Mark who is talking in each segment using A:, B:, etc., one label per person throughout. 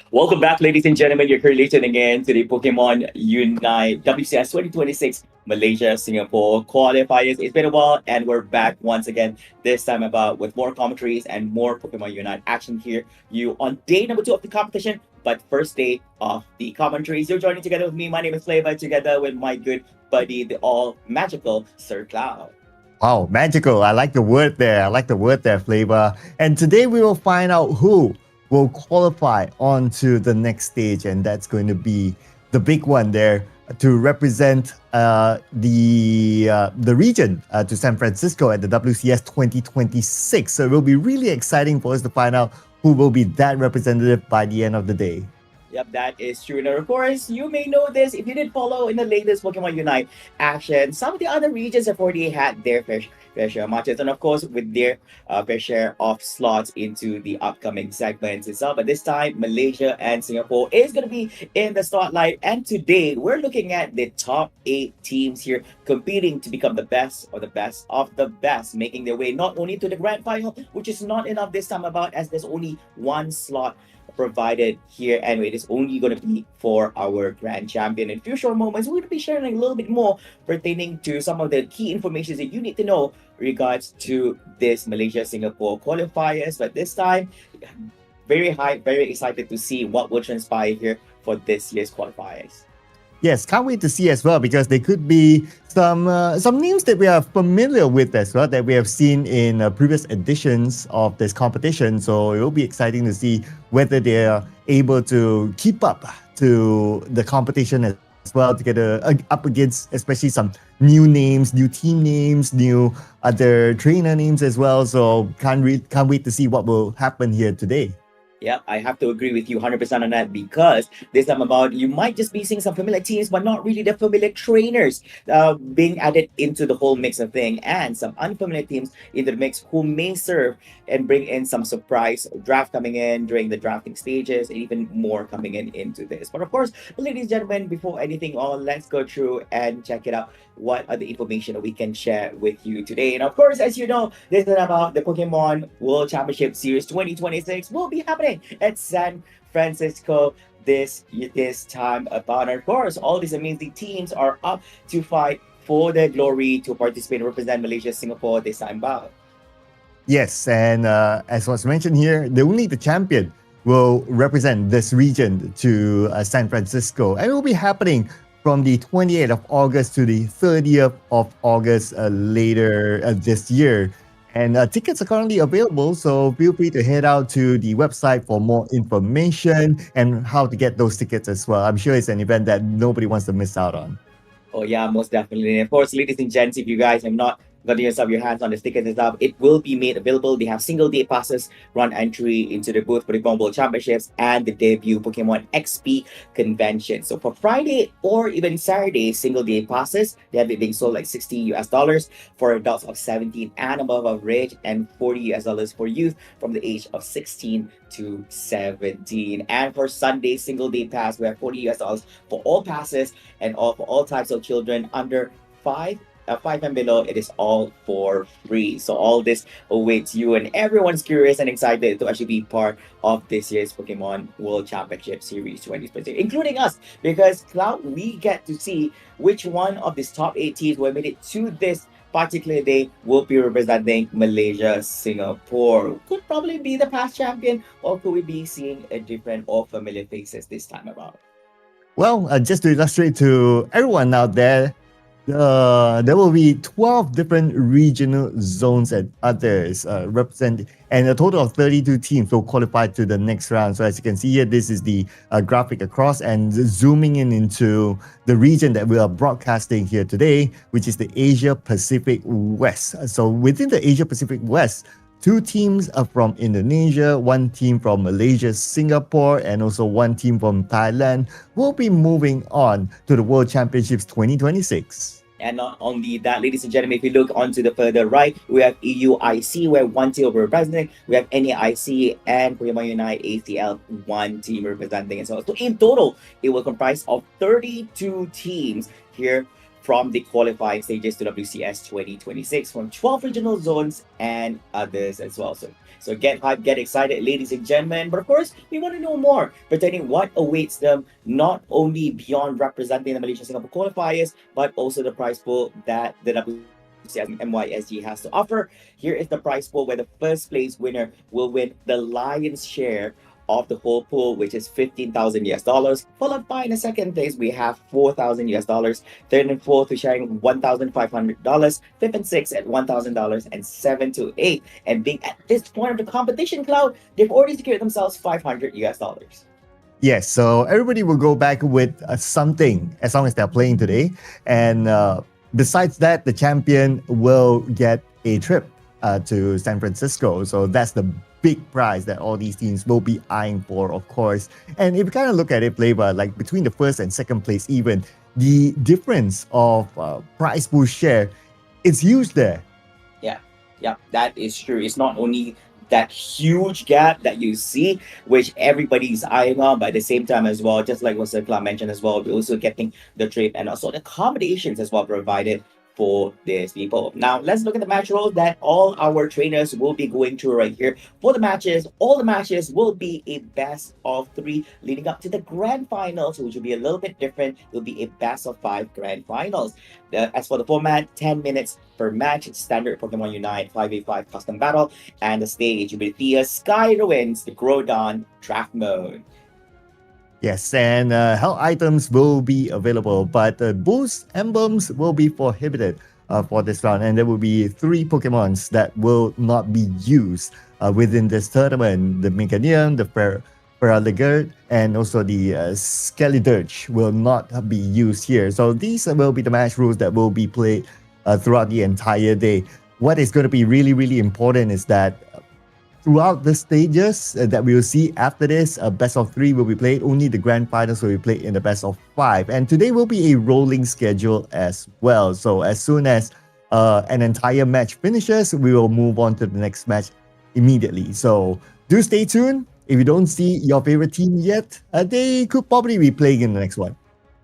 A: Welcome back, ladies and gentlemen. You're currently tuning in to the Pokemon Unite WCS 2026 Malaysia Singapore qualifiers. It's been a while, and we're back once again. This time about with more commentaries and more Pokemon Unite action here. You on day number 2 of the competition, but first day of the commentaries. You're joining together with me. My name is Flavor, together with my good buddy, the all magical Sir Cloud.
B: Wow, magical. I like the word there. I like the word there, Flavor. And today we will find out who will qualify onto the next stage, and that's going to be the big one there to represent the region to San Francisco at the WCS 2026. So it will be really exciting for us to find out who will be that representative by the end of the day.
A: Yep, that is true. Now, of course, you may know this if you did follow in the latest Pokemon Unite action. Some of the other regions have already had their fair share of matches, and of course, with their fair share of slots into the upcoming segments itself. But this time, Malaysia and Singapore is going to be in the spotlight. And today, we're looking at the top 8 teams here competing to become the best of the best of the best, making their way not only to the grand final, which is not enough this time about, as there's only one slot provided here. Anyway, it is only going to be for our grand champion. In a few short moments, we're going to be sharing a little bit more pertaining to some of the key information that you need to know regards to this Malaysia Singapore qualifiers. But this time, very hyped, very excited to see what will transpire here for this year's qualifiers.
B: Yes, can't wait to see as well, because there could be some names that we are familiar with as well, that we have seen in previous editions of this competition. So it will be exciting to see whether they are able to keep up to the competition as well, to get up against especially some new names, new team names, new other trainer names as well. So can't wait to see what will happen here today.
A: Yeah, I have to agree with you 100% on that, because this time about you might just be seeing some familiar teams, but not really the familiar trainers being added into the whole mix of thing, and some unfamiliar teams into the mix who may serve and bring in some surprise draft coming in during the drafting stages, and even more coming in into this. But of course, ladies and gentlemen, before anything on, let's go through and check it out. What are the information that we can share with you today? And of course, as you know, this is about the Pokemon World Championship Series 2026 will be happening at San Francisco this time about. And of course, all these amazing teams are up to fight for their glory to participate and represent Malaysia, Singapore this time about.
B: Yes, and as was mentioned here, only the champion will represent this region to San Francisco, and it will be happening from the 28th of August to the 30th of August later this year. And tickets are currently available, so feel free to head out to the website for more information and how to get those tickets as well. I'm sure it's an event that nobody wants to miss out on.
A: Oh yeah, most definitely. And of course, ladies and gents, if you guys have not gotten yourself your hands on the tickets and stuff, it will be made available. They have single day passes, run entry into the booth for the Pokemon World Championships and the debut Pokemon XP convention. So for Friday or even Saturday, single day passes, they have it being sold like $60 for adults of 17 and above of age, and $40 for youth from the age of 16 to 17. And for Sunday single day pass, we have $40 for all passes and all for all types of children under 5 and below. It is all for free. So all this awaits you, and everyone's curious and excited to actually be part of this year's Pokemon World Championship Series 2026, including us, because Cloud, we get to see which one of these top 8 teams who have made it to this particular day will be representing Malaysia, Singapore. Could probably be the past champion, or could we be seeing a different or familiar faces this time around?
B: Well, just to illustrate to everyone out there, there will be 12 different regional zones and others represented, and a total of 32 teams will qualify to the next round. So as you can see here, this is the graphic across, and zooming in into the region that we are broadcasting here today, which is the Asia Pacific West. So within the Asia Pacific West, 2 teams are from Indonesia, 1 team from Malaysia, Singapore, and also 1 team from Thailand will be moving on to the World Championships 2026.
A: And not only that, ladies and gentlemen, if you look onto the further right, we have EUIC, where 1 team will be representing. We have NAIC and Pokemon Unite ACL, 1 team representing as well. So in total, it will comprise of 32 teams here from the qualifying stages to WCS 2026 from 12 regional zones and others as well. So get hyped, get excited, ladies and gentlemen. But of course, we want to know more pertaining what awaits them, not only beyond representing the Malaysia Singapore qualifiers, but also the prize pool that the WCS MYSG has to offer. Here is the prize pool where the first place winner will win the lion's share of the whole pool, which is $15,000. Followed by in the second place, we have $4,000. Third and fourth, we're sharing $1,500. Fifth and sixth at $1,000, and seven to eight. And being at this point of the competition, Cloud, they've already secured themselves $500.
B: Yes, so everybody will go back with something as long as they're playing today. And besides that, the champion will get a trip to San Francisco. So that's the big prize that all these teams will be eyeing for, of course. And if you kind of look at it, Flavor, like between the first and second place, even the difference of prize pool share, it's huge there.
A: Yeah, that is true. It's not only that huge gap that you see, which everybody's eyeing on, but at the same time as well, just like what Sir Clark mentioned as well, we're also getting the trip and also the accommodations as well provided for these people. Now, let's look at the match rules that all our trainers will be going through right here. For the matches, all the matches will be a best of 3 leading up to the grand finals, which will be a little bit different. It'll be a best of 5 grand finals. As for the format, 10 minutes per match, standard Pokemon Unite 5v5 custom battle, and the stage will be the Sky the Winds, the Groudon draft mode.
B: Yes, and health items will be available, but boost emblems will be prohibited for this round, and there will be 3 Pokemons that will not be used within this tournament. The Meganium, the Feraligatr, and also the Skeledirge will not be used here. So these will be the match rules that will be played throughout the entire day. What is going to be really, really important is that throughout the stages that we will see after this, best of 3 will be played. Only the grand finals will be played in the best of 5. And today will be a rolling schedule as well. So as soon as an entire match finishes, we will move on to the next match immediately. So do stay tuned. If you don't see your favorite team yet, they could probably be playing in the next one.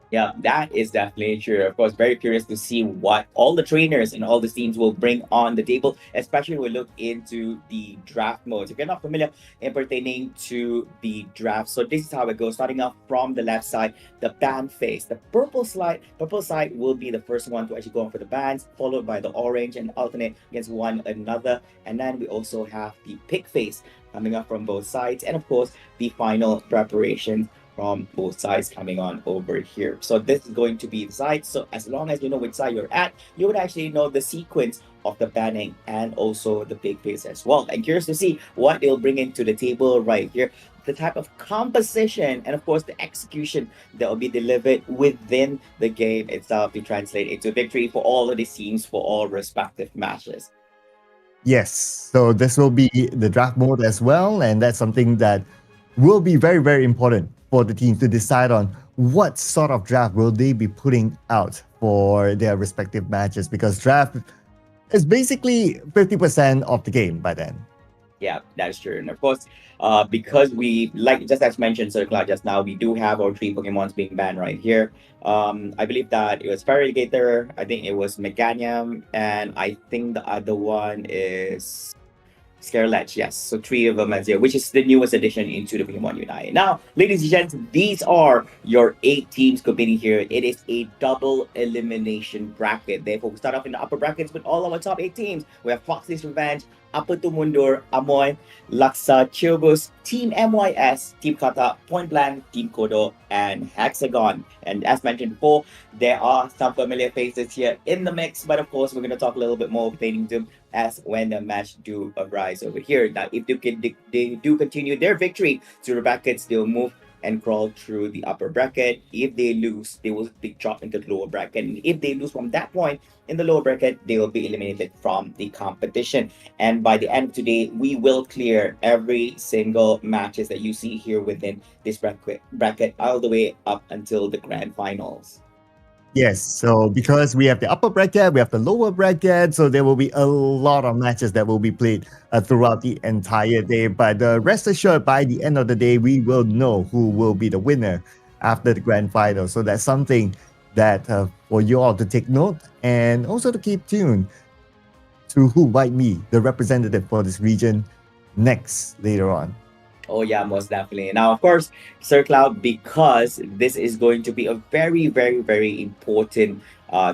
A: Yeah, that is definitely true. Of course, very curious to see what all the trainers and all the teams will bring on the table, especially when we look into the draft modes. If you're not familiar in pertaining to the draft, so this is how it goes. Starting off from the left side, the ban phase. The purple side will be the first one to actually go on for the bans, followed by the orange and alternate against one another. And then we also have the pick phase coming up from both sides, and of course, the final preparation from both sides coming on over here. So this is going to be the side. So as long as you know which side you're at, you would actually know the sequence of the banning and also the big phase as well. And curious to see what they'll bring into the table right here, the type of composition and of course the execution that will be delivered within the game itself to translate into victory for all of the teams for all respective matches.
B: Yes, so this will be the draft mode as well, and that's something that will be very, very important for the teams to decide on what sort of draft will they be putting out for their respective matches, because draft is basically 50% of the game by then.
A: Yeah, that is true. And of course, because we, like just as mentioned, Sir Cloud just now, we do have our 3 Pokemons being banned right here. I believe that it was Feraligatr, I think it was Meganium, and I think the other one is Scarlet, yes. So 3 of them as here, which is the newest addition into the Pokemon Unite. Now, ladies and gents, these are your 8 teams competing here. It is a double elimination bracket. Therefore, we start off in the upper brackets with all our top 8 teams. We have Foxy's Revenge, Apa Tu Mundur, Amoy, Laksa, Chilbus, Team MYS, Team Kata, Point Blank, Team Kodo, and Hexagon. And as mentioned before, there are some familiar faces here in the mix, but of course, we're going to talk a little bit more pertaining to them as when the match do arise over here. Now, if they do continue their victory to the brackets, they'll move and crawl through the upper bracket. If they lose, they will be dropped into the lower bracket. And if they lose from that point in the lower bracket, they will be eliminated from the competition. And by the end of today, we will clear every single matches that you see here within this bracket all the way up until the grand finals.
B: Yes, so because we have the upper bracket, we have the lower bracket, so there will be a lot of matches that will be played throughout the entire day. But rest assured, by the end of the day, we will know who will be the winner after the grand final. So that's something that for you all to take note and also to keep tuned to who might be the representative for this region next later on.
A: Oh yeah, most definitely. Now, of course, Sir Cloud, because this is going to be a very, very, very important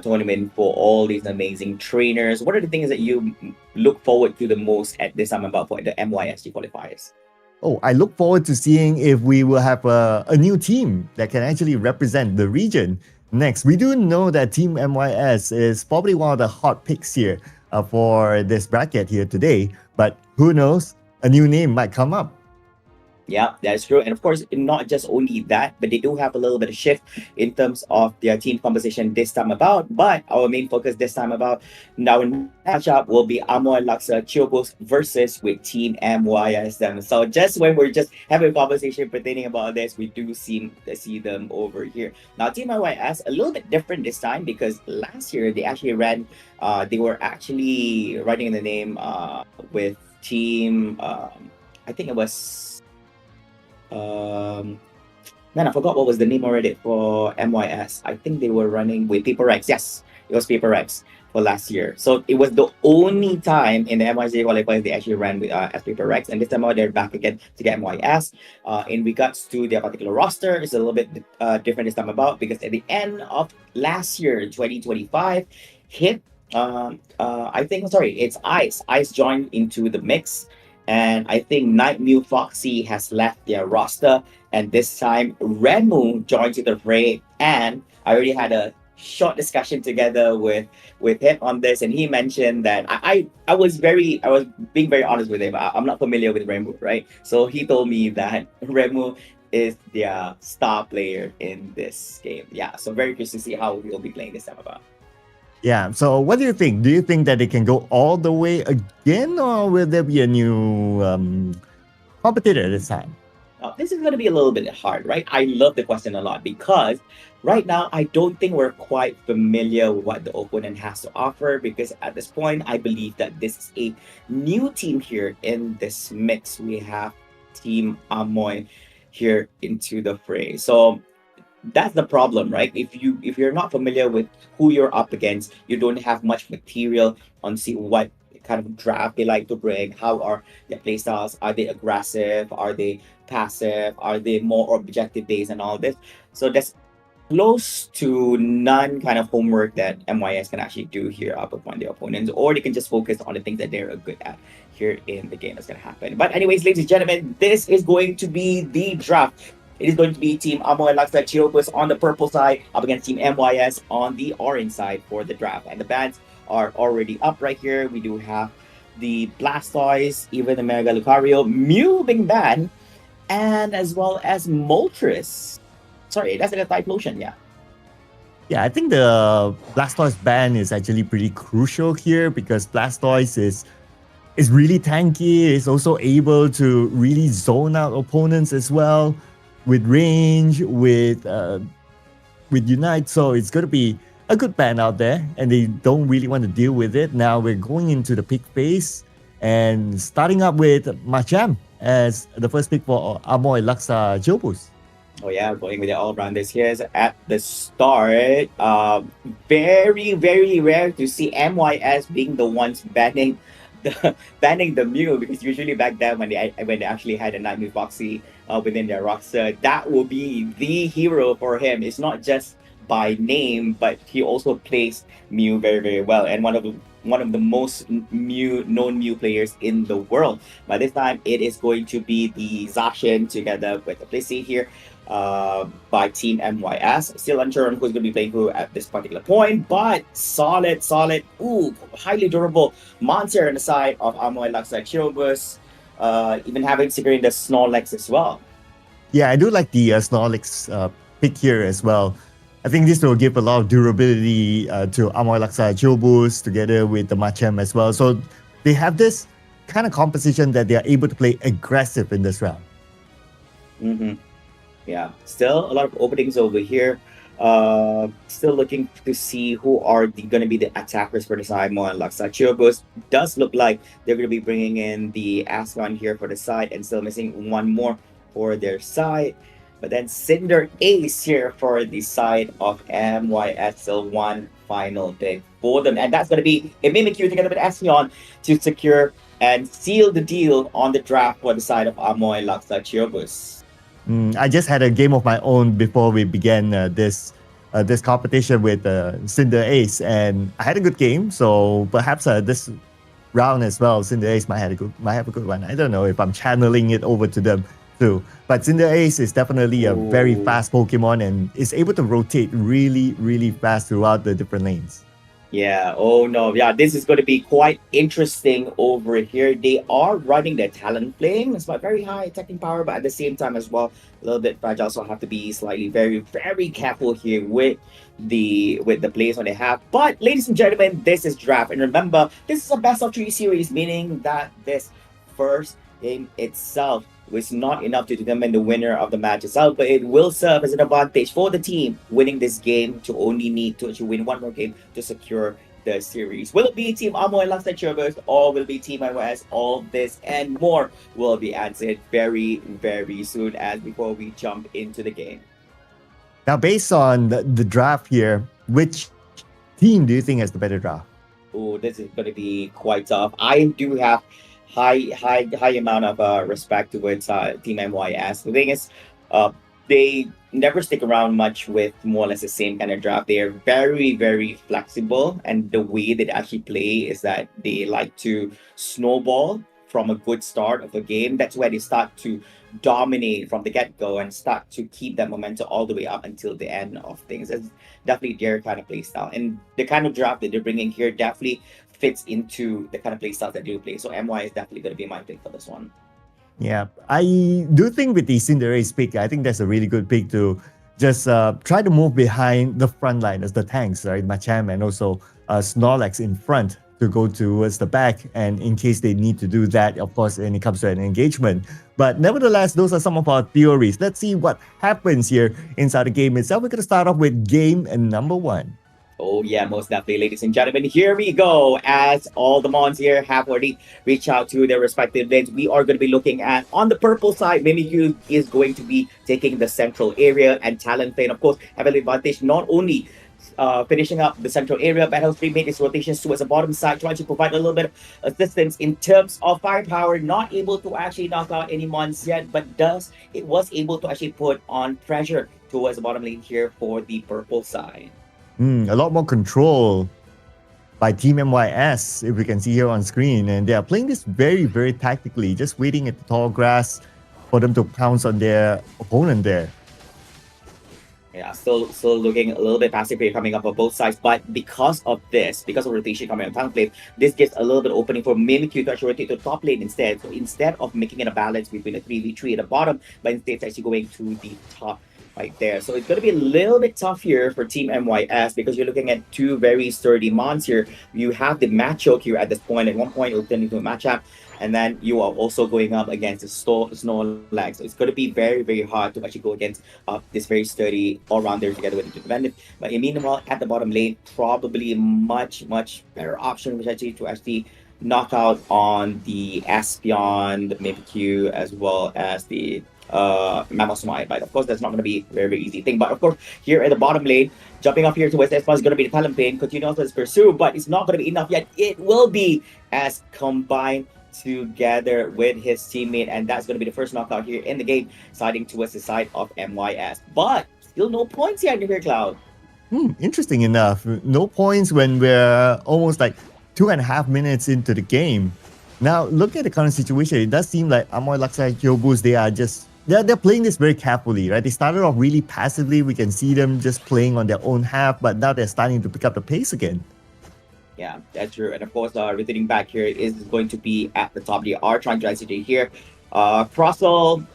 A: tournament for all these amazing trainers. What are the things that you look forward to the most at this time about for the MYSG qualifiers?
B: Oh, I look forward to seeing if we will have a new team that can actually represent the region next. We do know that Team MYS is probably one of the hot picks here for this bracket here today, but who knows? A new name might come up.
A: Yeah, that's true. And of course, not just only that, but they do have a little bit of shift in terms of their team composition this time about. But our main focus this time about now in matchup will be Amoy Laksa Chiobos versus with Team MYSM. So just when we're just having a conversation pertaining about this, we do see them over here. Now Team MYS a little bit different this time because last year they actually ran they were actually running the name with Team I think it was man, I forgot what was the name already for MYS. I think they were running with Paper X. Yes, it was Paper X for last year. So it was the only time in the MYSG qualifiers they actually ran with as Paper X, and this time out they're back again to get MYS. In regards to their particular roster, it's a little bit different this time about because at the end of last year, 2025, hit I think it's Ice. Ice joined into the mix. And I think Night Mew Foxy has left their roster. And this time, Red Moon joins to the fray. And I already had a short discussion together with him on this. And he mentioned that I was being very honest with him. I'm not familiar with Red Moon, right? So he told me that Red Moon is their star player in this game. Yeah, so very curious to see how he'll be playing this time about.
B: Yeah, so what do you think? Do you think that they can go all the way again, or will there be a new competitor this time?
A: This is going to be a little bit hard, right? I love the question a lot because right now I don't think we're quite familiar with what the opponent has to offer because at this point I believe that this is a new team here in this mix. We have Team Amoy here into the fray. So that's the problem, right? If you're not familiar with who you're up against, you don't have much material on see what kind of draft they like to bring. How are their playstyles? Are they aggressive? Are they passive? Are they more objective based and all this? So that's close to none kind of homework that MYS can actually do here up upon their opponents, or they can just focus on the things that they're good at here in the game that's going to happen. But anyways, ladies and gentlemen, this is going to be the draft. It is going to be Team Amoy Laksa Chiopus on the purple side up against Team MYS on the orange side for the draft. And the bands are already up right here. We do have the Blastoise, even the Mega Lucario, Mew being banned, and as well as Moltres. Sorry, that's like a Typhlosion, yeah.
B: Yeah, I think the Blastoise ban is actually pretty crucial here because Blastoise is really tanky. It's also able to really zone out opponents as well with range, with Unite. So it's going to be a good ban out there, and they don't really want to deal with it. Now we're going into the pick phase and starting up with Machamp as the first pick for Amoy Laksa Jobus.
A: Oh yeah, going with the all-rounders here at the start. Very, very rare to see MYS being the ones banning the Mew, because usually back then when they actually had a Nightmare Foxy within their roster, that will be the hero for him. It's not just by name, but he also plays Mew very, very well, and one of the most known Mew players in the world. By this time, it is going to be the Zacian together with the Blissey here by Team MYS. Still unsure on who's going to be playing who at this particular point, but solid, highly durable monster on the side of Amoy Laksa Chirobus, even having securing the Snorlax as well.
B: Yeah, I do like the Snorlax pick here as well. I think this will give a lot of durability to Amoy Laksa Chirobus together with the Machamp as well. So they have this kind of composition that they are able to play aggressive in this round.
A: Yeah, still a lot of openings over here. Still looking to see who are going to be the attackers for the side. Amoy Laksa Chirobus does look like they're going to be bringing in the Ascon here for the side, and still missing one more for their side. But then Cinder Ace here for the side of MYS, still one final pick for them. And that's going to be a Mimikyu together with Espeon to secure and seal the deal on the draft for the side of Amoy Laksa Chiobus.
B: I just had a game of my own before we began this competition with Cinder Ace, and I had a good game. So perhaps this round as well, Cinder Ace might have a good one. I don't know if I'm channeling it over to them too. But Cinder Ace is definitely a very fast Pokemon and is able to rotate really, really fast throughout the different lanes.
A: Yeah, oh no, yeah, this is going to be quite interesting over here. They are running their Talon Flame. It's not very high attacking power, but at the same time as well, a little bit fragile. So have to be slightly very, very careful here with the plays on they have. But ladies and gentlemen, this is draft. And remember, this is a best of 3 series, meaning that this first game itself was not enough to determine the winner of the match itself, but it will serve as an advantage for the team winning this game to only need to actually win one more game to secure the series. Will it be Team Amoy Laksa Chiobus or will it be Team MYS? All this and more will be answered very, very soon as before we jump into the game.
B: Now, based on the draft here, which team do you think has the better draft?
A: Oh, this is going to be quite tough. I do have high amount of respect towards Team MYS. The thing is, they never stick around much with more or less the same kind of draft. They are very, very flexible, and the way they actually play is that they like to snowball from a good start of a game. That's where they start to dominate from the get-go and start to keep that momentum all the way up until the end of things. It's definitely their kind of play style. And the kind of draft that they're bringing here definitely fits into the kind of play styles that they play. So MY is definitely going to be my pick for this one.
B: Yeah, I do think with the Cinder Ace pick, I think that's a really good pick to just try to move behind the front line as the tanks, right? Machamp and also Snorlax in front to go towards the back, and in case they need to do that, of course, when it comes to an engagement. But nevertheless, those are some of our theories. Let's see what happens here inside the game itself. We're going to start off with game number 1.
A: Oh yeah, most definitely, ladies and gentlemen. Here we go. As all the Mons here have already reached out to their respective lanes, we are going to be looking at, on the purple side, Mimikyu is going to be taking the central area, and Talonflame, of course, have an advantage not only finishing up the central area, but Hellstream made its rotations towards the bottom side, trying to provide a little bit of assistance in terms of firepower. Not able to actually knock out any mons yet, but it was able to actually put on pressure towards the bottom lane here for the purple side.
B: A lot more control by Team MYS, if we can see here on screen, and they are playing this very, very tactically, just waiting at the tall grass for them to pounce on their opponent there.
A: Yeah, still looking a little bit passive here coming up on both sides, but because of rotation coming on Talonflame, this gives a little bit opening for Mimikyu to actually rotate to the top lane instead. So instead of making it a balance between a 3v3 at the bottom, but instead it's actually going to the top right there. So it's going to be a little bit tough here for Team MYS because you're looking at two very sturdy mons here. You have the Machoke here at this point. At one point, it'll turn into a matchup. And then you are also going up against the Snorlax. So it's going to be very, very hard to actually go against this very sturdy all-rounder together with the defender. But meanwhile, at the bottom lane, probably a much, much better option, which actually to actually knock out on the Espeon, the Mimikyu, as well as the Mamoswine. But of course, that's not going to be a very, very easy thing. But of course, here at the bottom lane, jumping up here towards Espeon is going to be the Talonflame. Continue to pursue, but it's not going to be enough yet. It will be as combined together with his teammate, and that's going to be the first knockout here in the game, siding towards the side of MYS. But still no points yet here, Cloud.
B: Interesting enough, no points when we're almost like 2.5 minutes into the game. Now look at the current situation. It does seem like Amoy Laksa Chiobus, they're playing this very carefully, right? They started off really passively. We can see them just playing on their own half, but now they're starting to pick up the pace again.
A: Yeah, that's true. And of course, returning back here is going to be at the top. They are trying to execute here. Crossel,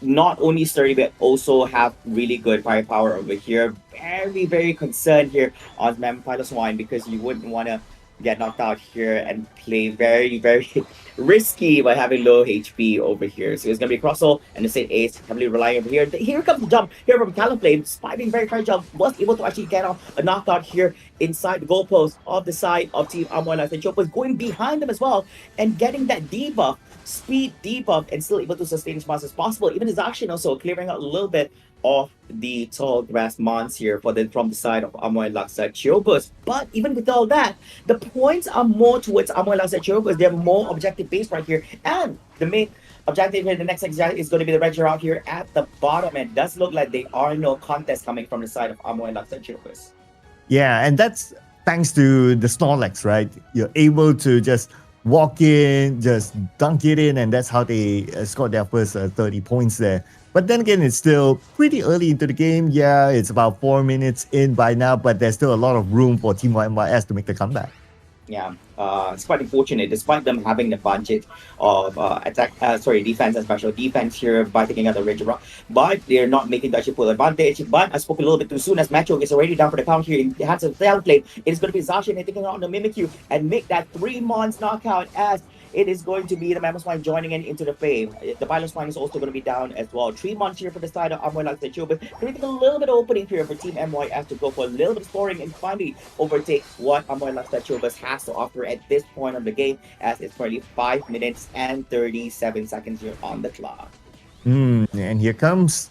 A: not only sturdy, but also have really good firepower over here. Very, very concerned here on Mamoswine because you wouldn't want to get knocked out here and play very, very risky by having low HP over here. So it's going to be Crossel and the same ace heavily relying over here. Here comes the jump here from Califlame. Despite being very high jump, was able to actually get off a knockout here inside the goalpost of the side of Team Amoylas. And Chopo is going behind them as well and getting that debuff, speed debuff, and still able to sustain as much as possible. Even his action also clearing out a little bit of the tall grass mons here from the side of Amoy Laksa Chiobus. But even with all that, the points are more towards Amoy Laksa Chiobus. They're more objective based right here. And the main objective here, the next exam is going to be the Reggie out here at the bottom. And it does look like there are no contests coming from the side of Amoy Laksa Chiobus.
B: Yeah, and that's thanks to the Snorlax, right? You're able to just walk in, just dunk it in, and that's how they scored their first 30 points there. But then again, it's still pretty early into the game. Yeah, it's about 4 minutes in by now, but there's still a lot of room for Team MYS to make the comeback.
A: Yeah, it's quite unfortunate, despite them having the budget of defense and special defense here by taking out the Ridge Rock, but they're not making the actual full advantage. But I spoke a little bit too soon as Metro is already down for the count here in the hands of Talonflame. It is going to be Zacian taking out the Mimikyu and make that 3-months knockout as it is going to be the Mammoth Swine joining into the fray. The Pilot Swine is also going to be down as well. 3 months here for the side of Amoy Laksa Chiobus, creating a little bit of opening here for Team MYS to go for a little bit of scoring and finally overtake what Amoy Laksa Chiobus has to offer at this point of the game, as it's currently 5 minutes and 37 seconds here on the clock.
B: And here comes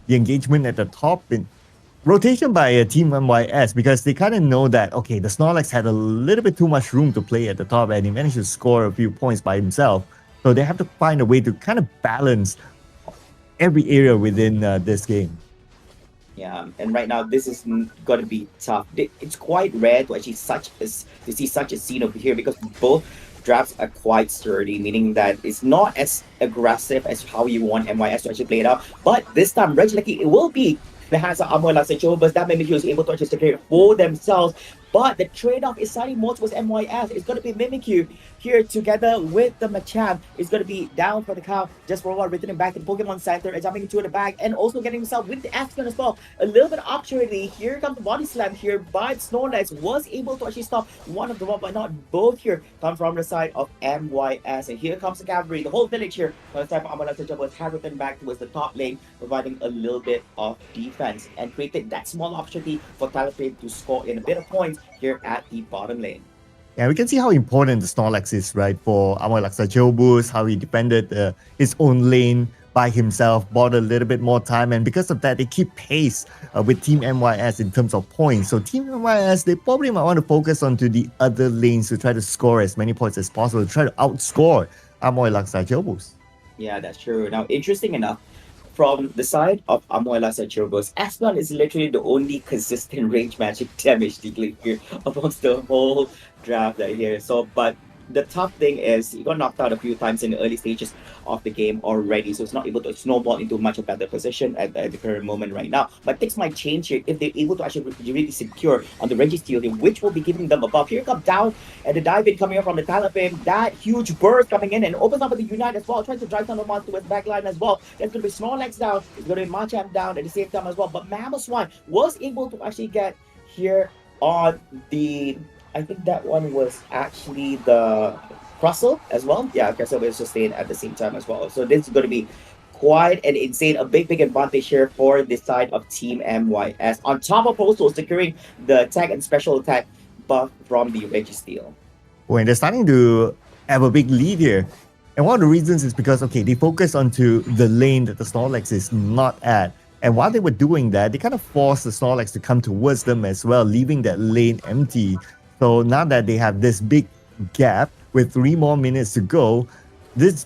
B: the engagement at the top in rotation by Team MYS, because they kind of know that, okay, the Snorlax had a little bit too much room to play at the top and he managed to score a few points by himself. So they have to find a way to kind of balance every area within this game.
A: Yeah, and right now this is going to be tough. It's quite rare to actually see such a scene over here, because both drafts are quite sturdy, meaning that it's not as aggressive as how you want MYS to actually play it out. But this time, Regieleki, it will be the hands of Amoy Laksa Chiobus. That Mimikyu is able to actually secure it for themselves. But the trade-off is slightly more towards MYS. It's going to be Mimikyu here together with the Machamp. It's going to be down for the count just for a while, returning back to the Pokémon Center and jumping into the bag and also getting himself with the Aspen as well. A little bit of opportunity. Here comes the body slam here by Snorlax. Was able to actually stop one of the one, but not both here. Come from the side of MYS. And here comes the cavalry. The whole village here on the side of Amoy Laksa Chiobus has returned back towards the top lane, providing a little bit of defense and created that small opportunity for Talonflame to score in a bit of points here at the bottom lane.
B: Yeah, we can see how important the Snorlax is, right, for Amoy Laksa Chiobus, how he defended his own lane by himself, bought a little bit more time, and because of that, they keep pace with Team MYS in terms of points. So Team MYS, they probably might want to focus onto the other lanes to try to score as many points as possible, to try to outscore Amoy Laksa Chiobus.
A: Yeah, that's true. Now, interesting enough, from the side of Amoy Laksa Chiobus, Aslan is literally the only consistent range magic damage dealer here amongst the whole draft right here. So, but the tough thing is he got knocked out a few times in the early stages of the game already, so it's not able to snowball into much of a better position at the current moment right now. But things might change here if they're able to actually really secure on the Registeel here, which will be giving them a buff. Here comes down and the dive in coming in from the Talonflame. That huge burst coming in and opens up with the Unite as well, trying to drive down the monster with backline as well. There's going to be Snorlax down, it's going to be Machamp down at the same time as well. But Mammoth Swine was able to actually get here on the, I think that one was actually the Crustle as well. Yeah, Crustle will sustain at the same time as well. So this is going to be quite an insane, a big advantage here for this side of Team MYS. On top of also securing the attack and special attack buff from the Registeel.
B: When they're starting to have a big lead here. And one of the reasons is because, okay, they focus onto the lane that the Snorlax is not at. And while they were doing that, they kind of forced the Snorlax to come towards them as well, leaving that lane empty. So now that they have this big gap with 3 more minutes to go, this is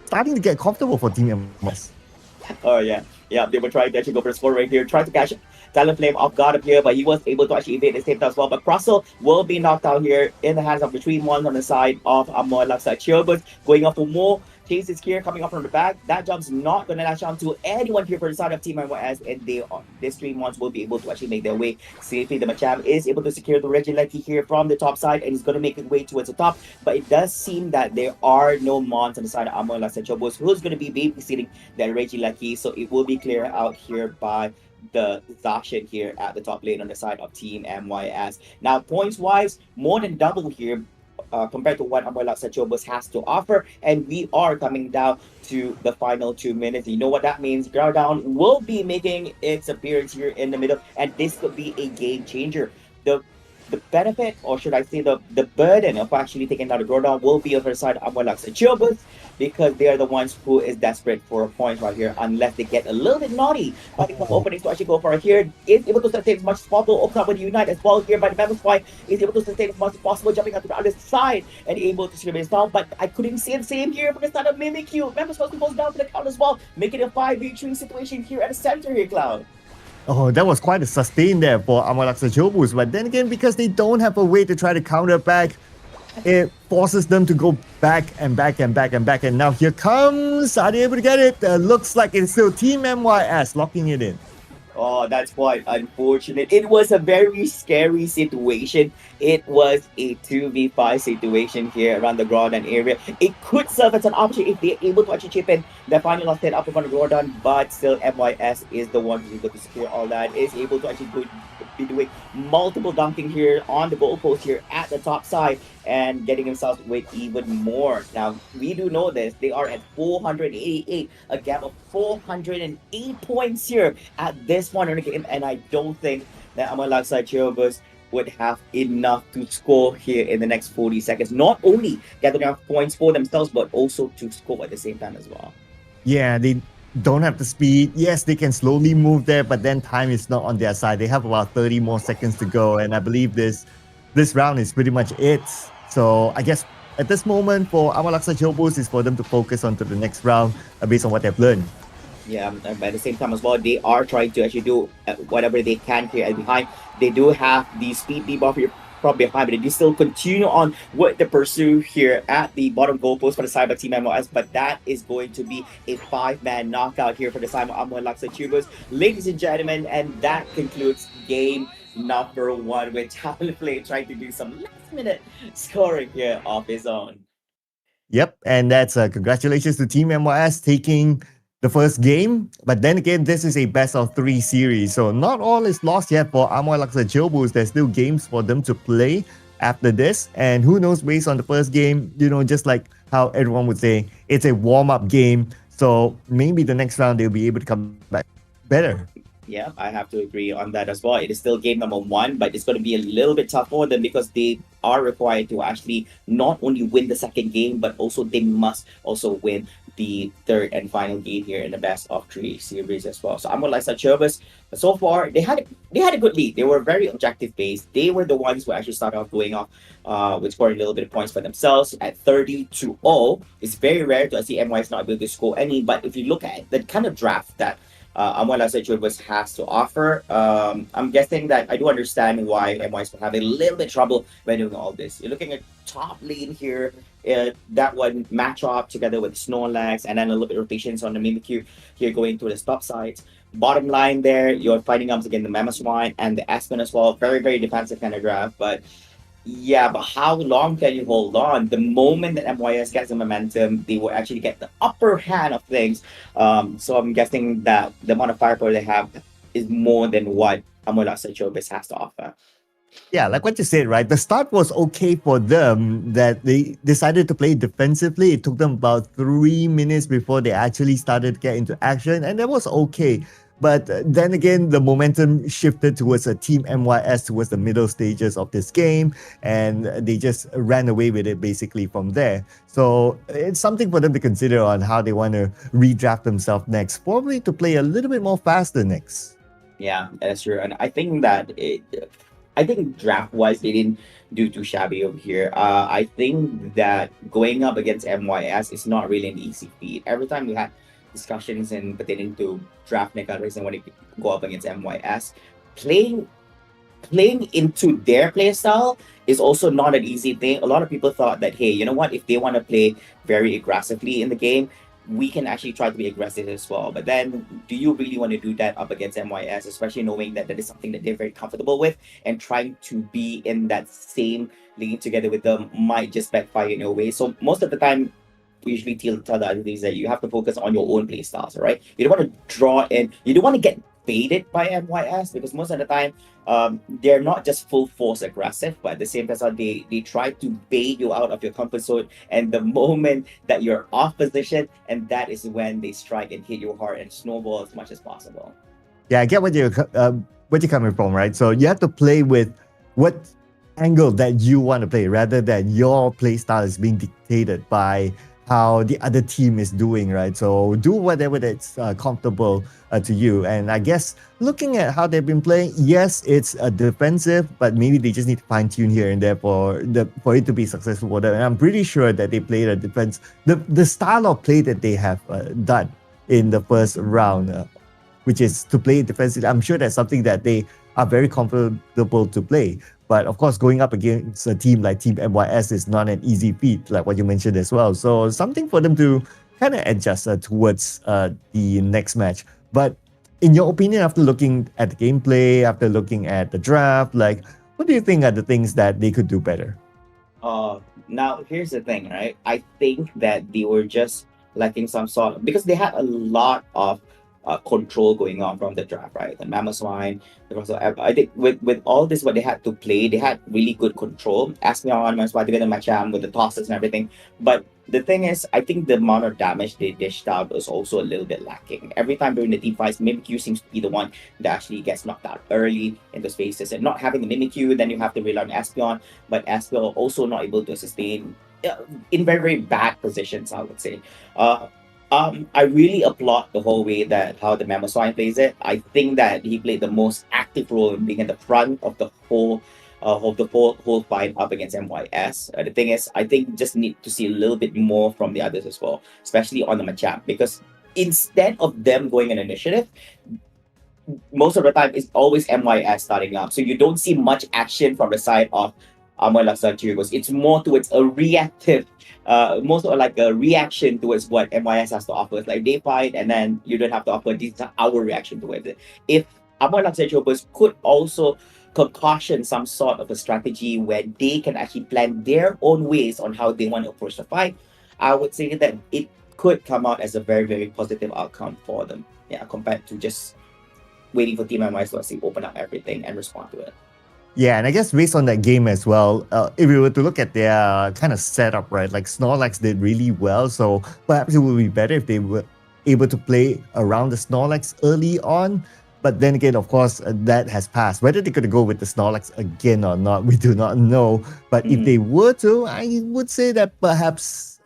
B: starting to get comfortable for Team MS.
A: Oh yeah, they were trying to actually go for the score right here, trying to catch Talonflame off guard up here, but he was able to actually evade the same time as well. But Crustle will be knocked out here in the hands of the 3-1 on the side of Amoy Laksa Chiobus, going off for more chases here coming up from the back. That jump's not going to latch on to anyone here for the side of Team MYS, and these 3-1s will be able to actually make their way safely. The Machamp is able to secure the Regieleki here from the top side, and he's going to make his way towards the top. But it does seem that there are no Mons on the side of Amoy Laksa Chiobus, who's going to be babysitting that Regieleki, so it will be cleared out here by the Zacian here at the top lane on the side of Team MYS. Now, points wise, more than double here. Compared to what Amor Laksachobos has to offer, and we are coming down to the final 2 minutes. You know what that means? Groudon will be making its appearance here in the middle, and this could be a game changer. The benefit, or should I say the burden of actually taking down the Groudon will be on her side, Amor Laksachobos, because they are the ones who is desperate for a point right here, unless they get a little bit naughty. But the openings to actually go for it here is able to sustain as much as possible. Open up with Unite as well here, but the Mammoth is able to sustain as much as possible, jumping out to the other side and able to stream himself. But I couldn't see the same here from the start of Mimikyu. Mammoth goes down to the count as well, making a 5v3 situation here at the center here, Cloud.
B: Oh, that was quite a sustain there for Amor Laksachobos. But then again, because they don't have a way to try to counter back, it forces them to go back and back and back and back. And now here comes, are they able to get it? Looks like it's still Team MYS locking it in.
A: Oh, that's quite unfortunate. It was a very scary situation. It was a 2v5 situation here around the Groudon area. It could serve as an option if they're able to actually chip in the final last 10 up upon Groudon, but still MYS is the one who's able to secure all that, is able to actually be doing multiple dunking here on the goalpost here at the top side and getting themselves with even more. Now, we do know this. They are at 488, a gap of 408 points here at this point in the game, and I don't think that Amor Laksachobos would have enough to score here in the next 40 seconds. Not only get enough points for themselves, but also to score at the same time as well.
B: Yeah, they don't have the speed. Yes, they can slowly move there, but then time is not on their side. They have about 30 more seconds to go, and I believe this round is pretty much it. So I guess at this moment for Amor Laksachobos is for them to focus on to the next round based on what they've learned.
A: Yeah, and at the same time as well, they are trying to actually do whatever they can here and behind. They do have the speed debuff here from behind, but they still continue on with the pursuit here at the bottom goalpost for the Cyber Team MOS, but that is going to be a 5-man knockout here for the Cyber Amor Laksachobos. Ladies and gentlemen, and that concludes game number 1 with Talonflame trying to do some last-minute scoring here of his own.
B: Yep, and that's congratulations to Team MYS taking the first game. But then again, this is a best of 3 series, so not all is lost yet for Amor Laksachobos. There's still games for them to play after this, and who knows, based on the first game, you know, just like how everyone would say, it's a warm-up game, so maybe the next round they'll be able to come back better.
A: Yeah, I have to agree on that as well. It is still game number 1, but it's going to be a little bit tough for them because they are required to actually not only win the second game, but also they must also win the third and final game here in the best of 3 series as well. So Amor Laksachobos, so far they had a good lead. They were very objective based. They were the ones who actually started off going off with scoring a little bit of points for themselves at 30-0. It's very rare to see MYS not able to score any, but if you look at the kind of draft that Amor Laksachobos has to offer, I'm guessing that I do understand why MYS will have a little bit trouble when doing all this. You're looking at top lane here, that one match up together with Snorlax, and then a little bit of rotations on the Mimikyu here going to the top sides. Bottom line there, you're fighting up against the Mamoswine and the Aspen as well. Very, very defensive kind of draft, but yeah, but how long can you hold on? The moment that MYS gets the momentum, they will actually get the upper hand of things. So I'm guessing that the amount of firepower they have is more than what Amor Laksachobos has to offer.
B: Yeah, like what you said, right? The start was okay for them, that they decided to play defensively. It took them about 3 minutes before they actually started to get into action, and that was okay. But then again, the momentum shifted towards a Team MYS towards the middle stages of this game, and they just ran away with it basically from there. So it's something for them to consider on how they want to redraft themselves next, probably to play a little bit more faster next.
A: Yeah, that's true. And I think that I think draft-wise, they didn't do too shabby over here. I think that going up against MYS is not really an easy feat. Every time we had discussions and pertaining to draft mechanics and when they go up against MYS, playing into their playstyle is also not an easy thing. A lot of people thought that, hey, you know what, if they want to play very aggressively in the game, we can actually try to be aggressive as well. But then, do you really want to do that up against MYS, especially knowing that that is something that they're very comfortable with, and trying to be in that same lane together with them might just backfire in a way. So most of the time, we usually tell the other things that you have to focus on your own play styles, right? You don't want to draw in, you don't want to get baited by MYS, because most of the time they're not just full force aggressive, but at the same time they try to bait you out of your comfort zone, and the moment that you're off position, and that is when they strike and hit you hard and snowball as much as possible.
B: Yeah, I get what you're coming from, right? So you have to play with what angle that you want to play, rather than your play style is being dictated by how the other team is doing, right? So do whatever that's comfortable to you. And I guess looking at how they've been playing, yes, it's defensive, but maybe they just need to fine tune here and there for it to be successful for them. And I'm pretty sure that they played a defense, the style of play that they have done in the first round, which is to play defensively. I'm sure that's something that they are very comfortable to play. But of course, going up against a team like Team MYS is not an easy feat, like what you mentioned as well. So something for them to kind of adjust towards the next match. But in your opinion, after looking at the gameplay, after looking at the draft, like, what do you think are the things that they could do better?
A: Now, here's the thing, right? I think that they were just lacking some sort of, because they had a lot of control going on from the draft, right? The Mammoth Swine. Also, I think with all this, what they had to play, they had really good control. Asmion, Macam with the tosses and everything. But the thing is, I think the amount of damage they dished out was also a little bit lacking. Every time during the team fights, Mimikyu seems to be the one that actually gets knocked out early in those phases. And not having the Mimikyu, then you have to rely on Asmion. But Asmion also not able to sustain in very, very bad positions, I would say. I really applaud the whole way that how the Mammoth Swine plays it. I think that he played the most active role in being at the front of the whole fight up against MYS. The thing is, I think just need to see a little bit more from the others as well, especially on the Machamp, because instead of them going an initiative, most of the time it's always MYS starting up. So you don't see much action from the side of Laksa. It's more towards a reactive, most of like a reaction towards what MYS has to offer. It's like they fight and then you don't have to offer, this is our reaction towards it. If Laksa could also concussion some sort of a strategy where they can actually plan their own ways on how they want to approach the fight, I would say that it could come out as a very, very positive outcome for them. Yeah, compared to just waiting for Team MYS to actually open up everything and respond to it.
B: Yeah, and I guess based on that game as well, if we were to look at their kind of setup, right, like Snorlax did really well, so perhaps it would be better if they were able to play around the Snorlax early on. But then again, of course, that has passed. Whether they're going to go with the Snorlax again or not, we do not know. But if they were to, I would say that perhaps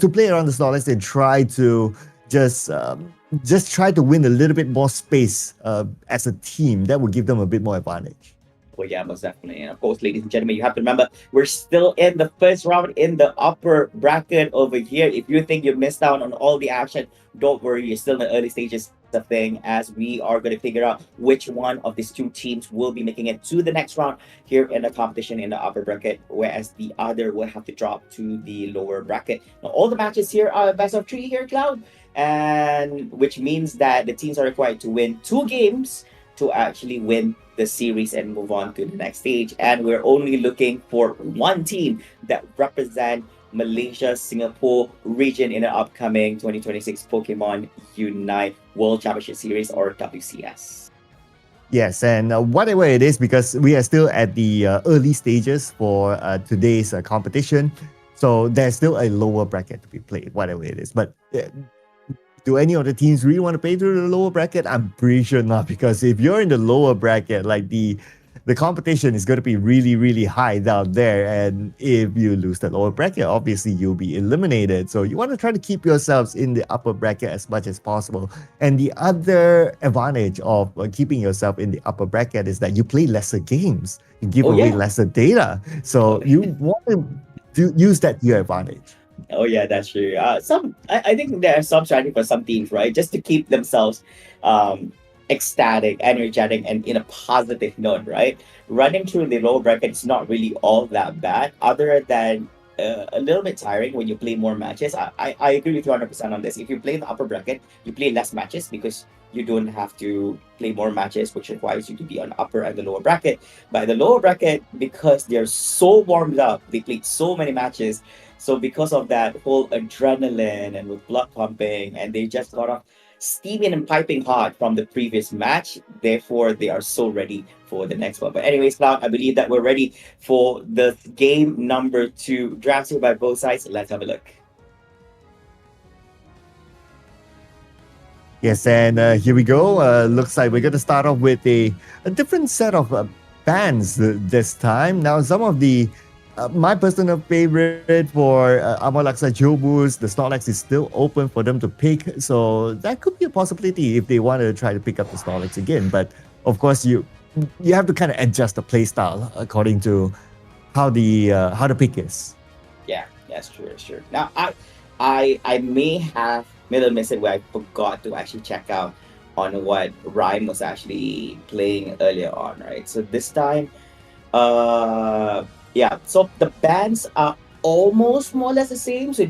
B: to play around the Snorlax, they try to just try to win a little bit more space as a team. That would give them a bit more advantage.
A: Well, yeah, most definitely. And of course, ladies and gentlemen, you have to remember, we're still in the first round in the upper bracket over here. If you think you missed out on all the action, don't worry, you're still in the early stages of thing, as we are going to figure out which one of these two teams will be making it to the next round here in the competition in the upper bracket, whereas the other will have to drop to the lower bracket. Now, all the matches here are best of 3 here, Cloud, and which means that the teams are required to win 2 games to actually win the series and move on to the next stage. And we're only looking for one team that represent Malaysia, Singapore region in the upcoming 2026 Pokémon UNITE World Championship Series, or WCS.
B: Yes, and whatever it is, because we are still at the early stages for today's competition, so there's still a lower bracket to be played, whatever it is. But do any of the teams really want to play through the lower bracket? I'm pretty sure not, because if you're in the lower bracket, like the competition is going to be really, really high down there. And if you lose the lower bracket, obviously you'll be eliminated. So you want to try to keep yourselves in the upper bracket as much as possible. And the other advantage of keeping yourself in the upper bracket is that you play lesser games. You give away lesser data. So you want to use that to your advantage.
A: Oh yeah, that's true. I think there are some strategy for some teams, right? Just to keep themselves ecstatic, energetic, and in a positive note, right? Running through the lower bracket is not really all that bad, other than a little bit tiring when you play more matches. I agree with you 100% on this. If you play in the upper bracket, you play less matches because you don't have to play more matches, which requires you to be on the upper and the lower bracket. But the lower bracket, because they're so warmed up, they played so many matches. So because of that whole adrenaline and with blood pumping, and they just got off steaming and piping hot from the previous match. Therefore, they are so ready for the next one. But anyways, Cloud, I believe that we're ready for the game number 2. Drafts here by both sides. Let's have a look.
B: Yes, and here we go. Looks like we're going to start off with a different set of bands this time. Now, some of the my personal favorite for Amolaksa Jobus, the Snorlax is still open for them to pick. So that could be a possibility if they want to try to pick up the Snorlax again. But of course, you have to kind of adjust the playstyle according to how the pick is.
A: Yeah, that's true. That's true. Now, I may have made a mistake where I forgot to actually check out on what Rhyme was actually playing earlier on, right? So this time, yeah. So the bands are almost more or less the same. So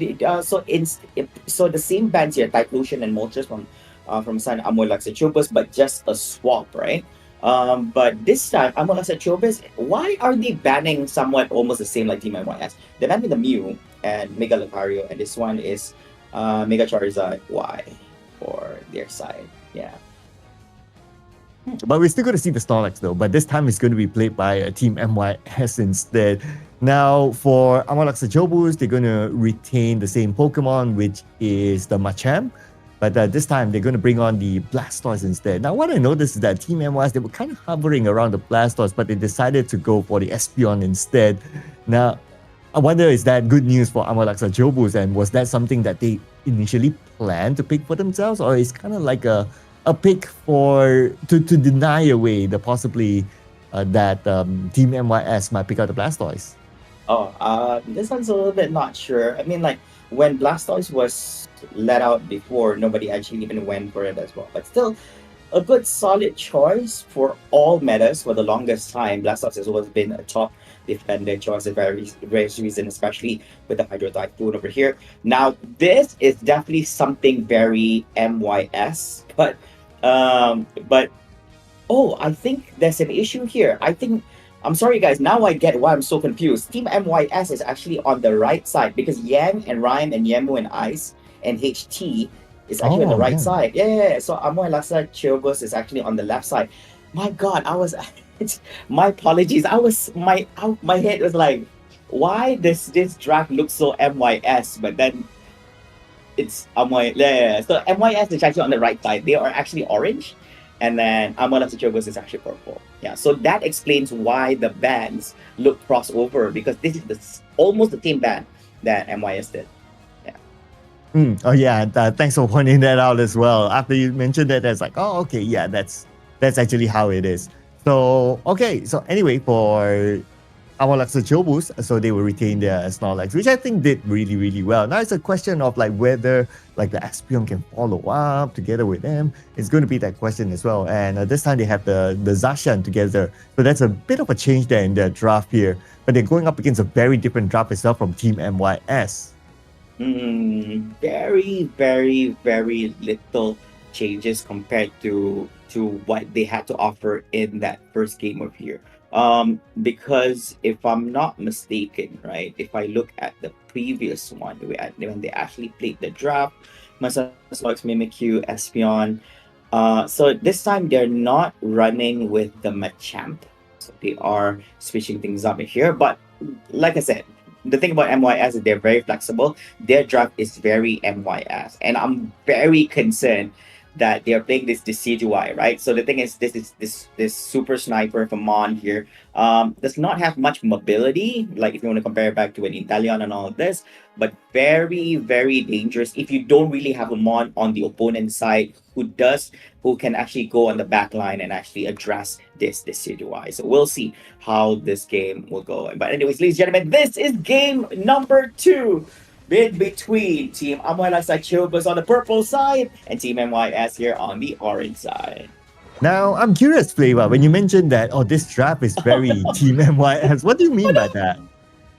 A: so the same bands here, Typhlosion and Moltres from Sun Amolax Chobus, but just a swap, right? But this time, Amolax Chobus, why are they banning somewhat almost the same like Team MYS? They're banning the Mew and Mega Lucario, and this one is Mega Charizard Y for their side. Yeah.
B: But we're still going to see the Snorlax though, but this time it's going to be played by Team MYS instead. Now for Amolax Jobus, they're going to retain the same Pokemon, which is the Machamp. But this time they're going to bring on the Blastoise instead. Now what I noticed is that Team MYS, they were kind of hovering around the Blastoise, but they decided to go for the Espeon instead. Now, I wonder, is that good news for Amolax Jobus, and was that something that they initially planned to pick for themselves, or is kind of like a pick to deny away the possibly that Team MYS might pick out the Blastoise?
A: This one's a little bit not sure. I mean, like when Blastoise was let out before, nobody actually even went for it as well. But still, a good solid choice for all metas for the longest time. Blastoise has always been a top defender choice for various reasons, especially with the Hydro Typhoon over here. Now, this is definitely something very MYS, but oh, I think there's an issue here. I'm sorry guys, now I get why I'm so confused. Team MYS is actually on the right side because Yang and Ryan and Yemu and Ice and HT is actually on the right side. Yeah. So Amoy Lasa Chobus is actually on the left side. My God, my apologies. My head was like, why does this draft look so MYS? But then it's Amoy. Yeah. So MYS is actually on the right side. They are actually orange. And then Amoy Lasa Chobus is actually purple. Yeah. So that explains why the bands look crossover, because this is almost the same band that MYS did.
B: Oh yeah, thanks for pointing that out as well. After you mentioned that, it's like, oh okay, yeah, that's actually how it is. So okay, so anyway, for Amolax Jobus, so they will retain their Snorlax, which I think did really, really well. Now it's a question of like whether like the Espeon can follow up together with them. It's going to be that question as well. And this time they have the Zacian together, so that's a bit of a change there in their draft here. But they're going up against a very different draft itself from Team MYS.
A: Very, very, very little changes compared to what they had to offer in that first game of here. Because if I'm not mistaken, right, if I look at the previous one, when they actually played the draft, Masasox, Mimikyu, Espeon, so this time they're not running with the Machamp. So they are switching things up here. But like I said, the thing about MYS is they're very flexible. Their draft is very MYS, and I'm very concerned that they're playing this Decidueye, right? So the thing is, this super sniper from Mon here does not have much mobility, like if you want to compare it back to an Italian and all of this, but very, very dangerous if you don't really have a Mon on the opponent's side who can actually go on the back line and actually address this Decidueye. So we'll see how this game will go. But anyways, ladies and gentlemen, this is game number 2. Between Team Amolax Chobus on the purple side and Team MYS here on the orange side.
B: Now, I'm curious, Flavor, when you mentioned that, this draft is very Team MYS, what do you mean by that?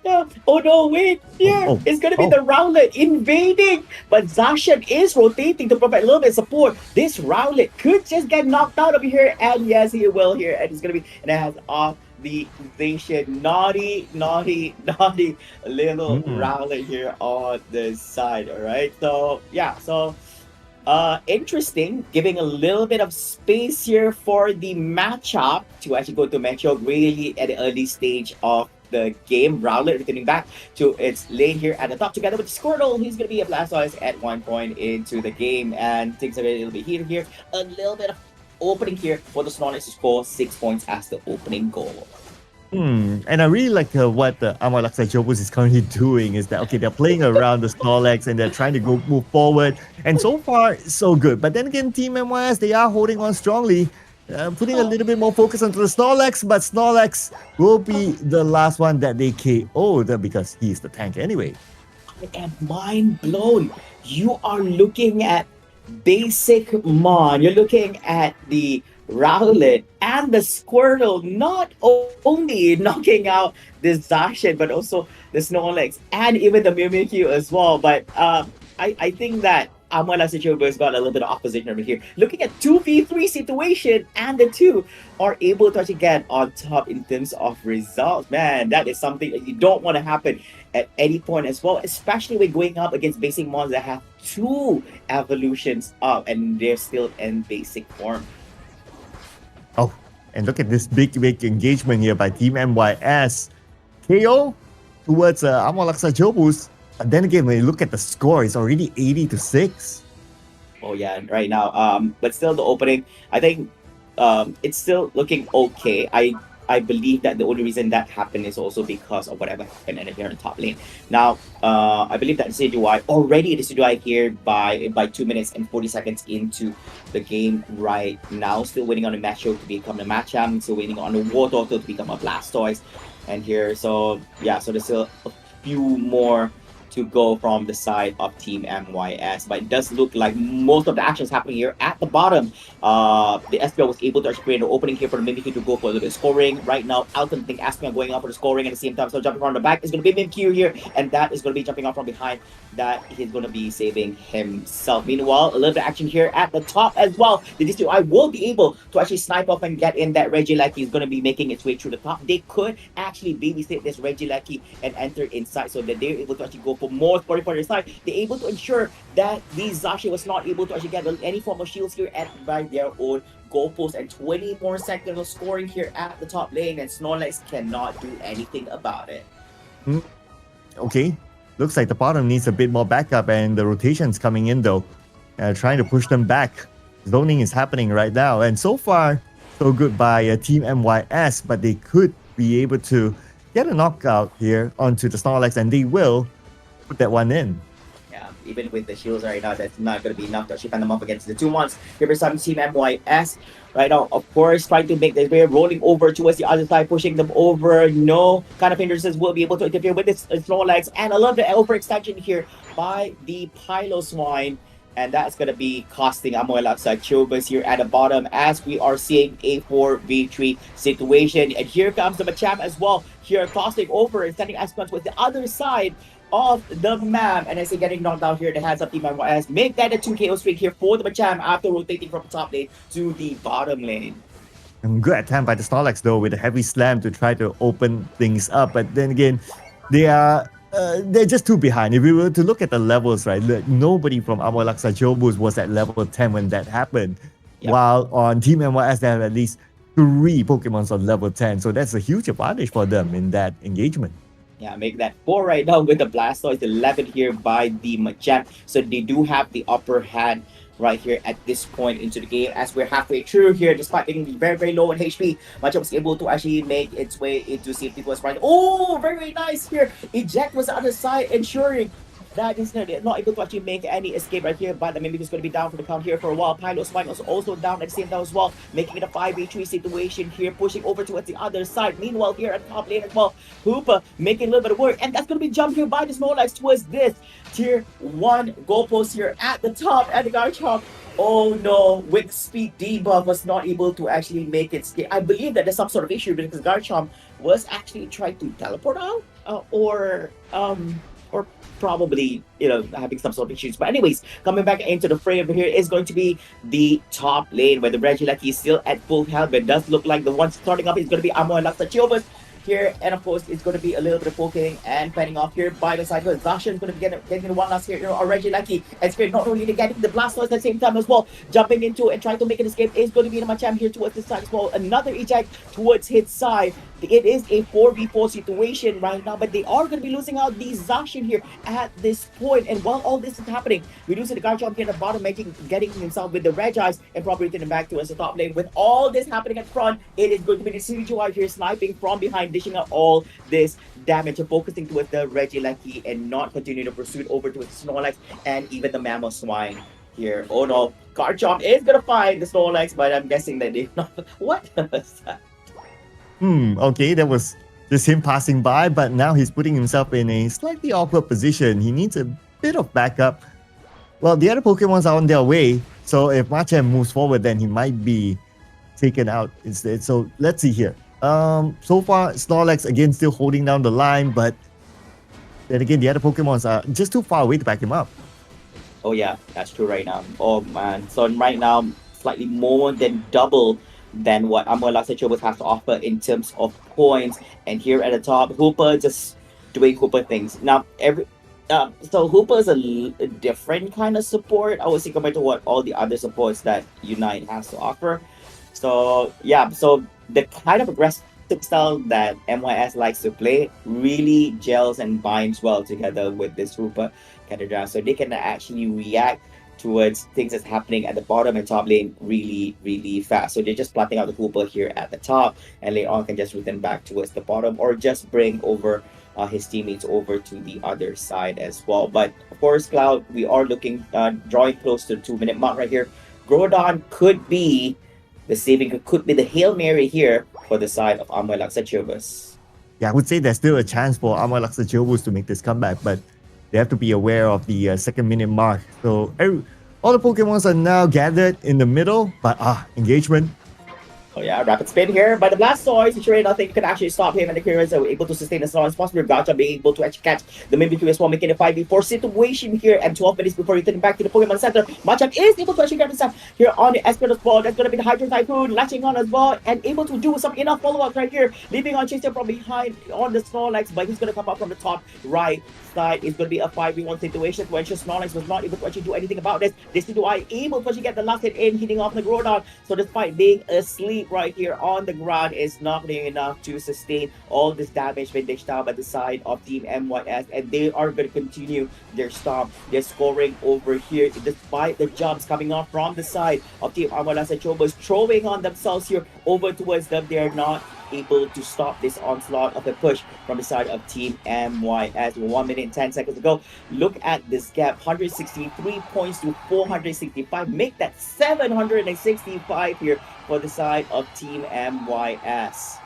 A: Yeah. Oh no, wait. Here, it's going to be the Rowlet invading, but Zacian is rotating to provide a little bit of support. This Rowlet could just get knocked out over here, and yes, he will here, and it's going to be, and it has off the Zacian, naughty little Rowlet here on the side. All right, so yeah, so Interesting, giving a little bit of space here for the matchup to actually go to Metro really at the early stage of the game. Rowlet returning back to its lane here at the top together with Squirtle. He's going to be a Blastoise at one point into the game, and things are a little bit heated here. A little bit of opening here for the Snorlax to score 6 points as the opening goal.
B: And I really like what the Malaysia Jobus is currently doing is that, okay, they're playing around the Snorlax and they're trying to move forward. And so far, so good. But then again, Team MYS, they are holding on strongly, putting a little bit more focus onto the Snorlax, but Snorlax will be the last one that they KO'd because he's the tank anyway.
A: I am mind blown. You are looking at basic Mon, you're looking at the Rowlet and the Squirtle not only knocking out the Zacian but also the Snorlax and even the Mimikyu as well. But I think that Amala Sichuba's got a little bit of opposition over here. Looking at 2v3 situation, and the two are able to actually get on top in terms of results. Man, that is something that you don't want to happen at any point as well, especially when going up against basic mons that have 2 evolutions up and they're still in basic form.
B: Oh, and look at this big engagement here by Team MYS. KO towards Amolaksa Jobus. And then again, when you look at the score, it's already 80-6.
A: Oh yeah, right now. But still the opening, I think it's still looking okay. I believe that the only reason that happened is also because of whatever happened in the top lane. Now, I believe that Decidueye already Decidueye here by 2 minutes and 40 seconds into the game right now. Still waiting on a match show to become a match champ. Still waiting on a War Turtle to become a Blastoise. And here, so yeah, so there's still a few more to go from the side of Team MYS, but it does look like most of the actions happening here at the bottom. The SPL was able to actually create an opening here for the Mimikyu to go for a little bit of scoring. Right now, Alton think Aspion going out for the scoring at the same time, so jumping from the back is going to be Mimikyu here, and that is going to be jumping out from behind. That he's going to be saving himself. Meanwhile, a little bit of action here at the top as well. The DCI will be able to actually snipe off and get in that Regieleki is going to be making its way through the top. They could actually babysit this Regieleki and enter inside so that they're able to actually go for more scoring for their side. They're able to ensure that the Zacian was not able to actually get any form of shields here at by their own goalpost, and 20 more seconds of scoring here at the top lane, and Snorlax cannot do anything about it.
B: Okay, looks like the bottom needs a bit more backup, and the rotation's coming in though, trying to push them back. Zoning is happening right now, and so far, so good by Team MYS, but they could be able to get a knockout here onto the Snorlax, and they will put that one in.
A: Yeah, even with the shields right now, that's not going to be enough to actually fan them up against the 2-1s. Here for some Team MYS right now, of course, trying to make their way, rolling over towards the other side, pushing them over. No kind of hindrances will be able to interfere with this Snorlax, and I love the overextension here by the Piloswine. And that's going to be costing Amoylaksa Chobus here at the bottom, as we are seeing a 4v3 situation. And here comes the Machamp as well, here crossing over and sending Aspons with the other side of the map. And as they getting knocked out here, the hands up Team MYS make that a 2 KO streak here for the Machamp after rotating from the top lane to the bottom lane.
B: Good attempt by the Snorlax though, with a heavy slam to try to open things up. But then again, they're just too behind. If we were to look at the levels, right, nobody from Amoylaksa Jobus was at level 10 when that happened. Yep. While on Team MYS, they have at least 3 Pokemons on level 10. So that's a huge advantage for them in that engagement.
A: Yeah, make that 4 right now with the Blastoise, 11 here by the Machamp. So they do have the upper hand right here at this point into the game, as we're halfway through here, despite being very, very low in HP. Machamp was able to actually make its way into safety. Was right. Oh, very, very nice here. Eject was the other side, ensuring that they're not able to actually make any escape right here, but the Mimikyu is going to be down for the count here for a while. Piloswine was also down at the same time as well, making it a 5v3 situation here, pushing over towards the other side. Meanwhile, here at the top lane as well, Hoopa making a little bit of work, and that's going to be jumped here by the Snorlax towards this tier 1 goalpost here at the top, and the Garchomp, oh no, with speed debuff was not able to actually make it stay. I believe that there's some sort of issue because Garchomp was actually trying to teleport out, or probably, having some sort of issues. But anyways, coming back into the fray over here is going to be the top lane, where the Regieleki is still at full health, but it does look like the one starting up is going to be Amoylaksa Chobus. here. And of course, it's going to be a little bit of poking and panning off here by the side. Zashian's going to be getting one last here. Reggie Lucky. And Spirit not only getting the Blastoise at the same time as well, jumping into and trying to make an escape is going to be the Machamp here towards this side as well. Another eject towards his side. It is a 4v4 situation right now, but they are going to be losing out the Zacian here at this point. And while all this is happening, we lose the Garchomp here at the bottom, getting himself with the Red Eyes and probably returning back to us the top lane. With all this happening at front, it is going to be the CGY here sniping from behind, dishing out all this damage and focusing towards the Regieleki and not continuing the pursuit over towards the Snorlax and even the Mamoswine here. Oh no, Garchomp is going to find the Snorlax, but I'm guessing that they're not. What was that?
B: Okay, that was just him passing by, but now he's putting himself in a slightly awkward position. He needs a bit of backup. Well, the other Pokemons are on their way, so if Machamp moves forward, then he might be taken out instead. So let's see here. So far, Snorlax again still holding down the line, but then again, the other Pokemons are just too far away to back him up.
A: Oh yeah, that's true right now. Oh man, so right now, slightly more than double than what Malaysia Chobos has to offer in terms of points. And here at the top, Hooper just doing Hooper things. Now, so Hooper is a different kind of support, I would say, compared to what all the other supports that Unite has to offer. So yeah, so the kind of aggressive style that MYS likes to play really gels and binds well together with this Hooper character. So they can actually react towards things that's happening at the bottom and top lane really fast. So they're just plotting out the Hooper here at the top, and later on can just return back towards the bottom or just bring over his teammates over to the other side as well. But of course, Cloud, we are looking, drawing close to the 2-minute mark right here. Groudon could be the saving, could be the Hail Mary here for the side of Amoy Laxachobus.
B: Yeah, I would say there's still a chance for Amoy Laxachobus to make this comeback, but they have to be aware of the 2nd-minute mark. So all the Pokemons are now gathered in the middle, but engagement.
A: Oh yeah, rapid spin here by the Blastoise. It's really nothing could actually stop him, and the Curious are able to sustain the slow response. Garchomp being able to actually catch the Mimikyu as well, making a 5v4 situation here. And 12 minutes before returning back to the Pokémon Center, Machamp is able to actually grab himself here on the Espino's ball. That's going to be the Hydro Typhoon latching on as well, and able to do some enough follow-ups right here, leaving on Chaser from behind on the Snorlax, but he's going to come up from the top right side. It's going to be a 5v1 situation to ensure Snorlax was not able to actually do anything about this. This is why able to actually get the last hit in, hitting off the Groudon. So despite being asleep right here on the ground, is not doing enough to sustain all this damage being dished out by the side of Team MYS, and they are going to continue their stomp. They're scoring over here despite the jumps coming off from the side of Team Malaysia Chobos, throwing on themselves here over towards them. They're not able to stop this onslaught of the push from the side of Team MYS. 1 minute and 10 seconds to go. Look at this gap, 163 points to 465. Make that 765 here for the side of Team MYS.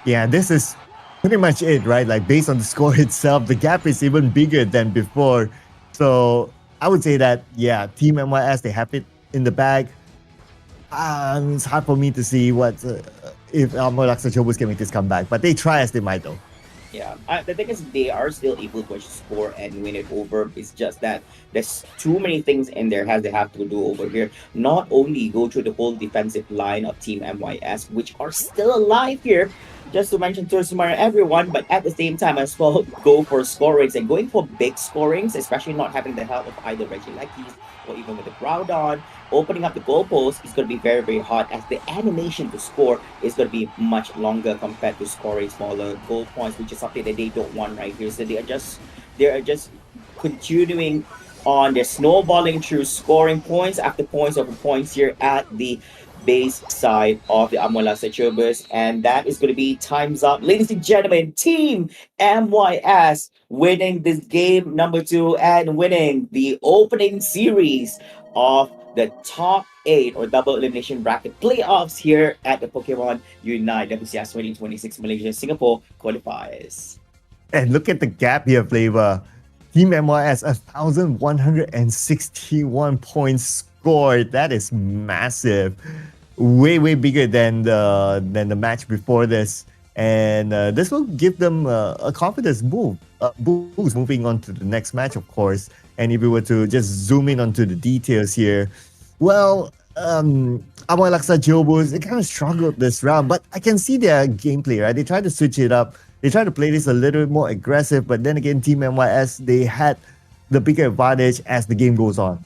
B: Yeah, this is pretty much it, right? Like based on the score itself, the gap is even bigger than before. So I would say that, yeah, Team MYS, they have it in the bag. It's hard for me to see what if Malaysia Chobos can make this comeback, but they try as they might though.
A: Yeah, the thing is they are still able to score and win it over. It's just that there's too many things in there as they have to do over here. Not only go through the whole defensive line of Team MYS, which are still alive here, just to mention to everyone, but at the same time as well, go for scorings and going for big scorings, especially not having the help of either Regielekis or even with the Groudon. Opening up the goalpost is going to be very hard, as the animation to score is going to be much longer compared to scoring smaller goal points, which is something that they don't want right here. So they are just continuing on their snowballing through scoring points after points over points here at the base side of the Malaysia Chobos, and that is going to be time's up. Ladies and gentlemen, Team MYS winning this game number 2 and winning the opening series of the top 8 or double elimination bracket playoffs here at the Pokémon UNITE WCS2026 Malaysia Singapore Qualifiers.
B: And look at the gap here, Flavor. Team MYS 1,161 points scored. That is massive. Way bigger than the match before this. And this will give them a confidence boost moving on to the next match, of course. And if we were to just zoom in onto the details here, well, Amoy Laksa Jobos, they kind of struggled this round, but I can see their gameplay, right? They tried to switch it up. They tried to play this a little bit more aggressive, but then again, Team MYS, they had the bigger advantage as the game goes on.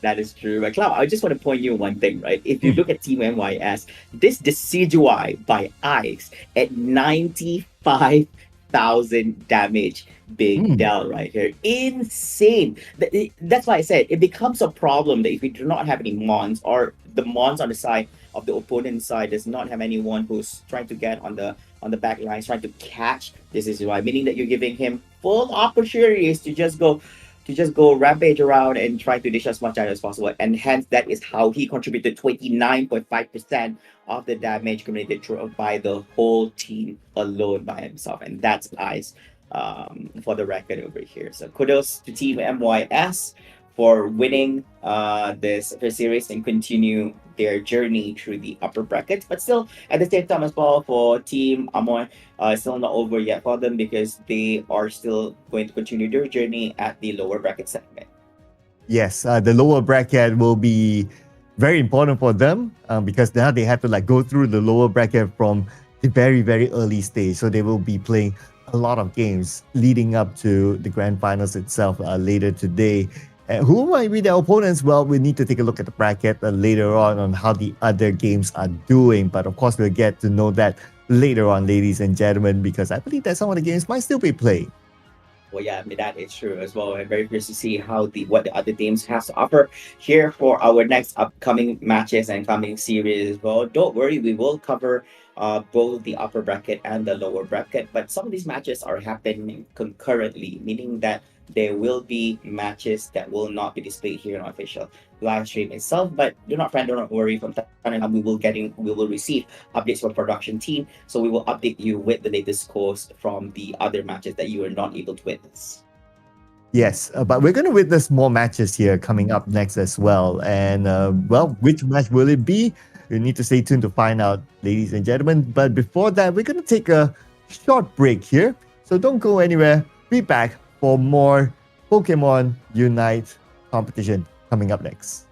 A: That is true. But Cloud, I just want to point you one thing, right? If you look at Team MYS, this Decidueye by Ice at 95,000 damage being dealt right here. Insane. That's why I said it becomes a problem that if we do not have any Mons, or the Mons on the side of the opponent's side does not have anyone who's trying to get on the back lines, trying to catch this Decidueye, meaning that you're giving him full opportunities to just go rampage around and try to dish as much damage as possible. And hence, that is how he contributed 29.5% of the damage committed by the whole team alone by himself. And that's nice for the record over here. So kudos to Team MYS for winning this series and continue their journey through the upper brackets. But still, at the same time as well, for Team Amoy, still not over yet for them because they are still going to continue their journey at the lower bracket segment.
B: Yes, the lower bracket will be very important for them because now they have to go through the lower bracket from the very, very early stage. So they will be playing a lot of games leading up to the grand finals itself later today. Who might be their opponents? Well, we need to take a look at the bracket later on how the other games are doing. But of course, we'll get to know that later on, ladies and gentlemen, because I believe that some of the games might still be played.
A: Well, yeah, I mean, that is true as well. I'm very curious to see what the other teams have to offer here for our next upcoming matches and coming series as well. Don't worry, we will cover both the upper bracket and the lower bracket, but some of these matches are happening concurrently, meaning that there will be matches that will not be displayed here on our official live stream itself. But do not worry, from time to time we will receive updates from production team, so we will update you with the latest scores from the other matches that you are not able to witness.
B: Yes, but we're going to witness more matches here coming up next as well. And well, which match will it be? You need to stay tuned to find out, ladies and gentlemen. But before that, we're going to take a short break here, so don't go anywhere. Be back for more Pokémon UNITE competition coming up next.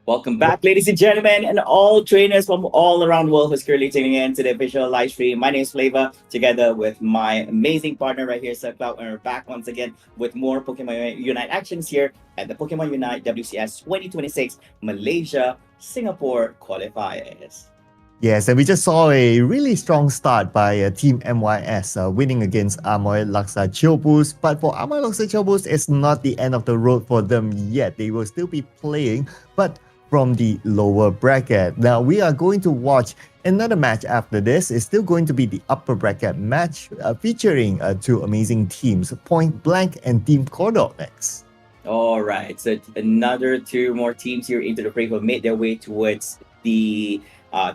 A: Welcome back, ladies and gentlemen, and all trainers from all around the world who's currently tuning in to the official live stream. My name is Flavor, together with my amazing partner right here, Sir Cloud, and we're back once again with more Pokemon Unite actions here at the Pokemon Unite WCS 2026 Malaysia Singapore Qualifiers.
B: Yes, and we just saw a really strong start by Team MYS winning against Amoy Laksa Chilbus. But for Amoy Laksa Chilbus, it's not the end of the road for them yet. They will still be playing, but from the lower bracket. Now we are going to watch another match after this. It's still going to be the upper bracket match featuring two amazing teams, Point Blank and Team Kodok next.
A: All right, so another two more teams here into the fray who have made their way towards the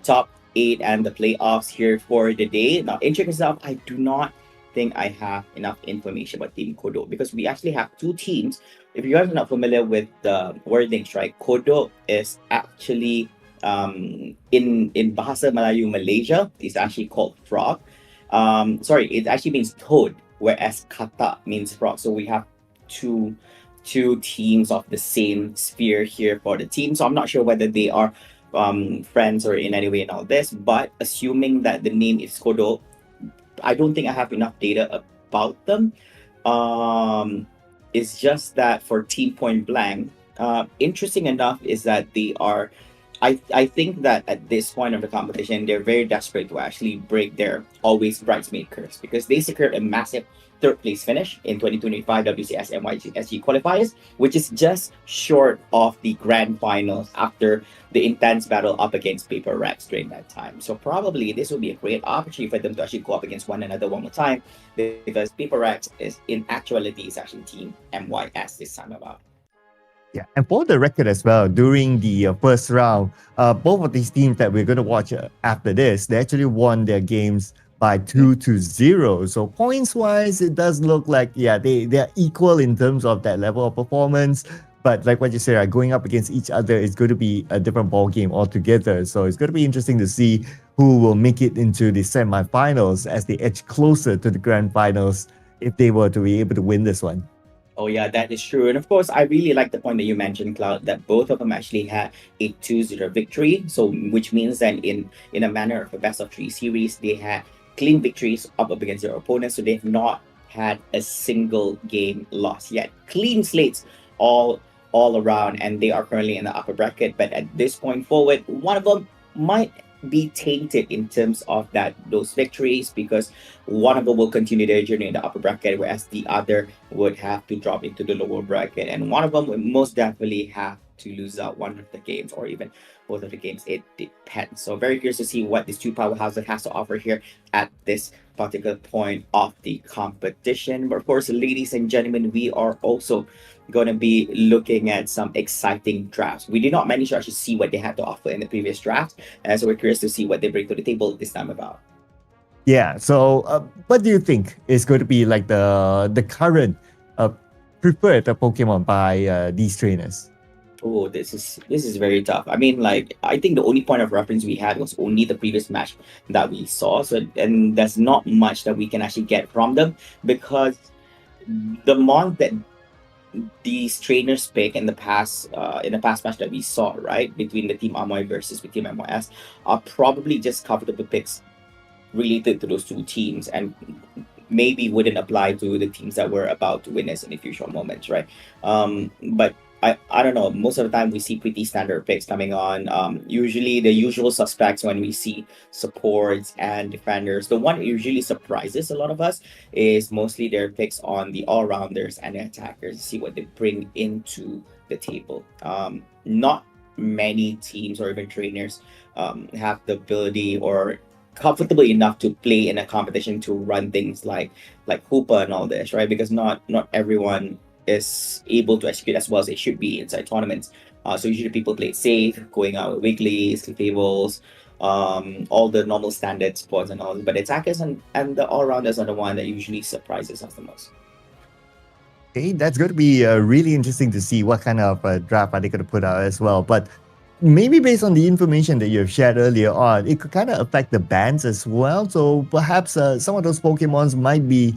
A: top 8 and the playoffs here for the day. Now, interesting stuff, I do not think I have enough information about Team Kodok because we actually have two teams. If you guys are not familiar with the wordings, right, Kodok is actually in Bahasa Melayu Malaysia, it's actually called frog. Sorry, it actually means toad, whereas kata means frog. So we have two teams of the same sphere here for the team. So I'm not sure whether they are friends or in any way in all this, but assuming that the name is Kodok, I don't think I have enough data about them. It's just that for Team Point Blank, interesting enough is that they are, I think that at this point of the competition, they're very desperate to actually break their always bridesmaid curse because they secured a massive third place finish in 2025 WCS MYSG qualifiers, which is just short of the grand finals after the intense battle up against Paper Rex during that time. So probably this will be a great opportunity for them to actually go up against one another one more time because Paper Rex is in actuality is actually Team MYS this time about.
B: Yeah, and for the record as well, during the first round, both of these teams that we're going to watch after this, they actually won their games by 2-0. So points-wise, it does look like, yeah, they're equal in terms of that level of performance. But like what you said, going up against each other is going to be a different ball game altogether. So it's going to be interesting to see who will make it into the semifinals as they edge closer to the grand finals if they were to be able to win this one.
A: Oh yeah, that is true. And of course, I really like the point that you mentioned, Cloud, that both of them actually had a 2-0 victory. So which means that in a manner of a best of 3 series, they had clean victories up against their opponents. So they've not had a single game lost yet. Clean slates all around, and they are currently in the upper bracket. But at this point forward, one of them might be tainted in terms of those victories because one of them will continue their journey in the upper bracket, whereas the other would have to drop into the lower bracket, and one of them would most definitely have to lose out one of the games or even both of the games. It depends. So very curious to see what these two powerhouses has to offer here at this particular point of the competition. But of course, ladies and gentlemen, we are also going to be looking at some exciting drafts. We did not manage to actually see what they had to offer in the previous draft, so we're curious to see what they bring to the table this time about.
B: Yeah, so what do you think is going to be like the current preferred Pokemon by these trainers?
A: Oh, this is very tough. I mean, like, I think the only point of reference we had was only the previous match that we saw. So, and there's not much that we can actually get from them because the month that these trainers pick in the past match that we saw, right, between the Team Amoy versus the Team MYS, are probably just comfortable picks related to those two teams and maybe wouldn't apply to the teams that were about to witness in the future moments, right? But I don't know, most of the time we see pretty standard picks coming on. Usually the usual suspects when we see supports and defenders. The one that usually surprises a lot of us is mostly their picks on the all-rounders and the attackers, see what they bring into the table. Not many teams or even trainers have the ability or comfortable enough to play in a competition to run things like Hooper and all this, right? Because not everyone is able to execute as well as they should be inside tournaments. So usually people play it safe, going out with weeklies, tables, all the normal standard sports and all. But attackers and the all-rounders are the one that usually surprises us the most.
B: Okay, that's going to be really interesting to see what kind of draft are they going to put out as well. But maybe based on the information that you have shared earlier on, it could kind of affect the bans as well. So perhaps some of those Pokemons might be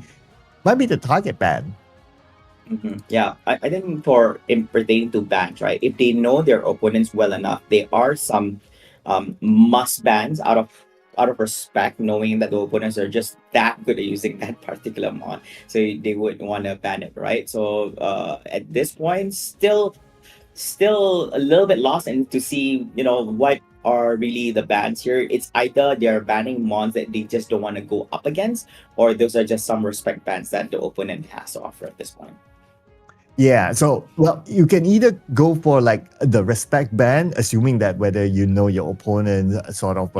B: the target ban.
A: Yeah, I think for in pertaining to bans, right? If they know their opponents well enough, there are some must bans out of respect, knowing that the opponents are just that good at using that particular mod, so they would want to ban it, right? So at this point, still a little bit lost and to see what are really the bans here. It's either they're banning mons that they just don't want to go up against, or those are just some respect bans that the opponent has to offer at this point.
B: Yeah, so well, you can either go for like the respect ban, assuming that whether you know your opponent sort of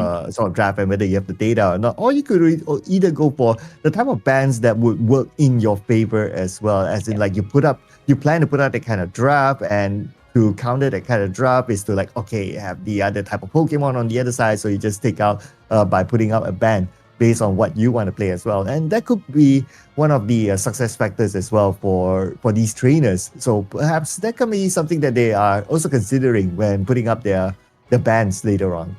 B: draft and whether you have the data or not, or you could or either go for the type of bans that would work in your favor as well, as in like you plan to put out a kind of draft, and to counter that kind of draft is to like, okay, have the other type of Pokemon on the other side, so you just take out by putting out a ban based on what you want to play as well, and that could be one of the success factors as well for these trainers. So perhaps that can be something that they are also considering when putting up their bans later on.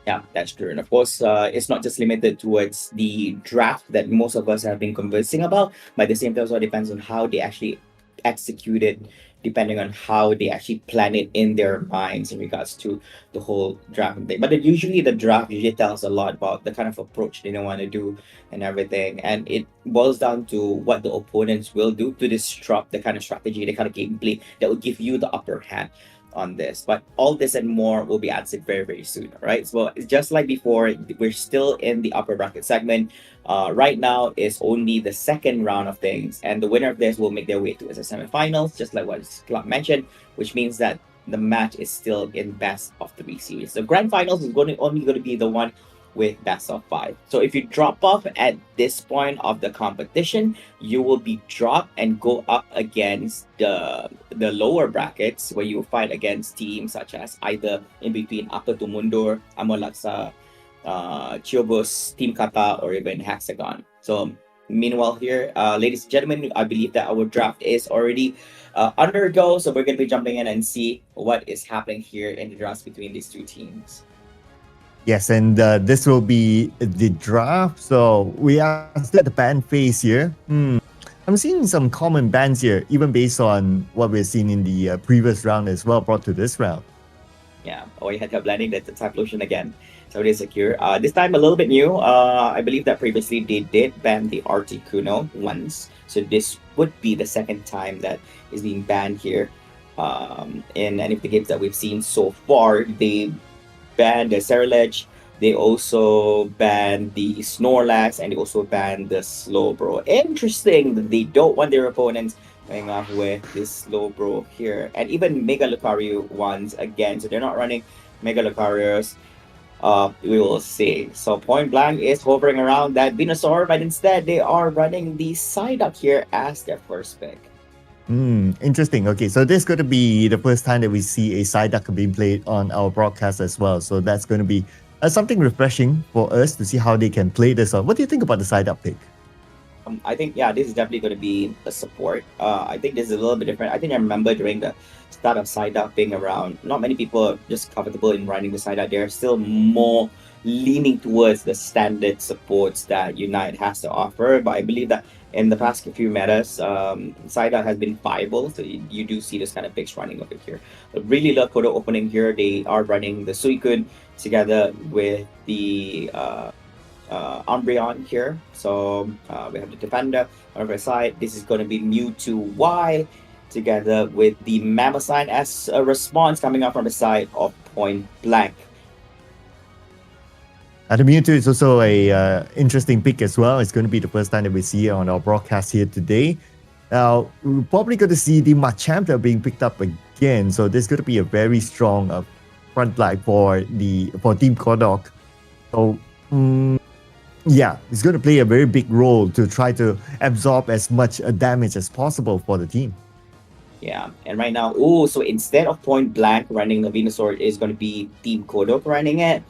A: Yeah, that's true. And of course, it's not just limited towards the draft that most of us have been conversing about, but at the same time, also depends on how they actually execute it, depending on how they actually plan it in their minds in regards to the whole draft thing. But usually, the draft usually tells a lot about the kind of approach they don't want to do and everything. And it boils down to what the opponents will do to disrupt the kind of strategy, the kind of gameplay that will give you the upper hand on this. But all this and more will be answered very, very soon. All right. So it's just like before, we're still in the upper bracket segment. Right now is only the second round of things, and the winner of this will make their way to the semifinals, just like what Clark mentioned, which means that the match is still in best of three series. The grand finals is only going to be the one with best of five. So if you drop off at this point of the competition, you will be dropped and go up against the lower brackets, where you will fight against teams such as either in between Upper to Mundur, Amor Laksa, Chiobus, Team Kata, or even Hexagon. So meanwhile here, ladies and gentlemen, I believe that our draft is already undergo, so we're going to be jumping in and see what is happening here in the drafts between these two teams.
B: Yes, and this will be the draft. So we are still at the ban phase here. I'm seeing some common bans here, even based on what we've seen in the previous round as well, brought to this round.
A: Yeah, oh, you had to have landing the Typhlosion again. So it is secure. This time a little bit new. I believe that previously they did ban the Articuno once. So this would be the second time that is being banned here. In any of the games that we've seen so far, they banned the Cerulege, they also banned the Snorlax, and they also banned the Slowbro. Interesting that they don't want their opponents going off with this Slowbro here. And even Mega Lucario once again. So they're not running Mega Lucarios. We will see. So Point Blank is hovering around that Venusaur, but instead they are running the Psyduck here as their first pick.
B: Interesting. Okay, so this is going to be the first time that we see a Psyduck being played on our broadcast as well. So that's going to be something refreshing for us to see how they can play this on. What do you think about the Psyduck pick?
A: I think, yeah, this is definitely going to be a support. I think this is a little bit different. I think I remember during the start of Psyduck being around, not many people are just comfortable in running the Psyduck. They're still more leaning towards the standard supports that Unite has to offer. But I believe that in the past few metas, Psyduck has been viable, so you do see this kind of picks running over here. I really love Kodo opening here. They are running the Suicune together with the Umbreon here. So we have the Defender on our side. This is going to be Mewtwo Y together with the Mamosine as a response coming up from the side of Point Blank.
B: The Mewtwo is also a interesting pick as well. It's going to be the first time that we see it on our broadcast here today. Now, we're probably going to see the Machamp being picked up again. So this is going to be a very strong front line for Team Kodok. So, yeah, it's going to play a very big role to try to absorb as much damage as possible for the team.
A: Yeah, and right now, so instead of Point Blank running the Venusaur, is going to be Team Kodok running it.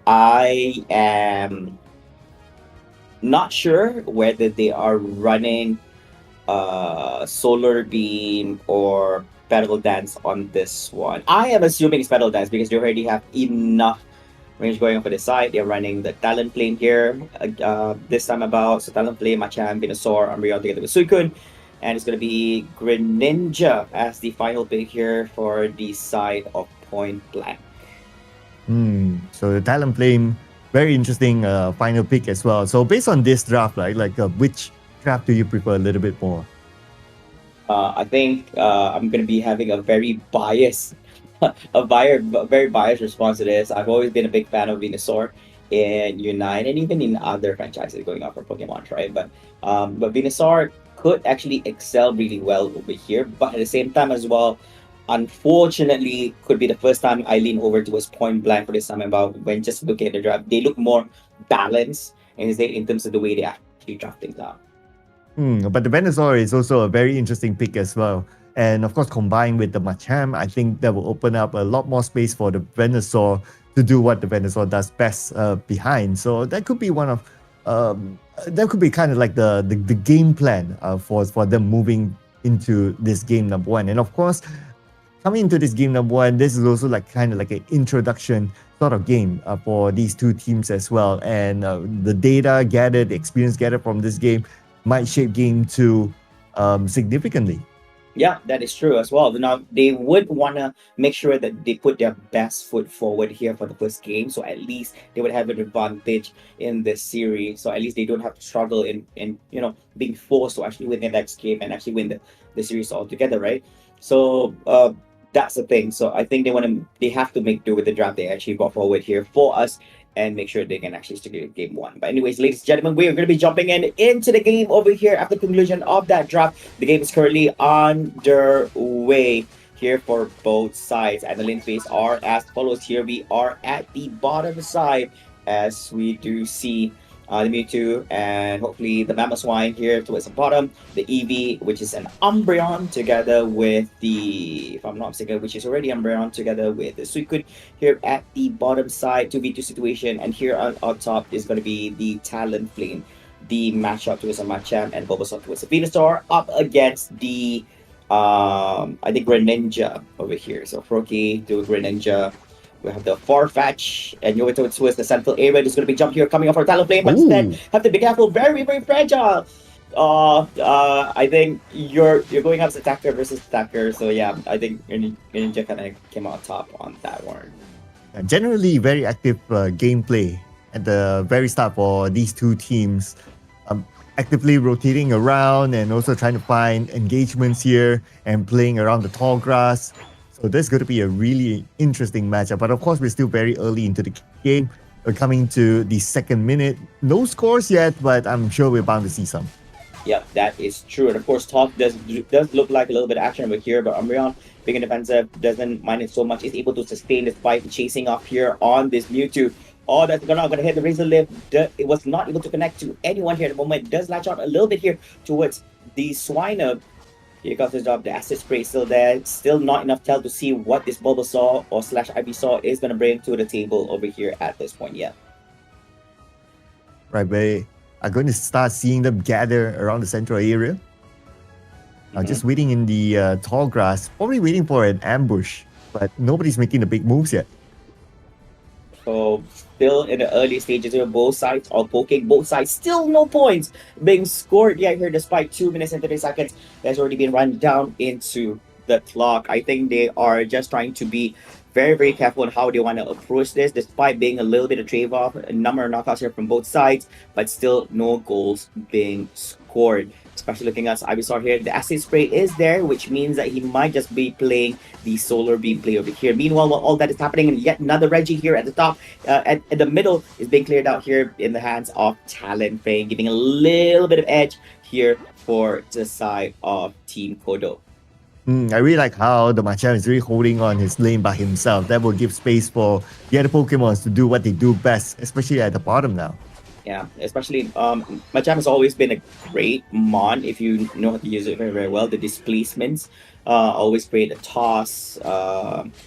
A: I am not sure whether they are running Solar Beam or Petal Dance on this one. I am assuming it's Petal Dance because they already have enough range going on for the side. They're running the Talonflame here this time about. So Talonflame, Machamp, Venusaur, Umbreon together with Suicune. And it's going to be Greninja as the final pick here for the side of Point Blank.
B: So the talent flame, very interesting final pick as well. So based on this draft, right, like which draft do you prefer a little bit more?
A: I think I'm going to be having a very biased, very biased response to this. I've always been a big fan of Venusaur in Unite and even in other franchises going on for Pokemon, right? But Venusaur could actually excel really well over here, but at the same time as well, unfortunately, could be the first time I lean over towards Point Blank for this time about when just looking at the draft. They look more balanced in terms of the way they actually draft things out.
B: But the Venusaur is also a very interesting pick as well. And of course, combined with the Machamp, I think that will open up a lot more space for the Venusaur to do what the Venusaur does best behind. So that could be one of that could be kind of like the game plan for them moving into this game number one. And of course, coming into this game number one, this is also like kind of like an introduction sort of game for these two teams as well. And the data gathered, the experience gathered from this game might shape game two significantly.
A: Yeah, that is true as well. Now, they would want to make sure that they put their best foot forward here for the first game. So at least they would have an advantage in this series. So at least they don't have to struggle in being forced to actually win the next game and actually win the series altogether, right? So that's the thing. So I think they have to make do with the draft they actually brought forward here for us and make sure they can actually stick to game one. But anyways, ladies and gentlemen, we are going to be jumping into the game over here after the conclusion of that draft. The game is currently underway here for both sides. And the lane phase are as follows here. We are at the bottom side as we do see the Mewtwo and hopefully the Mamoswine here towards the bottom. The Eevee, which is an Umbreon, together with the, if I'm not mistaken, which is already Umbreon, together with the Suicune here at the bottom side, 2v2 situation. And here on top is going to be the Talonflame, the matchup towards a Machamp and Bulbasaur towards the Venusaur up against the, I think Greninja over here. So Froakie to Greninja. We have the Farfetch and you're towards the central area. There's going to be jump here coming off our Talonflame, but instead have to be careful. Very, very fragile. I think you're going up as attacker versus attacker. So yeah, I think Ninja kind of came out top on that one.
B: Generally, very active gameplay at the very start for these two teams. Actively rotating around and also trying to find engagements here and playing around the tall grass. So this is going to be a really interesting matchup. But of course, we're still very early into the game. We're coming to the second minute. No scores yet, but I'm sure we're bound to see some.
A: Yep, that is true. And of course, top does look like a little bit of action over here, but Umbreon, being a defensive, doesn't mind it so much. Is able to sustain this fight, chasing off here on this Mewtwo. Oh, that's not going to hit the Razor Lift. It was not able to connect to anyone here at the moment. Does latch out a little bit here towards the Swinub. Here comes his job. The Acid Spray is still there. Still not enough tell to see what this Bulbasaur or slash Ivysaur is going to bring to the table over here at this point yet.
B: Right, we are going to start seeing them gather around the central area. Just waiting in the tall grass, probably waiting for an ambush, but nobody's making the big moves yet.
A: So still in the early stages here, both sides are poking, both sides still no points being scored yet here despite 2 minutes and 30 seconds. That's already been run down into the clock. I think they are just trying to be very, very careful on how they want to approach this, despite being a little bit of trade-off, a number of knockouts here from both sides, but still no goals being scored. Especially looking at Ivysaur here, the Acid Spray is there, which means that he might just be playing the Solar Beam play over here. Meanwhile, while all that is happening, and yet another Reggie here at the top, at the middle, is being cleared out here in the hands of Talonflame, giving a little bit of edge here for the side of Team Kodo.
B: I really like how the Machamp is really holding on his lane by himself. That will give space for the other Pokemons to do what they do best, especially at the bottom now.
A: Yeah, especially Machamp has always been a great mon if you know how to use it very, very well. The displacements always create a toss.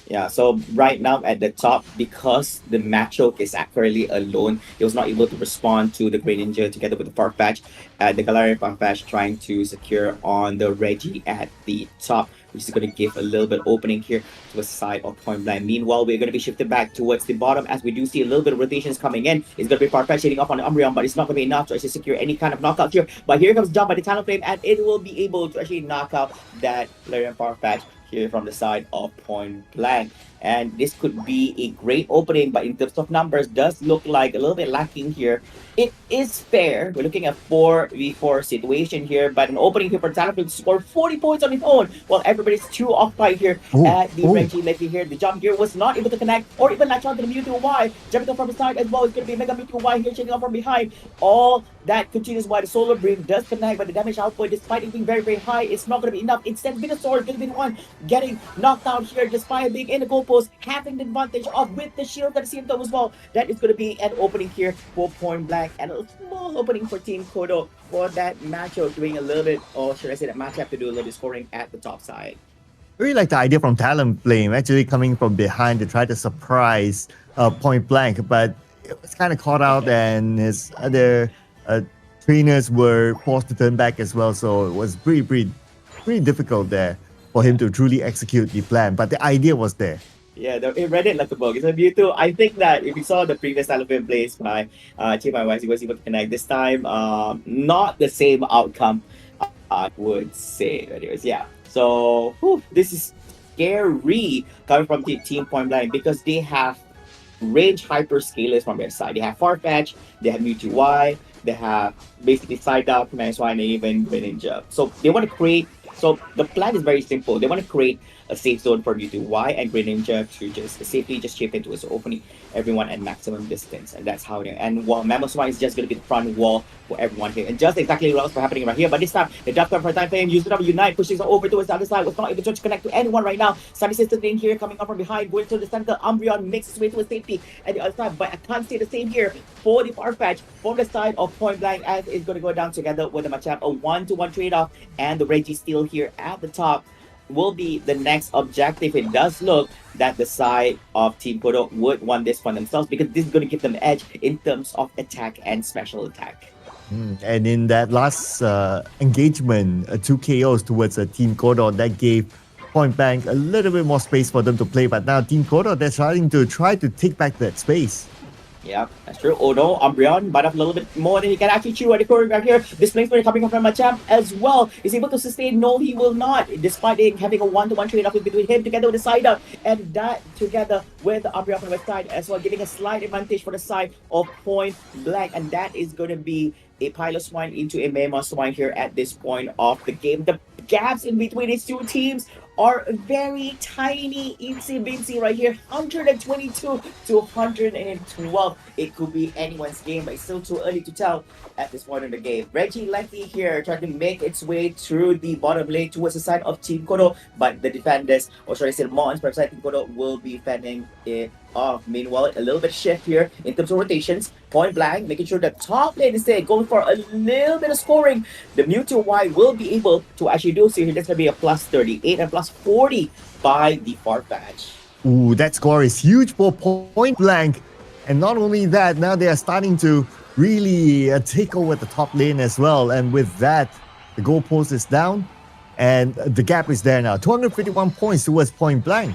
A: Yeah, so right now at the top, because the Machoke is currently alone, he was not able to respond to the Greninja together with the Farfetch. The Galarian Farfetch trying to secure on the Reggie at the top. which is going to give a little bit opening here to the side of Point Blank. Meanwhile, we're going to be shifted back towards the bottom as we do see a little bit of rotations coming in. It's going to be Farfetch hitting up on Umbreon, but it's not going to be enough to actually secure any kind of knockout here. But here comes Jump by the Talonflame, and it will be able to actually knock out that Larian Farfetch here from the side of Point Blank. And this could be a great opening, but in terms of numbers, does look like a little bit lacking here. It is fair. We're looking at 4v4 situation here, but an opening here for Talonflame to score 40 points on his own, while everybody's too occupied here at the Reggie Lecky here. The jump here was not able to connect or even latch onto the Mewtwo Y. Jumping up from the side as well. It's going to be Mega Mewtwo Y here, checking off from behind. All that continues while the Solar Beam does connect, but the damage output, despite it being very, very high, it's not going to be enough. Instead, Venusaur is going to be the one getting knocked out here, despite being in the goalpost, having the advantage of with the shield at the same time as well. That is going to be an opening here for Point Blank, and a small opening for Team Kodo for that matchup, doing a little bit, or should I say that matchup to do a little bit scoring at the top side.
B: I really like the idea from Talonflame actually coming from behind to try to surprise Point Blank, but it was kind of caught out and his other trainers were forced to turn back as well, so it was pretty difficult there for him to truly execute the plan, but the idea was there.
A: Yeah, it read it like a book. It's a Mewtwo. I think that if you saw the previous Talonflame plays by Team MYSG, was able to connect. This time, not the same outcome, I would say. Anyways, yeah. So, this is scary coming from Team Point Blank because they have range hyperscalers from their side. They have Farfetch, they have Mewtwo Y, they have basically Psyduck, Manswine, and even Greninja. So they want to create. So the plan is very simple. They want to create a safe zone for Mewtwo Y and Greninja to just safely just chip into it, so opening everyone at maximum distance, and that's how they. And while Mamoswine is just going to be the front wall for everyone here, and just exactly what else was happening right here. But this time, the Duck for Talonflame uses it Unite, pushes over towards the other side, was not able to connect to anyone right now. Sunny System in here, coming up from behind, going to the center. Umbreon makes its way to a safety at the other side, but I can't say the same here for the Farfetch from the side of Point Blank, as it's going to go down together with the Machamp, a 1-to-1 trade-off, and the Reggie Steel here at the top will be the next objective. It does look that the side of Team Kodo would want this for themselves because this is going to give them edge in terms of attack and special attack.
B: And in that last engagement, 2 KOs towards Team Kodo, that gave Point Blank a little bit more space for them to play. But now Team Kodo, they're trying to take back that space.
A: Yeah, that's true. Although Umbreon bite off a little bit more than he can actually chew at the corner right here. This placement coming from Machamp as well is able to sustain. No, he will not, despite having a 1-to-1 trade-off between him together with the Psyduck, and that together with the Umbreon on the west side as well, giving a slight advantage for the side of Point Blank, and that is going to be a Piloswine into a Mamoswine here at this point of the game. The gaps in between these two teams are very tiny, itsy-bitsy right here. 122 to 112. It could be anyone's game, but it's still too early to tell at this point in the game. Reggie Lecky here trying to make its way through the bottom lane towards the side of Team Kodo, but the defenders, or should I say Mons from side Team Kodo, will be fending it off. Meanwhile, a little bit shift here in terms of rotations. Point Blank making sure the top lane is there, going for a little bit of scoring. The Mewtwo Y will be able to actually do so here. That's going to be a plus 38 and plus 40 by the Farfetch.
B: Ooh, that score is huge for Point Blank. And not only that, now they are starting to really take over the top lane as well. And with that, the goalpost is down and the gap is there now. 251 points towards Point Blank.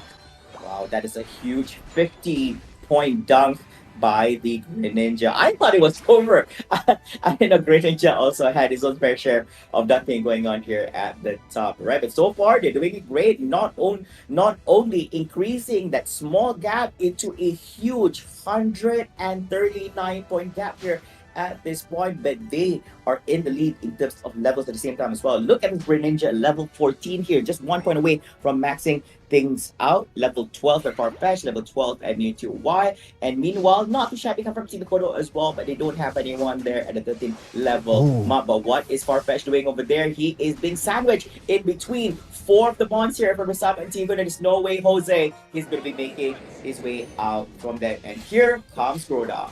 A: Wow, that is a huge 50-point dunk by the Greninja. I thought it was over. I know Greninja also had his own fair share of dunking going on here at the top, right? But so far, they're doing it great. Not only increasing that small gap into a huge 139-point gap here at this point, but they are in the lead in terms of levels at the same time as well. Look at this Greninja, level 14 here, just 1 point away from maxing things out. Level 12 at Farfetch, level 12 at Mewtwo Y, and meanwhile, not too shabby come from Team Kodo as well, but they don't have anyone there at the 13th level map. But what is Farfetch doing over there? He is being sandwiched in between 4 of the bonds here from Masama and Team Kodo. There's no way Jose is going to be making his way out from that. And here comes Groda.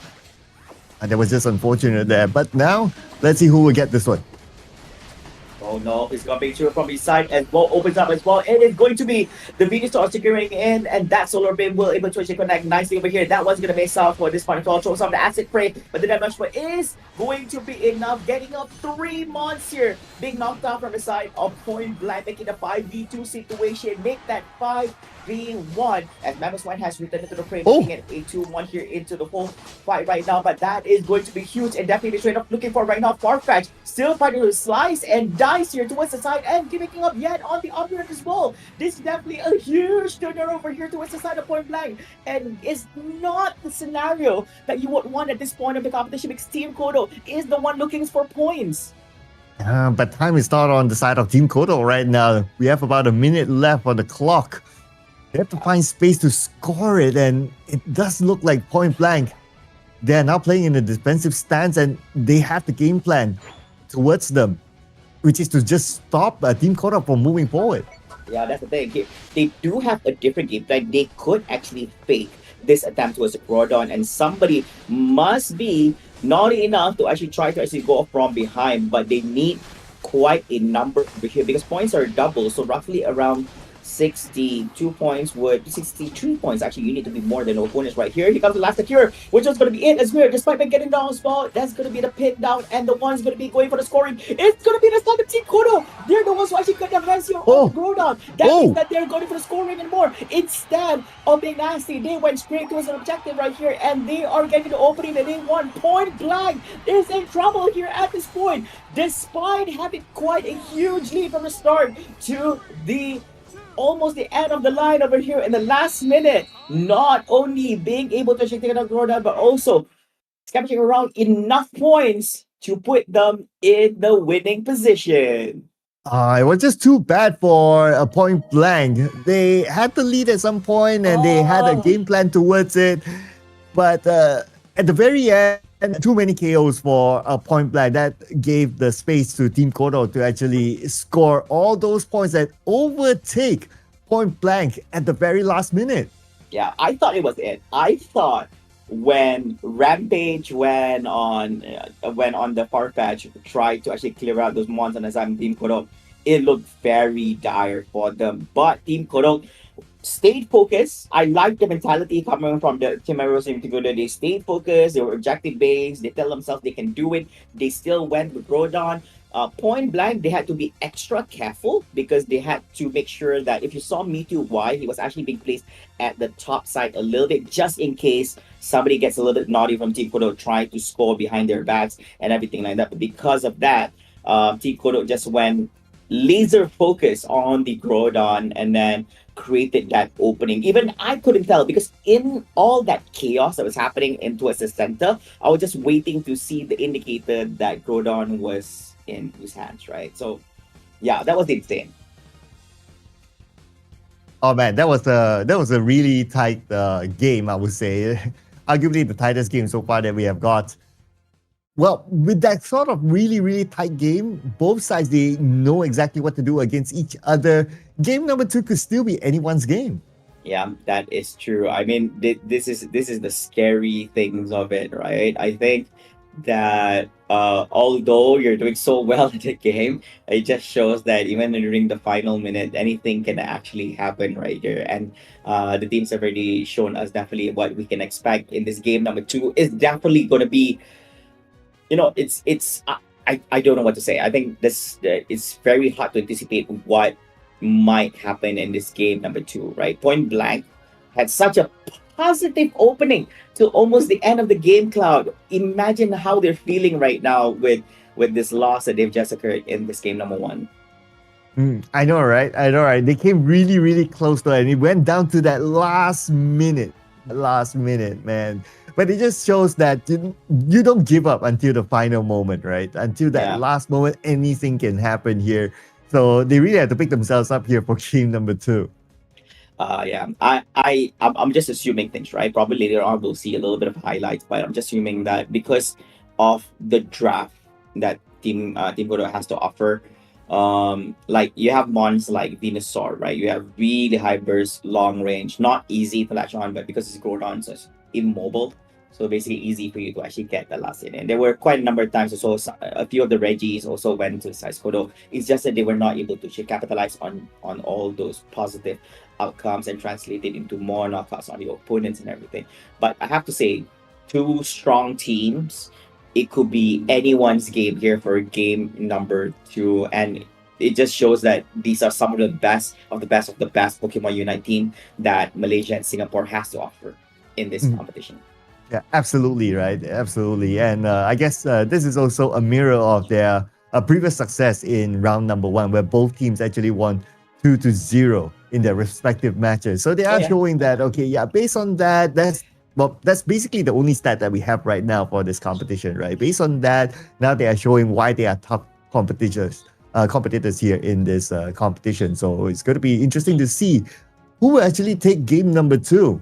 B: And that was just unfortunate there. But now, let's see who will get this one.
A: Oh no, he's coming through from his side as well, opens up as well. It is going to be the Venusaur securing in, and that Solar Beam will able to actually connect nicely over here. That one's going to miss out for this point. Throws some of the Acid Prey, but the damage is going to be enough. Getting up 3 months here. Being knocked out from the side of Point Blank, making a 5v2 situation. Make that 5v1 as Mammoth White has returned to the frame, making it a 2-1 here into the whole fight right now. But that is going to be huge and definitely straight up looking for right now. Farfetch still fighting to slice and dice here towards the side and giving up yet on the upper end as well. This is definitely a huge turnover here towards the side of Point Blank, and is not the scenario that you would want at this point of the competition because Team Kodo is the one looking for points.
B: But time is not on the side of Team Kodo right now. We have about a minute left on the clock. They have to find space to score it, and it does look like Point Blank. They're now playing in a defensive stance, and they have the game plan towards them, which is to just stop Team Kodo from moving forward.
A: Yeah, that's the thing. They do have a different game plan. They could actually fake this attempt towards the Groudon, and somebody must be naughty enough to actually try to actually go from behind, but they need quite a number over here because points are double, so roughly around 62 points would 63 points. Actually, you need to be more than opponents right here. Here comes the last secure, which is going to be it as well. Despite by getting down spot, that's going to be the pin down, and the one's going to be going for the scoring. It's going to be the side of Team Kodo. They're the ones who actually got the ratio on Groudon. That means that they're going for the scoring and more. Instead of being nasty, they went straight towards an objective right here, and they are getting the opening that they want. Point Blank is in trouble here at this point, despite having quite a huge lead from the start to the almost the end of the line over here in the last minute. Not only being able to take out Groudon, but also scavenging around enough points to put them in the winning position.
B: It was just too bad for Point Blank. They had the lead at some point, and they had a game plan towards it. But at the very end, too many KOs for Point Blank. That gave the space to Team Kodo to actually score all those points that overtake Point Blank at the very last minute.
A: Yeah, I thought it was it. I thought when Rampage went on the Farfetch, tried to actually clear out those monsters on the side of Team Kodo, it looked very dire for them. But Team Kodo stayed focused. I like the mentality coming from the Team Heroes in particular. They stayed focused. They were objective based. They tell themselves they can do it. They still went with Groudon. Point Blank, they had to be extra careful because they had to make sure that if you saw Mewtwo Y, he was actually being placed at the top side a little bit just in case somebody gets a little bit naughty from Team Kodo trying to score behind their backs and everything like that. But because of that, Team Kodo just went laser focus on the Groudon and then created that opening. Even I couldn't tell because in all that chaos that was happening towards the center, I was just waiting to see the indicator that Groudon was in whose hands, right? So yeah, that was insane.
B: Oh man, that was a really tight game, I would say. Arguably the tightest game so far that we have got. Well, with that sort of really, really tight game, both sides, they know exactly what to do against each other. Game number 2 could still be anyone's game.
A: Yeah, that is true. I mean, this is the scary things of it, right? I think that although you're doing so well in the game, it just shows that even during the final minute, anything can actually happen right here. And the teams have already shown us definitely what we can expect in this game number 2 is definitely going to be, you know, I don't know what to say. I think this it's very hard to anticipate what might happen in this game number 2, right? Point Blank had such a positive opening to almost the end of the game, Cloud. Imagine how they're feeling right now with this loss that they've just occurred in this game number 1.
B: I know, right? They came really, really close to it, and it went down to that last minute, man. But it just shows that you don't give up until the final moment, right? Until that last moment, anything can happen here. So they really have to pick themselves up here for game number 2.
A: Yeah, I'm just assuming things, right? Probably later on we'll see a little bit of highlights, but I'm just assuming that because of the draft that Team Kodo has to offer, like you have mons like Venusaur, right? You have really high burst, long range, not easy to latch on, but because it's Groudon, so it's immobile. So basically easy for you to actually get the last in. And there were quite a number of times also a few of the Reggies also went to Size Kodo. It's just that they were not able to actually capitalize on all those positive outcomes and translate it into more knockouts on the opponents and everything. But I have to say, two strong teams. It could be anyone's game here for game number 2, and it just shows that these are some of the best of the best of the best Pokemon Unite team that Malaysia and Singapore has to offer in this competition.
B: Yeah, absolutely, right? Absolutely. And I guess this is also a mirror of their previous success in round number 1, where both teams actually won 2-0 in their respective matches. So they are showing that, okay, yeah, based on that, that's basically the only stat that we have right now for this competition, right? Based on that, now they are showing why they are top competitors here in this competition. So it's going to be interesting to see who will actually take game number 2.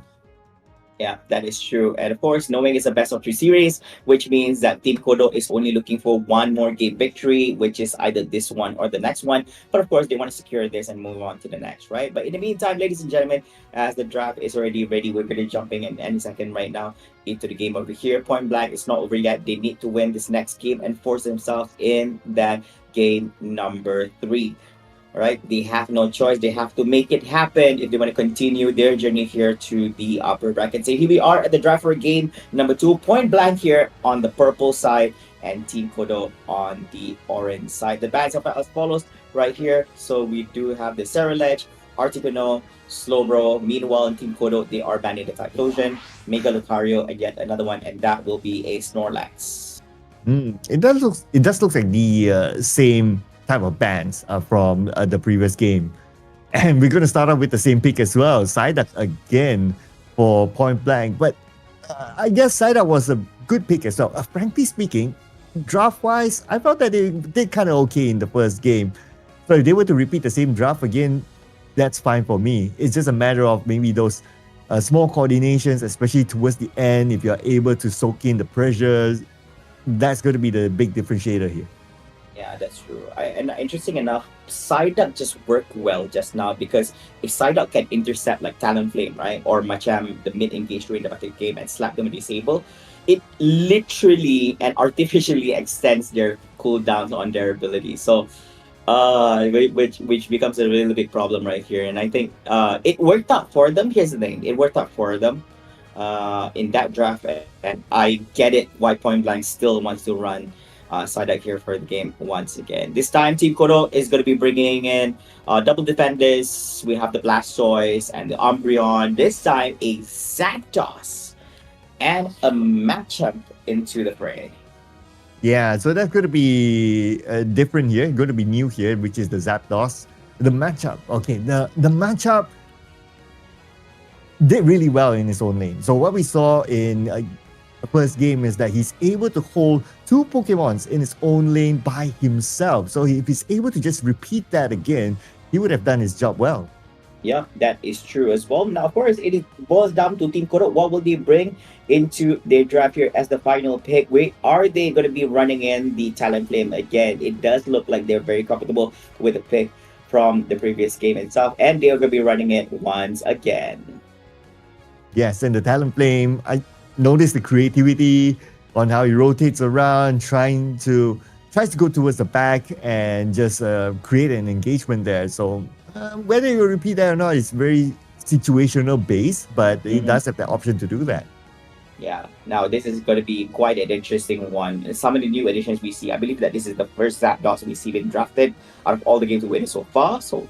A: Yeah, that is true. And of course, knowing it's a best of 3 series, which means that Team Kodo is only looking for one more game victory, which is either this one or the next one. But of course, they want to secure this and move on to the next, right? But in the meantime, ladies and gentlemen, as the draft is already ready, we're going to be jumping in any second right now into the game over here. Point blank, it's not over yet. They need to win this next game and force themselves in that game number 3. All right, they have no choice. They have to make it happen if they want to continue their journey here to the upper bracket. So here we are at the draft for game number 2. Point blank here on the purple side and Team Kodo on the orange side. The bans are as follows right here. So we do have the Cerulege, Articuno, Slowbro. Meanwhile, in Team Kodo, they are banning the Typhlosion, Mega Lucario, and yet another one, and that will be a Snorlax.
B: It does look like the same type of bands from the previous game. And we're going to start off with the same pick as well. Psyduck again for point blank. But I guess Psyduck was a good pick as well. Frankly speaking, draft-wise, I felt that they did kind of okay in the first game. So if they were to repeat the same draft again, that's fine for me. It's just a matter of maybe those small coordinations, especially towards the end. If you're able to soak in the pressures, that's going to be the big differentiator here.
A: Yeah, that's true. And interesting enough, Psyduck just worked well just now because if Psyduck can intercept like Talonflame, right, or Macam the mid-engage during the battle game and slap them and disable, it literally and artificially extends their cooldowns on their ability. So, which becomes a really big problem right here. And I think it worked out for them. Here's the thing: it worked out for them in that draft, and I get it why Point Blank still wants to run Psyduck here for the game once again. This time, Team Kodo is going to be bringing in double defenders. We have the Blastoise and the Umbreon. This time, a Zapdos and a Machamp into the fray.
B: Yeah, so that's going to be different here. Going to be new here, which is the Zapdos. The Machamp. Okay, the Machamp did really well in his own lane. So what we saw in the first game is that he's able to hold 2 Pokemons in his own lane by himself. So if he's able to just repeat that again, he would have done his job well.
A: Yeah, that is true as well. Now, of course, it boils down to Team Kodo. What will they bring into their draft here as the final pick? Are they going to be running in the Talonflame again? It does look like they're very comfortable with the pick from the previous game itself, and they're going to be running it once again.
B: Yes, and the Talonflame, I noticed the creativity on how he rotates around, tries to go towards the back and just create an engagement there. So whether you repeat that or not, it's very situational based, but it does have the option to do that.
A: Yeah, now this is going to be quite an interesting one. Some of the new additions we see, I believe that this is the first Zapdos we see being drafted out of all the games we waited so far. So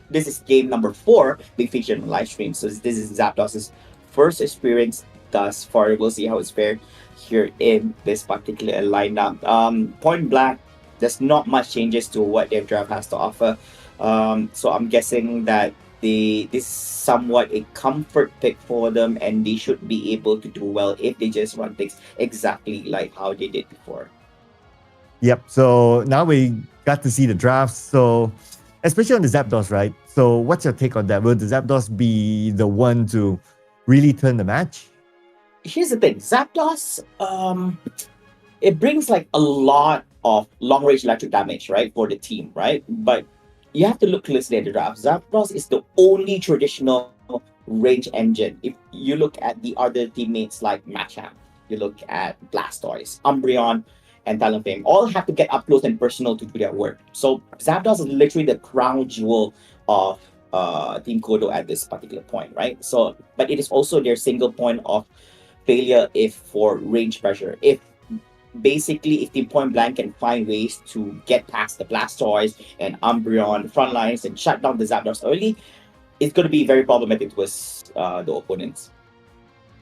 A: this is game number 4 being featured on the live stream. So this is Zapdos' first experience thus far. We'll see how it's fared here in this particular lineup. Point blank, there's not much changes to what their draft has to offer. So I'm guessing that this is somewhat a comfort pick for them, and they should be able to do well if they just run things exactly like how they did before.
B: Yep. So now we got to see the drafts. So especially on the Zapdos, right? So what's your take on that? Will the Zapdos be the one to really turn the match?
A: Here's the thing, Zapdos, it brings like a lot of long-range electric damage, right, for the team, right? But you have to look closely at the draft. Zapdos is the only traditional range engine. If you look at the other teammates like Machamp, you look at Blastoise, Umbreon, and Talonflame, all have to get up close and personal to do their work. So Zapdos is literally the crown jewel of Team Kodo at this particular point, right? So, but it is also their single point of failure if for range pressure. If basically if Team Point Blank can find ways to get past the Blastoise and Umbreon front lines and shut down the Zapdos early, it's going to be very problematic towards the opponents.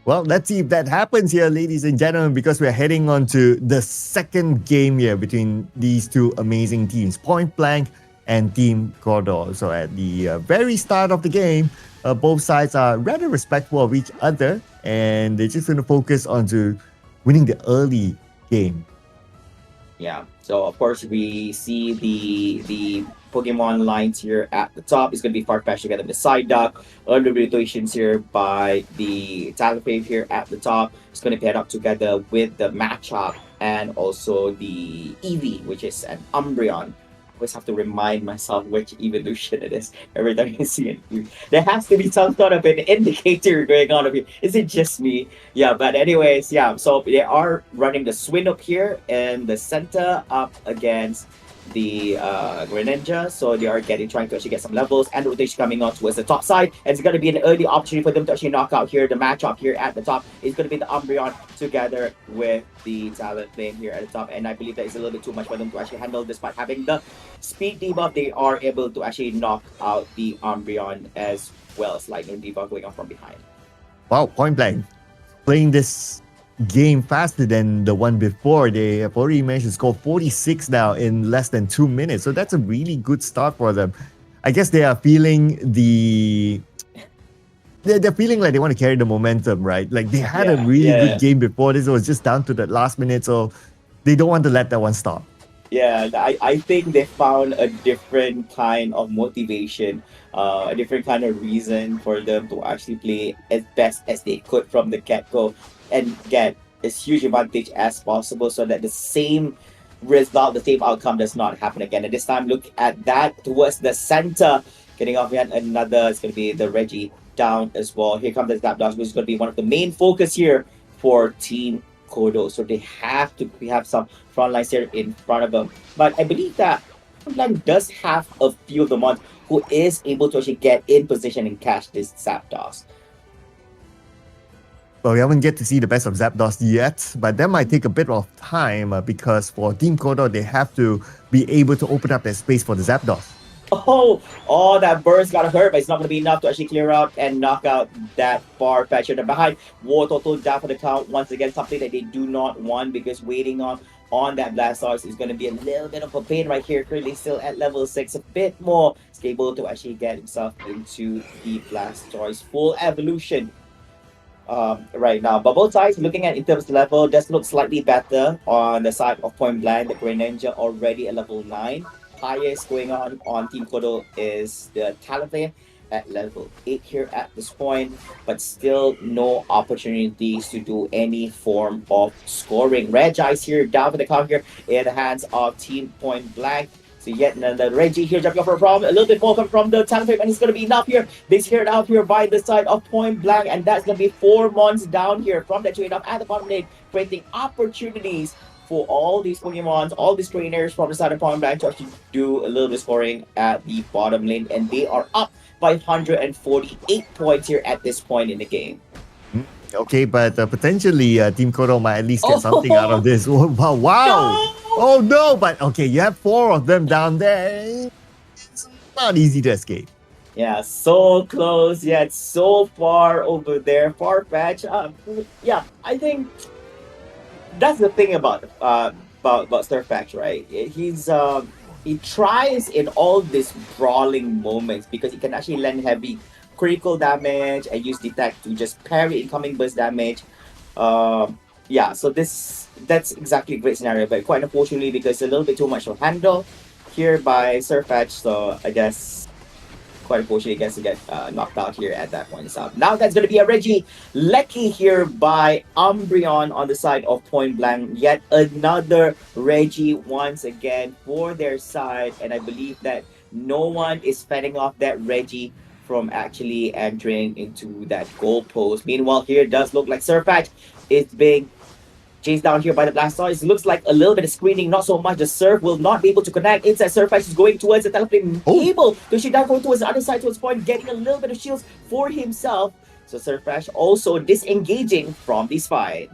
B: Well, let's see if that happens here, ladies and gentlemen, because we're heading on to the second game here between these two amazing teams, Point Blank and Team Kodo. So at the very start of the game, both sides are rather respectful of each other, and they're just going to focus on to winning the early game.
A: Yeah, so of course we see the Pokemon lines here at the top. It's going to be Farfetch'd together with Psyduck. Early rotations here by the Talonflame here at the top. It's going to pair up together with the Machop and also the Eevee, which is an Umbreon. I always have to remind myself which evolution it is every time you see it. There has to be some sort of an indicator going on up here. Is it just me? Yeah, but anyways, yeah. So they are running the Swing up here in the center up against the Greninja. So they are trying to actually get some levels, and the rotation coming on towards the top side. And it's going to be an early opportunity for them to actually knock out here. The matchup here at the top is going to be the Umbreon together with the Talonflame here at the top. And I believe that is a little bit too much for them to actually handle, despite having the speed debuff. They are able to actually knock out the Umbreon as well as lightning debuff going on from behind.
B: Wow, Point Blank playing this game faster than the one before. They have already managed to score 46 now in less than 2 minutes. So that's a really good start for them. I guess they are feeling they're feeling like they want to carry the momentum, right? Like they had a really good game before this. It was just down to the last minute. So they don't want to let that one stop.
A: Yeah, I think they found a different kind of motivation, a different kind of reason for them to actually play as best as they could from the get-go and get as huge advantage as possible so that the same result, the same outcome does not happen again. And this time, look at that towards the center, getting off yet another. It's going to be the Reggie down as well. Here comes the Zapdos, which is going to be one of the main focus here for Team Kodo. So they have to have some front lines here in front of them. But I believe that Frontline does have a few of the ones who is able to actually get in position and catch this Zapdos.
B: Well, we haven't get to see the best of Zapdos yet, but that might take a bit of time because for Team Kodo, they have to be able to open up that space for the Zapdos.
A: Oh, that burst got hurt, but it's not going to be enough to actually clear out and knock out that Farfetch'd here behind. War Total down for the count. Once again, something that they do not want because waiting on that Blastoise is going to be a little bit of a pain right here. Currently still at level 6, a bit more stable to actually get himself into the Blastoise full evolution right now. But both sides, looking at in terms of level, does look slightly better on the side of Point Blank. The Greninja already at level 9. Highest going on Team Kodo is the Talonflame at level 8 here at this point, but still no opportunities to do any form of scoring. Regice here down for the count here in the hands of Team Point Blank. So yet another Reggie here jumping off for a problem. A little bit more coming from the Talonflame, and it's going to be enough here. They cleared out here by the side of Point Blank, and that's going to be 4 mons down here from that trade off at the bottom lane, creating opportunities for all these Pokemons, all these trainers from the side of Point Blank to actually do a little bit of scoring at the bottom lane, and they are up by 148 points here at this point in the game.
B: Okay, but potentially Team Kodo might at least get something out of this. Wow!
A: No!
B: Oh no! But okay, you have 4 of them down there. It's not easy to escape.
A: Yeah, so close yet so far over there. Farfetch'd. Yeah, I think that's the thing about Starfetch, right? He tries in all these brawling moments because he can actually land heavy critical damage and use Detect to just parry incoming burst damage. Yeah, so that's exactly a great scenario, but quite unfortunately because it's a little bit too much to handle here by Starfetch, so I guess quite unfortunately gets to get knocked out here at that point. So now that's going to be a Reggie Lecky here by Umbreon on the side of Point Blank. Yet another Reggie once again for their side, and I believe that no one is fending off that Reggie from actually entering into that goal post. Meanwhile, here it does look like Surfetch is being chased down here by the Blastoise. Looks like a little bit of screening, not so much. The Surf will not be able to connect. Inside Surfetch is going towards the Talonflame, able to shoot down, going towards the other side towards point, getting a little bit of shields for himself. So Surfetch also disengaging from this fight.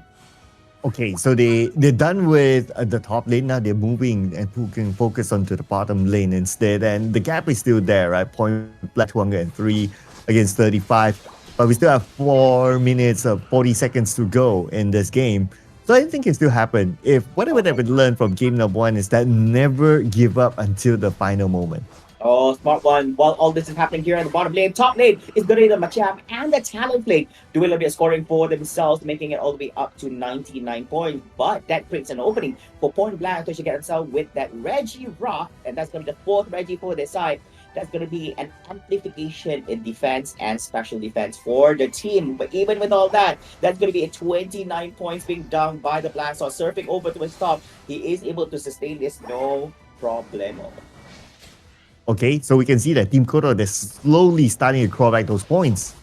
B: Okay, so they're done with the top lane now. They're moving and can focus onto the bottom lane instead, and the gap is still there, right? Point Black 203 against 35, but we still have 4 minutes of 40 seconds to go in this game. So I think it still happen. If whatever that we learned from game number 1 is that never give up until the final moment.
A: Oh, smart one. While all this is happening here in the bottom lane, top lane is going to be the Machamp and the Talonflame doing a little bit of scoring for themselves, making it all the way up to 99 points. But that creates an opening for Point Blank to actually get themselves with that Reggie Rock, and that's going to be the 4th Reggie for their side. That's going to be an amplification in defense and special defense for the team. But even with all that, that's going to be a 29 points being done by the Blastoise. Surfing over to his top, he is able to sustain this no problemo.
B: Okay, so we can see that Team Kodo, they're slowly starting to crawl back those points.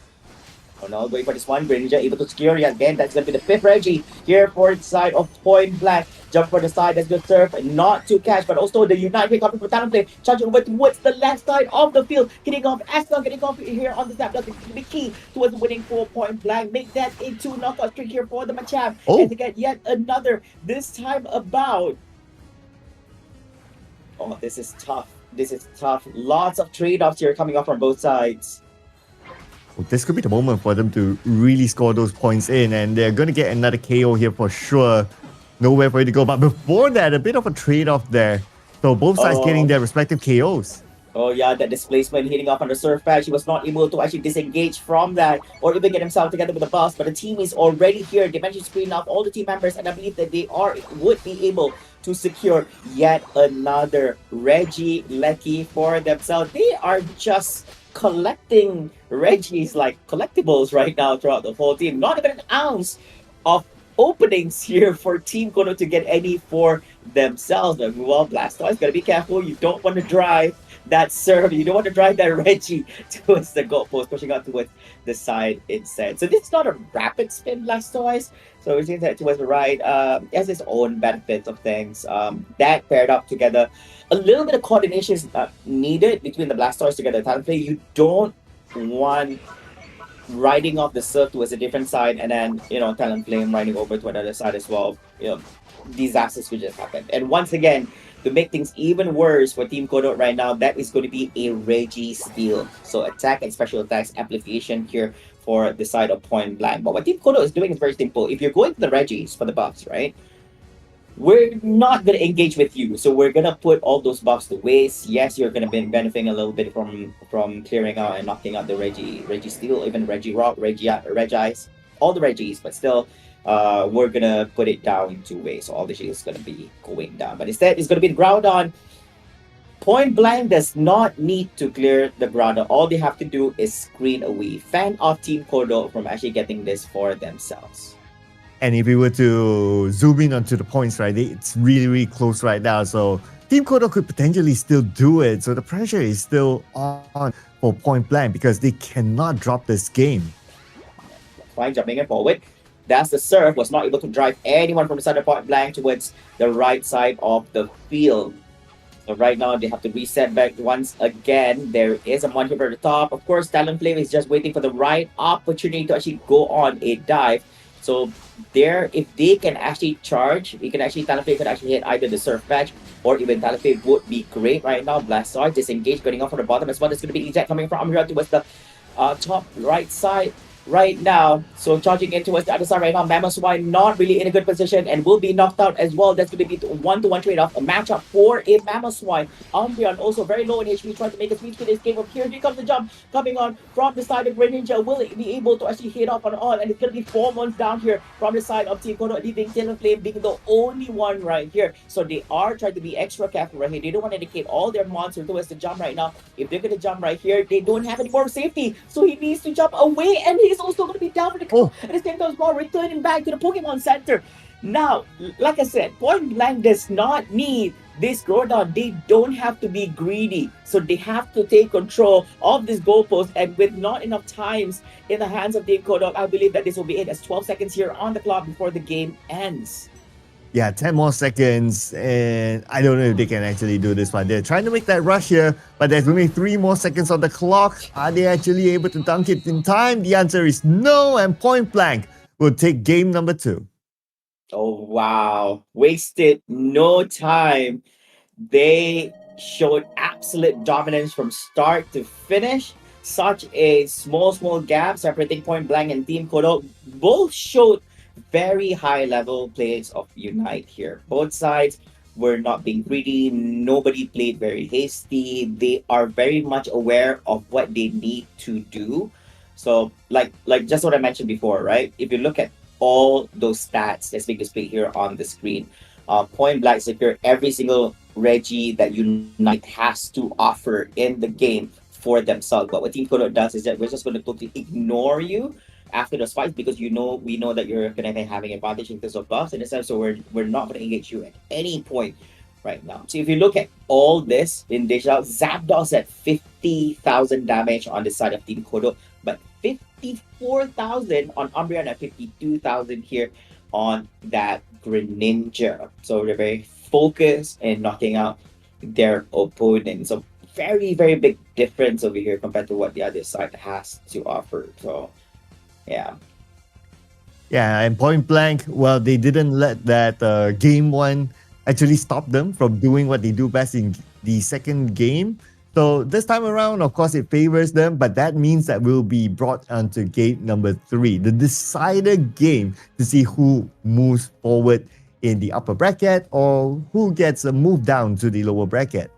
A: Oh no, going for this one. Greninja able to secure it again. That's going to be the 5th Reggie here for the side of Point Blank. Jump for the side. That's good Surf. Not to catch, but also the Unite coming from Talonflame. Charging over towards the left side of the field. Getting off Aston, getting off here on the snap. That's the key towards winning for Point Blank. Make that into knockout streak here for the Machamp. And to get yet another, this time about. Oh, this is tough. This is tough. Lots of trade-offs here coming up from both sides.
B: Well, this could be the moment for them to really score those points in, and they're going to get another KO here for sure. Nowhere for you to go. But before that, a bit of a trade-off there. So both sides getting their respective KOs.
A: Oh yeah, that displacement hitting off on the Surfetch. He was not able to actually disengage from that or even get himself together with the boss. But the team is already here. They managed to screen off all the team members, and I believe that they would be able to secure yet another Reggie Lecky for themselves. They are just collecting Reggies like collectibles right now throughout the whole team. Not even an ounce of openings here for Team Kono to get any for themselves. But well, Blastoise, gotta be careful. You don't want to drive that serve. You don't want to drive that Reggie towards the goal post, pushing out towards the side instead. So this is not a rapid spin Blastoise. So we're seeing that towards the right. It has its own benefits of things. That paired up together, a little bit of coordination is needed between the Blastoise together. Talonflame, you don't want riding off the surf towards a different side, and then Talonflame riding over to another side as well. Disasters could just happen. And once again, to make things even worse for Team Kodo right now, that is going to be a Reggie steal. So attack and special attacks amplification here for the side of Point Blank. But what Team Kodo is doing is very simple. If you're going to the Reggies for the buffs, right? We're not going to engage with you. So we're going to put all those buffs to waste. Yes, you're going to be benefiting a little bit from clearing out and knocking out the Reggie steal, even Reggie Rock, Regice, all the Reggies, but still we're gonna put it down 2 ways. So all the shield is gonna be going down, but instead it's gonna be the Groudon. Point Blank does not need to clear the Groudon. All they have to do is screen away, fan off Team Kodo from actually getting this for themselves.
B: And if we were to zoom in onto the points, right, it's really, really close right now. So Team Kodo could potentially still do it. So the pressure is still on for Point Blank because they cannot drop this game.
A: Fine, jumping it forward. That's the Surf, was not able to drive anyone from the side of Point Blank towards the right side of the field. So right now, they have to reset back once again. There is a one here at the top. Of course, Talonflame is just waiting for the right opportunity to actually go on a dive. So there, if they can actually charge, Talonflame could actually hit either the Surf Patch or even Talonflame would be great right now. Blastoise disengaged, getting off from the bottom as well. There's going to be Eject coming from here towards the top right side right now. So charging in towards the other side right now. Mamoswine not really in a good position and will be knocked out as well. That's going to be a 1-to-1 trade-off. A matchup for a Mamoswine. Umbreon also very low in HP, trying to make a sweep to this game. From here comes the jump coming on from the side of Greninja. Will it be able to actually hit off on all? And it's going to be 4 months down here from the side of Team Kono, leaving Talonflame being the only one right here. So they are trying to be extra careful right here. They don't want to dedicate all their monsters towards the jump right now. If they're going to jump right here, they don't have any more safety. So he needs to jump away, and he's also going to be down for the count. And this game goes ball returning back to the Pokémon Center. Now, like I said, point blank does not need this Grodon. They don't have to be greedy. So they have to take control of this goalpost. And with not enough times in the hands of Team Kodok, I believe that this will be it. As 12 seconds here on the clock before the game ends.
B: Yeah, 10 more seconds, and I don't know if they can actually do this one. They're trying to make that rush here, but there's only 3 more seconds on the clock. Are they actually able to dunk it in time? The answer is no, and point blank will take game number 2.
A: Oh, wow. Wasted no time. They showed absolute dominance from start to finish. Such a small gap separating Point Blank and Team Kodok. Both showed very high level plays of Unite here. Both sides were not being greedy. Nobody played very hasty. They are very much aware of what they need to do. So, like just what I mentioned before, right? If you look at all those stats that's being displayed here on the screen, Point Blank secure every single Reggie that Unite has to offer in the game for themselves. But what Team Kodok does is that we're just going to totally ignore you after those fights because we know that you're going to be having advantage in terms of buffs in a sense, so we're not going to engage you at any point right now. So if you look at all this in dish out, Zapdos at 50,000 damage on the side of Team Kodok, but 54,000 on Umbreon and 52,000 here on that Greninja. So they're very focused in knocking out their opponent. So very big difference over here compared to what the other side has to offer. So yeah.
B: Yeah, and point blank, well, they didn't let that game 1 actually stop them from doing what they do best in the second game. So this time around, of course, it favors them, but that means that we'll be brought onto gate number 3, the decider game to see who moves forward in the upper bracket or who gets a move down to the lower bracket.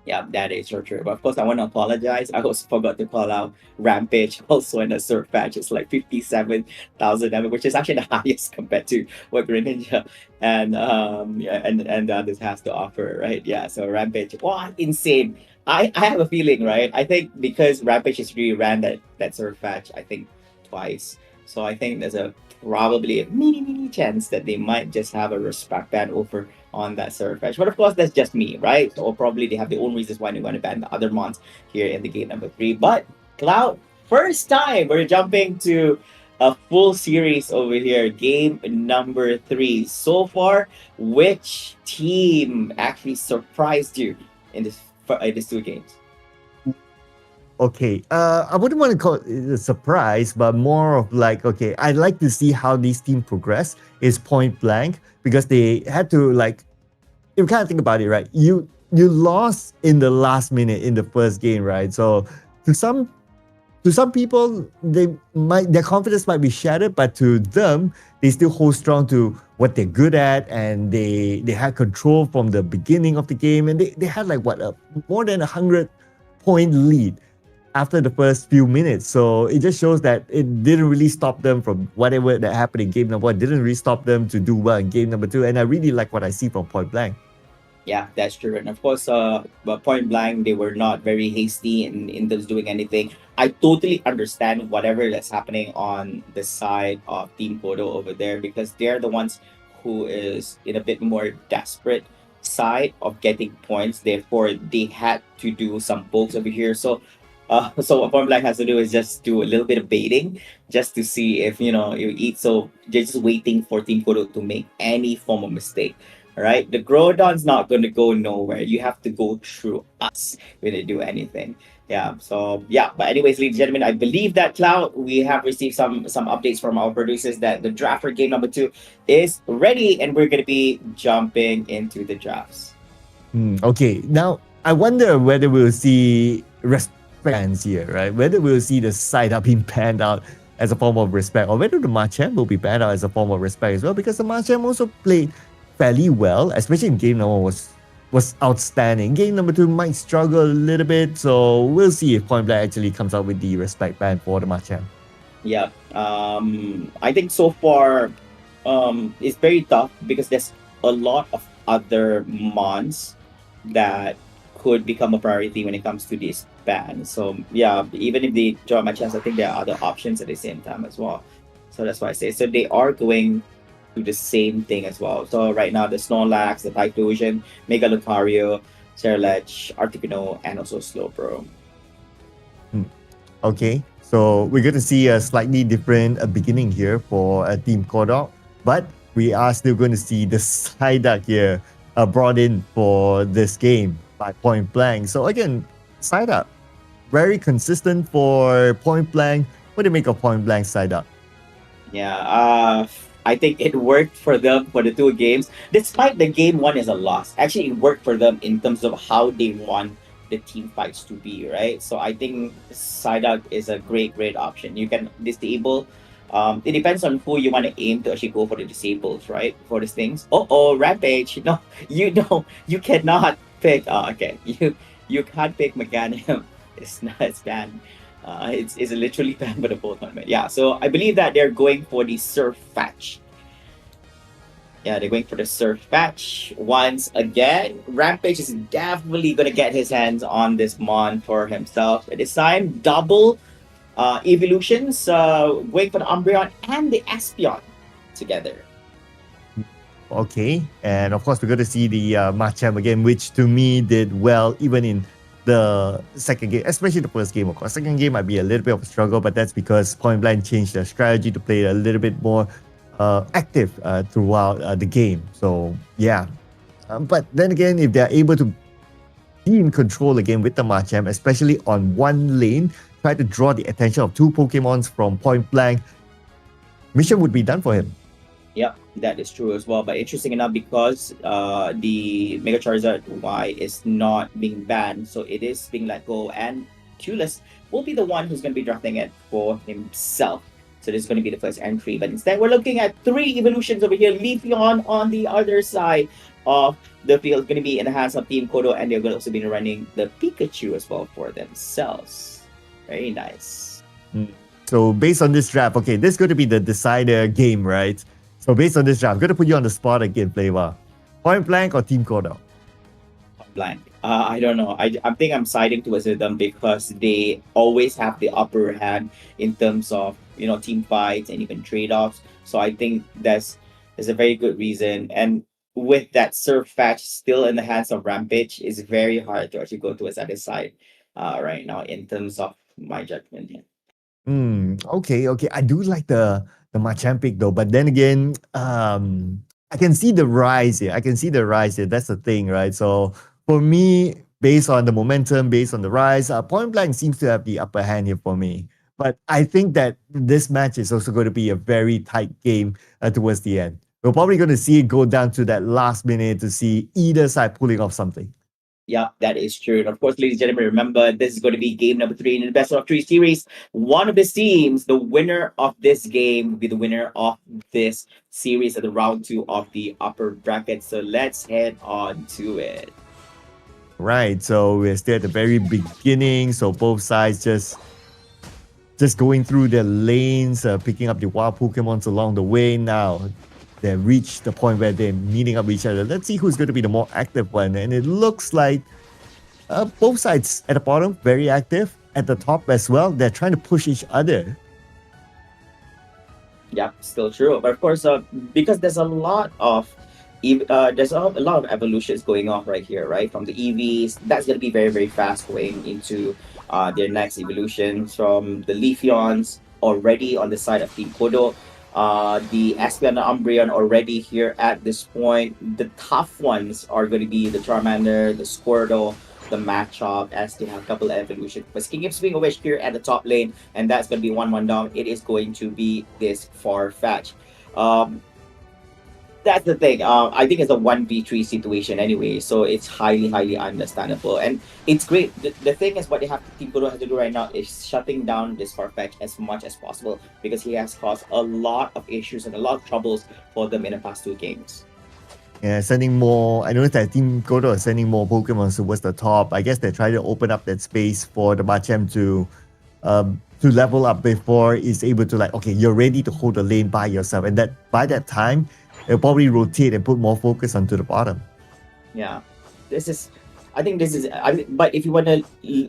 A: Yeah, that is so true. But of course, I want to apologize. I also forgot to call out Rampage also in the surf patch. It's like 57,000 damage, which is actually the highest compared to what Greninja and and the others has to offer, right? Yeah, so Rampage, wow, insane. I have a feeling, right? I think because Rampage has really ran that surf patch, I think twice. So I think there's probably a mini chance that they might just have a respect ban over on that surf patch. But of course, that's just me, right? Or probably they have their own reasons why they want to ban the other mons here in the game number 3. But Cloud, first time we're jumping to a full series over here, game number 3. So far, which team actually surprised you in these 2 games?
B: Okay, I wouldn't want to call it a surprise, but more of like, okay, I'd like to see how this team progress is point blank because they had to like, you kind of think about it, right? You lost in the last minute in the first game, right? So to some people, their confidence might be shattered, but to them, they still hold strong to what they're good at, and they had control from the beginning of the game, and they had like more than 100-point lead after the first few minutes. So it just shows that it didn't really stop them from whatever that happened in game number 1. It didn't really stop them to do well in game number 2. And I really like what I see from point blank.
A: Yeah, that's true. And of course, but point blank, they were not very hasty in terms of doing anything. I totally understand whatever that's happening on the side of Team Kodo over there because they're the ones who is in a bit more desperate side of getting points. Therefore, they had to do some pokes over here. So what Point Blank has to do is just do a little bit of baiting just to see if, you eat. So they're just waiting for Team Kodo to make any form of mistake. All right. The Groudon's not going to go nowhere. You have to go through us when they do anything. Yeah. So, yeah. But anyways, ladies and gentlemen, I believe that Cloud, we have received some updates from our producers that the draft for game number 2 is ready and we're going to be jumping into the drafts.
B: Okay. Now, I wonder whether we'll see fans here, right? Whether we'll see the side up being banned out as a form of respect, or whether the Machamp will be banned out as a form of respect as well, because the Machamp also played fairly well, especially in game number 1 was outstanding. Game number 2 might struggle a little bit, so we'll see if Point Blank actually comes out with the respect ban for the Machamp.
A: Yeah, I think so far it's very tough because there's a lot of other mons that could become a priority when it comes to this ban. So yeah, even if they draw my chance, I think there are other options at the same time as well. So that's why I say. So they are going do the same thing as well. So right now, the Snorlax, the Typhlosion, Mega Lucario, Cerlech, Articuno, and also Slowbro.
B: Okay, so we're going to see a slightly different beginning here for Team Kodok, but we are still going to see the Psyduck here brought in for this game by Point Blank. So again, Psyduck, very consistent for Point Blank. What do you make of Point Blank Psyduck?
A: Yeah, I think it worked for them for the two games. Despite the game one is a loss, actually it worked for them in terms of how they won the team fights to be, right? So I think Psyduck is a great option. You can disable. It depends on who you want to aim to actually go for the disables, right? For these things. Rampage. No, you cannot pick. Okay, you can't pick Mechanism. It's not. It's banned. It's literally banned by the full tournament. Yeah, so I believe that they're going for the Surf Fetch. Yeah, they're going for the Surf Fetch once again. Rampage is definitely going to get his hands on this Mon for himself. At this time, double evolutions, going for the Umbreon and the Espeon together.
B: Okay, and of course we're going to see the Machamp again, which to me did well even in the second game, especially the first game. Of course, second game might be a little bit of a struggle, but that's because Point Blank changed their strategy to play a little bit more active throughout the game. So yeah, but then again, if they're able to be in control again with the Machamp, especially on one lane, try to draw the attention of two Pokemons from Point Blank, mission would be done for him.
A: Yep, that is true as well. But interesting enough, because the Mega Charizard Y is not being banned, so it is being let go, and Tulus will be the one who's going to be drafting it for himself. So this is going to be the first entry. But instead, we're looking at three evolutions over here. Leafeon on the other side of the field, going to be in the hands of Team Kodo, and they're going to also be running the Pikachu as well for themselves. Very nice.
B: So based on this draft, okay, this is going to be the decider game, right? So based on this draft, I'm going to put you on the spot again, Flavor. Point Blank or Team Kodo?
A: Blank. I don't know. I think I'm siding towards them because they always have the upper hand in terms of team fights and even trade-offs. So I think there's a very good reason. And with that Surf Fetch still in the hands of Rampage, it's very hard to actually go towards that side right now in terms of my judgment here.
B: Okay. I do like the Machamp pick though, but then again, I can see the rise here. That's the thing, right? So for me, based on the momentum, based on the rise, Point Blank seems to have the upper hand here for me. But I think that this match is also going to be a very tight game towards the end. We're probably going to see it go down to that last minute to see either side pulling off something.
A: Yeah, that is true. And of course, ladies and gentlemen, remember, this is going to be game number 3 in the best of 3 series. One of the teams, the winner of this game, will be the winner of this series at the round 2 of the upper bracket. So let's head on to it.
B: Right. So we're still at the very beginning. So both sides just going through their lanes, picking up the wild Pokemons along the way. Now they reach the point where they're meeting up with each other. Let's see who's going to be the more active one. And it looks like both sides at the bottom, very active. At the top as well, they're trying to push each other.
A: Yeah, still true. But of course, because there's a lot of evolutions going on right here, right? From the EVs, that's going to be very fast going into their next evolutions. From the Leafeons already on the side of Team Kodo. The Espeon and Umbreon already here at this point. The tough ones are going to be the Charmander, the Squirtle, the Machop, as they have a couple of evolutions. But King of Swing Wish here at the top lane, and that's going to be 1-1 down. It is going to be this Farfetch. That's the thing. I think it's a 1v3 situation anyway, so it's highly understandable. And it's great. The thing is, what they have Team Kodo has to do right now is shutting down this Farfetch as much as possible, because he has caused a lot of issues and a lot of troubles for them in the past 2 games.
B: Yeah, sending more. I noticed that Team Kodo is sending more Pokemon towards the top. I guess they're trying to open up that space for the Machamp to level up before it's able to, like, okay, you're ready to hold the lane by yourself. And that by that time, it'll probably rotate and put more focus onto the bottom.
A: Yeah, but if you want to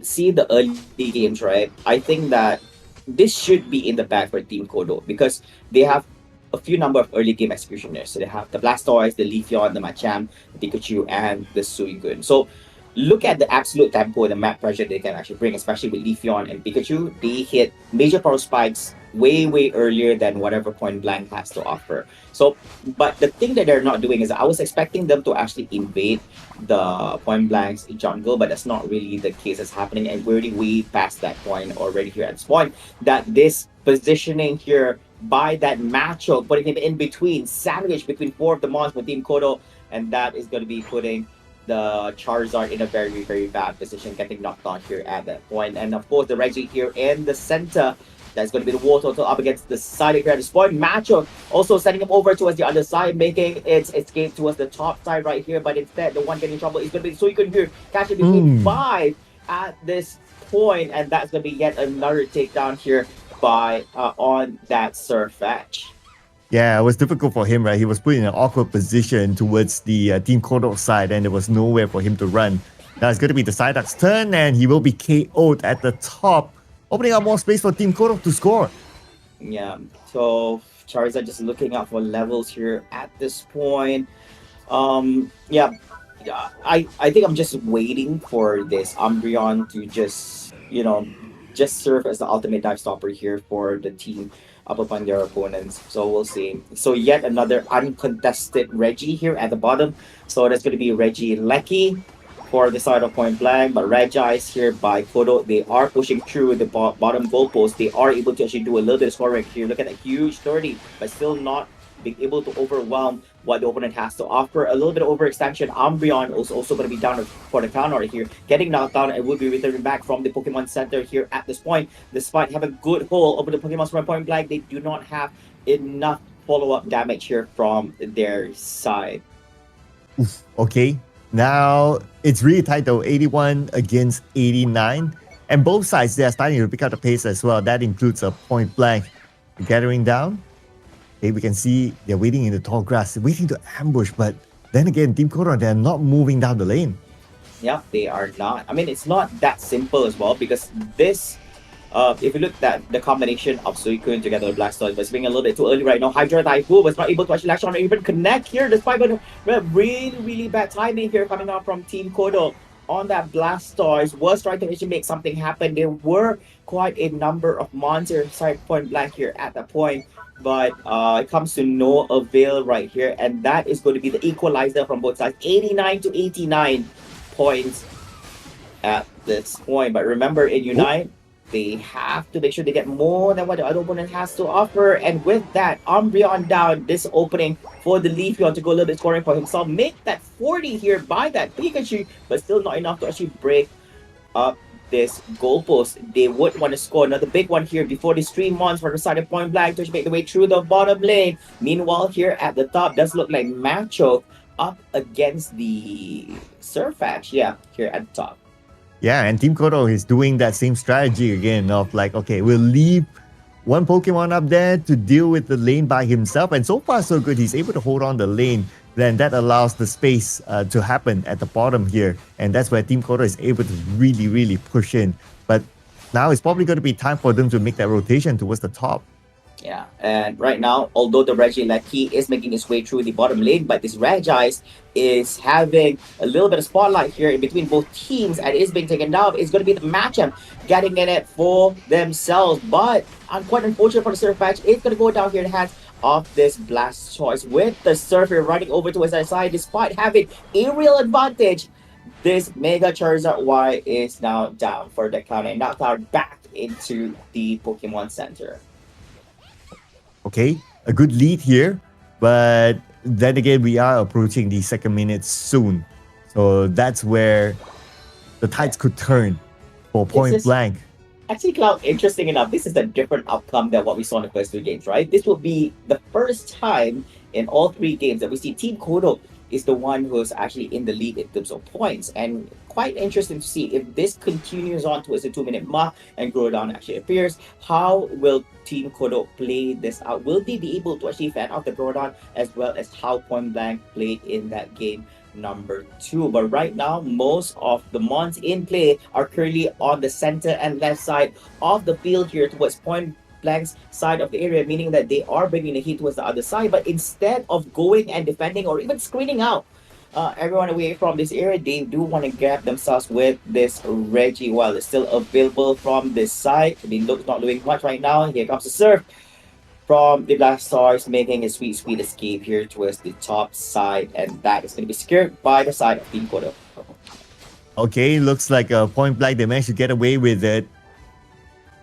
A: see the early games, right, I think that this should be in the bag for Team Kodo, because they have a few number of early game executioners. So they have the Blastoise, the Leafeon, the Machamp, the Pikachu, and the Suicune. So look at the absolute tempo and the map pressure they can actually bring, especially with Leafeon and Pikachu. They hit major power spikes way earlier than whatever Point Blank has to offer. So, but the thing that they're not doing is I was expecting them to actually invade the Point Blank's jungle, but that's not really the case that's happening, and we're already way past that point already here at this point. That this positioning here by that Macho, putting him in between, sandwich between four of the mons with Team Kodo, and that is going to be putting the Charizard in a very bad position, getting knocked out here at that point. And of course, the Reggie here in the center. That's going to be the War Total up against the side here at this point. Macho also sending him over towards the other side, making its escape towards the top side right here. But instead, the one getting in trouble is going to be Suicune here, catching between 5 at this point, and that's going to be yet another takedown here by on that Surf Edge.
B: Yeah, it was difficult for him, right? He was put in an awkward position towards the Team Kodok side, and there was nowhere for him to run. Now it's going to be the Psyduck's turn, and he will be KO'd at the top, opening up more space for Team Kodok to score.
A: Yeah, so Charizard just looking out for levels here at this point. Yeah, I think I'm just waiting for this Umbreon to just, just serve as the ultimate dive stopper here for the team up upon their opponents. So we'll see. So yet another uncontested Reggie here at the bottom. So that's going to be Reggie Lecky for the side of Point Blank, but Regice here by Kodo, they are pushing through the bottom goalpost. They are able to actually do a little bit of scoring here. Look at that huge 30, but still not being able to overwhelm what the opponent has to offer. A little bit of overextension. Umbreon is also going to be down for the counter here, getting knocked down and will be returning back from the Pokemon Center here at this point. Despite having a good hold over the Pokemon from Point Blank, they do not have enough follow-up damage here from their side.
B: Okay. Now, it's really tight though, 81 against 89. And both sides, they are starting to pick up the pace as well. That includes a Point Blank gathering down. Okay, we can see they're waiting in the tall grass, waiting to ambush. But then again, Team Kodo, they're not moving down the lane.
A: Yeah, they are not. I mean, it's not that simple as well, because this, if you look at the combination of Suicune together with Blastoise, was being a little bit too early right now. Hydra Typhoon was not able to actually latch on or even connect here, despite really bad timing here coming out from Team Kodo on that Blastoise. Was trying to actually make something happen. There were quite a number of monsters side Point Blank here at that point, but it comes to no avail right here, and that is going to be the equalizer from both sides. 89 to 89 points at this point. But remember, in Unite, they have to make sure they get more than what the other opponent has to offer. And with that, Umbreon down, this opening for the Leafeon to go a little bit scoring for himself. Make that 40 here by that Pikachu, but still not enough to actually break up this goalpost. They would want to score another big one here before the stream mons for the side of Point Blank to make the way through the bottom lane. Meanwhile, here at the top, does look like Macho up against the Surfax. Yeah, here at the top.
B: Yeah, and Team Kodo is doing that same strategy again of like, okay, we'll leave one Pokemon up there to deal with the lane by himself. And so far, so good. He's able to hold on the lane. Then that allows the space to happen at the bottom here. And that's where Team Kodo is able to really push in. But now it's probably going to be time for them to make that rotation towards the top.
A: Yeah, and right now, although the Regieleki is making his way through the bottom lane, but this Regice is having a little bit of spotlight here in between both teams and is being taken down. It's going to be the Machamp getting in it for themselves. But quite unfortunate for the Surfax, it's going to go down here in the hands of this Blastoise with the Surfer running over to his side despite having a real advantage. This Mega Charizard Y is now down for the count and knocked out back into the Pokemon Center.
B: Okay, a good lead here, but then again, we are approaching the second minute soon. So that's where the tides could turn for Point Blank.
A: Actually, Cloud, interesting enough, this is a different outcome than what we saw in the first 2 games, right? This will be the first time in all 3 games that we see Team Kodo is the one who's actually in the lead in terms of points. And quite interesting to see if this continues on towards the 2-minute mark and Groudon actually appears. How will Team Kodo play this out? Will they be able to actually fan out the Groudon as well as how Point Blank played in that game number 2? But right now, most of the mons in play are currently on the center and left side of the field here towards Point Blank's side of the area, meaning that they are bringing the heat towards the other side. But instead of going and defending or even screening out everyone away from this area, they do want to grab themselves with this Reggie while it's still available from this side. They look not doing much right now. Here comes the serve from the Black Stars, making a sweet, sweet escape here towards the top side, and that is going to be secured by the side of Team Kodo.
B: Okay, looks like a point blank. They managed to get away with it.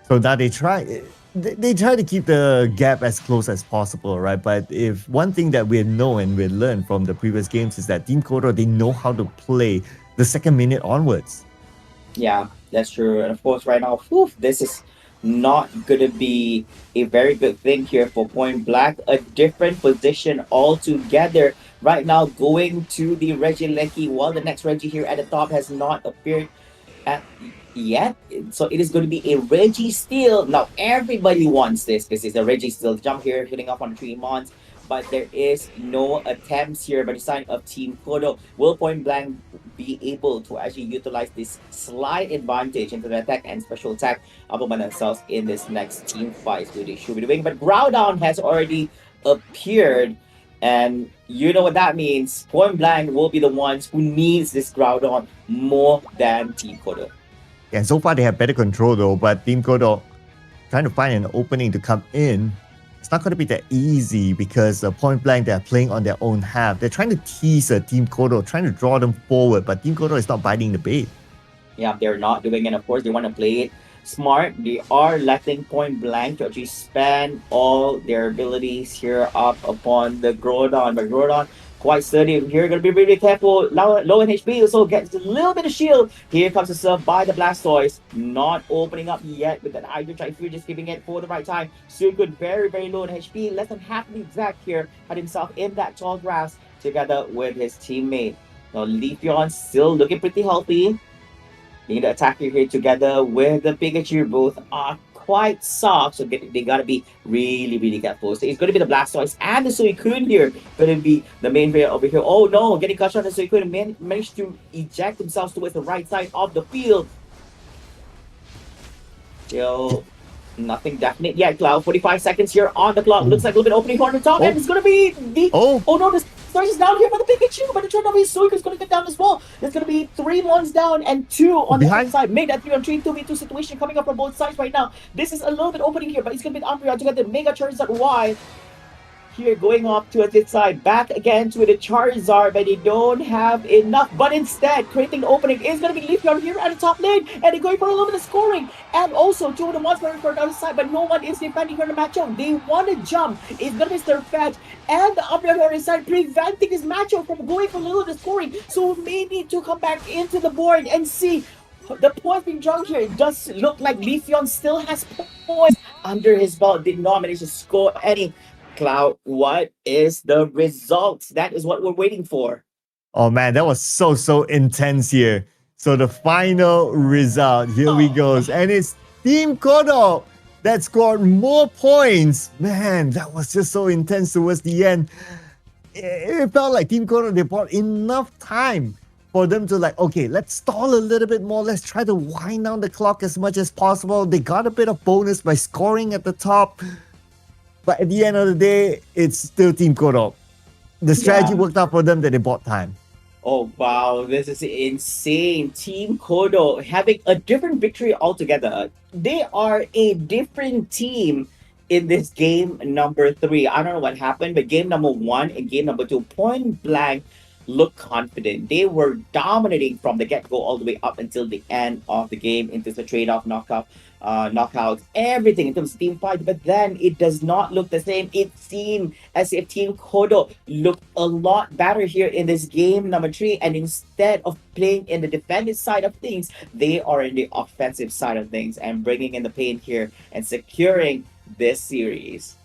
B: So now they try. They try to keep the gap as close as possible, right? But if one thing that we know and we learned from the previous games is that Team Kodo, they know how to play the second minute onwards.
A: Yeah, that's true. And of course, right now, whew, this is not going to be a very good thing here for Point Black. A different position altogether. Right now, going to the Reggie Lecky, while the next Reggie here at the top has not appeared at yet. So it is going to be a Reggie steal. Now, everybody wants this because it's a Reggie steal jump here, hitting off on 3 months. But there is no attempts here by the side of Team Kodo. Will Point Blank be able to actually utilize this slight advantage into the attack and special attack upon themselves in this next team fight? So they should be doing. But Groudon has already appeared. And you know what that means. Point Blank will be the ones who needs this Groudon more than Team Kodo.
B: And so far they have better control though, but Team Kodo trying to find an opening to come in. It's not going to be that easy because Point Blank, they're playing on their own half. They're trying to tease Team Kodo, trying to draw them forward, but Team Kodo is not biting the bait.
A: Yeah, they're not doing it. Of course, they want to play it smart. They are letting Point Blank to actually spend all their abilities here up upon the Groudon. But Groudon quite sturdy here. Gonna be really careful. Low in HP, also gets a little bit of shield. Here comes the serve by the Blastoise. Not opening up yet with that Hydro Typhoon, just giving it for the right time. Suicune very, very low in HP. Less than half the exact here. Had himself in that tall grass together with his teammate. Now Leafeon still looking pretty healthy. Need to attack here together with the Pikachu. Both are quite soft, so they gotta be really, really careful. So it's gonna be the Blastoise and the Suicune here. Gonna be the main player over here. Oh no, getting crushed on the Suicune, managed to eject themselves towards the right side of the field. Still nothing definite yet, Cloud. 45 seconds here on the clock. Looks like a little bit opening corner top, and it's gonna be the. Oh no, this Stars is down here by the Pikachu, but the turn of his Suicune is gonna get down as well. There's gonna be 3 ones down and 2 on the other side. Make that 3-on-3, 2v2 situation coming up from both sides right now. This is a little bit opening here, but it's gonna be Umbreon to get the Mega Charizard Y. Here going off to this side, back again to the Charizard, but they don't have enough. But instead, creating the opening is going to be Leafeon here at the top lane, and they're going for a little bit of scoring. And also, 2 of the ones going for the other side, but no one is defending here in the matchup. They want to jump. It's going to be Surfetch and the Umbreon on his side, preventing this matchup from going for a little bit of scoring. So we may need to come back into the board and see the points being drawn here. It does look like Leafeon still has points under his belt. Did not manage to score any. Cloud, what is the result? That is what we're waiting for.
B: Oh man, that was so intense here. So the final result, here we goes. And it's Team Kodo that scored more points. Man, that was just so intense towards the end. It felt like Team Kodo, they bought enough time for them to like, okay, let's stall a little bit more. Let's try to wind down the clock as much as possible. They got a bit of bonus by scoring at the top. But at the end of the day, it's still Team Kodo. The strategy worked out for them that they bought time.
A: Oh wow, this is insane. Team Kodo having a different victory altogether. They are a different team in this game number 3. I don't know what happened, but game number 1 and game number 2, point blank, look confident. They were dominating from the get-go all the way up until the end of the game into the trade-off knockouts, everything in terms of team fight. But then it does not look the same. It seemed as if Team Kodo looked a lot better here in this game number 3, and instead of playing in the defensive side of things, they are in the offensive side of things and bringing in the pain here and securing this series.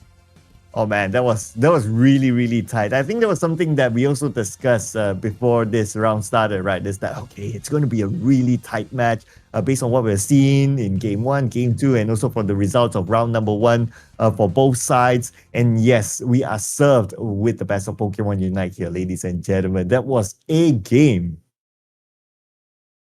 B: Oh man, that was really tight. I think there was something that we also discussed before this round started, right? Is that okay? It's going to be a really tight match based on what we're seeing in game 1, game 2, and also from the results of round number 1 for both sides. And yes, we are served with the best of Pokemon Unite here, ladies and gentlemen. That was a game.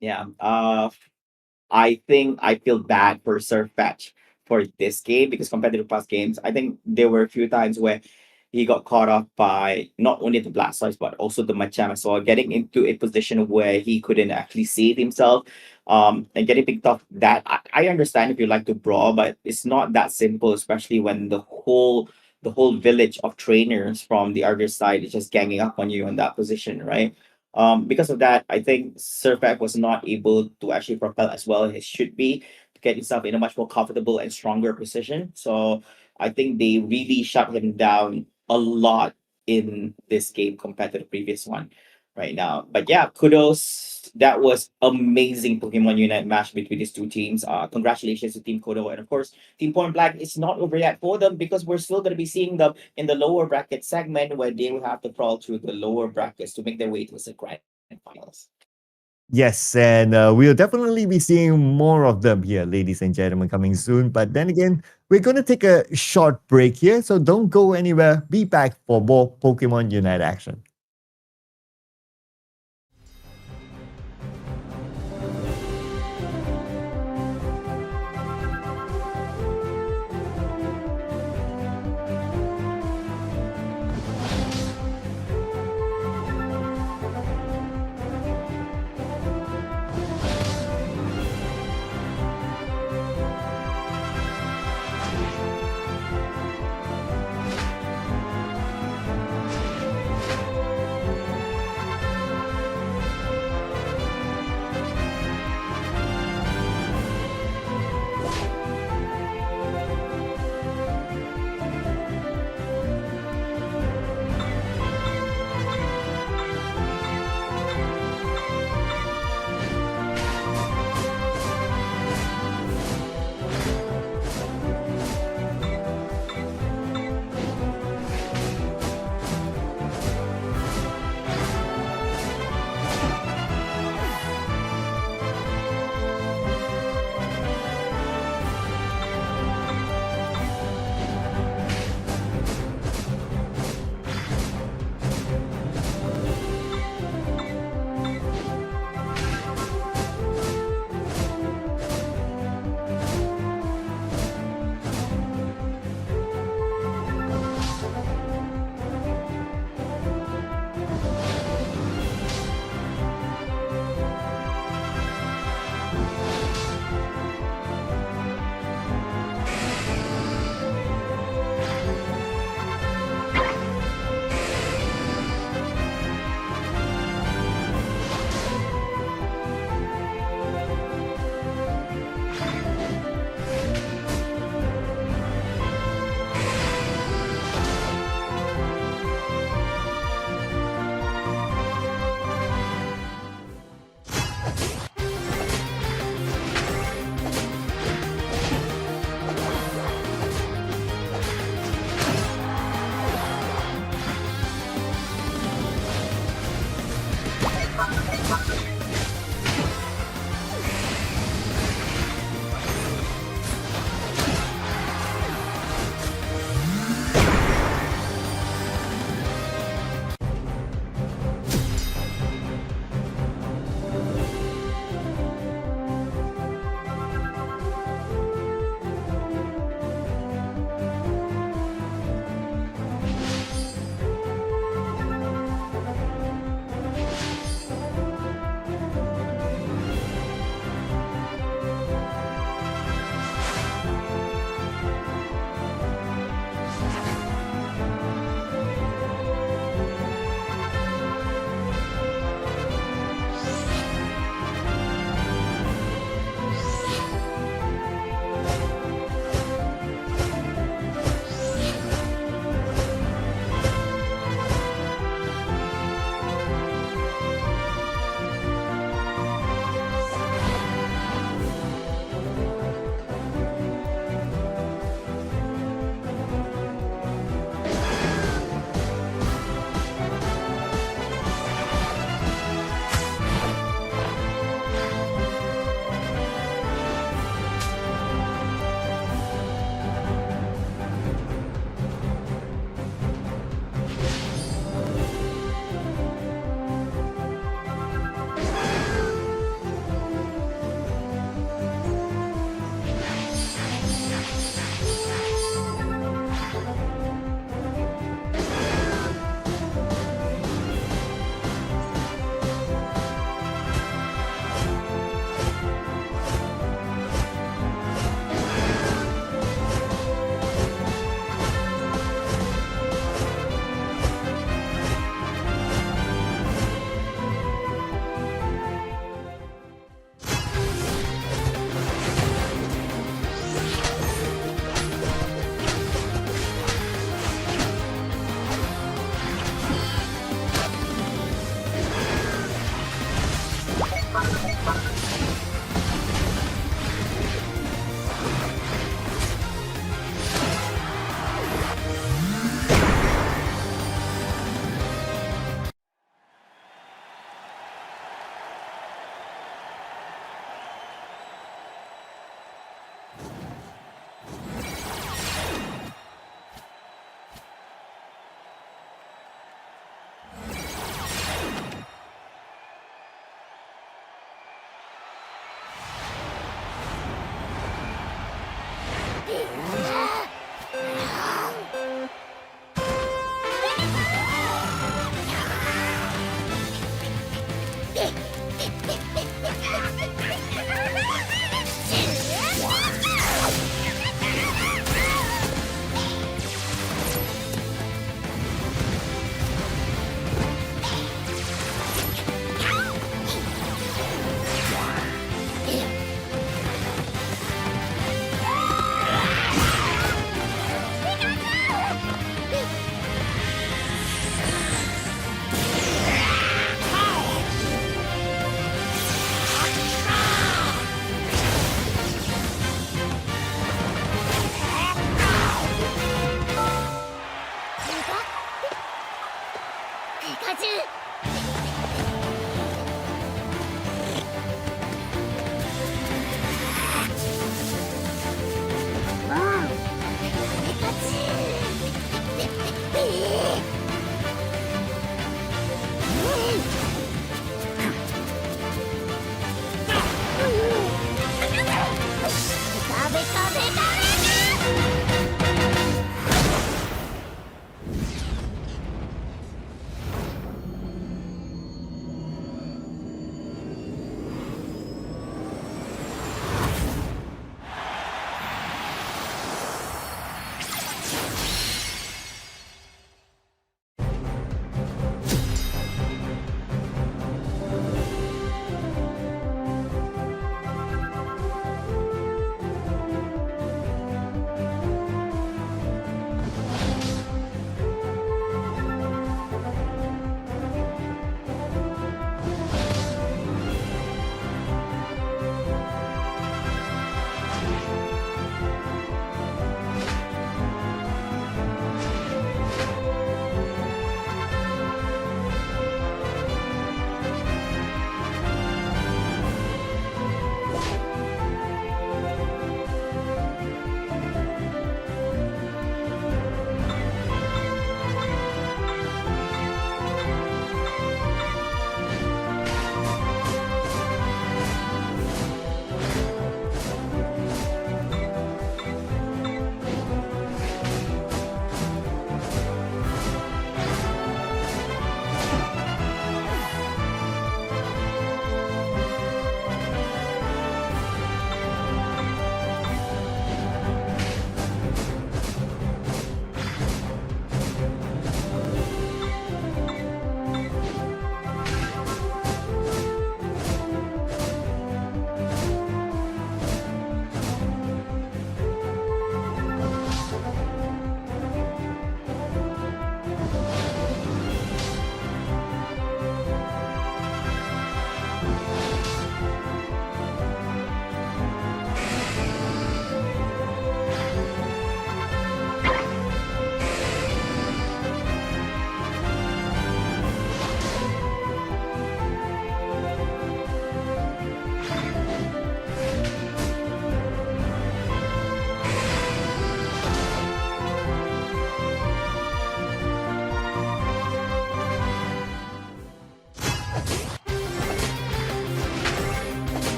A: Yeah. I think I feel bad for Surfetch for this game because compared to the past games, I think there were a few times where he got caught off by not only the Blastoise but also the Machamp as well, getting into a position where he couldn't actually save himself, and getting picked off. That I understand if you like to brawl, but it's not that simple, especially when the whole village of trainers from the other side is just ganging up on you in that position, right? Because of that, I think Surfak was not able to actually propel as well as it should be to get himself in a much more comfortable and stronger position. So I think they really shut him down a lot in this game compared to the previous one right now. But yeah, kudos. That was amazing Pokemon Unite match between these two teams. Congratulations to Team Kodo, and of course Team Point Black. It's not over yet for them because we're still going to be seeing them in the lower bracket segment where they will have to crawl through the lower brackets to make their way to the grand finals.
B: Yes, and we'll definitely be seeing more of them here, ladies and gentlemen, coming soon. But then again, we're going to take a short break here, so don't go anywhere. Be back for more Pokemon Unite action.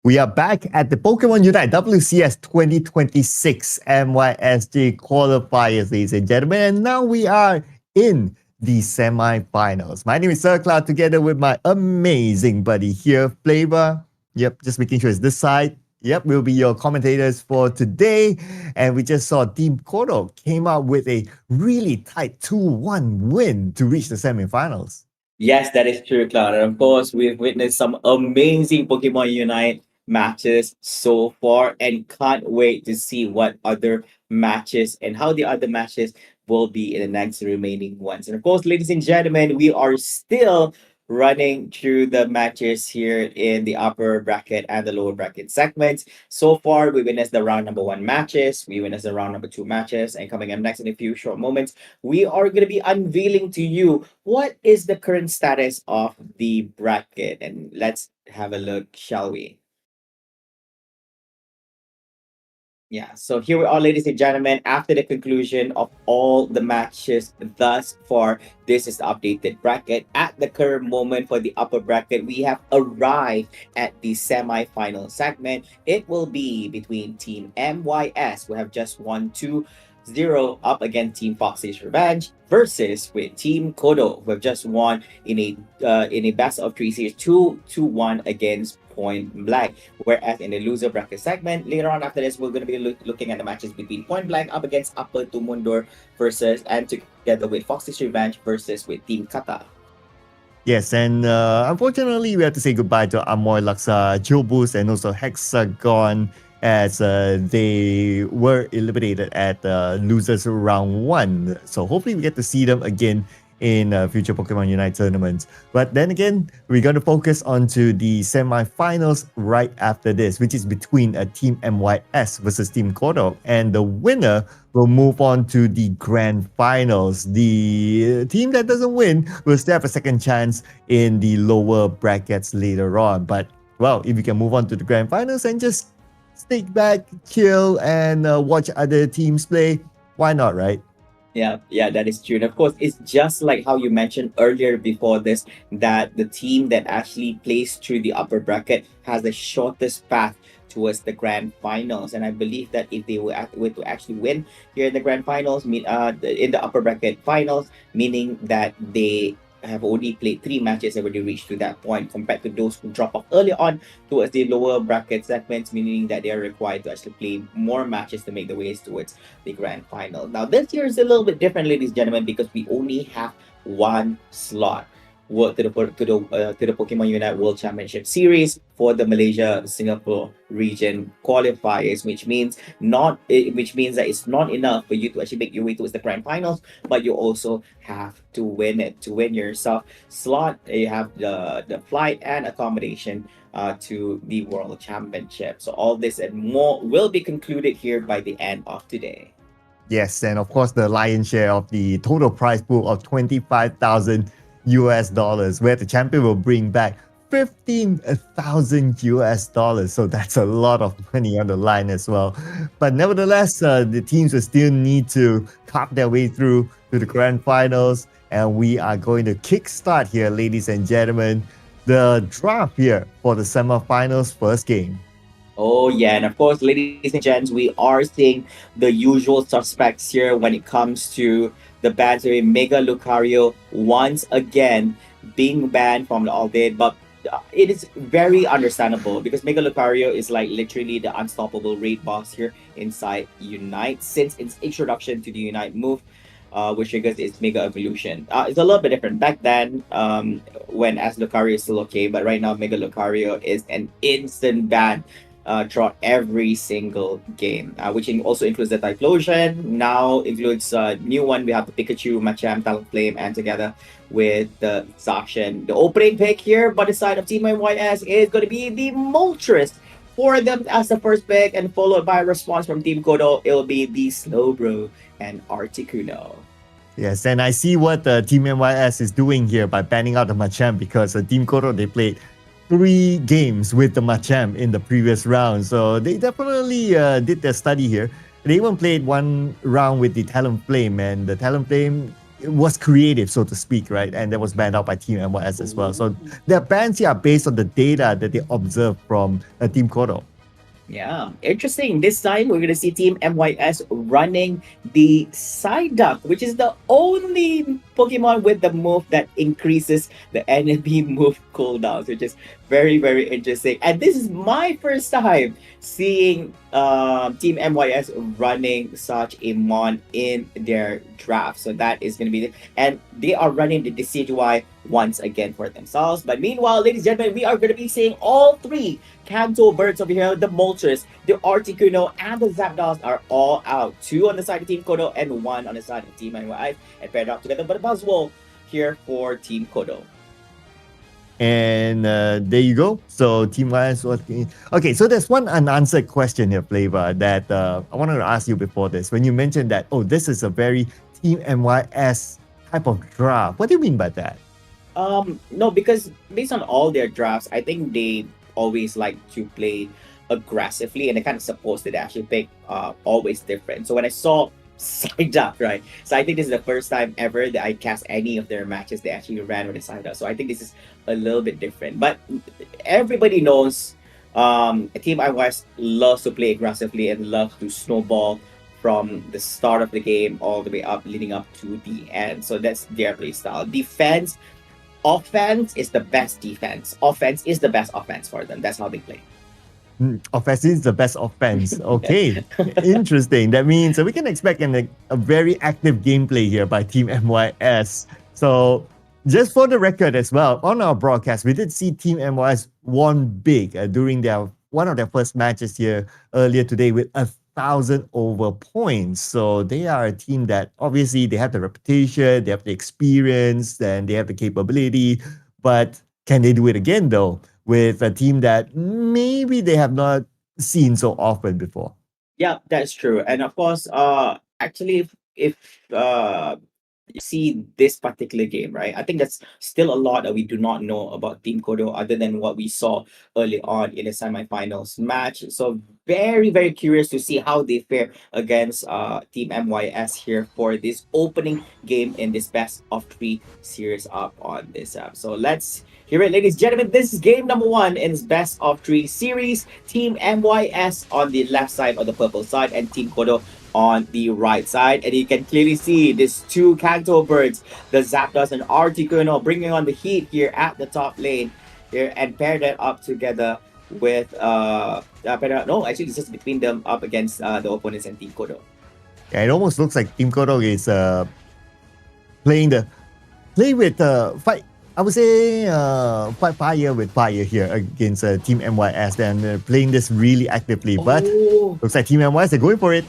B: We are back at the Pokémon UNITE WCS2026 MYSG qualifiers, ladies and gentlemen, and now we are in the semi-finals. My name is Sir Cloud, together with my amazing buddy here, Flavor. Yep, just making sure it's this side. Yep, we'll be your commentators for today. And we just saw Team Kodo came out with a really tight 2-1 win to reach the semi-finals.
A: Yes, that is true, Cloud. And of course, we've witnessed some amazing Pokemon Unite matches so far and can't wait to see what other matches and how the other matches will be in the next remaining ones. And of course, ladies and gentlemen, we are still running through the matches here in the upper bracket and the lower bracket segments. So far, we witnessed the round number 1 matches, we witnessed the round number 2 matches, and coming up next in a few short moments, we are going to be unveiling to you what is the current status of the bracket. And let's have a look, shall we? Yeah, so here we are, ladies and gentlemen. After the conclusion of all the matches thus far, this is the updated bracket. At the current moment for the upper bracket, we have arrived at the semi-final segment. It will be between Team MYS, who have just won 2-0 up against Team Foxy's Revenge, versus with Team Kodo, who have just won in a best of 3 series 2-1 against Point Blank. Whereas in the loser bracket segment, later on after this, we're going to be looking at the matches between Point Blank up against Upper Tumundor versus, and together with Foxy's Revenge versus with Team Kata.
B: Yes, and unfortunately, we have to say goodbye to Amoy Laksa, Jobus, and also Hexagon, as they were eliminated at losers round 1. So hopefully we get to see them again in future Pokemon Unite tournaments. But then again, we're going to focus onto the semi-finals right after this, which is between Team MYS versus Team Kodo. And the winner will move on to the grand finals. The team that doesn't win will still have a second chance in the lower brackets later on. But, well, if you can move on to the grand finals and just stick back, chill, and watch other teams play, why not, right?
A: Yeah, that is true. And of course, it's just like how you mentioned earlier before this, that the team that actually plays through the upper bracket has the shortest path towards the grand finals. And I believe that if they were to actually win here in the grand finals, in the upper bracket finals, meaning that they have only played 3 matches and already reached to that point, compared to those who drop off early on towards the lower bracket segments, meaning that they are required to actually play more matches to make the ways towards the grand final. Now, this year is a little bit different, ladies and gentlemen, because we only have 1 slot to the Pokemon UNITE World Championship Series for the Malaysia Singapore region qualifiers, which means that it's not enough for you to actually make your way towards the grand finals, but you also have to win it. To win yourself slot, you have the flight and accommodation to the World Championship. So all this and more will be concluded here by the end of today.
B: Yes, and of course the lion's share of the total prize pool of $25,000 US dollars, where the champion will bring back $15,000 US dollars. So that's a lot of money on the line as well. But nevertheless, the teams will still need to carve their way through to the grand finals. And we are going to kickstart here, ladies and gentlemen, the draft here for the semifinals first game.
A: Oh yeah, and of course, ladies and gents, we are seeing the usual suspects here when it comes to the bans. Mega Lucario once again being banned from the All-Day, but it is very understandable because Mega Lucario is like literally the unstoppable raid boss here inside Unite since its introduction to the Unite move, which triggers its Mega Evolution. It's a little bit different back then when as Lucario is still okay, but right now Mega Lucario is an instant ban throughout every single game, which also includes the Typhlosion. Now includes new one. We have the Pikachu, Machamp, Talonflame, and together with the Zacian. The opening pick here by the side of Team MYS is going to be the Moltres for them as the first pick, and followed by a response from Team Kodo. It will be the Slowbro and Articuno.
B: Yes, and I see what Team MYS is doing here by banning out the Machamp, because Team Kodo, they played 3 games with the Machamp in the previous round. So they definitely did their study here. They even played 1 round with the Talonflame, and the Talonflame it was creative, so to speak, right? And that was banned out by Team MYS as well. So their bans here are based on the data that they observed from Team Kodo.
A: Yeah, interesting. This time we're going to see Team MYS running the Psyduck, which is the only Pokemon with the move that increases the enemy move cooldowns, which is very, very interesting. And this is my first time seeing Team MYS running such a mon in their draft. So that is going to be, and they are running the Decidueye once again for themselves. But meanwhile, ladies and gentlemen, we are going to be seeing all three Kanto birds over here, the Moltres, the Articuno, and the Zapdos are all out. 2 on the side of Team Kodo and 1 on the side of Team MYS, and paired up together. But a Buzzwole here for Team Kodo.
B: And there you go. So Team YS was okay. So there's one unanswered question here, Flavor, that I wanted to ask you before this. When you mentioned that, oh, this is a very Team MYS type of draft. What do you mean by that?
A: No, because based on all their drafts, I think they always like to play aggressively, and the kind of supports that they actually pick always different. So when I saw Psyduck, right? So I think this is the first time ever that I cast any of their matches they actually ran with the Psyduck. So I think this is a little bit different. But everybody knows Team iWest loves to play aggressively and loves to snowball from the start of the game all the way up, leading up to the end. So that's their play style. Offense is the best defense. Offense is the best offense for them. That's how they play.
B: Offense is the best offense. Okay, interesting. That means we can expect a very active gameplay here by Team MYS. So, just for the record as well, on our broadcast, we did see Team MYS won big during one of their first matches here earlier today with 1,000 over points. So they are a team that obviously they have the reputation, they have the experience, and they have the capability. But can they do it again though? With a team that maybe they have not seen so often before.
A: Yeah, that's true. And of course, actually, if you see this particular game, right, I think that's still a lot that we do not know about Team Kodo other than what we saw early on in the semifinals match. So very, very curious to see how they fare against Team MYS here for this opening game in this best of 3 series up on this app. So let's hear it, ladies and gentlemen. This is game number 1 in this best of 3 series. Team MYS on the left side of the purple side and Team Kodo on the right side. And you can clearly see these 2 Kanto birds, the Zapdos and Articuno, bringing on the heat here at the top lane here, and pair that up together with no, actually it's just between them up against the opponents and Team Kodo.
B: Yeah, it almost looks like Team Kodo is play with fight. I would say fight fire with fire here against Team MYS. Then playing this really actively, but looks like Team MYS are going for it.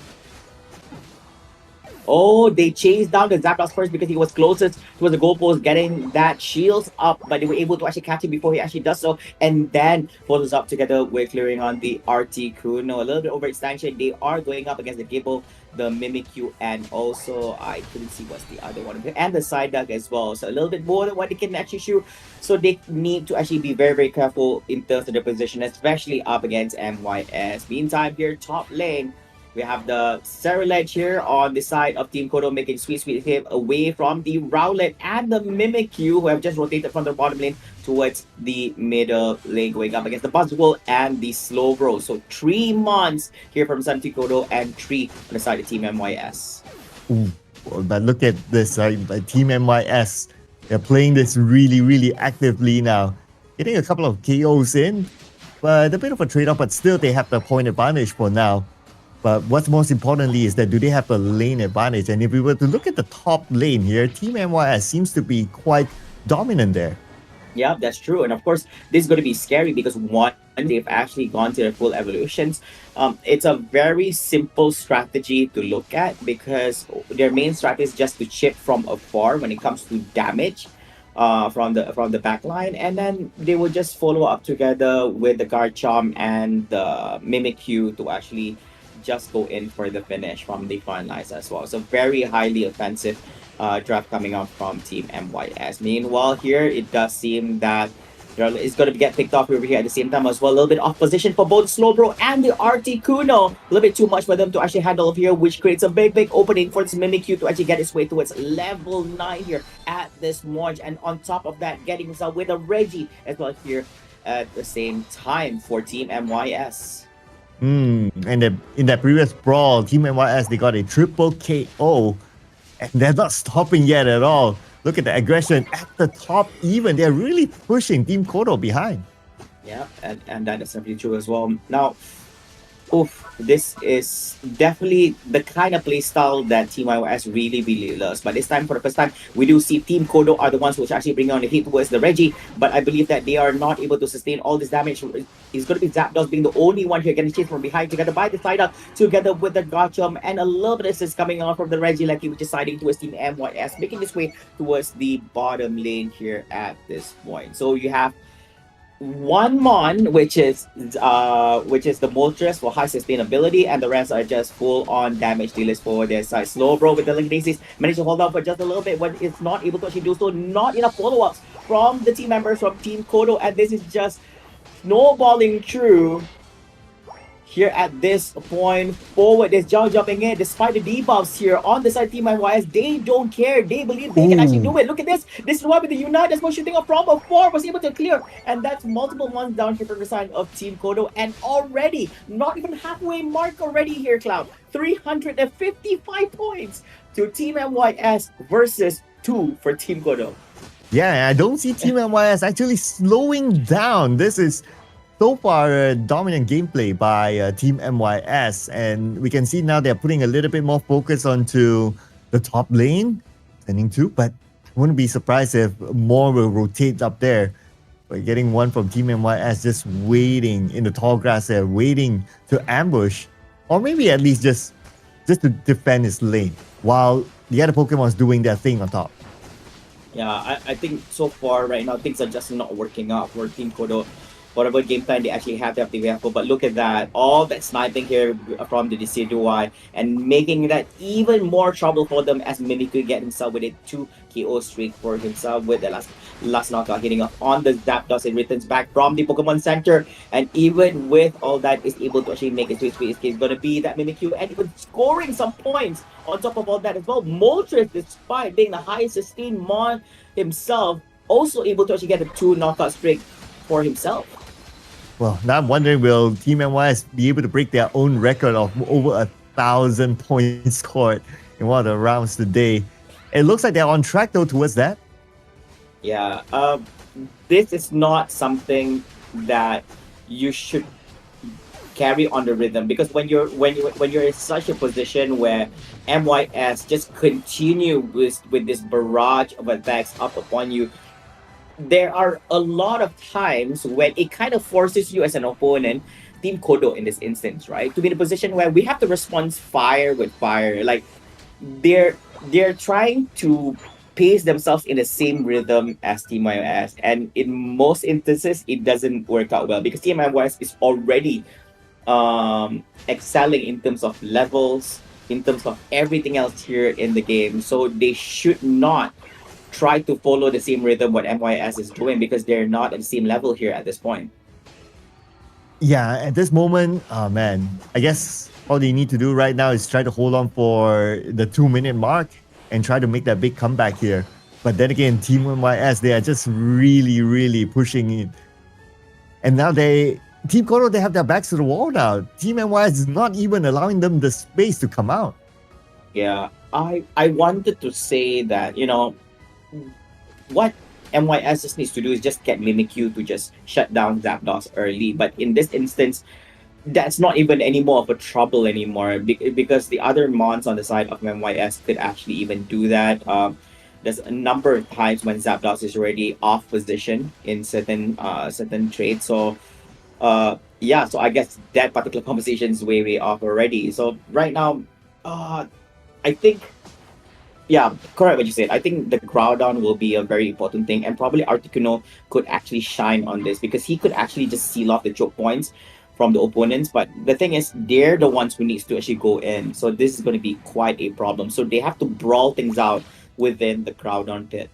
A: Oh, they chased down the Zapdos first because he was closest towards the goalpost, getting that shields up, but they were able to actually catch him before he actually does so, and then follows up together with clearing on the Articuno. A little bit overextension. They are going up against the Gibble, the Mimikyu, and also I couldn't see what's the other one, and the Psyduck as well. So a little bit more than what they can actually shoot. So they need to actually be very, very careful in terms of their position, especially up against MYS. Meantime, here top lane, we have the Cerulege here on the side of Team Kodo, making sweet hit away from the Rowlet and the Mimikyu, who have just rotated from the bottom lane towards the middle lane, going up against the Buzzwole and the Slowbro. So 3 months here from Team Kodo and 3 on the side of Team MYS.
B: Ooh, but look at this, Team MYS. They're playing this really, really actively now. Getting a couple of KOs in, but a bit of a trade-off, but still they have the point advantage for now. But what's most importantly is that do they have a lane advantage? And if we were to look at the top lane here, Team MYS seems to be quite dominant there.
A: Yeah, that's true. And of course, this is going to be scary because one, they've actually gone to their full evolutions. It's a very simple strategy to look at because their main strategy is just to chip from afar when it comes to damage from the back line, and then they will just follow up together with the Garchomp and the Mimikyu to actually just go in for the finish from the front lines as well. So very highly offensive draft coming out from Team MYS. Meanwhile, here it does seem that It's going to get picked off over here at the same time as well. A little bit off position for both Slowbro and the Articuno. A little bit too much for them to actually handle here, which creates a big opening for this Mimikyu to actually get its way towards level 9 here at this launch. And on top of that, getting himself with a Reggie as well here at the same time for Team MYS.
B: And in that previous brawl, Team MYS, they got a triple KO. And they're not stopping yet at all. Look at the aggression at the top even. They're really pushing Team Kodo behind.
A: Yeah, and that is definitely true as well. Now, this is definitely the kind of play style that Team iOS really loves. But this time, for the first time, we do see Team Kodo are the ones who actually bring on the hit towards the Reggie. But I believe that they are not able to sustain all this damage. It's going to be Zapdos being the only one here getting chased from behind together by the side up, together with the Garchomp, and a little bit of assist coming on from the Reggie, like he was deciding towards Team MYS, making his way towards the bottom lane here at this point. So you have one Mon, which is the Moltres for high sustainability, and the rest are just full-on damage dealers for their side. Slowbro with the Legacies managed to hold on for just a little bit, but it's not able to actually do so. Not enough follow-ups from the team members from Team Kodo, and this is just snowballing through here at this point. Forward, there's Zhao jumping in despite the debuffs here on the side of Team MYS. They don't care. They believe they can actually do it. Look at this. This is why with the Unite, that's what shooting a from of 4 was able to clear. And that's multiple ones down here from the side of Team Kodo. And already, not even halfway mark already here, Cloud. 355 points to Team MYS versus 2 for Team Kodo.
B: Yeah, I don't see Team MYS actually slowing down. This is so far a dominant gameplay by Team MYS, and we can see now they're putting a little bit more focus onto the top lane, sending 2, but I wouldn't be surprised if more will rotate up there. We're getting one from Team MYS just waiting in the tall grass there, waiting to ambush, or maybe at least just to defend his lane, while the other Pokemon's doing their thing on top.
A: Yeah, I think so far right now things are just not working out for Team Kodo. Whatever game plan they actually have to be careful, but look at that, all that sniping here from the Decidueye and making that even more trouble for them as Mimikyu get himself with a 2 KO streak for himself with the last knockout hitting up on the Zapdos. It returns back from the Pokemon Center, and even with all that is able to actually make it to his escape. It's going to be that Mimikyu and even scoring some points on top of all that as well. Moltres, despite being the highest sustained Mon himself, also able to actually get a 2 knockout streak for himself.
B: Well, now I'm wondering, will Team MYS be able to break their own record of over 1,000 points scored in one of the rounds today? It looks like they're on track though towards that.
A: Yeah, this is not something that you should carry on the rhythm, because when you're in such a position where MYS just continue with this barrage of attacks up upon you, there are a lot of times when it kind of forces you as an opponent, Team Kodo in this instance, right, to be in a position where we have to respond fire with fire. Like they're trying to pace themselves in the same rhythm as Team iOS, and in most instances it doesn't work out well because Team iOS is already excelling in terms of levels, in terms of everything else here in the game. So they should not try to follow the same rhythm what MYS is doing, because they're not at the same level here at this point.
B: Yeah, at this moment, man, I guess all they need to do right now is try to hold on for the 2-minute mark and try to make that big comeback here. But then again, Team MYS, they are just really pushing it. And now Team Kodo, they have their backs to the wall now. Team MYS is not even allowing them the space to come out.
A: Yeah, I wanted to say that, what MYS just needs to do is just get Mimikyu to just shut down Zapdos early. But in this instance, that's not even any more of a trouble anymore, because the other Mons on the side of MYS could actually even do that. There's a number of times when Zapdos is already off position in certain trades. So yeah, so I guess that particular conversation is way off already. So right now, I think, yeah, correct what you said. I think the Groudon will be a very important thing, and probably Articuno could actually shine on this, because he could actually just seal off the choke points from the opponents. But the thing is, they're the ones who needs to actually go in. So this is going to be quite a problem. So they have to brawl things out within the Groudon pit.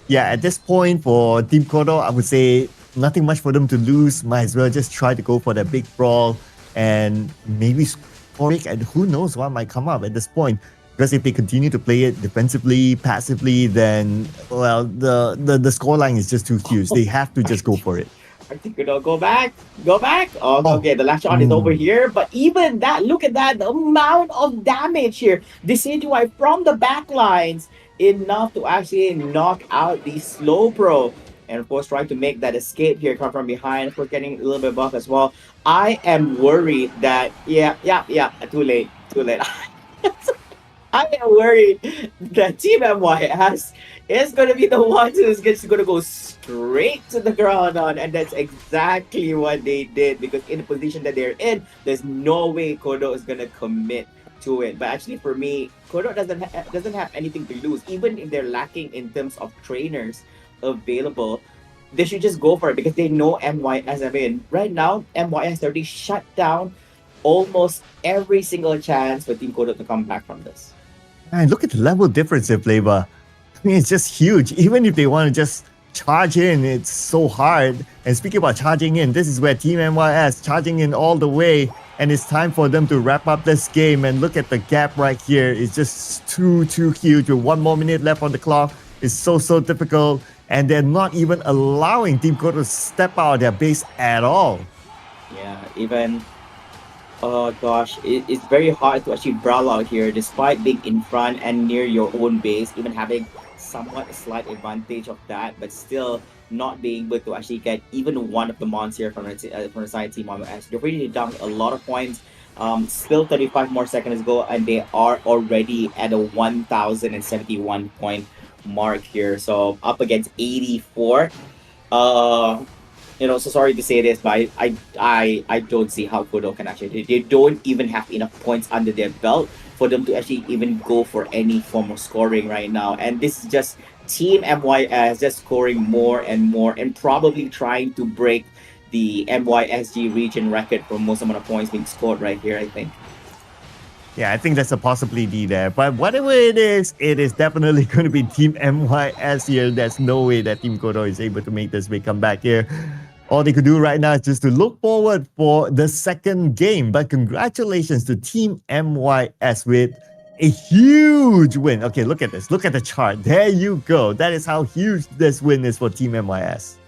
B: Yeah, at this point for Team Kodo, I would say nothing much for them to lose. Might as well just try to go for that big brawl and maybe score big. And who knows what might come up at this point. Because if they continue to play it defensively, passively, then well, the scoreline is just too huge. They have to just go for it.
A: I think it'll go back. Go back. Oh,
B: Oh,
A: okay. The last shot is over here. But even that, look at that. The amount of damage here. This CGY from the back lines. Enough to actually knock out the slow pro. And of course, trying to make that escape here, come from behind. Of course, getting a little bit buff as well. I am worried that, yeah. Too late. Too late. I am worried that Team MYS is going to be the one who's just going to go straight to the ground on, and that's exactly what they did, because in the position that they're in, there's no way Kodo is going to commit to it. But actually, for me, Kodo doesn't have anything to lose, even if they're lacking in terms of trainers available. They should just go for it because they know MYS. I mean, right now, MYS already shut down almost every single chance for Team Kodo to come back from this.
B: man, look at the level difference in flavor. I mean, it's just huge. Even if they want to just charge in, it's so hard. And speaking about charging in, this is where Team MYS charging in all the way. And it's time for them to wrap up this game. And look at the gap right here. It's just too huge. With 1 more minute left on the clock, it's so difficult. And they're not even allowing Team Kodo to step out of their base at all.
A: Yeah, even oh gosh, it's very hard to actually brawl out here despite being in front and near your own base, even having somewhat a slight advantage of that, but still not being able to actually get even one of the mons here from the side team on the They've already done a lot of points. Still 35 more seconds to go, and they are already at a 1,071 point mark here. So up against 84. So sorry to say this, but I don't see how Kodo can actually. They don't even have enough points under their belt for them to actually even go for any form of scoring right now. And this is just Team MYS just scoring more and more, and probably trying to break the MYSG region record for most amount of points being scored right here, I think.
B: Yeah, I think that's a possibility there. But whatever it is definitely going to be Team MYS here. There's no way that Team Kodo is able to make this big comeback here. All they could do right now is just to look forward for the second game. But congratulations to Team MYS with a huge win. Okay, look at this. Look at the chart. There you go. That is how huge this win is for Team MYS.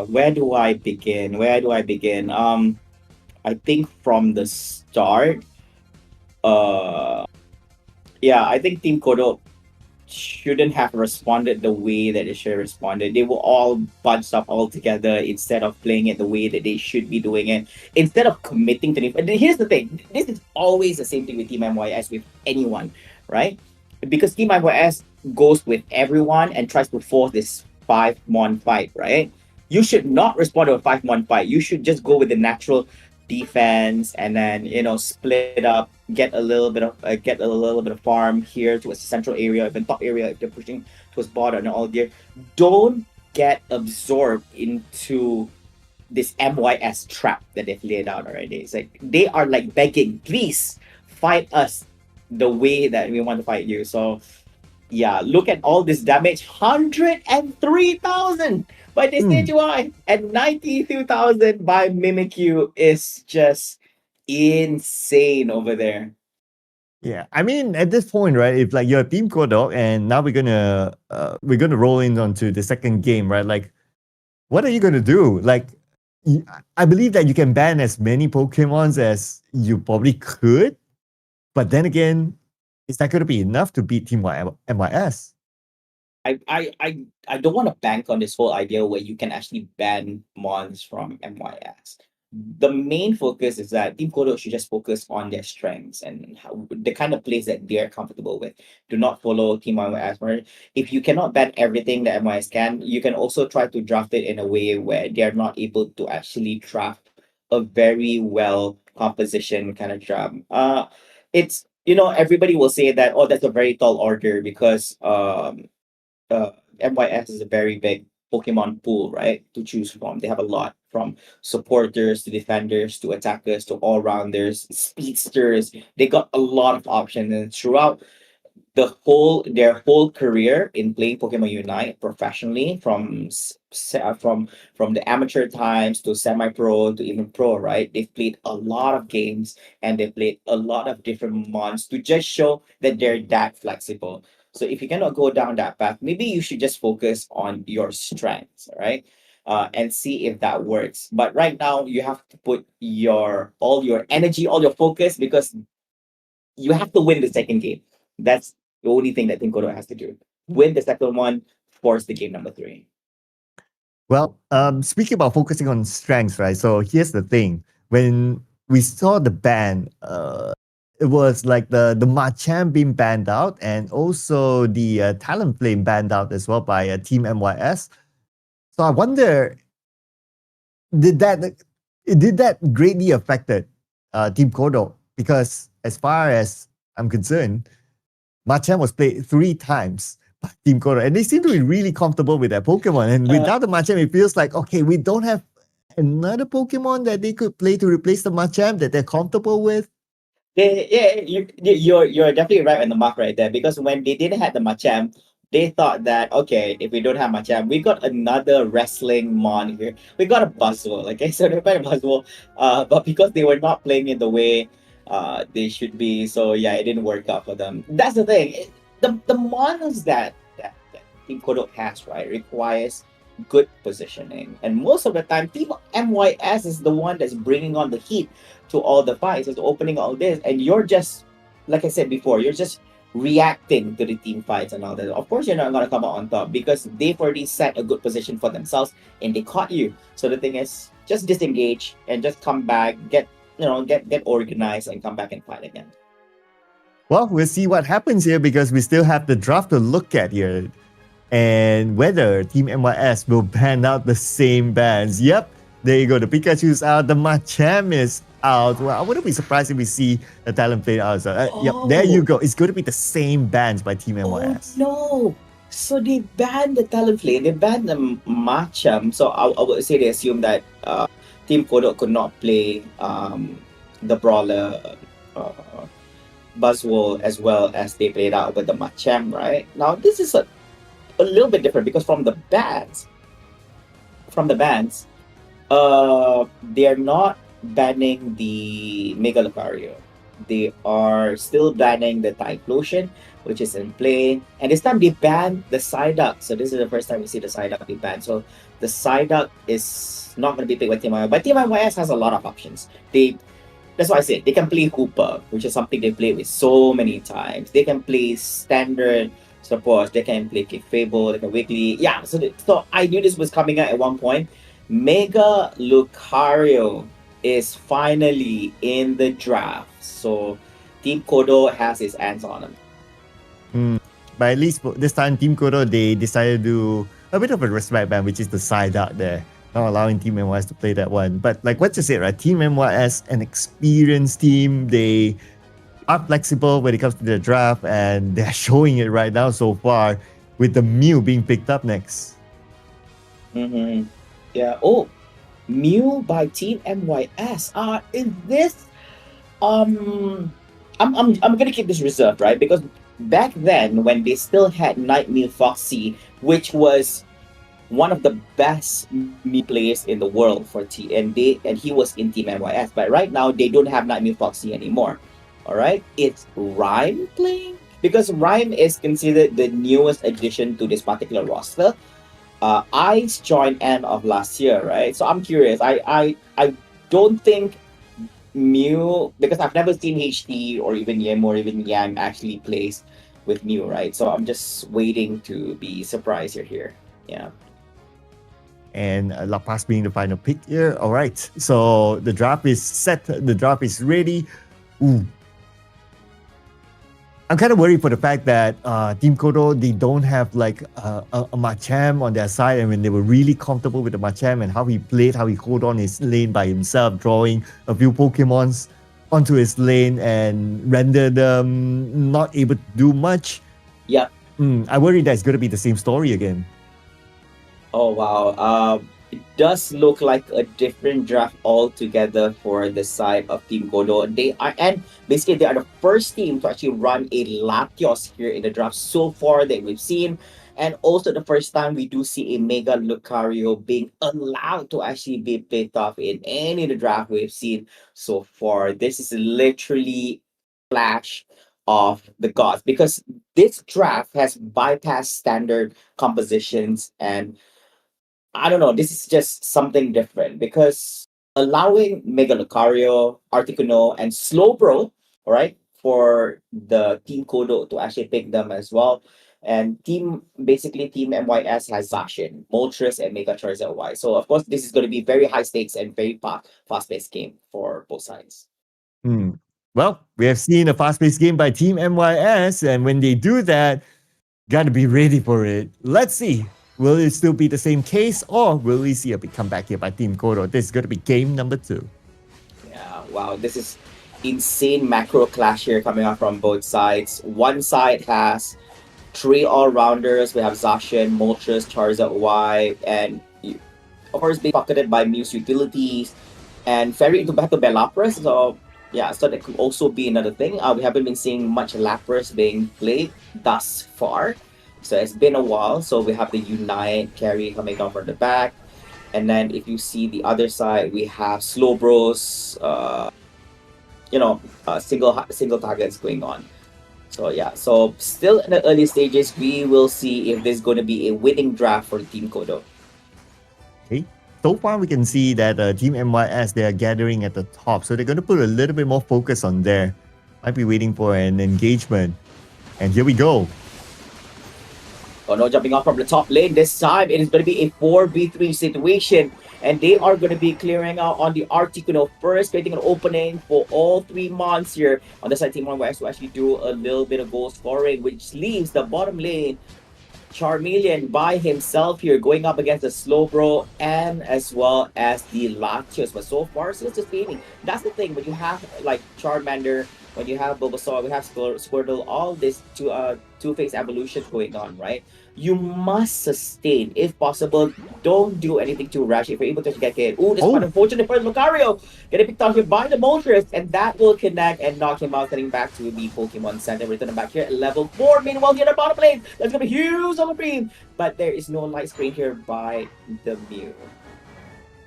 A: Where do I begin? I think from the start, I think Team Kodo shouldn't have responded the way that they should have responded. They were all bunched up all together instead of playing it the way that they should be doing it. Instead of committing to it. And here's the thing. This is always the same thing with Team MYS with anyone, right? Because Team MYS goes with everyone and tries to force this 5-mon fight, right? You should not respond to a 5-mon fight. You should just go with the natural defense and then split up, get a little bit of farm here to a central area, even top area if they're pushing towards bottom and all there. Don't get absorbed into this MYS trap that they've laid out already. It's like they are like begging, please fight us the way that we want to fight you. So yeah, look at all this damage. 103,000 by this CGY and 92,000 by Mimikyu is just insane over there.
B: Yeah, I mean, at this point, right? If like you're Team Kodo, and now we're gonna roll in onto the second game, right? Like, what are you gonna do? Like, I believe that you can ban as many Pokemons as you probably could, but then again, is that gonna be enough to beat Team MYS?
A: I don't want to bank on this whole idea where you can actually ban mons from MYS. The main focus is that Team Kodo should just focus on their strengths and the kind of plays that they're comfortable with. Do not follow Team MYS. If you cannot ban everything that MYS can, you can also try to draft it in a way where they're not able to actually draft a very well composition kind of draft. It's everybody will say that, oh, that's a very tall order because MYS is a very big Pokemon pool, right? To choose from. They have a lot, from supporters to defenders to attackers to all rounders, speedsters. They got a lot of options, and throughout their whole career in playing Pokemon Unite professionally, from the amateur times to semi-pro to even pro, right? They've played a lot of games and they played a lot of different mons to just show that they're that flexible. So if you cannot go down that path, maybe you should just focus on your strengths, right? And see if that works. But right now, you have to put all your energy, all your focus, because you have to win the second game. That's the only thing that Team Kodo has to do. Win the second one, force the game number 3.
B: Well, speaking about focusing on strengths, right? So here's the thing: when we saw the ban, it was like the Machamp being banned out, and also the Talonflame banned out as well by Team MYS. So I wonder, did that greatly affected Team Kodo? Because as far as I'm concerned, Machamp was played 3 times by Team Kodo, and they seem to be really comfortable with their Pokemon. And without the Machamp, it feels like, okay, we don't have another Pokemon that they could play to replace the Machamp that they're comfortable with.
A: Yeah, you're definitely right on the mark right there, because when they didn't have the Machamp, they thought that, okay, if we don't have Machamp, we got another wrestling mon here. We got a Buzzwole, okay? So they played a Buzzwole, but because they were not playing it the way they should be, so yeah, it didn't work out for them. That's the thing. The mons that Team Kodo has, right, requires good positioning. And most of the time, Team MYS is the one that's bringing on the heat to all the fights, is opening all this. And you're just, like I said before, you're just reacting to the team fights and all that. Of course, you're not going to come out on top because they've already set a good position for themselves and they caught you. So the thing is, just disengage and just come back, get organized and come back and fight again.
B: Well, we'll see what happens here because we still have the draft to look at here. And whether Team MYS will ban out the same bans. Yep, there you go. The Pikachu's out. The Machamp is out. Well, I wouldn't be surprised if we see the Talonflame out. So, yep, there you go. It's going to be the same bans by Team MYS.
A: Oh, no. So they banned the Talonflame. They banned the Machamp. So I would say they assume that Team Kodo could not play the Brawler Buzzwole as well as they played out with the Machamp, right? Now, this is a little bit different because from the bans, they are not banning the Mega Lucario. They are still banning the Typhlosion, which is in play. And this time they banned the Psyduck. So this is the first time we see the Psyduck be banned. So the Psyduck is not going to be played by Team MYS. But Team MYS has a lot of options. That's why I said they can play Hooper, which is something they played with so many times. They can play standard support. They can play Fable, they can Wiggly. Yeah, so I knew this was coming out at one point. Mega Lucario is finally in the draft. So Team Kodo has his hands on him.
B: But at least this time, Team Kodo, they decided to do a bit of a respect ban, which is the Psyduck there. Not allowing Team MYS to play that one. But like what you said, right? Team MYS, an experienced team. They are flexible when it comes to their draft, and they're showing it right now so far with the Mew being picked up next.
A: Yeah. Oh, Mew by Team MYS. Is this I'm gonna keep this reserved, right? Because back then when they still had Night Mew Foxy, which was one of the best Mew players in the world for and he was in Team MYS, but right now they don't have Night Mew Foxy anymore. Alright? It's Rhyme playing? Because Rhyme is considered the newest addition to this particular roster. Ice joined end of last year, right? So I'm curious. I don't think Mew, because I've never seen HT or even Yem or even Yang actually plays with Mew, right? So I'm just waiting to be surprised here. Yeah.
B: And La Paz being the final pick here. All right. So the draft is set. The draft is ready. Ooh. I'm kind of worried for the fact that Team Kodo, they don't have like a Machamp on their side, and when they were really comfortable with the Machamp and how he played, how he hold on his lane by himself, drawing a few Pokemons onto his lane and render them not able to do much.
A: Yeah.
B: I worry that it's going to be the same story again.
A: Oh, wow. it does look like a different draft altogether for the side of Team Kodo. And basically they are the first team to actually run a Latios here in the draft so far that we've seen. And also the first time we do see a Mega Lucario being allowed to actually be picked off in any of the draft we've seen so far. This is literally flash of the gods because this draft has bypassed standard compositions, and I don't know, this is just something different because allowing Mega Lucario, Articuno, and Slowbro, all right, for the Team Kodo to actually pick them as well. And Team MYS has Zacian, Moltres, and Mega Charizard Y. So of course this is going to be very high stakes and very fast paced game for both sides.
B: Hmm. Well, we have seen a fast-paced game by Team MYS, and when they do that, gotta be ready for it. Let's see. Will it still be the same case, or will we see a big comeback here by Team Kodo? This is gonna be game number 2.
A: Yeah, wow, this is insane macro clash here coming out from both sides. One side has 3 all-rounders. We have Zacian, Moltres, Charizard Y, and of course being pocketed by Muse utilities and ferry into battle by Lapras. So yeah, so that could also be another thing. We haven't been seeing much Lapras being played thus far. So it's been a while. So we have the Unite carry coming down from the back. And then if you see the other side, we have Slowbros, single targets going on. So yeah, so still in the early stages, we will see if there's going to be a winning draft for Team Kodo.
B: Okay. So far, we can see that Team MYS, they are gathering at the top. So they're going to put a little bit more focus on there. Might be waiting for an engagement. And here we go.
A: Oh no, jumping off from the top lane. This time, it is going to be a 4v3 situation. And they are going to be clearing out on the Articuno first, creating an opening for all 3 months here. On the side, Team MYS will actually do a little bit of goal scoring, which leaves the bottom lane Charmeleon by himself here, going up against the Slowbro and as well as the Latios. But so far, still sustaining. That's the thing, when you have like Charmander, when you have Bulbasaur, we have Squirtle, all this two-phase evolutions going on, right? You must sustain. If possible, don't do anything too rash. If you're able to get hit. Ooh, this is quite unfortunate for Lucario. Getting picked off here by the Moltres, and that will connect and knock him out, heading back to the Pokemon Center. Returning back here at level 4. Meanwhile, here at the bottom lane, that's going to be huge on the green. But there is no light screen here by the Mew.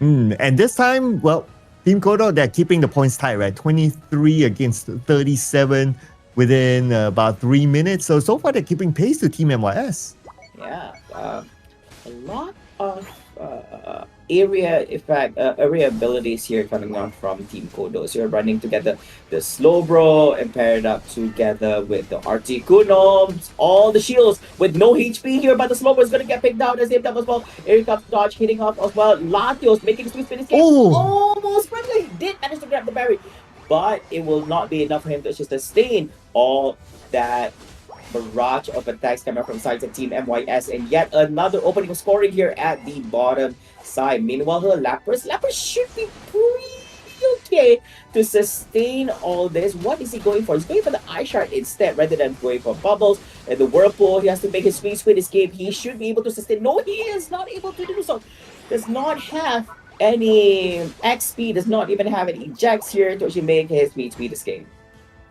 B: And this time, well, Team Kodo, they're keeping the points tight, right? 23 against 37 within about 3 minutes. So far, they're keeping pace to Team MYS.
A: Yeah, a lot of area abilities here coming out from Team Kodo. So you're running together the Slowbro and paired up together with the Articuno. All the shields with no HP here, but the Slowbro is going to get picked out as same time as well. Here comes Dodge hitting off as well. Latios making a sweet spin escape. Almost friendly. Did manage to grab the berry, but it will not be enough for him to just sustain all that barrage of attacks coming from sides of Team MYS, and yet another opening of scoring here at the bottom side. Meanwhile, Lapras should be pretty okay to sustain all this. What is he going for? He's going for the Eye Shard instead rather than going for Bubbles. And the Whirlpool, he has to make his sweet escape. He should be able to sustain. No, he is not able to do so. Does not have any XP, does not even have any ejects here to actually make his speed escape.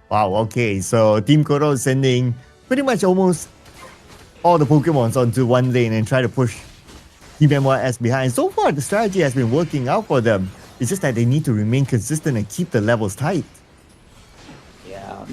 B: Wow, okay. So Team Kodo is sending pretty much almost all the Pokemons onto one lane and try to push Team MYS behind. So far, the strategy has been working out for them. It's just that they need to remain consistent and keep the levels tight.
A: Yeah,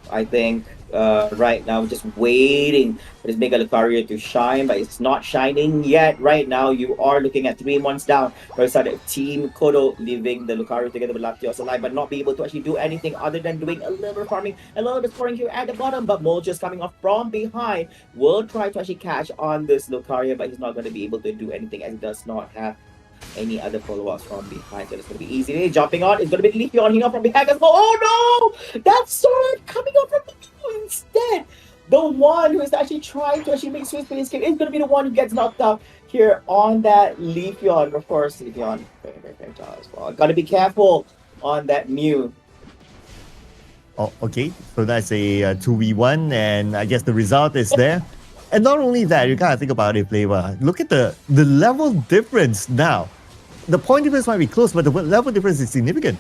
A: I think right now we're just waiting for this Mega Lucario to shine, but it's not shining yet. Right now, you are looking at 3 months down for the side of Team Kodo, leaving the Lucario together with Latios alive, but not be able to actually do anything other than doing a little bit of farming, a little bit scoring here at the bottom. But Moltres coming off from behind will try to actually catch on this Lucario, but he's not going to be able to do anything as he does not have any other follow-ups from behind. So it's going to be easy. Jumping on, it's going to be Leafeon here from behind as well. Oh no! That's Sword coming out from behind instead. The one who is actually trying to actually make sweet spin escape is going to be the one who gets knocked out here on that Leafeon. Of course, Leafeon very, very fragile as well. Got to be careful on that Mew.
B: Oh, okay. So that's a 2v1, and I guess the result is there. And not only that, you gotta think about it, Flavor. Look at the level difference now. The point difference might be close, but the level difference is significant.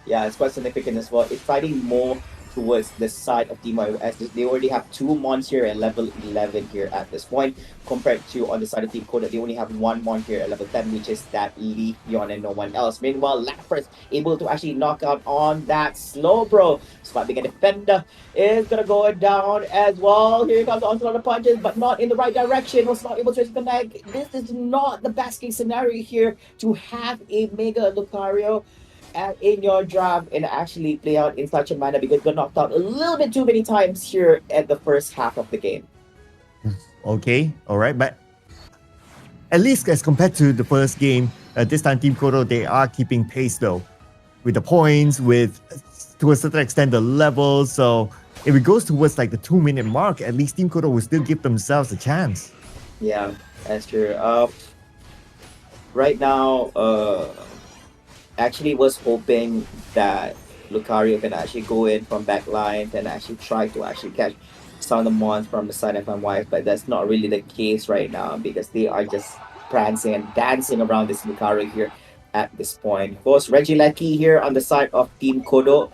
A: Yeah, it's quite significant as well. It's fighting more towards the side of Team YOS. They already have 2 Mons here at level 11 here at this point, compared to on the side of Team Koda, they only have 1 Mon here at level 10, which is that Leafeon and no one else. Meanwhile, Lapras able to actually knock out on that Slowbro. Spot being a defender is gonna go down as well. Here comes onslaught of punches, but not in the right direction. Was not able to connect. This is not the best case scenario here to have a Mega Lucario in your draft and actually play out in such a manner, because you got knocked out a little bit too many times here at the first half of the game.
B: Okay, all right, but at least as compared to the first game, this time Team Kodo, they are keeping pace though, with the points, with to a certain extent the levels. So if it goes towards like the 2-minute mark, at least Team Kodo will still give themselves a chance.
A: Yeah, that's true. Right now, actually was hoping that Lucario can actually go in from back lines and actually try to actually catch some of the Mons from the side of MY, but that's not really the case right now, because they are just prancing and dancing around this Lucario here at this point. Of course, Regieleki here on the side of Team Kodo.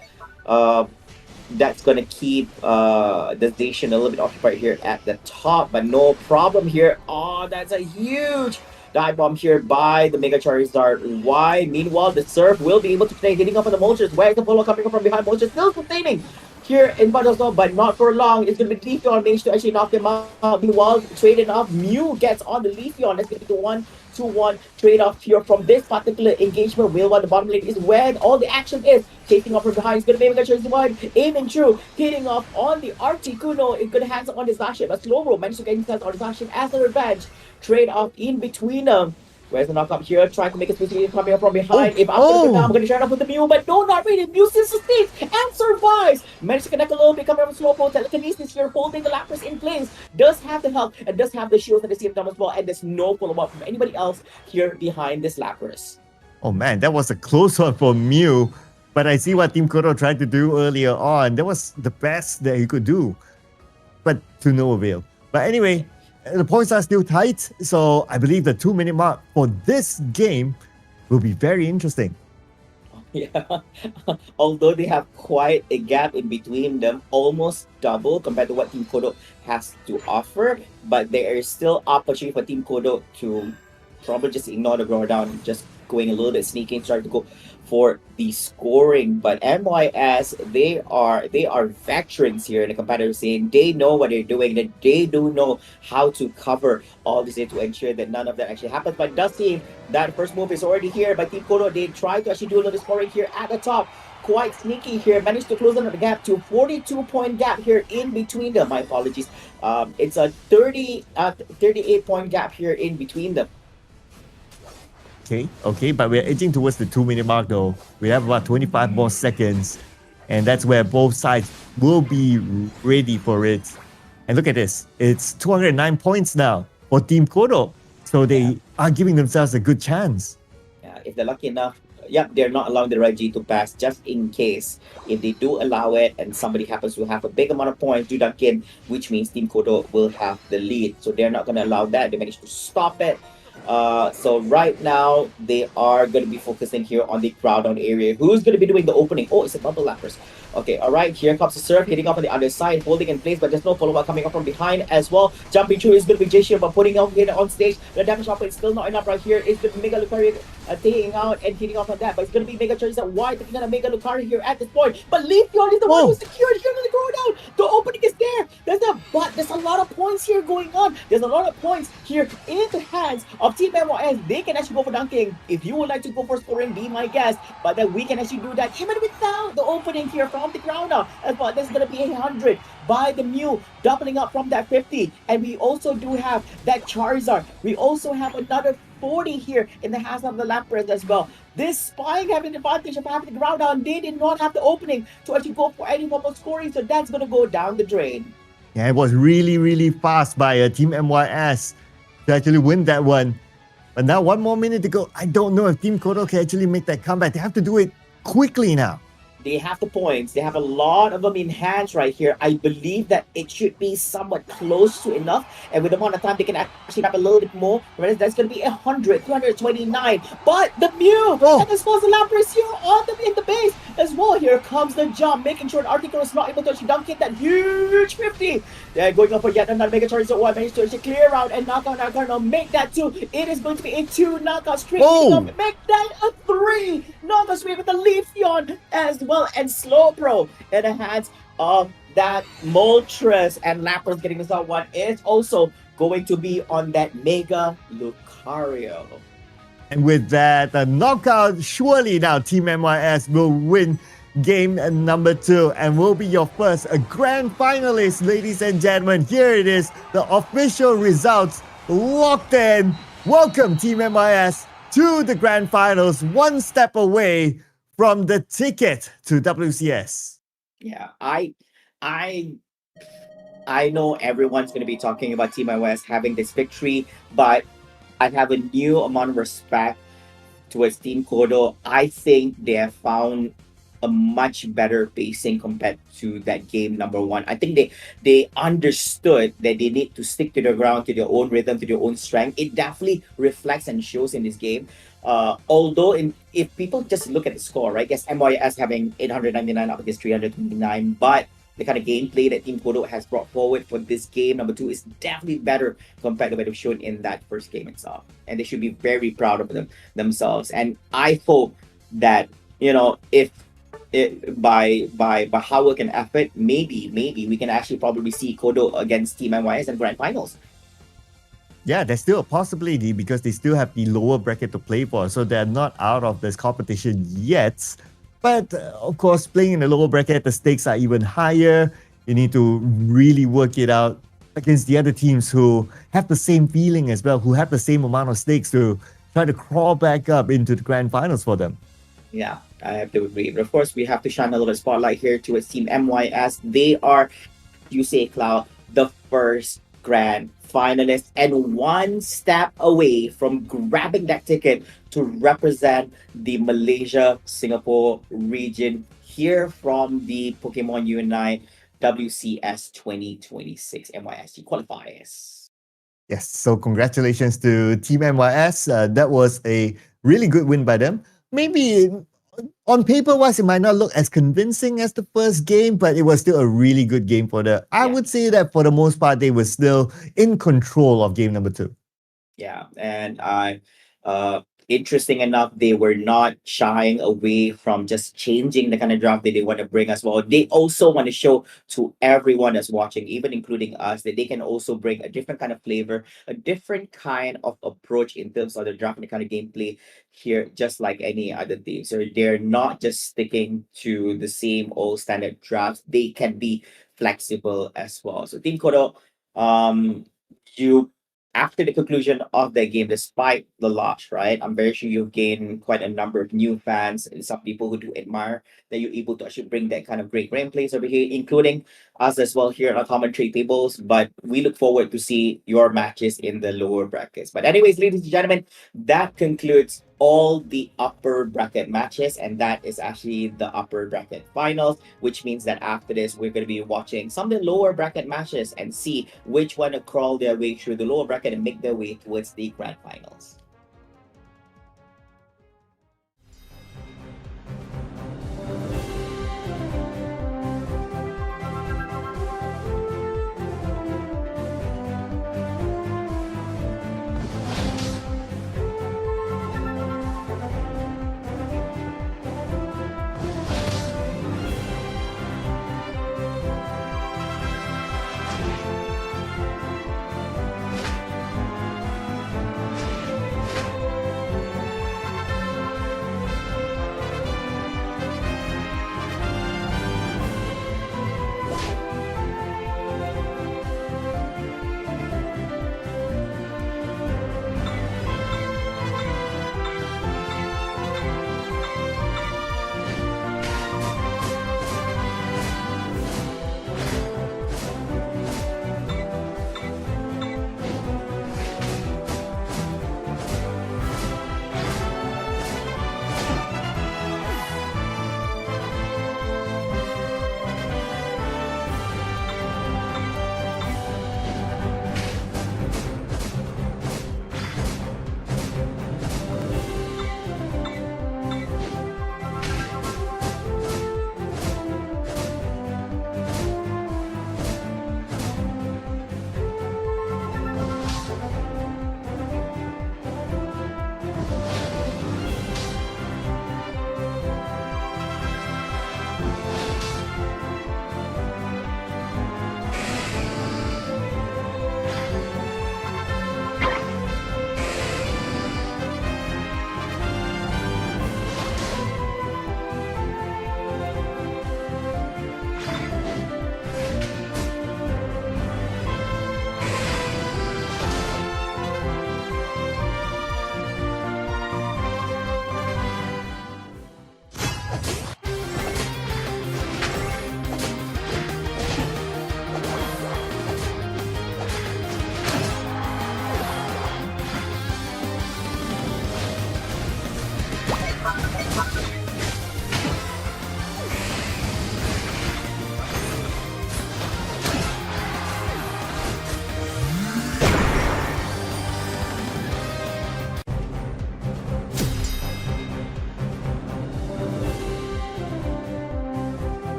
A: That's going to keep the station a little bit occupied here at the top, but no problem here. Oh, that's a huge dive bomb here by the Mega Charizard Y. Meanwhile, the Surf will be able to play, hitting up on the Moltres. Where's the follow coming from behind? Moltres still sustaining here in Battlefield, but not for long. It's going to be Leafeon managed to actually knock him out. Meanwhile, trading off, Mew gets on the Leafeon. That's going to be the 1-2-1 trade-off here from this particular engagement. Meanwhile, the bottom lane is where all the action is. Taking off from behind, it's going to be Mega Charizard, aiming through, hitting off on the Articuno. It's going to hands up on his last ship. But Slowbro managed to get himself on his last ship as a revenge. Trade off in between them. Where's the knockup here? Trying to make a specific coming up from behind. If I'm going to go down, I'm going to share it off with the Mew, but no, not really. Mew still sustains and survives. Managed to connect a little bit, coming up with Slowpoke. Telekinesis here, holding the Lapras in place. Does have the health and does have the shields at the same time as well. And there's no follow-up from anybody else here behind this Lapras.
B: Oh man, that was a close one for Mew. But I see what Team Kodo tried to do earlier on. That was the best that he could do, but to no avail. But anyway, the points are still tight, so I believe the 2-minute mark for this game will be very interesting.
A: Yeah, although they have quite a gap in between them, almost double compared to what Team Kodo has to offer, but there is still opportunity for Team Kodo to probably just ignore the grow down, just going a little bit sneaky, trying to go for the scoring. But MYS, they are veterans here in the competitive scene. They know what they're doing, that they do know how to cover all this to ensure that none of that actually happens. But it does seem that first move is already here by Team Kodo. They try to actually do a little scoring here at the top. Quite sneaky here, managed to close down the gap to 42-point gap here in between them. My apologies. It's a 38-point gap here in between them.
B: Okay, but we're edging towards the 2-minute mark though. We have about 25 more seconds, and that's where both sides will be ready for it. And look at this, it's 209 points now for Team Kodo, so they are giving themselves a good chance.
A: Yeah, if they're lucky enough, they're not allowing the Reggie to pass just in case. If they do allow it and somebody happens to have a big amount of points to dunk in, which means Team Kodo will have the lead. So they're not going to allow that. They managed to stop it. So right now, they are going to be focusing here on the crowd down area. Who's going to be doing the opening? Oh, it's a double Lapras. Okay, all right, here comes the Surf, hitting up on the other side, holding in place, but there's no follow-up coming up from behind as well. Jumping through is going to be J-Shield, but putting out here on stage. The damage output is still not enough right here. It's going to be Mega Lucario taking out and hitting off on that, but it's going to be Mega Charizard Y taking out a Mega Lucario here at this point. But Leafeon is the one who's secured here on the grow down. The opening is there. There's a lot of points here going on. There's a lot of points here in the hands of Team MYS. They can actually go for dunking. If you would like to go for scoring, be my guest. But then we can actually do that even without the opening here from the ground up. As well, there's going to be 100 by the Mew, doubling up from that 50. And we also do have that Charizard. We also have another 40 here in the hands of the Lapras as well. This Spike having the advantage of having the ground down. They did not have the opening to actually go for any form of scoring. So that's going to go down the drain.
B: Yeah, it was really, really fast by Team MYS to actually win that one. But now 1 more minute to go. I don't know if Team Kodo can actually make that comeback. They have to do it quickly now.
A: They have the points. They have a lot of them in hands right here. I believe that it should be somewhat close to enough. And with the amount of time, they can actually grab a little bit more. Whereas that's going to be 100, 229. But the Mew and the Sponsor Lapras here on in the base as well. Here comes the jump, making sure Article is not able to actually dunk in that huge 50. They're going up for yet another Mega Charizard. One managed to actually clear out and knockout now. Make that 2. It is going to be a 2 knockout streak. Make that a 3 knockout streak with the Leafeon as well, and Slowbro in the hands of that Moltres, and Lapras getting this out. One is also going to be on that Mega Lucario.
B: And with that knockout, surely now Team MYS will win game number 2 and will be your first grand finalist, ladies and gentlemen. Here it is, the official results locked in. Welcome Team MYS to the grand finals, one step away from the ticket to WCS.
A: Yeah, I know everyone's going to be talking about Team MYS having this victory, but I have a new amount of respect towards Team Kodo. I think they have found a much better pacing compared to that game number 1. I think they understood that they need to stick to the ground, to their own rhythm, to their own strength. It definitely reflects and shows in this game. Although if people just look at the score, right? Yes, MYS having 899 up against 329, but the kind of gameplay that Team Kodo has brought forward for this game number 2 is definitely better compared to what they've shown in that first game itself. And they should be very proud of themselves. And I hope that, if by hard work and effort, maybe we can actually probably see Kodo against Team MYS in grand finals.
B: Yeah, there's still a possibility because they still have the lower bracket to play for, so they're not out of this competition yet. But of course, playing in the lower bracket, the stakes are even higher. You need to really work it out against the other teams who have the same feeling as well, who have the same amount of stakes to try to crawl back up into the grand finals for them.
A: Yeah, I have to agree. But of course, we have to shine a little spotlight here to Team MYS. They are, you say, Cloud, the first grand finalists and one step away from grabbing that ticket to represent the Malaysia Singapore region here from the Pokémon UNITE WCS2026 MYSG Qualifiers.
B: Yes, so congratulations to Team MYS. That was a really good win by them. Maybe on paper-wise, it might not look as convincing as the first game, but it was still a really good game for them. I would say that for the most part, they were still in control of game number 2.
A: Yeah, and interesting enough, they were not shying away from just changing the kind of draft that they want to bring as well. They also want to show to everyone that's watching, even including us, that they can also bring a different kind of flavor, a different kind of approach in terms of the draft and the kind of gameplay here, just like any other team. So they're not just sticking to the same old standard drafts. They can be flexible as well. So Team Kodo, after the conclusion of the game, despite the loss, right? I'm very sure you've gained quite a number of new fans and some people who do admire that you're able to actually bring that kind of great gameplays over here, including us as well here on our commentary tables. But we look forward to see your matches in the lower brackets. But anyways, ladies and gentlemen, that concludes all the upper bracket matches, and that is actually the upper bracket finals, which means that after this we're going to be watching some of the lower bracket matches and see which one to crawl their way through the lower bracket and make their way towards the grand finals.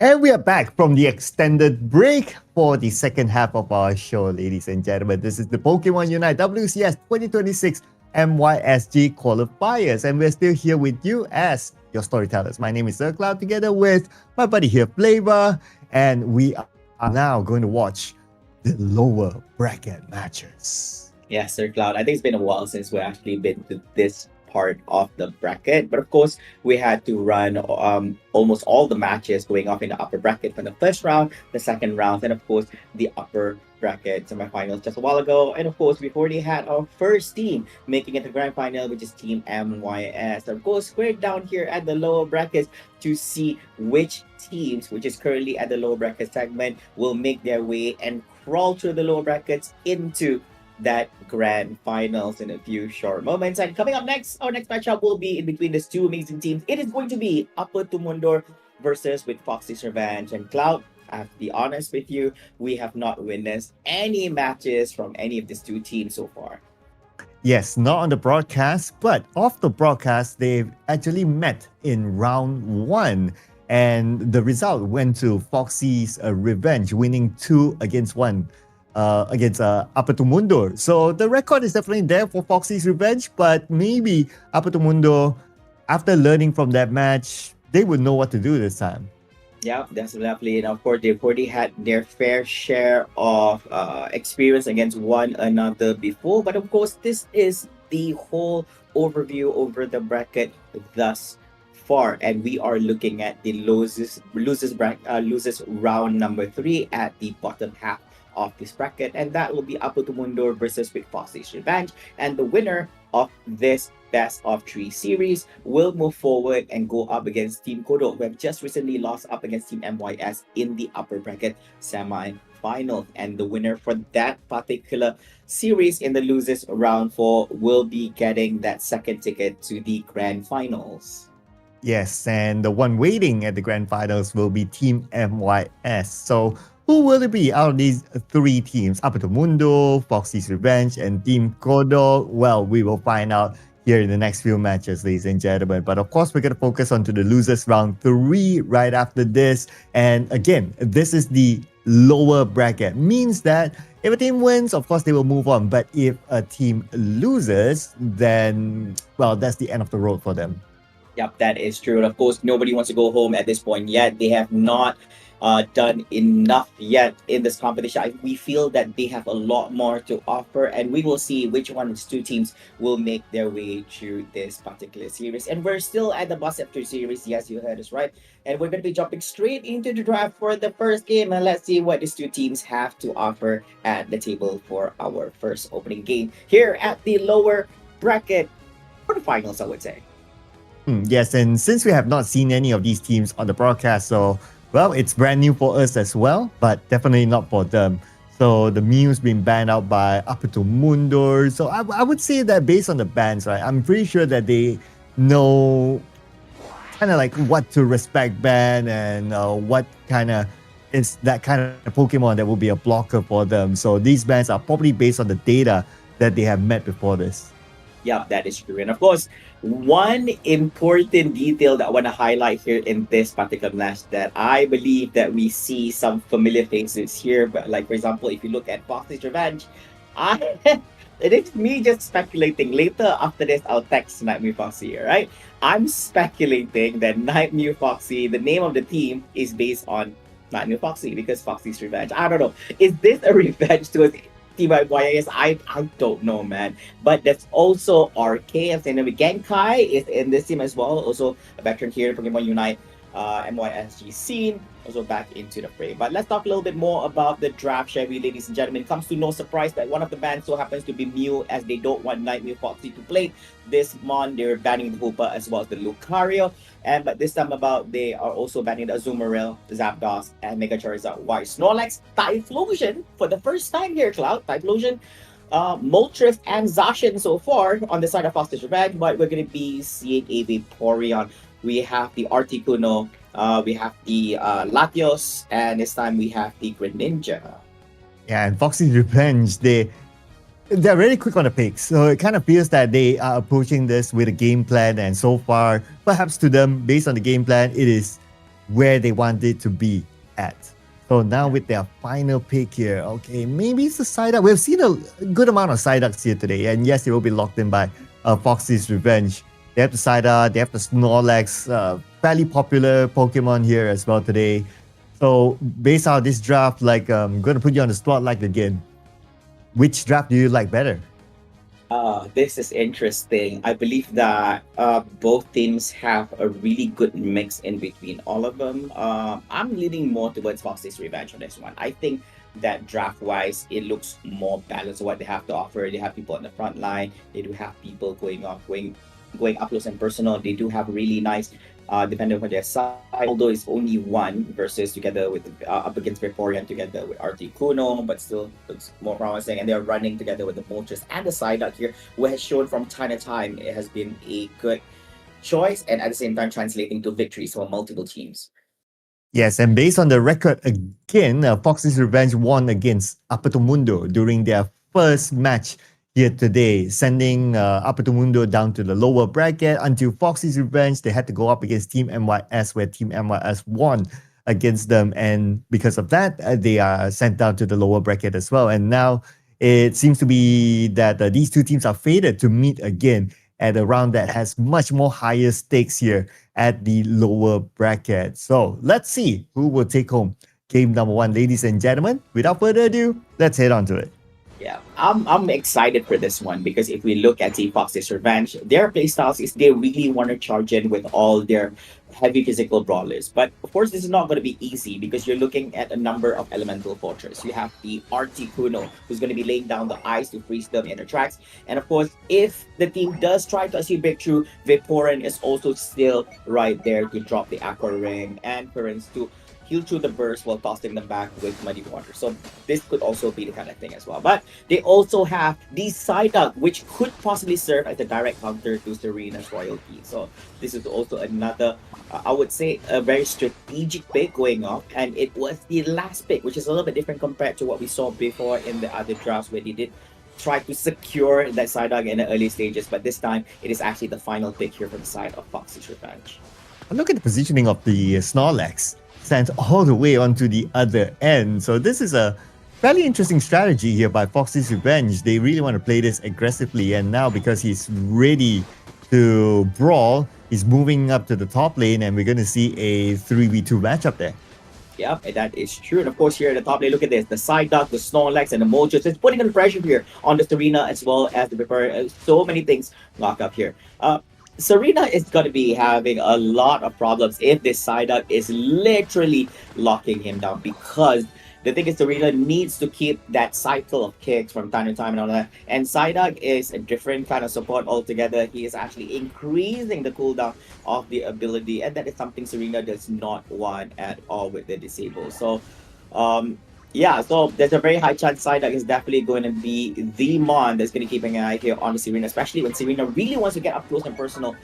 B: And we are back from the extended break for the second half of our show, ladies and gentlemen. This is the Pokémon UNITE WCS 2026 MYSG Qualifiers, and we're still here with you as your storytellers. My name is Sir Cloud, together with my buddy here, Flavor, and we are now going to watch the lower bracket matches.
A: Yes, Sir Cloud. I think it's been a while since we've actually been to this part of the bracket, but of course we had to run almost all the matches going off in the upper bracket from the first round, the second round, and of course the upper bracket semifinals just a while ago. And of course we've already had our first team making it to the grand final, which is Team MYS. Of course, we're down here at the lower brackets to see which teams, which is currently at the lower bracket segment, will make their way and crawl through the lower brackets into that grand finals in a few short moments. And coming up next, our next matchup will be in between these two amazing teams. It is going to be Apa Tumundor versus with Foxy's Revenge. And Cloud, I have to be honest with you, we have not witnessed any matches from any of these two teams so far.
B: Yes, not on the broadcast, but off the broadcast, they've actually met in round 1. And the result went to Foxy's Revenge, winning 2 against 1. Against Apa Tumundor. So the record is definitely there for Foxy's Revenge, but maybe Apa Tumundor, after learning from that match, they would know what to do this time.
A: Yeah, definitely. And of course, they've already had their fair share of experience against one another before. But of course, this is the whole overview over the bracket thus far. And we are looking at the losers round number 3 at the bottom half of this bracket, and that will be Apa Tumundor versus with Foxy's Revenge. And the winner of this best of 3 series will move forward and go up against Team Kodo, who have just recently lost up against Team MYS in the upper bracket semi-final. And the winner for that particular series in the losers round 4 will be getting that second ticket to the grand finals.
B: Yes, and the one waiting at the grand finals will be Team MYS. So who will it be out of these 3 teams? Apa Tumundor, Foxy's Revenge, and Team Kodo? Well, we will find out here in the next few matches, ladies and gentlemen. But of course, we're going to focus on to the losers round 3 right after this. And again, this is the lower bracket. Means that if a team wins, of course, they will move on. But if a team loses, then, well, that's the end of the road for them.
A: Yep, that is true. And of course, nobody wants to go home at this point yet. They have not done enough yet in this competition. We feel that they have a lot more to offer, and we will see which one of these 2 teams will make their way through this particular series. And we're still at the bus after series. Yes, you heard us right. And we're going to be jumping straight into the draft for the first game, and let's see what these 2 teams have to offer at the table for our first opening game here at the lower bracket quarterfinals, I would say.
B: Yes, and since we have not seen any of these teams on the broadcast, so well, it's brand new for us as well, but definitely not for them. So the Mew's been banned out by Apa Tumundor. So I would say that based on the bans, right, I'm pretty sure that they know kind of like what to respect ban and what kind of is that kind of Pokemon that will be a blocker for them. So these bans are probably based on the data that they have met before this.
A: Yeah, that is true. And of course, one important detail that I want to highlight here in this particular match that I believe that we see some familiar faces here. But like, for example, if you look at Foxy's Revenge, it is me just speculating. Later after this, I'll text Nightmare Foxy, right? I'm speculating that Nightmare Foxy, the name of the team, is based on Nightmare Foxy because Foxy's Revenge. I don't know. Is this a revenge to us? Team YS, I don't know, man. But that's also RK. And then Genkai is in this team as well. Also a veteran here in Pokemon Unite MYSG scene. Also back into the fray. But let's talk a little bit more about the draft, shall we, ladies and gentlemen. It comes to no surprise that one of the bans so happens to be Mew, as they don't want Nightmare Foxy to play this mon. They're banning the Hoopa as well as the Lucario. But this time about, they are also banning the Azumarill, Zapdos, and Mega Charizard Y. Snorlax, Typhlosion for the first time here, Cloud. Typhlosion, Moltres, and Zacian so far on the side of Foxy's Revenge. But we're going to be seeing a Vaporeon. We have the Articuno, we have the Latios, and this time we have the Greninja.
B: Yeah, and Foxy's Revenge, they're really quick on the picks. So it kind of feels that they are approaching this with a game plan, and so far, perhaps to them, based on the game plan, it is where they want it to be at. So now with their final pick here, okay, maybe it's a Psyduck. We've seen a good amount of Psyducks here today, and yes, it will be locked in by Foxy's Revenge. They have the Psyduck, they have the Snorlax, fairly popular Pokemon here as well today. So based on this draft, like I'm going to put you on the spotlight again. Which draft do you like better?
A: This is interesting. I believe that both teams have a really good mix in between all of them. I'm leaning more towards Foxy's Revenge on this one. I think that draft-wise, it looks more balanced what they have to offer. They have people on the front line. They do have people going up close and personal. They do have really nice depending on their side, although it's only one versus together with up against Vaporeon together with Articuno, but still looks more promising. And they're running together with the Moltres and the Psyduck here, who has shown from time to time it has been a good choice and at the same time translating to victories for multiple teams.
B: Yes, and based on the record again, Foxy's Revenge won against Apatomundo during their first match here today, sending Apatomundo down to the lower bracket. Until Foxy's Revenge, they had to go up against Team MYS, where Team MYS won against them. And because of that, they are sent down to the lower bracket as well. And now it seems to be that these two teams are fated to meet again at a round that has much more higher stakes here at the lower bracket. So let's see who will take home game number one, ladies and gentlemen. Without further ado, let's head on to it.
A: Yeah, I'm excited for this one because if we look at Team Fox's Revenge, their playstyles is they really want to charge in with all their heavy physical brawlers. But of course, this is not going to be easy because you're looking at a number of elemental fortress. You have the Articuno, who's going to be laying down the ice to freeze them in their tracks. And of course, if the team does try to achieve breakthrough, Vaporeon is also still right there to drop the Aqua Ring and Currents to heal through the burst while tossing them back with Muddy Water. So this could also be the kind of thing as well. But they also have the Psyduck, which could possibly serve as a direct counter to Serena's royalty. So this is also another, I would say, a very strategic pick going off. And it was the last pick, which is a little bit different compared to what we saw before in the other drafts where they did try to secure that Psyduck in the early stages. But this time, it is actually the final pick here from the side of Foxy's Revenge.
B: Look at the positioning of the Snorlax. Sent all the way onto the other end. So this is a fairly interesting strategy here by Foxy's Revenge. They really want to play this aggressively, and now because he's ready to brawl, he's moving up to the top lane, and we're going to see a 3v2 matchup there.
A: Yeah, that is true. And of course, here at the top lane, look at this. The Psyduck, the Snorlax, and the Moltres. It's putting on pressure here on the Serena as well as the Vaporeon. So many things lock up here. Serena is going to be having a lot of problems if this Psyduck is literally locking him down, because the thing is Serena needs to keep that cycle of kicks from time to time and all that. And Psyduck is a different kind of support altogether. He is actually increasing the cooldown of the ability, and that is something Serena does not want at all with the disable. So yeah, so there's a very high chance Psyduck is definitely going to be the mon that's going to keep an eye here on the Serena, especially when Serena really wants to get up close and personal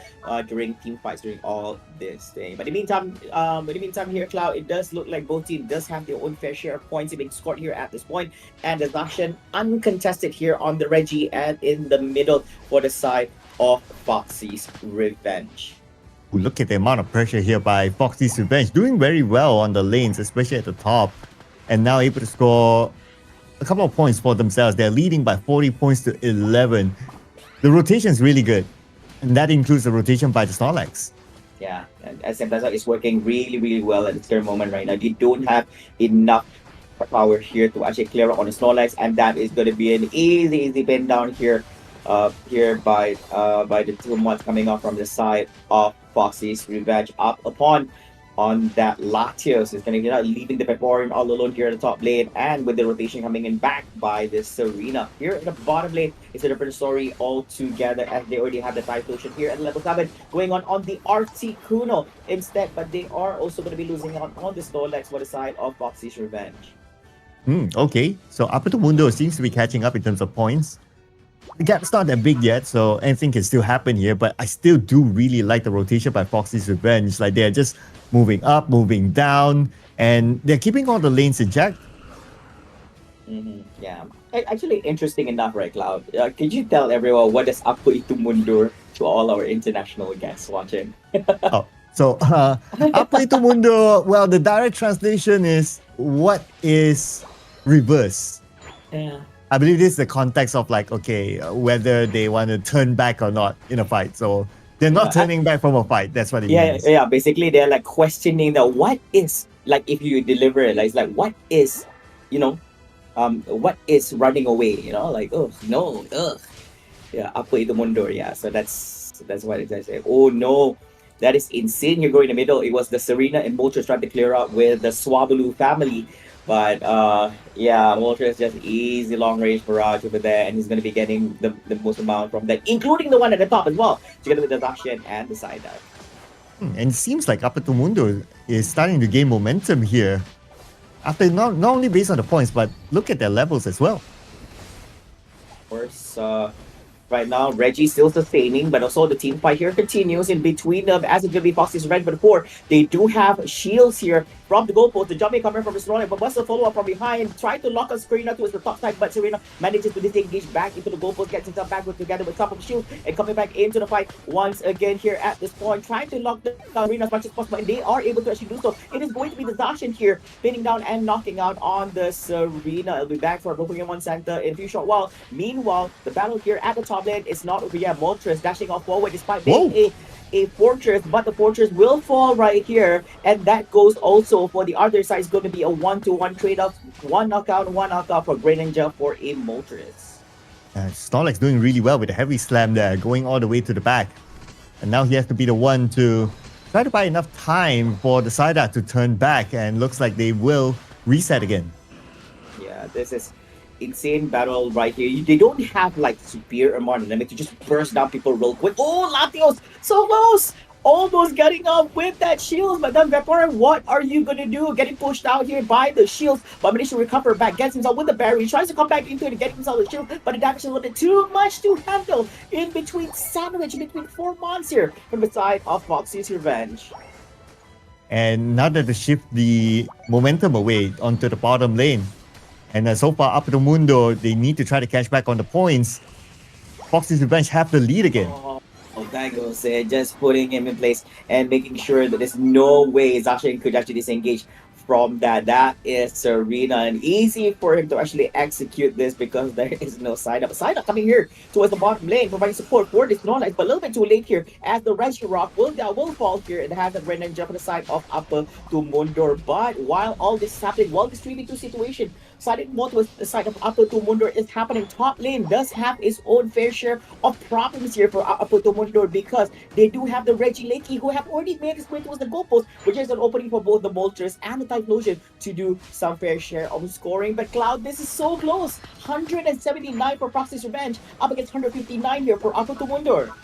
A: during team fights during all this thing. But in the meantime here, Cloud, it does look like both teams does have their own fair share of points being scored here at this point, and the Zacian uncontested here on the Reggie and in the middle for the side of Foxy's Revenge.
B: Look at the amount of pressure here by Foxy's Revenge, doing very well on the lanes, especially at the top. And now able to score a couple of points for themselves. They're leading by 40 points to 11. The rotation is really good. And that includes the rotation by the Snorlax.
A: Yeah, and SM Plaza is working really, really well at the current moment right now. They don't have enough power here to actually clear up on the Snorlax. And that is going to be an easy pin down here by the two mods coming off from the side of Foxy's Revenge up upon on that Latios. Is going to get out, leaving the Vaporeon all alone here at the top lane, and with the rotation coming in back by the Serena. Here in the bottom lane, it's a different story altogether, as they already have the Typhlosion here at level 7 going on the Articuno instead, but they are also going to be losing out on the Snorlax for the side of Foxy's Revenge.
B: Okay, so Apatomundo seems to be catching up in terms of points. The gap's not that big yet, so anything can still happen here, but I still do really like the rotation by Foxy's Revenge. Like, they're just moving up, moving down, and they're keeping all the lanes in check.
A: Yeah. Actually, interesting enough, right, Cloud? Could you tell everyone what does Apo Itu Mundur to all our international guests watching?
B: So, apa itu mundur? Well, the direct translation is what is reverse.
A: Yeah.
B: I believe this is the context of like, okay, whether they want to turn back or not in a fight. So they're not turning back from a fight. That's what it means.
A: Yeah. Basically, they're like questioning the what is, like, if you deliver it, like, it's like, what is, what is running away? Like, oh no, ugh. Yeah, apa itu mundur? Yeah, so that's what it says. Oh no, that is insane. You're going in the middle. It was the Serena and Moltres trying to clear out with the Swabulu family. But yeah, Moltres just easy long range barrage over there, and he's going to be getting the most amount from that, including the one at the top as well, together with the Zacian and the side dive.
B: And it seems like Apa tu Mundo is starting to gain momentum here. After not only based on the points, but look at their levels as well.
A: Of course, right now, Reggie still sustaining, but also the team fight here continues in between them as it's going to be Foxy's Red, but 4. They do have shields here from the goalpost. The jumping coming from the Serena, but what's the follow-up from behind? Trying to lock a Serena towards the top side, but Serena manages to disengage back into the goalpost, gets himself back together with top of shield, and coming back into the fight once again here at this point, trying to lock the Serena as much as possible, and they are able to actually do so. It is going to be the Zacian here, pinning down and knocking out on the Serena. It'll be back for Pokémon Center in a few short while. Meanwhile, the battle here at the top lane is not over yet. Moltres dashing off forward despite being a fortress, but the fortress will fall right here, and that goes also for the other side. It's going to be a 1-to-1 trade-off, one knockout for Greninja for a Moltres.
B: Snorlax doing really well with a heavy slam there, going all the way to the back. And now he has to be the one to try to buy enough time for the Psyduck to turn back, and looks like they will reset again.
A: Yeah, this is insane battle right here. They don't have like superior amount of limit to just burst down people real quick. Oh, Latios, so close! Almost getting up with that shield, but then Vaporeon, what are you gonna do? Getting pushed out here by the shields, but managed to recover back, gets himself with the barrier, tries to come back into it and get himself the shield, but the damage is a little bit too much to handle. In between sandwich, in between 4 mons here from the side of Foxy's Revenge.
B: And now that they shift the momentum away onto the bottom lane, and so far up to Mundo, they need to try to catch back on the points. Foxy's Revenge have the lead again.
A: Daigo said just putting him in place and making sure that there's no way Zacian could actually disengage from that. That is Serena, and easy for him to actually execute this because there is no side up. Side up coming here towards the bottom lane, providing support for this Snorlax, but a little bit too late here as the Rescue Rock will fall here and have the Greninja jump on the side of Apa to Mundur. But while all this is happening, while this 3v2 situation siding more towards the side of Apa to Mundur is happening, top lane does have its own fair share of problems here for Apa to Mundur because they do have the Regieleki who have already made its way towards the goalpost, which is an opening for both the Moltres and the Typhlosion to do some fair share of scoring. But Cloud, this is so close. 179 for Foxy's Revenge up against 159 here for Apa to Mundur.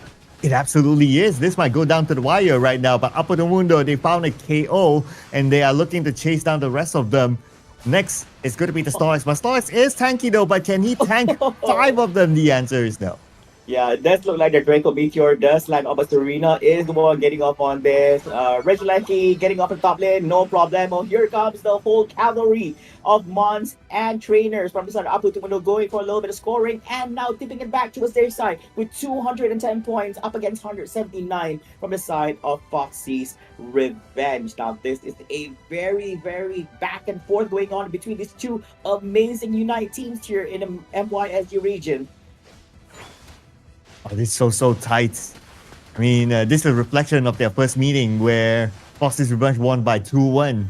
B: It absolutely is. This might go down to the wire right now, but Apa to Mundo, they found a KO, and they are looking to chase down the rest of them. Next, it's going to be the Snorlax, but Snorlax is tanky though, but can he tank 5 of them? The answer is no.
A: Yeah, it does look like the Draco Meteor does land off, but Serena is the one getting off on this. Regieleki getting off the top lane, no problem. Oh, here comes the whole cavalry of Mons and trainers from the side of Apa to Mundo going for a little bit of scoring, and now tipping it back towards their side with 210 points up against 179 from the side of Foxy's Revenge. Now, this is a very, very back and forth going on between these two amazing Unite teams here in the MYSG region.
B: Oh, this is so tight. I mean, this is a reflection of their first meeting where Foxy's Revenge won by 2-1.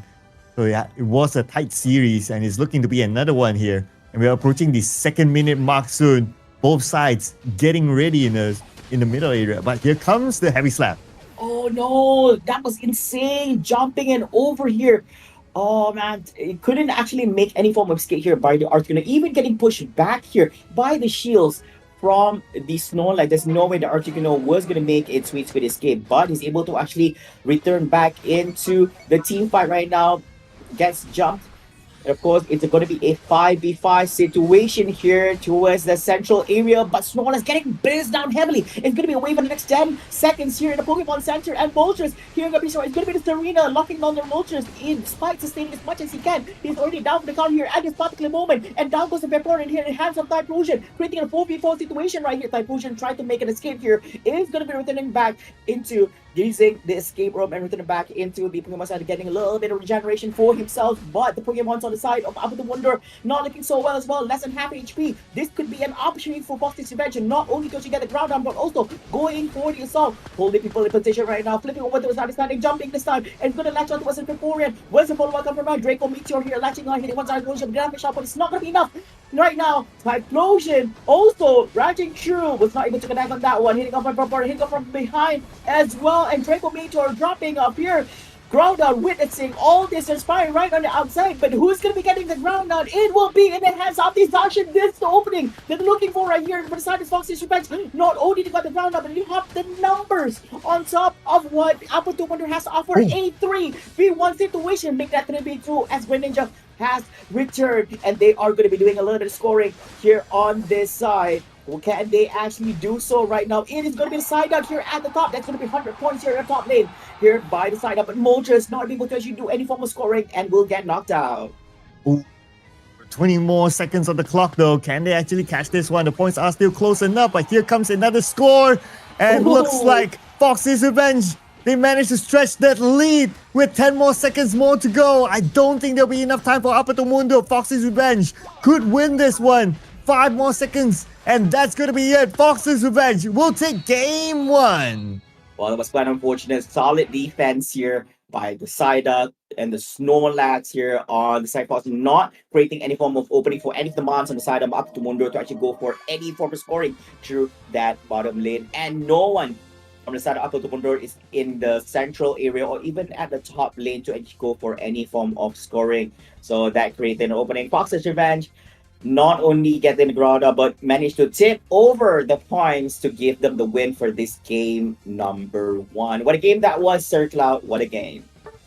B: So yeah, it was a tight series, and it's looking to be another one here. And we're approaching the 2nd minute mark soon. Both sides getting ready in the middle area. But here comes the heavy slap.
A: Oh no, that was insane. Jumping in over here. Oh man, it couldn't actually make any form of escape here by the Articuno. Even getting pushed back here by the shields from the Snorlax. There's no way the Articuno was going to make its sweet escape, but he's able to actually return back into the team fight right now. Gets jumped. And of course, it's going to be a 5v5 situation here towards the central area, but Snorlax getting buzzed down heavily. It's going to be away for the next 10 seconds here in the Pokémon Center, and Moltres here going to be sorry. It's going to be the Serena locking down the Moltres despite sustaining as much as he can. He's already down for the count here at this particular moment, and down goes the Vaporeon here in the hands of Typhlosion, creating a 4v4 situation right here. Typhlosion tried to make an escape here. Is going to be returning back into using the escape room and returning back into the Pokemon Center, getting a little bit of regeneration for himself. But the Pokemon's on the side of Abu the Wonder not looking so well as well, less than half HP. This could be an opportunity for Fox's Revenge, not only does he get the ground down, but also going for the assault. Holding people in position right now, flipping over to his understanding, jumping this time, and gonna latch onto Western Vaporeon. Where's the follow-up come from? Draco Meteor here, latching on, hitting one side explosion, graphic shot, but it's not gonna be enough. Right now, Typhlosion also raging through, was not able to connect on that one, hitting up from behind as well, and Draco Meteor dropping up here. Ground out, witnessing all this inspiring right on the outside, but who's going to be getting the ground out? It will be in the hands of the Zacian. This is the opening that they're looking for right here. For the side of Foxy's Revenge, not only they got the ground out, but you have the numbers on top of what Apple 200 has to offer. A 3v1 situation, make that 3v2 as Greninja has returned, and they are going to be doing a little bit of scoring here on this side. Well, can they actually do so right now? It is going to be the side out here at the top. That's going to be 100 points here at top lane. Here by the side up. But Moltres not able to actually do any form of scoring and will get knocked out.
B: Ooh. 20 more seconds on the clock though. Can they actually catch this one? The points are still close enough, but here comes another score. And looks like Fox's Revenge, they managed to stretch that lead with 10 more seconds more to go. I don't think there'll be enough time for Apato Mundo. Fox's Revenge could win this one. 5 more seconds, and that's going to be it. Fox's Revenge will take game 1.
A: Well, it was quite unfortunate. Solid defense here by the Psyduck and the Snorlax here on the side. Fox not creating any form of opening for any of the mons on the side of Up to Mundo to actually go for any form of scoring through that bottom lane. And no one on the side of Up to Mundo is in the central area or even at the top lane to actually go for any form of scoring. So that created an opening. Fox's Revenge not only getting the ground up, but managed to tip over the points to give them the win for this game number 1. What a game that was, Sir Cloud. What a game.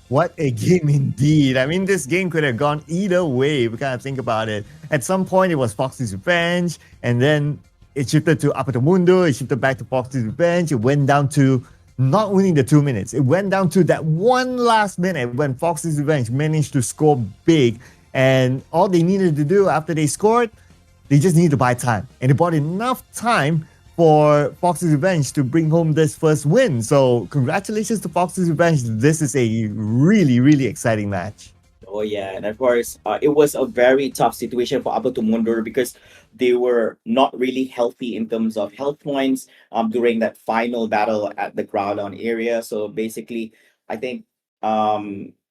B: What a game indeed. I mean, this game could have gone either way if we kind of think about it. At some point, it was Fox's Revenge, and then it shifted to Apato Mundo, it shifted back to Fox's Revenge. It went down to not only the 2 minutes, it went down to that one last minute when Fox's Revenge managed to score big. And all they needed to do after they scored, they just needed to buy time. And they bought enough time for Fox's Revenge to bring home this first win. So congratulations to Fox's Revenge. This is a really, really exciting match.
A: Oh yeah, and of course, it was a very tough situation for Apato Mundo because they were not really healthy in terms of health points during that final battle at the ground down area. So basically, I think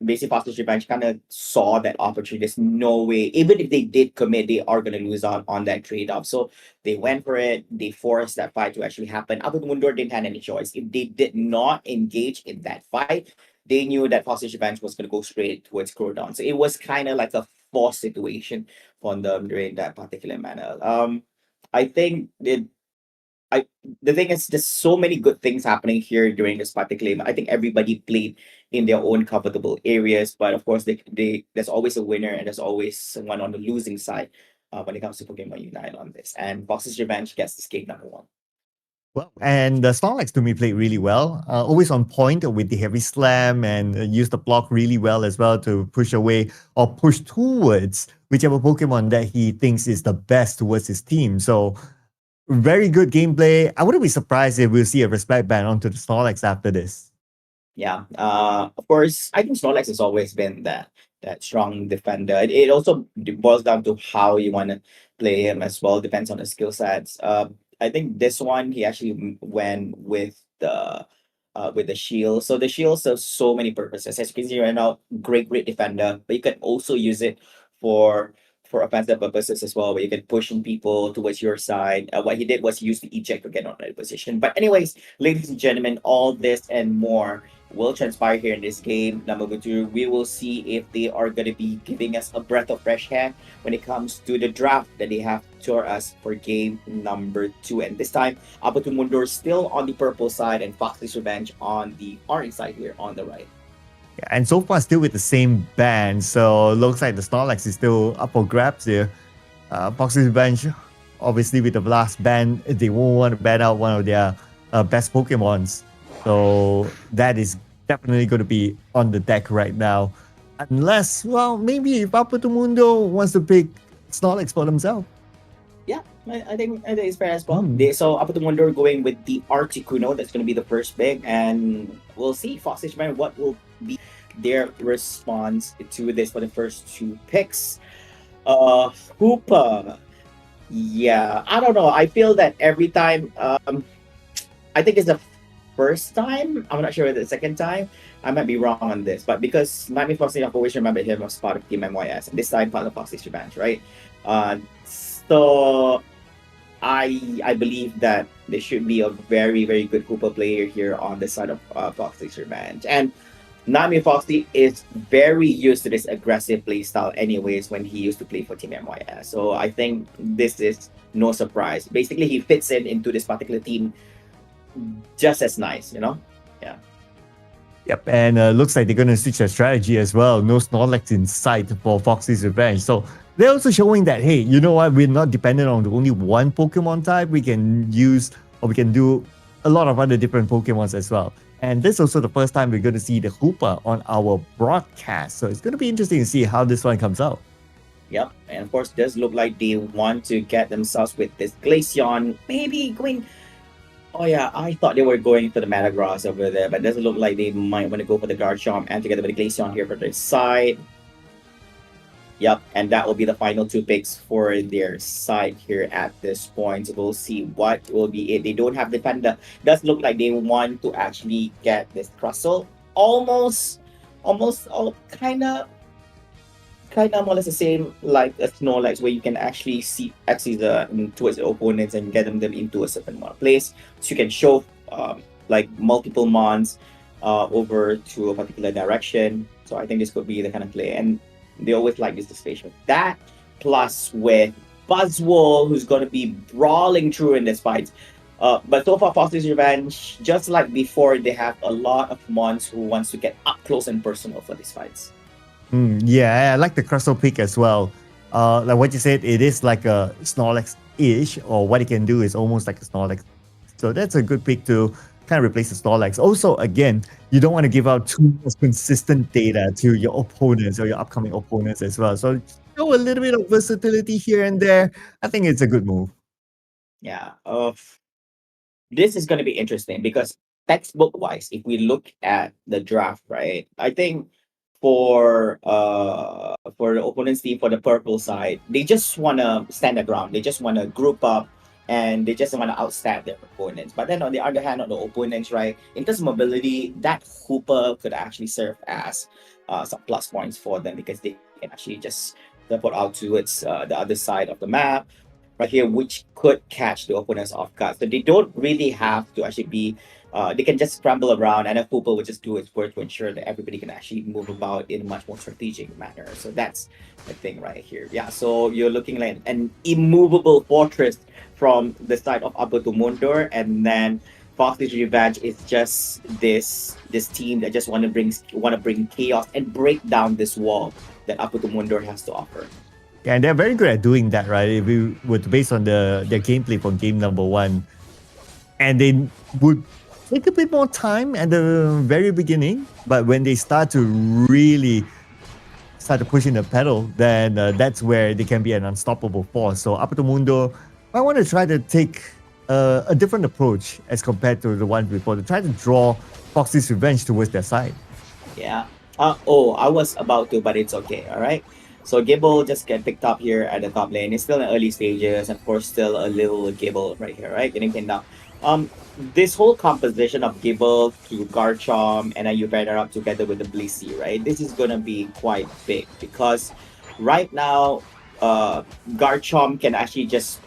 A: basically Fox's Revenge kind of saw that opportunity. There's no way, even if they did commit, they are going to lose out on that trade-off. So they went for it. They forced that fight to actually happen. Apato Mundo didn't have any choice. If they did not engage in that fight, they knew that Fox's Revenge was going to go straight towards Crodon. So it was kind of like a forced situation for them during that particular manner. I think the thing is, there's so many good things happening here during this particular. I think everybody played in their own comfortable areas, but of course, there's always a winner and there's always someone on the losing side when it comes to Pokémon Unite on this. And Fox's Revenge gets this game number 1.
B: Well, and the Snorlax to me played really well, always on point with the heavy slam and used the block really well as well to push away or push towards whichever Pokemon that he thinks is the best towards his team. So very good gameplay. I wouldn't be surprised if we'll see a respect ban onto the Snorlax after this.
A: Yeah, of course, I think Snorlax has always been that strong defender. It also boils down to how you want to play him as well. Depends on the skill sets. I think this one he actually went with the shield. So the shield serves so many purposes. As you can see right now, great defender, but you can also use it for offensive purposes as well, where you can push in people towards your side. What he did was use the eject to get on that position. But anyways, ladies and gentlemen, all this and more will transpire here in this game number 2. We will see if they are going to be giving us a breath of fresh air when it comes to the draft that they have to us for game number 2. And this time, Apato Mundo is still on the purple side and Fox's Revenge on the orange side here on the right.
B: Yeah, and so far still with the same band, so looks like the Snorlax is still up for grabs here. Fox's Revenge, obviously with the last ban, they won't want to ban out one of their best Pokemons. So that is definitely going to be on the deck right now. Unless, well, maybe if Apato Mundo wants to pick Snorlax for themselves.
A: Yeah, I think it's fair as well.
B: Hmm.
A: So up to Wonder going with the Articuno. That's going to be the first pick, and we'll see Foxy Japan what will be their response to this for the first two picks. Hoopa. Yeah, I don't know. I feel that every time, I think it's the first time. I'm not sure whether the second time. I might be wrong on this, but because Miami Foxy, I've always remembered him as part of Team MYS, and this time part of Foxy Japan, right? So I believe that there should be a very very good Hooper player here on the side of Foxy's Revenge, and Nami Foxy is very used to this aggressive play style, anyways, when he used to play for Team MYS. So I think this is no surprise. Basically, he fits in into this particular team just as nice, you know. Yeah.
B: Yep, and looks like they're going to switch their strategy as well. No Snorlax in sight for Foxy's Revenge. So they're also showing that, hey, you know what? We're not dependent on only one Pokemon type. We can use, or we can do a lot of other different Pokemons as well. And this is also the first time we're going to see the Hoopa on our broadcast. So it's going to be interesting to see how this one comes out.
A: Yep, and of course, does look like they want to get themselves with this Glaceon, maybe going. Oh yeah, I thought they were going for the Metagross over there, but it doesn't look like they might want to go for the Garchomp and together with the Glaceon here for their side. Yep, and that will be the final two picks for their side here at this point. So we'll see what will be it. They don't have the Panda. Does look like they want to actually get this Crustle. Almost, kind of more or less the same like a Snorlax, where you can actually see axes towards the opponents and get them into a certain amount of place. So you can show like multiple mons over to a particular direction. So I think this could be the kind of play, and they always like this displacement. That plus with Buzzwole, who's going to be brawling through in this fight. But so far, Foxy's Revenge, just like before, they have a lot of mons who wants to get up close and personal for these fights.
B: Yeah, I like the Crustle pick as well. Like what you said, it is like a Snorlax-ish, or what it can do is almost like a Snorlax. So that's a good pick to kind of replace the Snorlax. Also, again, you don't want to give out too much consistent data to your opponents or your upcoming opponents as well. So show a little bit of versatility here and there. I think it's a good move.
A: Yeah. This is going to be interesting because textbook-wise, if we look at the draft, right, I think for the opponent's team for the purple side, they just want to stand their ground. They just want to group up and they just want to outstab their opponents. But then on the other hand, on the opponents, right, in terms of mobility, that Hooper could actually serve as some plus points for them because they can actually just teleport out towards the other side of the map right here, which could catch the opponents off guard. So they don't really have to actually be they can just scramble around, and a Hooper will just do its work to ensure that everybody can actually move about in a much more strategic manner. So that's the thing right here. Yeah, so you're looking like an immovable fortress from the side of Abuto Mundor, and then Foxy's Revenge is just this team that just want to bring chaos and break down this wall that Abuto Mundor has to offer.
B: Yeah, and they're very good at doing that, right? If we were to base on their gameplay from game number 1, and they would take a bit more time at the very beginning, but when they start to really start to push in the pedal, then that's where they can be an unstoppable force. So Aperto Mundo, I want to try to take a different approach as compared to the one before, to try to draw Foxy's Revenge towards their side.
A: Yeah. I was about to, but it's okay. All right. So Gibble just get picked up here at the top lane. It's still in early stages, and of course, still a little Gibble right here, right? Getting pinned down. This whole composition of Gibble to Garchomp and then you pair that up together with the Blissey, right? This is gonna be quite big because right now, Garchomp can actually just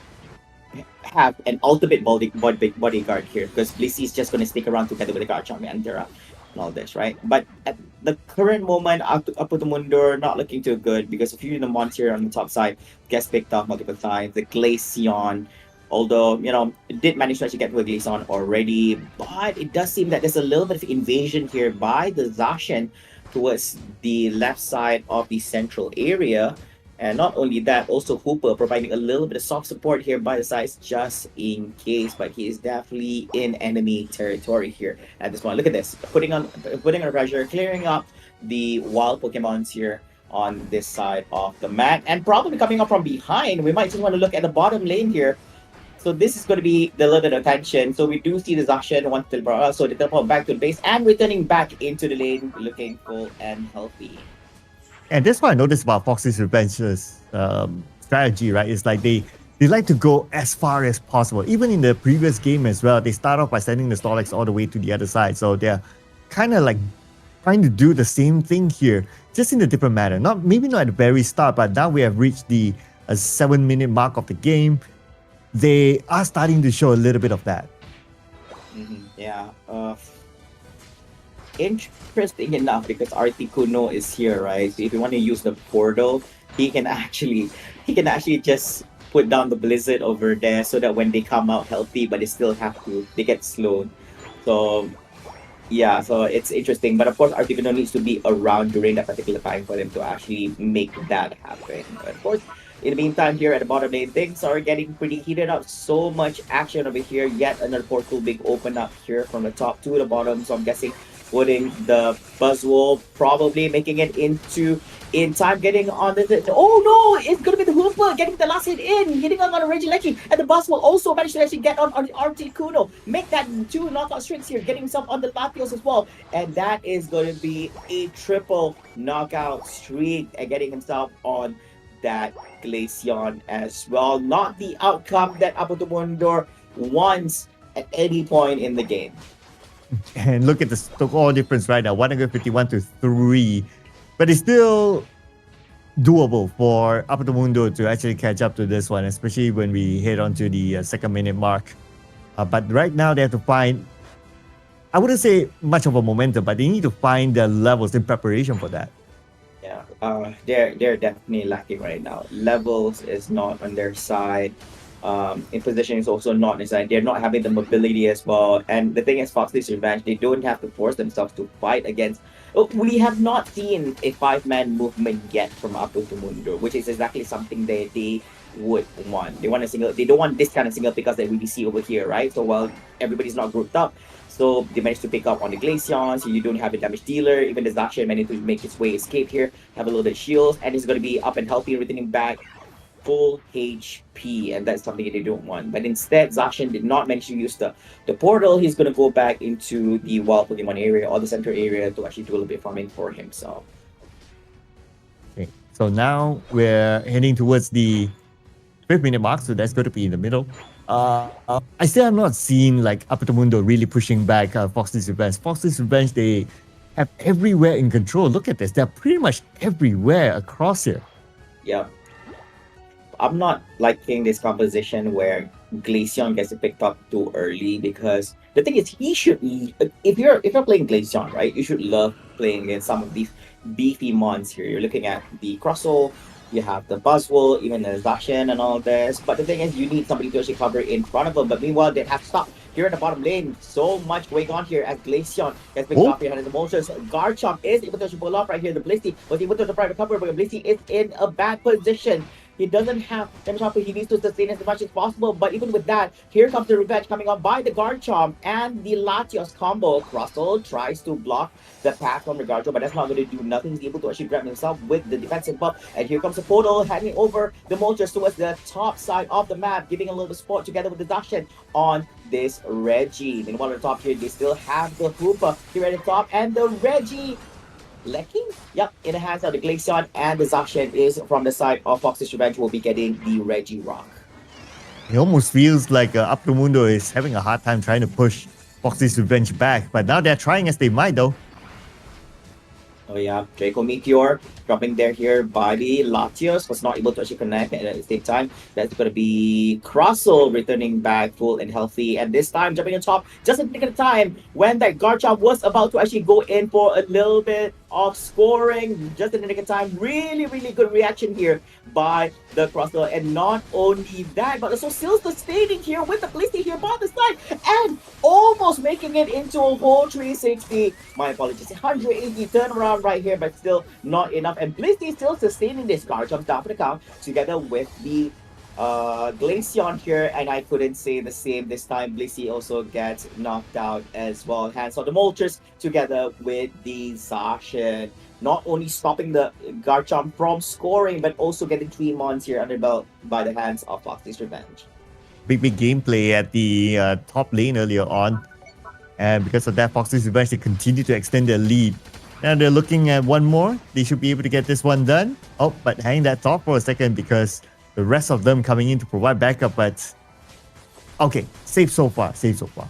A: have an ultimate bodyguard here because Blissey is just gonna stick around together with the Garchomp and Terra and all this, right? But at the current moment, Aputo Mundur not looking too good because a few of the mons here on the top side gets picked off multiple times. The Glaceon, although, you know, it did manage to actually get to a Glaceon already, but it does seem that there's a little bit of invasion here by the Zacian towards the left side of the central area. And not only that, also Hooper providing a little bit of soft support here by the sides just in case, but he is definitely in enemy territory here at this point. Look at this, putting on pressure, clearing up the wild Pokemons here on this side of the map. And probably coming up from behind, we might just want to look at the bottom lane here. So this is going to be the little bit of tension. So we do see the Zacian once so they teleport back to the base and returning back into the lane looking full and healthy.
B: And that's what I noticed about Foxy's Revenge's strategy, right? It's like they like to go as far as possible. Even in the previous game as well, they start off by sending the Snorlax all the way to the other side. So they're kind of like trying to do the same thing here, just in a different manner. Maybe not at the very start, but now we have reached the 7-minute mark of the game. They are starting to show a little bit of that.
A: Yeah. Interesting enough, because Articuno is here, right? So if you want to use the portal, he can actually just put down the blizzard over there so that when they come out healthy, but they get slowed. So yeah, so it's interesting. But of course, Articuno needs to be around during that particular time for them to actually make that happen. But of course, in the meantime, here at the bottom lane, things are getting pretty heated up. So much action over here. Yet another portal big open up here from the top to the bottom. So I'm guessing putting the Buzzwole, probably making it in time, getting on the... Oh no! It's going to be the Hooper getting the last hit in, hitting on the Regieleki, and the Buzzwole also managed to actually get on Articuno. Make that 2 knockout streaks here, getting himself on the Latios as well. And that is going to be a triple knockout streak and getting himself on that Glaceon as well. Not the outcome that Apotumundo wants at any point in the game.
B: And look at the score difference right now, 151 to 3. But it's still doable for Apotumundo to actually catch up to this one, especially when we head on to the 2nd-minute mark. But right now they have to find, I wouldn't say much of a momentum, but they need to find the levels in preparation for that.
A: Yeah, they're definitely lacking right now. Levels is not on their side. In position is also not on their side. They're not having the mobility as well. And the thing is, Foxy's Revenge, they don't have to force themselves to fight against. We have not seen a 5-man movement yet from Apotumundo, which is exactly something that they would want. They want a single. They don't want this kind of single pickups that we see over here, right? So while everybody's not grouped up, so they managed to pick up on the Glaceon, so you don't have a damage dealer. Even the Zacian managed to make its way escape here, have a little bit of shields, and he's going to be up and healthy, returning back full HP, and that's something that they don't want. But instead, Zacian did not manage to use the portal. He's going to go back into the wild Pokemon area or the center area to actually do a little bit of farming for himself.
B: Okay, so now we're heading towards the 5th-minute mark, so that's going to be in the middle. I still have not seen like Apotumundo really pushing back Foxy's Revenge. Foxy's Revenge, they have everywhere in control. Look at this. They're pretty much everywhere across here.
A: Yeah. I'm not liking this composition where Glaceon gets picked up too early, because the thing is, he should... If you're playing Glaceon, right, you should love playing against some of these beefy mons here. You're looking at the Crustle, you have the Buzzwole, even the Zacian and all this. But the thing is, you need somebody to actually cover in front of them. But meanwhile, they have to stop here at the bottom lane. So much going on here as Glaceon gets picked up behind the motions. Garchomp is able to actually pull off right here. The Blissey was able to try to cover, but Blissey is in a bad position. He doesn't have damage output. He needs to sustain as much as possible. But even with that, here comes the revenge coming on by the Garchomp and the Latios combo. Crustle tries to block the path from the Garchomp, but that's not going to do nothing. He's able to actually grab himself with the defensive buff. And here comes the portal handing over the Moltres towards the top side of the map, giving a little bit of support together with the Zacian on this Reggie. Meanwhile, at the top here, they still have the Hooper here at the top, and the Reggie Lecking? Yep, in the hands of the Glaceon, and the Zacian is from the side of Foxy's Revenge will be getting the Reggie Rock.
B: It almost feels like Apotumundo is having a hard time trying to push Foxy's Revenge back, but now they're trying as they might though.
A: Oh yeah, Draco Meteor dropping there here by the Latios, was not able to actually connect, and at the same time, that's going to be Crustle returning back full and healthy, and this time jumping on top just in the nick of time when that Garchomp was about to actually go in for a little bit of scoring just in the nick of time. Really, really good reaction here by the Crustle, and not only that, but also still sustaining here with the Blissey here by the side, and almost making it into a whole 360. My apologies, 180 turnaround right here, but still not enough. And Blissey still sustaining this Garchomp down for the count together with the Glaceon here, and I couldn't say the same this time. Blissey also gets knocked out as well. Hands on the Moltres together with the Zacian. not only stopping the Garchomp from scoring, but also getting 3 mons here under belt by the hands of Foxy's Revenge.
B: Big gameplay at the top lane earlier on. And because of that, Foxy's Revenge, they continue to extend their lead. Now they're looking at one more. They should be able to get this one done. Oh, but hang that thought for a second because the rest of them coming in to provide backup. But okay, safe so far.
A: Safe so far.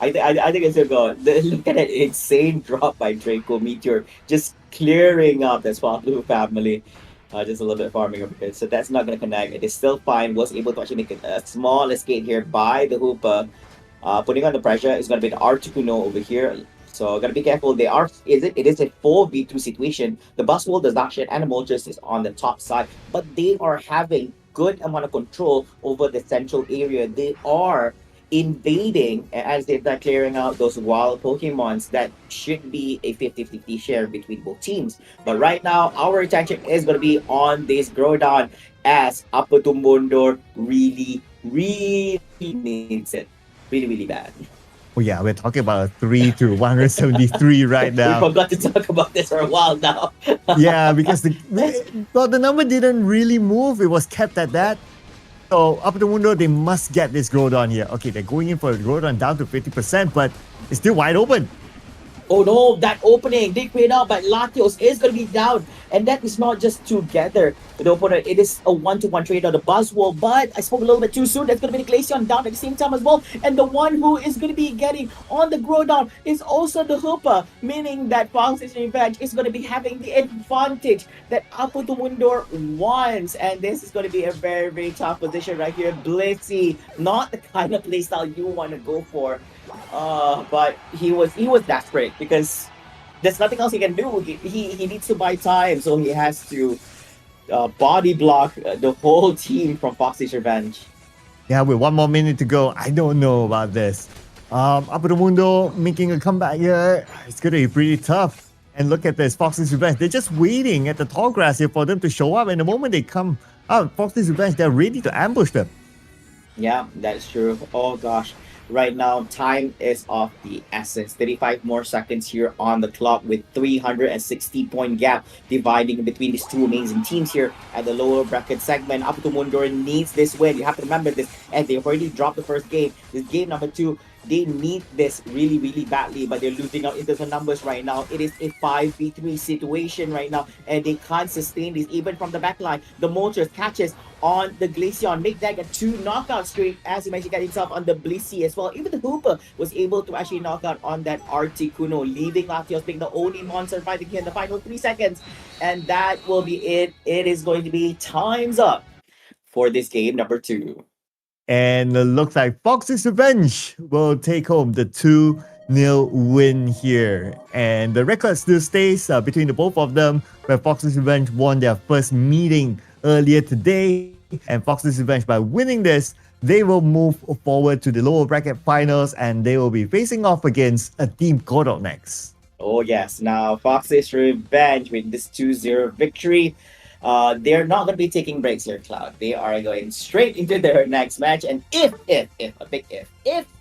A: I think it's a go. Look at that insane drop by Draco Meteor, just clearing up the Swaplu family. Just a little bit farming over here. So that's not going to connect. It is still fine. Was able to actually make a small escape here by the Hoopa. Putting on the pressure is going to be the Articuno over here. So gotta be careful. It is a 4v2 situation. The Buzzwole, the Zacian, and the Moltres is on the top side, but they are having good amount of control over the central area. They are invading as they're clearing out those wild Pokemons. That should be a 50-50 share between both teams. But right now, our attention is going to be on this Groudon as Apatumbondor really needs it. Really bad.
B: Oh yeah, we're talking about a 3 to 173 right now.
A: We forgot to talk about this for a while now.
B: Yeah, because the number didn't really move. It was kept at that. So up the window, they must get this Groudon here. Okay, they're going in for a Groudon down to 50%, but it's still wide open.
A: Oh no, that opening did create out, but Latios is going to be down. And that is not just together with the opponent. It is a 1-to-1 trade on the Buzzwole, but I spoke a little bit too soon. That's going to be the Glaceon down at the same time as well. And the one who is going to be getting on the Groudon is also the Hoopa, meaning that Fox's Revenge is going to be having the advantage that Apatumbondor wants. And this is going to be a very tough position right here. Blissey, not the kind of playstyle you want to go for. But he was desperate because there's nothing else he can do. He needs to buy time, so he has to body block the whole team from Foxy's Revenge.
B: Yeah, with 1 more minute to go, I don't know about this. Apatumbondor making a comeback here. It's going to be pretty tough. And look at this, Foxy's Revenge. They're just waiting at the tall grass here for them to show up. And the moment they come out, Foxy's Revenge, they're ready to ambush them.
A: Yeah, that's true. Oh gosh. Right now, time is of the essence. 35 more seconds here on the clock with 360-point gap dividing between these two amazing teams here at the lower bracket segment. Apatumbondor needs this win. You have to remember this, and they've already dropped the first game. This game number 2, they need this really badly, but they're losing out in terms of numbers right now. It is a 5v3 situation right now, and they can't sustain this even from the backline. The Moltres catches on the Glaceon, make that get 2 knockouts straight as he managed to get himself on the Blissey as well. Even the Hoopa was able to actually knock out on that Articuno, leaving Latios being the only monster fighting here in the final 3 seconds. And that will be it. It is going to be time's up for this game number 2.
B: And it looks like Foxy's Revenge will take home the 2-0 win here. And the record still stays between the both of them, where Foxy's Revenge won their first meeting earlier today. And Foxy's Revenge, by winning this, they will move forward to the lower bracket finals, and they will be facing off against a Team Kodok next.
A: Oh yes, now Foxy's Revenge with this 2-0 victory. They're not going to be taking breaks here, Cloud. They are going straight into their next match. And if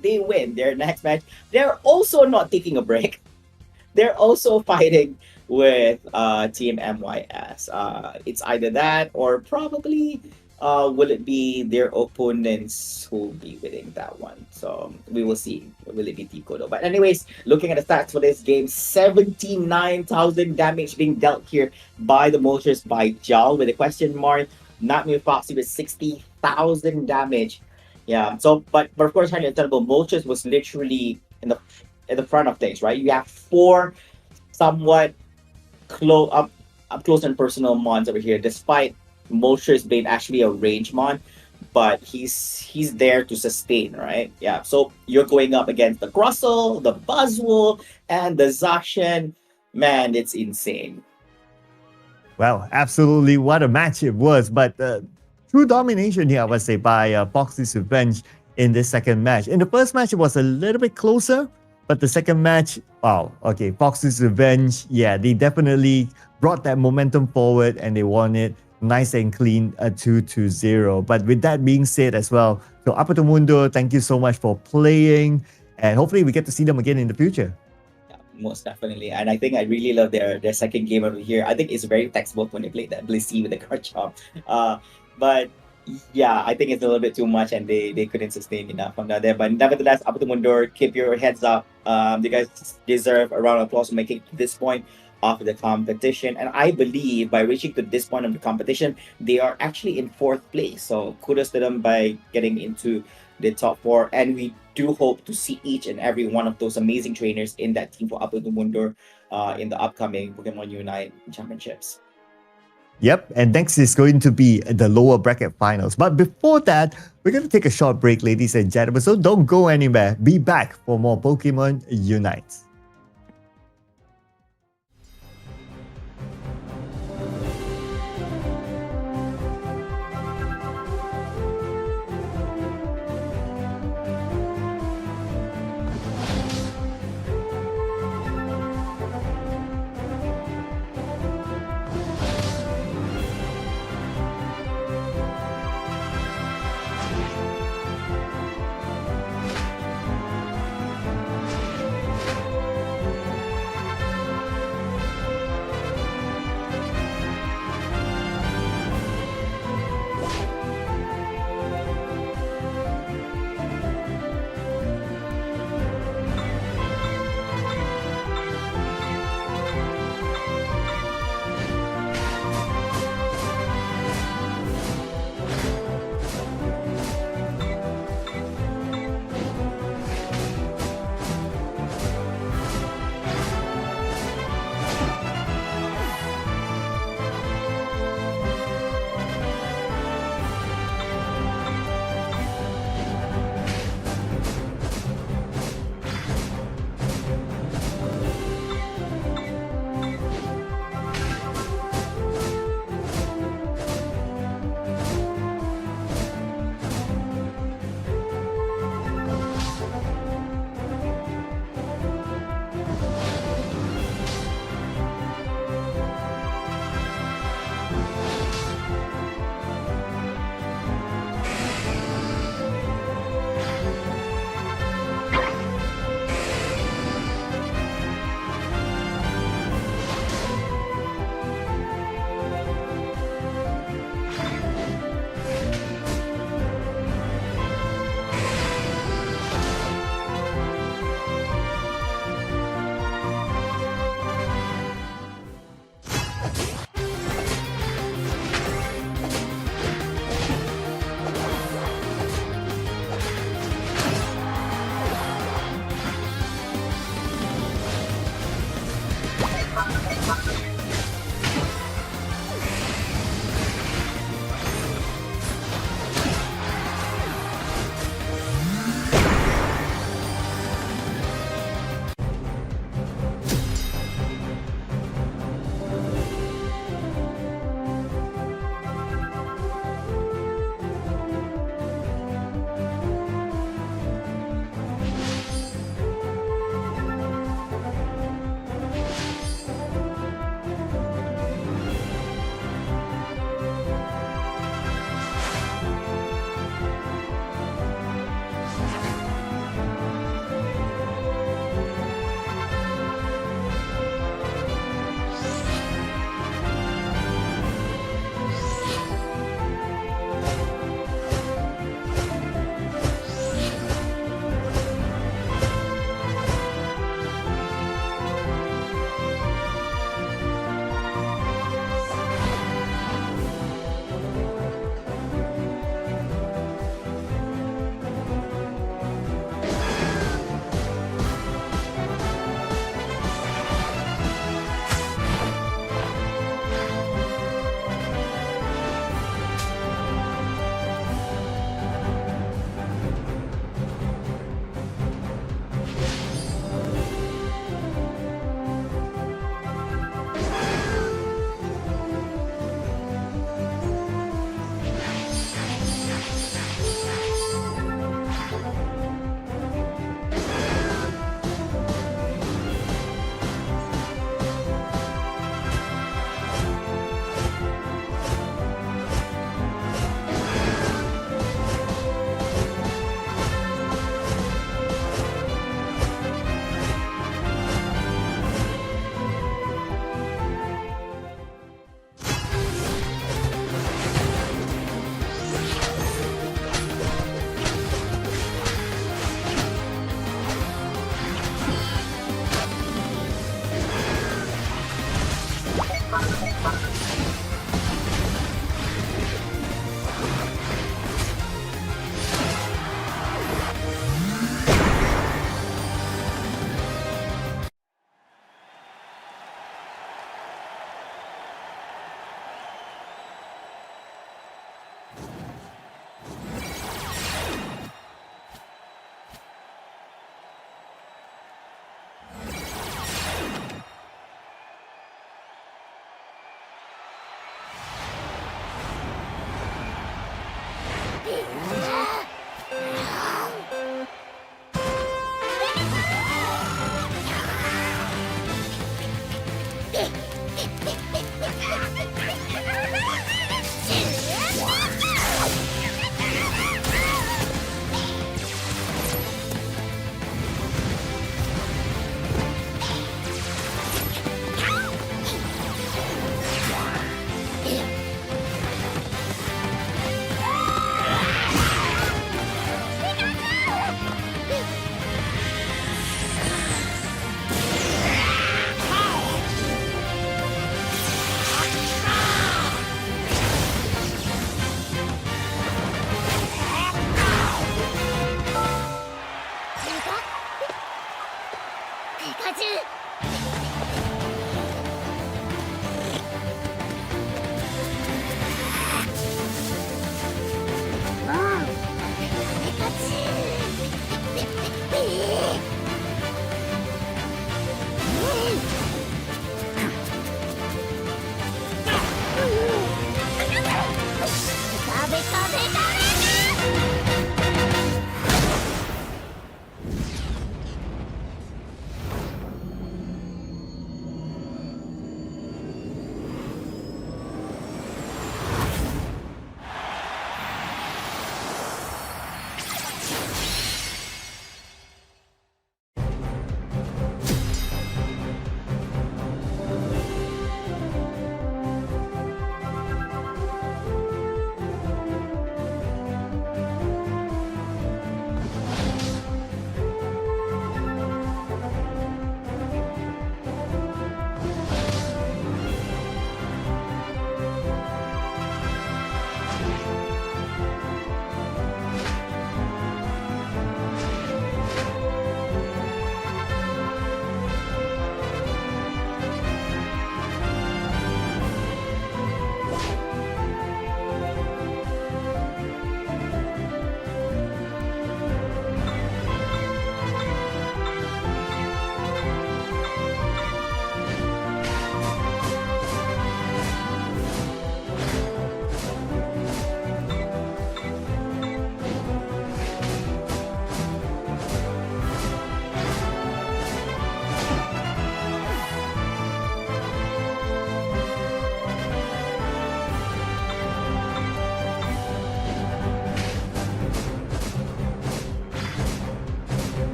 A: they win their next match, they're also not taking a break. They're also fighting with Team MYS. It's either that or probably will it be their opponents who will be winning that one. So we will see. Will it be Team Kodo? But anyways, looking at the stats for this game, 79,000 damage being dealt here by the Moltres by Jal with a question mark. Nightmare Foxy with 60,000 damage. Yeah. So, but of course, highly understandable. Moltres was literally in the front of things, right? You have 4 somewhat up close and personal mons over here, despite Moltres being actually a range mon, but he's there to sustain, right? Yeah. So you're going up against the Grussel, the Buzzwole, and the Zacian. Man, it's insane.
B: Well, absolutely, what a match it was. But true domination here, I would say, by Foxy's Revenge in this second match. In the first match, it was a little bit closer, but the second match, wow, okay, Foxy's Revenge, yeah, they definitely brought that momentum forward and they won it nice and clean, 2-0. But with that being said as well, so Apatumbondor, thank you so much for playing, and hopefully we get to see them again in the future.
A: Most definitely. And I think I really love their second game over here. I think it's very textbook when they played that Blissey with the card chop. But yeah, I think it's a little bit too much and they couldn't sustain enough from there. But nevertheless, up to Mundur, keep your heads up. You guys deserve a round of applause for making it to this point of the competition. And I believe by reaching to this point of the competition, they are actually in fourth place. So kudos to them by getting into the top four. And we do hope to see each and every one of those amazing trainers in that team for Apu Mundur in the upcoming Pokemon Unite Championships.
B: Yep, and next is going to be the lower bracket finals. But before that, we're going to take a short break, ladies and gentlemen. So don't go anywhere. Be back for more Pokemon Unite.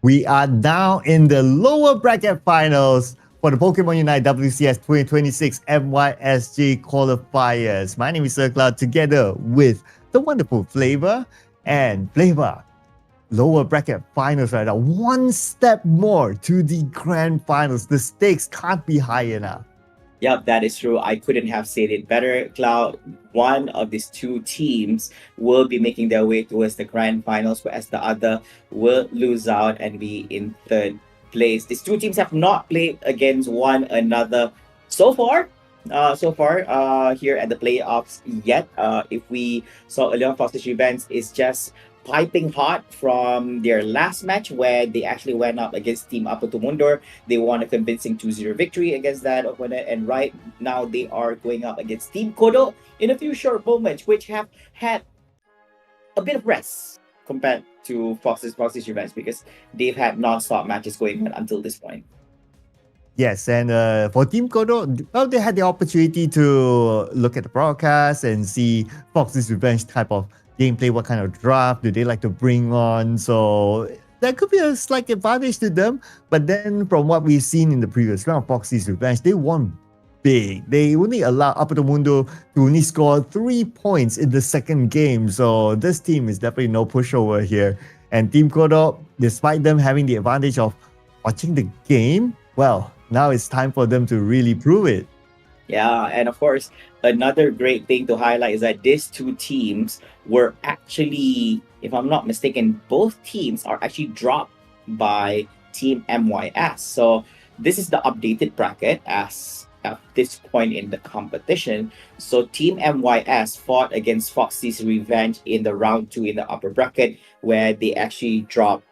B: We are now in the lower bracket finals for the Pokemon UNITE WCS2026 MYSG qualifiers. My name is Sir Cloud, together with the wonderful Flavor. And Flavor, lower bracket finals right now. One step more to the grand finals. The stakes can't be high enough.
A: Yep, that is true. I couldn't have said it better, Cloud. One of these two teams will be making their way towards the grand finals, whereas the other will lose out and be in third place. These two teams have not played against one another so far. Here at the playoffs yet. If we saw earlier on Fox's events, is just piping hot from their last match where they actually went up against Team Apa Tumundor. They won a convincing 2-0 victory against that opponent, and right now they are going up against Team Kodo in a few short moments, which have had a bit of rest compared to Fox's events because they've had non-stop matches going on until this point.
B: Yes, and for Team Kodo, well, they had the opportunity to look at the broadcast and see Fox's Revenge type of gameplay, what kind of draft do they like to bring on. So that could be a slight advantage to them. But then from what we've seen in the previous round, Fox's Revenge, they won big. They only allowed Apa Mundo to only score 3 points in the second game. So this team is definitely no pushover here. And Team Kodo, despite them having the advantage of watching the game, well, now it's time for them to really prove it.
A: Yeah, and of course, another great thing to highlight is that these two teams were actually, if I'm not mistaken, both teams are actually dropped by Team MYS. So this is the updated bracket as at this point in the competition. So Team MYS fought against Foxy's Revenge in the round 2 in the upper bracket, where they actually dropped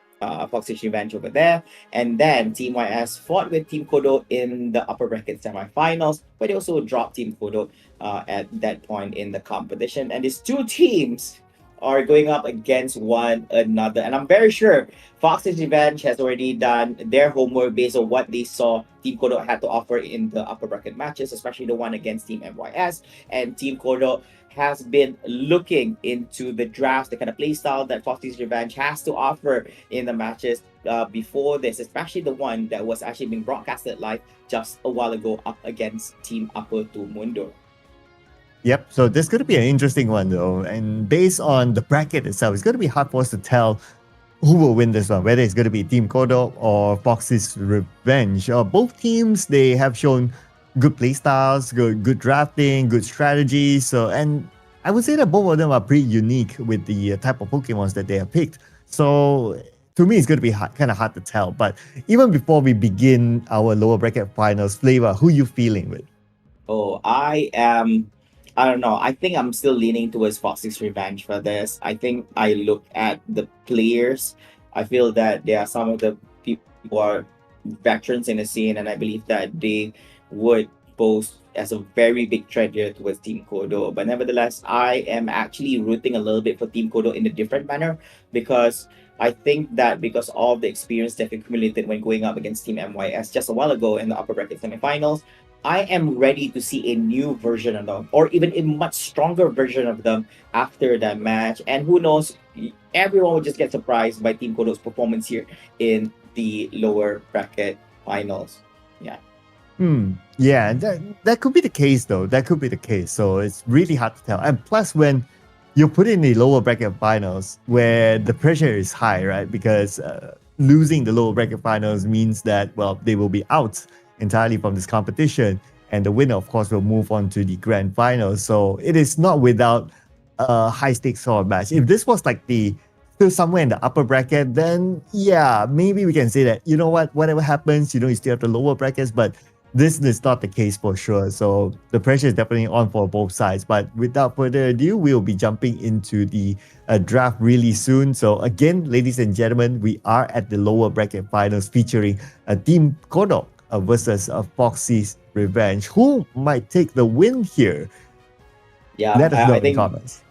A: Foxy's Revenge over there. And then Team YS fought with Team Kodo in the upper bracket semifinals, but they also dropped Team Kodo at that point in the competition. And these two teams are going up against one another. And I'm very sure Fox's Revenge has already done their homework based on what they saw Team Kodo had to offer in the upper bracket matches, especially the one against Team MYS. And Team Kodo has been looking into the drafts, the kind of playstyle that Fox's Revenge has to offer in the matches before this, especially the one that was actually being broadcasted live just a while ago up against Team Apa Mundo.
B: Yep, so this is going to be an interesting one though. And based on the bracket itself, it's going to be hard for us to tell who will win this one, whether it's going to be Team Kodo or Fox's Revenge. Both teams, they have shown good playstyles, good drafting, good strategies. So, and I would say that both of them are pretty unique with the type of Pokemons that they have picked. So to me, it's going to be kind of hard to tell. But even before we begin our lower bracket finals, Flavor, who you feeling with?
A: Oh, I don't know. I think I'm still leaning towards Fox's Revenge for this. I think I look at the players. I feel that there are some of the people who are veterans in the scene, and I believe that they would pose as a very big threat here towards Team Kodo. But nevertheless, I am actually rooting a little bit for Team Kodo in a different manner, because I think that because of the experience they've accumulated when going up against Team MYS just a while ago in the upper bracket semifinals, I am ready to see a new version of them, or even a much stronger version of them after that match. And who knows, everyone will just get surprised by Team Kodo's performance here in the lower bracket finals. Yeah.
B: Yeah, that could be the case though. That could be the case. So it's really hard to tell. And plus, when you put in the lower bracket finals where the pressure is high, right? Because losing the lower bracket finals means that, well, they will be out entirely from this competition, and the winner, of course, will move on to the grand finals. So it is not without a high stakes sort of match. If this was like still somewhere in the upper bracket, then yeah, maybe we can say that, you know what, whatever happens, you still have the lower brackets, but this is not the case for sure. So the pressure is definitely on for both sides. But without further ado, we'll be jumping into the draft really soon. So again, ladies and gentlemen, we are at the lower bracket finals featuring Team Kodo versus Foxy's Revenge. Who might take the win here?
A: Yeah,
B: let us know
A: I think,
B: in the comments.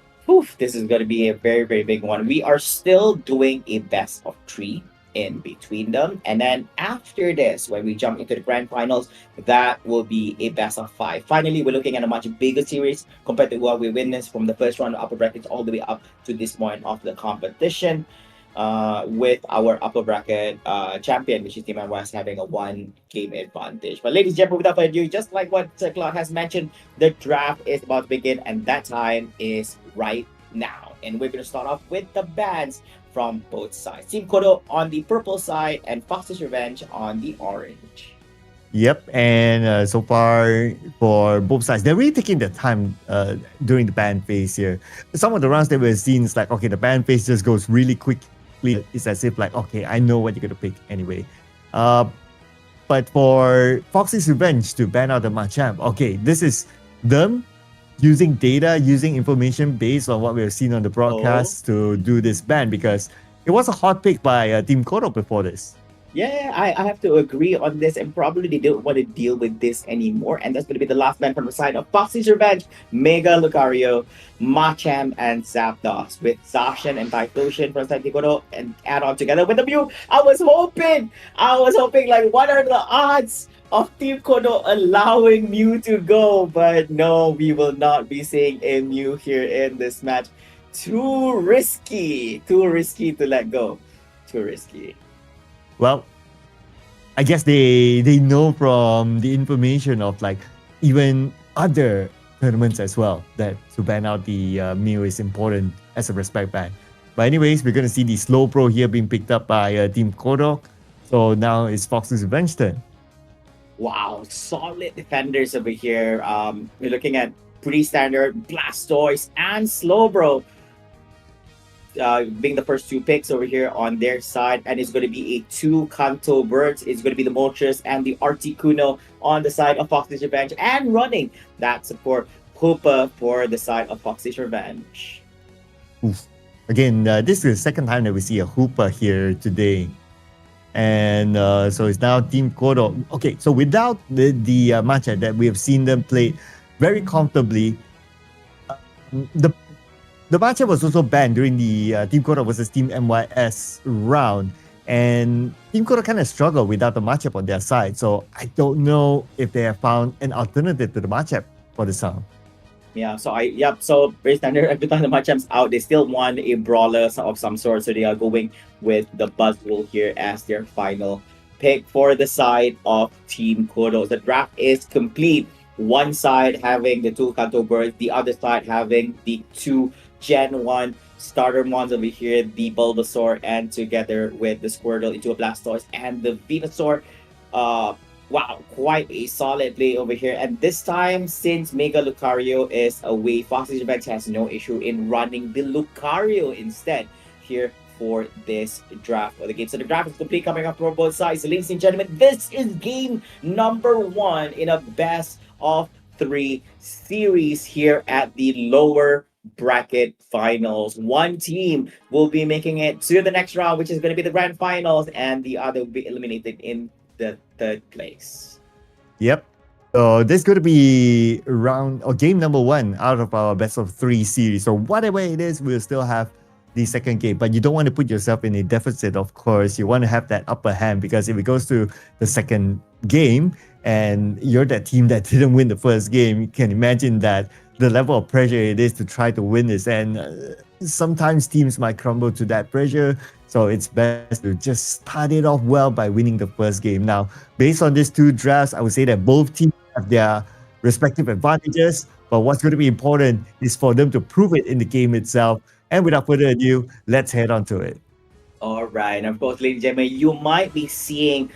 A: This is going to be a very, very big one. We are still doing a best of 3 in between them, and then after this, when we jump into the grand finals, that will be a best of 5. Finally, we're looking at a much bigger series compared to what we witnessed from the first round of upper brackets all the way up to this point of the competition. with our upper bracket champion, which is Team MYSG, having a 1 game advantage. But ladies and gentlemen, without further ado, just like what Claude has mentioned, the draft is about to begin, and that time is right now. And we're going to start off with the bans from both sides. Team Kodo on the purple side and Fox's Revenge on the orange.
B: Yep, and so far for both sides, they're really taking their time during the ban phase here. Some of the rounds that we've seen is like, okay, the ban phase just goes really quickly. It's as if like, okay, I know what you're going to pick anyway. But for Fox's Revenge to ban out the Machamp, okay, this is them using data, using information based on what we've seen on the broadcast to do this ban, because it was a hot pick by Team Kodo before this.
A: Yeah, I have to agree on this, and probably they don't want to deal with this anymore. And that's going to be the last ban from the side of Foxy's Revenge, Mega Lucario, Machamp, and Zapdos, with Zacian and Typhlosion from side Kodo and add on together with the Mew. I was hoping, like, what are the odds of Team Kodo allowing Mew to go? But no, we will not be seeing a Mew here in this match. Too risky to let go. Too risky.
B: Well, I guess they know from the information of like even other tournaments as well that to ban out the Mew is important as a respect ban. But anyways, we're going to see the Slow Pro here being picked up by Team Kodo. So now it's Fox's Revenge turn.
A: Wow, solid defenders over here. We're looking at pretty standard Blastoise and Slowbro being the first 2 picks over here on their side, and it's going to be a 2 Kanto Birds. It's going to be the Moltres and the Articuno on the side of Fox's Revenge, and running that support Hoopa for the side of Fox's Revenge.
B: Oof. Again, this is the second time that we see a Hoopa here today. And so it's now Team Kodo. Okay, so without the matchup that we have seen them play very comfortably, the matchup was also banned during the Team Kodo versus Team MYS round. And Team Kodo kind of struggled without the matchup on their side. So I don't know if they have found an alternative to the matchup for this round.
A: Yeah, so very standard. Every time the matchup's out, they still want a brawler of some sort. So they are going with the Buzzwole here as their final pick for the side of Team Kodo. The draft is complete. One side having the 2 Kanto Birds, the other side having the 2 Gen 1 starter mons over here, the Bulbasaur, and together with the Squirtle into a Blastoise and the Venusaur. Wow, quite a solid play over here. And this time, since Mega Lucario is away, Fox's Revenge has no issue in running the Lucario instead here for this draft of the game. So the draft is complete, coming up from both sides. So ladies and gentlemen, this is game number 1 in a best of 3 series here at the lower bracket finals. One team will be making it to the next round, which is going to be the grand finals, and the other will be eliminated in the 3rd place.
B: Yep. So this is going to be round or game number 1 out of our best of 3 series. So whatever it is, we'll still have the second game, but you don't want to put yourself in a deficit. Of course, you want to have that upper hand, because if it goes to the second game and you're that team that didn't win the first game, you can imagine that the level of pressure it is to try to win this, and sometimes teams might crumble to that pressure. So it's best to just start it off well by winning the first game. Now, based on these 2 drafts, I would say that both teams have their respective advantages, but what's going to be important is for them to prove it in the game itself. And without further ado, let's head on to it.
A: All right, and of course, ladies and gentlemen, you might be seeing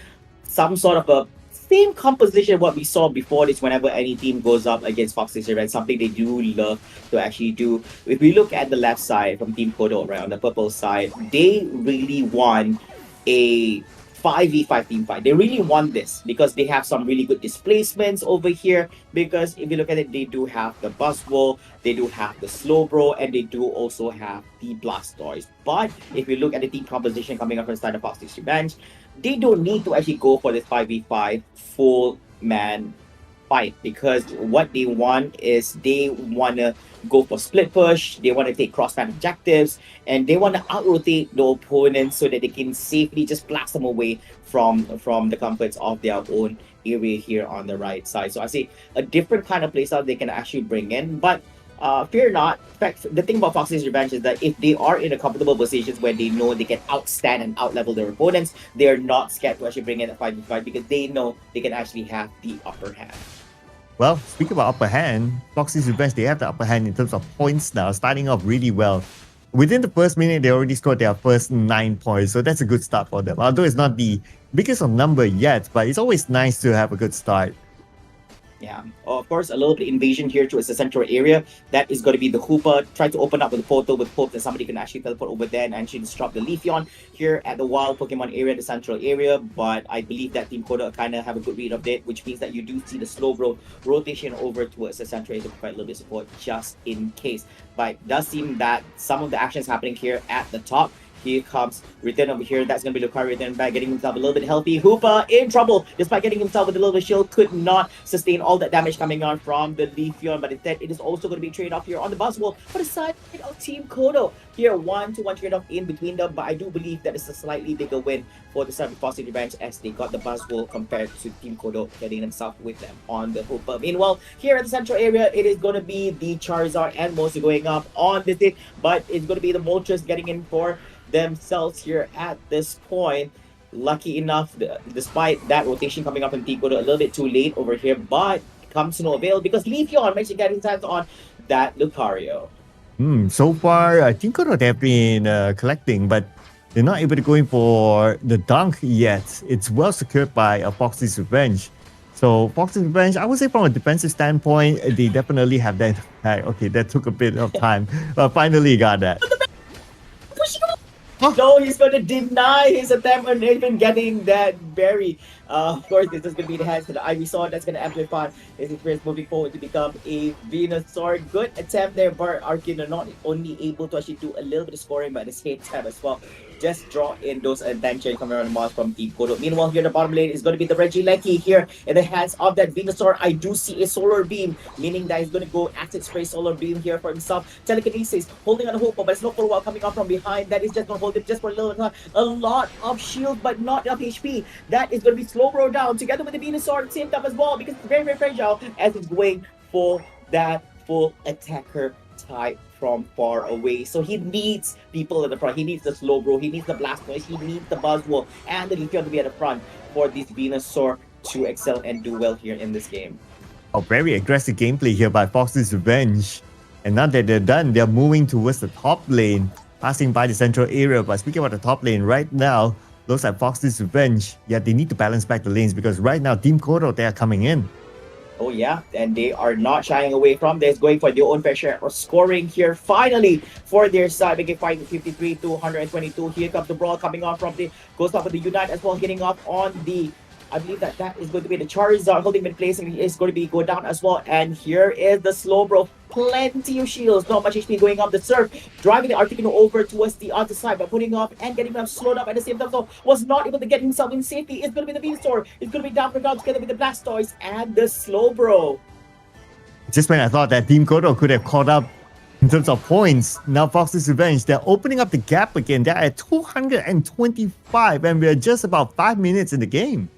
A: some sort of a same composition what we saw before this whenever any team goes up against Fox's Revenge, something they do love to actually do. If we look at the left side from Team Kodo, right, on the purple side, they really won a 5v5 team fight. They really want this because they have some really good displacements over here. Because if you look at it, they do have the Buzzwole, they do have the Slowbro, and they do also have the Blastoise. But if you look at the team composition coming up from the side of Fox's Revenge, they don't need to actually go for this 5v5 full man fight, because what they want is they want to go for split push, they want to take cross-fan objectives, and they want to out-rotate the opponents so that they can safely just blast them away from the comforts of their own area here on the right side. So I say a different kind of playstyle they can actually bring in, but fear not. In fact, the thing about Fox's Revenge is that if they are in a comfortable positions where they know they can outstand and outlevel their opponents, they are not scared to actually bring in a 5v5 because they know they can actually have the upper hand.
B: Well, speaking about upper hand, Foxy's Revenge, they have the upper hand in terms of points now, starting off really well. Within the first minute, they already scored their first 9 points, so that's a good start for them. Although it's not the biggest of number yet, but it's always nice to have a good start.
A: Yeah, of course, a little bit of invasion here towards the central area. That is going to be the Hoopa. Try to open up with the portal with hope that somebody can actually teleport over there and actually disrupt the Leafeon here at the wild Pokemon area, the central area. But I believe that Team Koda kind of have a good read of it, which means that you do see the slow rotation over towards the central area to provide a little bit of support just in case. But it does seem that some of the actions happening here at the top. Here comes Return over here. That's going to be Lucario Return back, getting himself a little bit healthy. Hoopa in trouble, despite getting himself with a little bit of shield, could not sustain all that damage coming on from the Leafeon. But instead, it is also going to be trade off here on the Buzzwole for the side of Team Kodo. Here, 1-1 trade off in between them, but I do believe that it's a slightly bigger win for the side of Foxy Revenge as they got the Buzzwole compared to Team Kodo getting themselves with them on the Hoopa. Meanwhile, here at the central area, it is going to be the Charizard and Mosi going up on this day, but it's going to be the Moltres getting in for themselves here at this point. Lucky enough, despite that rotation coming up from Team Kodo a little bit too late over here, but comes to no avail because Leafeon managed to get his hands on that Lucario.
B: So far, Team Kodo they have been collecting, but they're not able to go in for the dunk yet. It's well secured by Foxy's Revenge. So Foxy's Revenge, I would say from a defensive standpoint, they definitely have that. Okay, that took a bit of time, but finally got that.
A: No, he's going to deny his attempt on even getting that berry. Of course, this is going to be the hands to the Ivysaur. That's going to amplify his experience moving forward to become a Venusaur. Good attempt there, but Arkin are not only able to actually do a little bit of scoring, but at the same time as well, just draw in those attention coming around the mouse from Team Kodo. Meanwhile, here the bottom lane is going to be the Regieleki here in the hands of that Venusaur. I do see a Solar Beam, meaning that he's going to go Acid Spray Solar Beam here for himself. Telekinesis, holding on the hoop, but it's not for a while coming up from behind. That is just going to hold him just for a little time. A lot of shield, but not enough HP. That is going to be Slowbro down together with the Venusaur at the same time as well because it's very, very fragile as it's going for that full attacker type from far away. So he needs people at the front. He needs the Slowbro, he needs the Blastoise, he needs the Buzzwole, and the Leafeon to be at the front for this Venusaur to excel and do well here in this game.
B: A very aggressive gameplay here by Fox's Revenge. And now that they're done, they're moving towards the top lane, passing by the central area. But speaking about the top lane right now, looks like Fox's Revenge, yeah, they need to balance back the lanes because right now Team Kodo, they are coming in.
A: Oh yeah, and they are not shying away from this, going for their own fair share of scoring here finally for their side. Making fight 53 to 122. Here comes the brawl coming off from the goes off with the Unite as well, getting off on the, I believe that is going to be the Charizard holding in place, and he is going to be go down as well. And here is the Slowbro, plenty of shields, not much HP going up. The Surf driving the Articuno over towards the other side by putting off and getting him slowed up at the same time. So was not able to get himself in safety. It's going to be the Venusaur. It's going to be down for ground together with the Blastoise and the Slowbro.
B: Just when I thought that Team Kodo could have caught up in terms of points, now Fox's Revenge, they're opening up the gap again. They're at 225 and we're just about 5 minutes in the game.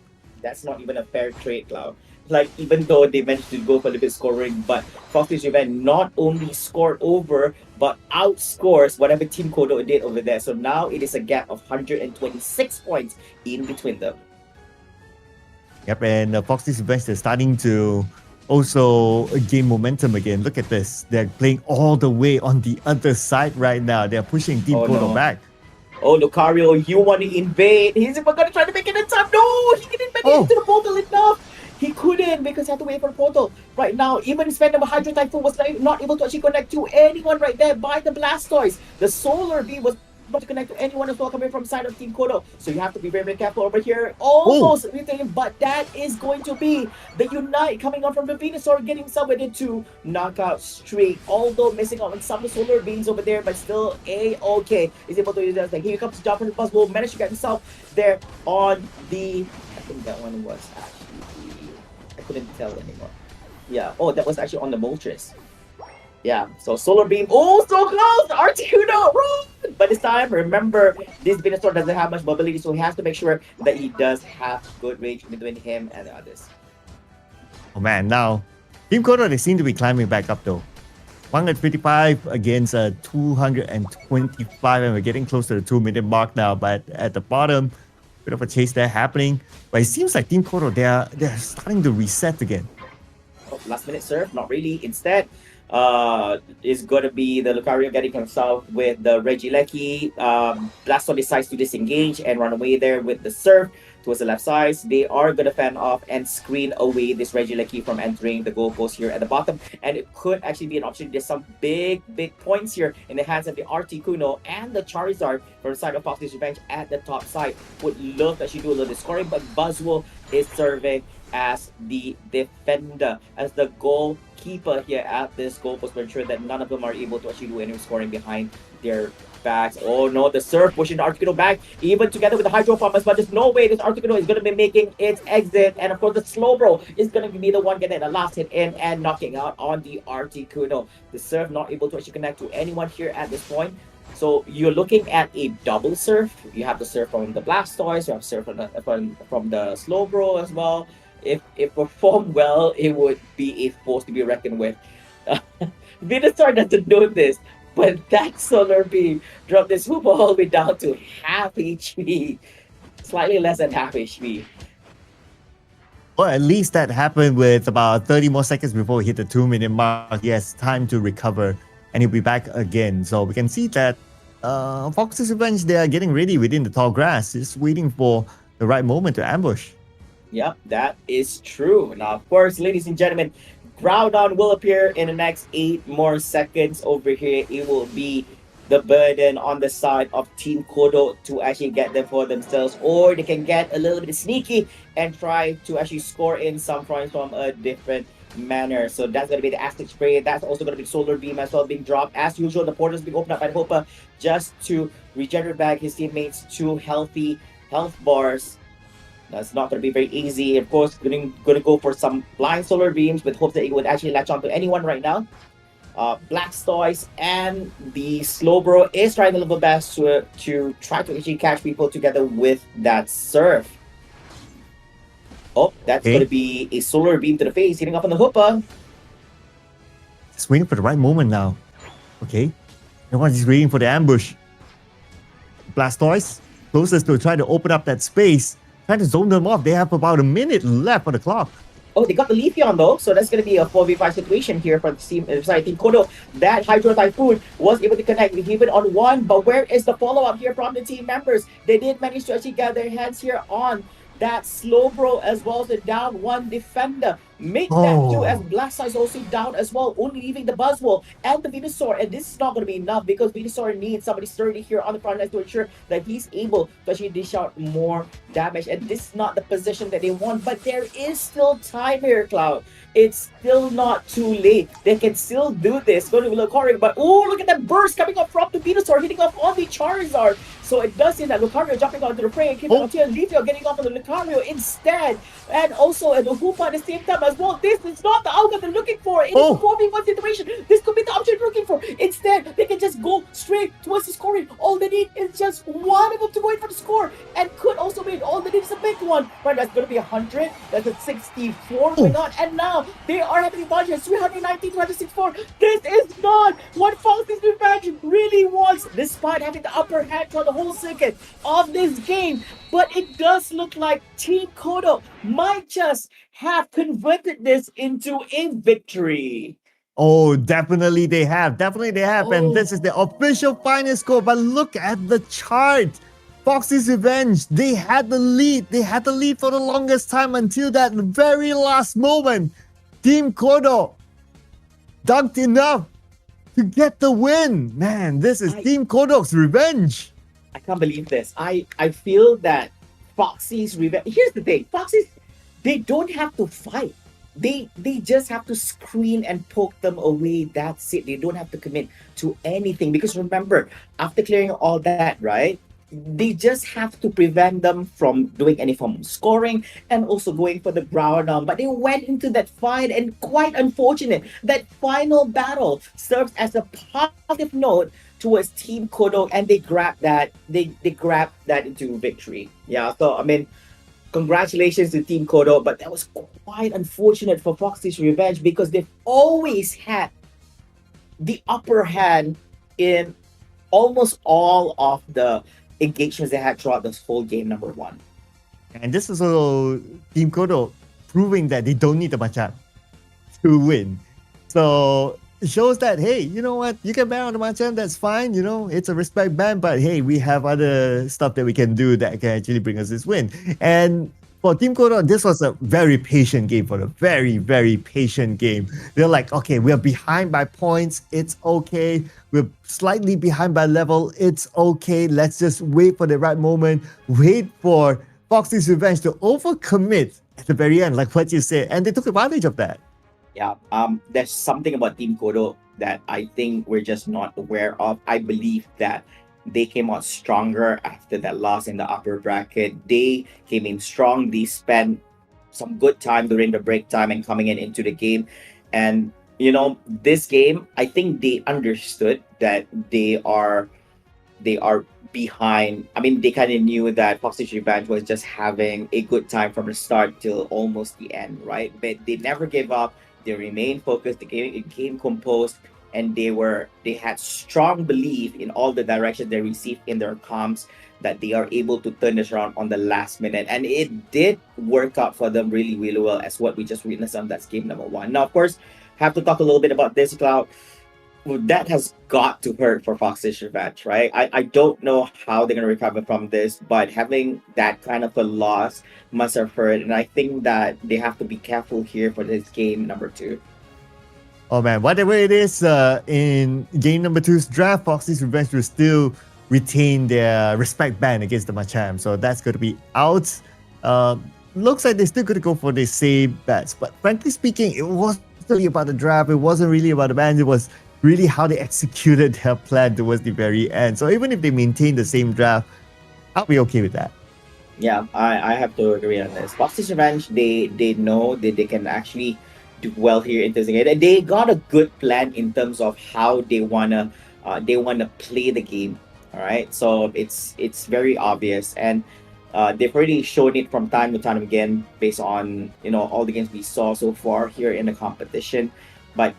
A: That's not even a fair trade, Cloud. Like, even though they managed to go for a little bit scoring, but Fox's Revenge not only scored over, but outscores whatever Team Kodo did over there. So now it is a gap of 126 points in between them.
B: Yep, and Fox's Revenge, they're starting to also gain momentum again. Look at this. They're playing all the way on the other side right now. They're pushing Team Kodo back.
A: Oh, Lucario, you want to invade. He's even going to try to make it in time. No, he didn't make it into the portal enough. He couldn't because he had to wait for the portal. Right now, even his Venom Hydro Typhoon was not able to actually connect to anyone right there by the Blastoise. The Solar Beam was not to connect to anyone as well coming from side of Team Kodo. So you have to be very, very careful over here. Almost everything, but that is going to be the Unite coming on from the Venusaur, getting somewhere into knockout streak. Although missing out on some of the Solar Beams over there, but still A-okay. Is able to use that. Here comes Jump from the Buzzwole, managed to get himself there on the, I think that one was actually, I couldn't tell anymore. Yeah, oh, that was actually on the Moltres. Yeah, so Solar Beam, oh, so close! Articuno, run! But this time, remember, this Venusaur doesn't have much mobility, so he has to make sure that he does have good range between him and the others.
B: Oh man, now, Team Kodo, they seem to be climbing back up though. 155 against 225, and we're getting close to the 2-minute mark now. But at the bottom, bit of a chase there happening. But it seems like Team Kodo, they're starting to reset again.
A: Oh, last minute serve, not really. Instead, is going to be the Lucario getting himself with the Regieleki. Blastoise decides to disengage and run away there with the serve towards the left side. They are going to fan off and screen away this Regieleki from entering the goalpost here at the bottom. And it could actually be an option. There's some big points here in the hands of the Articuno and the Charizard from the side of Foxy's Revenge at the top side. Would love to actually do a little bit of scoring, but Buzzwole is serving as the defender, as the goalkeeper here at this goalpost to ensure that none of them are able to actually do any scoring behind their backs. Oh no, the serve pushing the Articuno back, even together with the Hydro Pump, but there's no way this Articuno is going to be making its exit. And of course, the Slowbro is going to be the one getting the last hit in and knocking out on the Articuno. The serve not able to actually connect to anyone here at this point. So you're looking at a double serve. You have the serve from the Blastoise, you have serve from the Slowbro as well. If it performed well, it would be a force to be reckoned with. Venusaur doesn't know this, but that Solar Beam dropped this Hoopa all the way down to half HP. Slightly less than half HP.
B: Well, at least that happened with about 30 more seconds before we hit the 2-minute mark. He has time to recover, and he'll be back again. So we can see that Fox's Revenge, they are getting ready within the tall grass, just waiting for the right moment to ambush.
A: Yep, that is true. Now, of course, ladies and gentlemen, Groudon will appear in the next 8 more seconds over here. It will be the burden on the side of Team Kodo to actually get them for themselves, or they can get a little bit sneaky and try to actually score in some points from a different manner. So that's going to be the Aztec Spray. That's also going to be Solar Beam as well being dropped. As usual, the portal's being opened up by Hoopa just to regenerate back his teammates to healthy health bars. That's not going to be very easy. Of course, going to go for some blind Solar Beams with hopes that it would actually latch onto anyone right now. Blastoise and the Slowbro is trying a little best to try to actually catch people together with that surf. Oh, that's going to be a Solar Beam to the face, hitting up on the Hoopa.
B: Just waiting for the right moment now. Okay. Everyone's waiting for the ambush. Blastoise, closest to try to open up that space. Trying to zone them off. They have about a minute left on the clock.
A: Oh, they got the Leafeon though, so that's going to be a 4v5 situation here for the team. Team Kodo. That Hydro Typhoon was able to connect with even on one, but where is the follow-up here from the team members? They did manage to actually get their hands here on that Slowbro as well as the down one defender. Make that two as Blastoise also down as well, only leaving the Buzzwole and the Venusaur. And this is not going to be enough because Venusaur needs somebody sturdy here on the front line to ensure that he's able to actually dish out more damage. And this is not the position that they want, but there is still time here, Cloud. It's still not too late. They can still do this. Going to be Lucario, but oh, look at that burst coming up from the Venusaur, hitting off on the Charizard. So it does seem that Lucario jumping onto the prey and keeping on here. Leafeon getting off on the Lucario instead. And also the Hoopa at the same time as well. This is not the outcome they're looking for. It is a 4v1 situation. This could be the option they're looking for. Instead, they can just go straight towards the scoring. All they need is just one of them to go in for the score. And could also win. All they need is a big one. Right, that's going to be 100. That's a 64 going on. And now they are having the budget. 319 to 164. This is not what Fox's Revenge really wants, despite having the upper hand for the whole circuit of this game. But it does look like Team Kodo might just have converted this into a victory.
B: Oh, definitely they have. Definitely they have. And this is the official final score. But look at the chart. Fox's Revenge, they had the lead. They had the lead for the longest time until that very last moment. Team Kodo dunked enough to get the win. Man, this is Team Kodo's revenge.
A: I can't believe this. I feel that Foxy's Revenge... Here's the thing. Foxy's... They don't have to fight. They just have to screen and poke them away. That's it. They don't have to commit to anything. Because remember, after clearing all that, right? They just have to prevent them from doing any form of scoring and also going for the Groudon. But they went into that fight, and quite unfortunate, that final battle serves as a positive note towards Team Kodo, and they grabbed that. They grabbed that into victory. Yeah, so I mean, congratulations to Team Kodo, but that was quite unfortunate for Foxy's Revenge because they've always had the upper hand in almost all of the engagements they had throughout this whole game number one.
B: And this is also Team Kodo proving that they don't need the Machan to win. So it shows that, hey, you know what? You can ban on the Machan, that's fine. You know, it's a respect ban, but hey, we have other stuff that we can do that can actually bring us this win. And for Team Kodo, this was a very patient game for them. Very, very patient game. They're like, okay, we're behind by points. It's okay. We're slightly behind by level. It's okay. Let's just wait for the right moment. Wait for Foxy's Revenge to overcommit at the very end, like what you said. And they took advantage of that.
A: Yeah, there's something about Team Kodo that I think we're just not aware of. I believe that they came out stronger after that loss in the upper bracket. They came in strong. They spent some good time during the break time and coming in into the game. And you know, this game, I think they understood that they are behind. I mean, they kind of knew that Foxy's Revenge was just having a good time from the start till almost the end, right? But they never gave up. They remained focused. They came composed, and they had strong belief in all the directions they received in their comms that they are able to turn this around on the last minute, and it did work out for them really, really well, as what we just witnessed on that game number one. Now, of course, have to talk a little bit about this, Cloud. Well, that has got to hurt for Fox's Revenge, right? I don't know how they're going to recover from this, but having that kind of a loss must have hurt. And I think that they have to be careful here for this game number two.
B: Oh man, whatever it is, in game number two's draft, Foxy's Revenge will still retain their respect ban against the Machamp. So that's going to be out. Looks like they're still going to go for the same bets. But frankly speaking, it wasn't really about the draft. It wasn't really about the bans. It was really how they executed their plan towards the very end. So even if they maintain the same draft, I'll be okay with that.
A: Yeah, I have to agree on this. Fox's Revenge, they know that they can actually do well here in this game. And they got a good plan in terms of how they wanna play the game. All right, so it's very obvious, and they've already shown it from time to time again based on all the games we saw so far here in the competition. But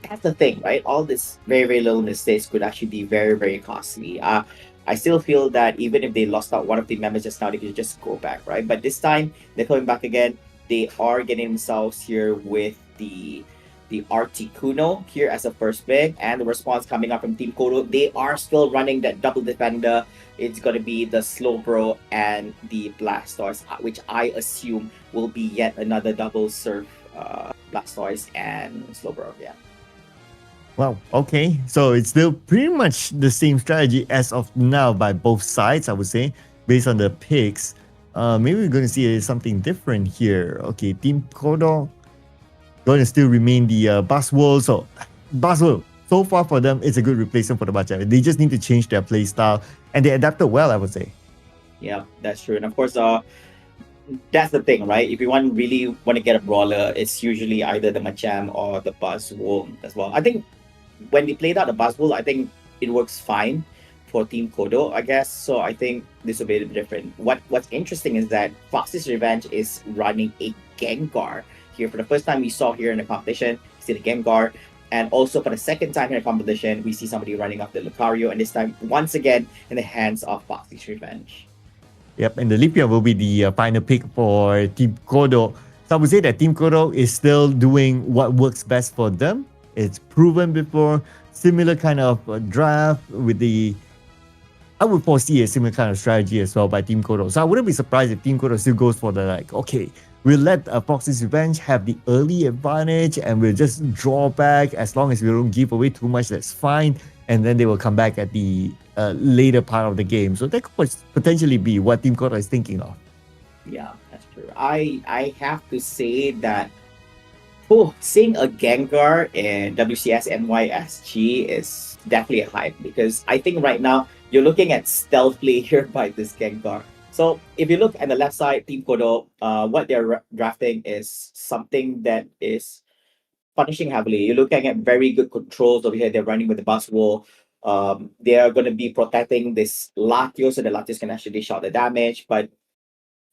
A: that's the thing, right? All this very, very little mistakes could actually be very, very costly. I still feel that even if they lost out one of the members just now, they could just go back, right? But this time they're coming back again. They are getting themselves here with the Articuno here as a first pick, and the response coming up from Team Kodo. They are still running that double defender. It's gonna be the Slowbro and the Blastoise, which I assume will be yet another double surf Blastoise and Slowbro. Yeah.
B: Wow, okay. So it's still pretty much the same strategy as of now by both sides, I would say, based on the picks. Maybe we're going to see something different here. Okay, Team Kodo going to still remain the Buzzwole. So, Buzzwole, so far for them, it's a good replacement for the Machamp. They just need to change their play style, and they adapted well, I would say.
A: Yeah, that's true. And of course, that's the thing, right? If you really want to get a brawler, it's usually either the Machamp or the Buzzwole as well. I think when they played out the Buzzwole, I think it works fine for Team Kodo, I guess. So I think this will be a bit different. What's interesting is that Fox's Revenge is running a Gengar here. For the first time we saw here in the competition, we see the Gengar. And also for the second time in the competition, we see somebody running off the Lucario, and this time once again in the hands of Fox's Revenge.
B: Yep, and the Lipia will be the final pick for Team Kodo. So I would say that Team Kodo is still doing what works best for them. It's proven before, similar kind of draft with the... I would foresee a similar kind of strategy as well by Team Kodo. So I wouldn't be surprised if Team Kodo still goes for the okay, we'll let Fox's Revenge have the early advantage and we'll just draw back. As long as we don't give away too much, that's fine. And then they will come back at the later part of the game. So that could potentially be what Team Kodo is thinking of.
A: Yeah, that's true. I have to say that seeing a Gengar in WCS MYSG is definitely a hype, because I think right now you're looking at stealth play here by this Gengar. So if you look at the left side, Team Kodo, what they're drafting is something that is punishing heavily. You're looking at very good controls over here. They're running with the Buzzwole. They are going to be protecting this Latios, so the Latios can actually dish out the damage. But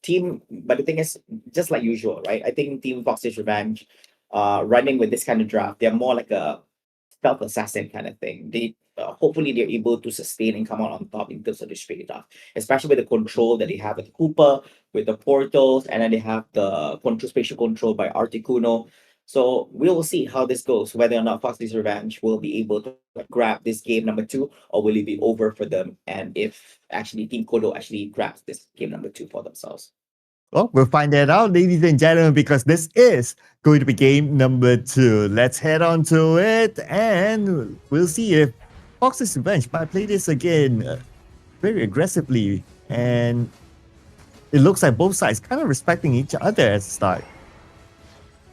A: the thing is, just like usual, right? I think Team Fox's Revenge, running with this kind of draft, they're more like a stealth assassin kind of thing. They hopefully they're able to sustain and come out on top in terms of the straight off, especially with the control that they have with Koopa, with the portals, and then they have the control spatial control by Articuno. So we will see how this goes, whether or not Foxy's Revenge will be able to grab this game number two, or will it be over for them, and if actually Team Kodo actually grabs this game number two for themselves.
B: Well, we'll find that out, ladies and gentlemen, because this is going to be game number two. Let's head on to it, and we'll see if Fox's Revenge might play this again very aggressively. And it looks like both sides kind of respecting each other at the start.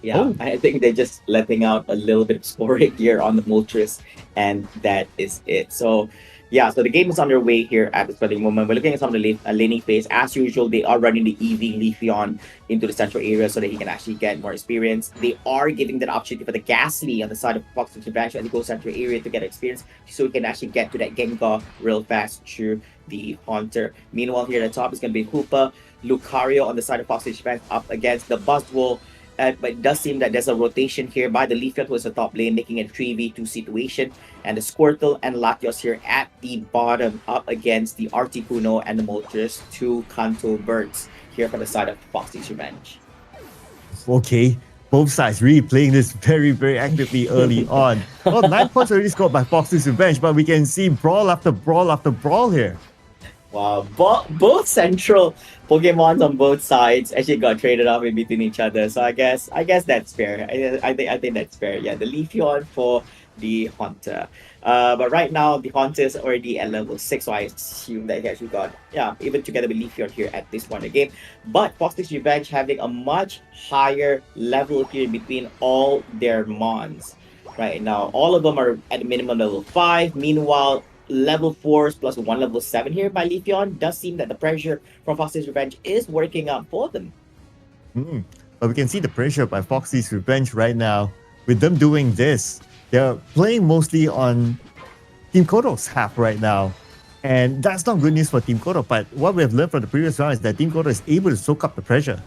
A: Yeah,
B: Oh.
A: I think they're just letting out a little bit of scoring here on the Moltres, and that is it. So, yeah, so the game is underway here at this present moment. We're looking at some of the laning phase. As usual, they are running the EV Leafeon into the central area so that he can actually get more experience. They are giving that opportunity for the Ghastly on the side of Fox's Revenge as he goes central area to get experience so he can actually get to that Gengar real fast through the Haunter. Meanwhile, here at the top is going to be Koopa, Lucario on the side of Fox's Revenge up against the Buzzwole. But it does seem that there's a rotation here by the Leafeon towards the top lane, making it a 3v2 situation. And the Squirtle and Latios here at the bottom up against the Articuno and the Moltres, two Kanto birds here from the side of Foxy's Revenge.
B: Okay, both sides really playing this very, very actively early on. Well, 9 points already scored by Fox's Revenge, but we can see brawl after brawl after brawl here.
A: Wow, both central Pokemons on both sides actually got traded off in between each other. So I guess that's fair. I think that's fair. Yeah, the Leafeon for the Haunter. But right now the Haunter is already at level 6, so I assume that he actually got even together with Leafeon here at this point in the game. But Fox's Revenge having a much higher level here between all their Mons. Right now, all of them are at minimum level 5. Meanwhile, level 4s plus 1 level 7 here by Leafeon does seem that the pressure from Fox's Revenge is working out for them.
B: But we can see the pressure by Foxy's Revenge right now. With them doing this, they're playing mostly on Team Kodo's half right now. And that's not good news for Team Kodo. But what we have learned from the previous round is that Team Kodo is able to soak up the pressure.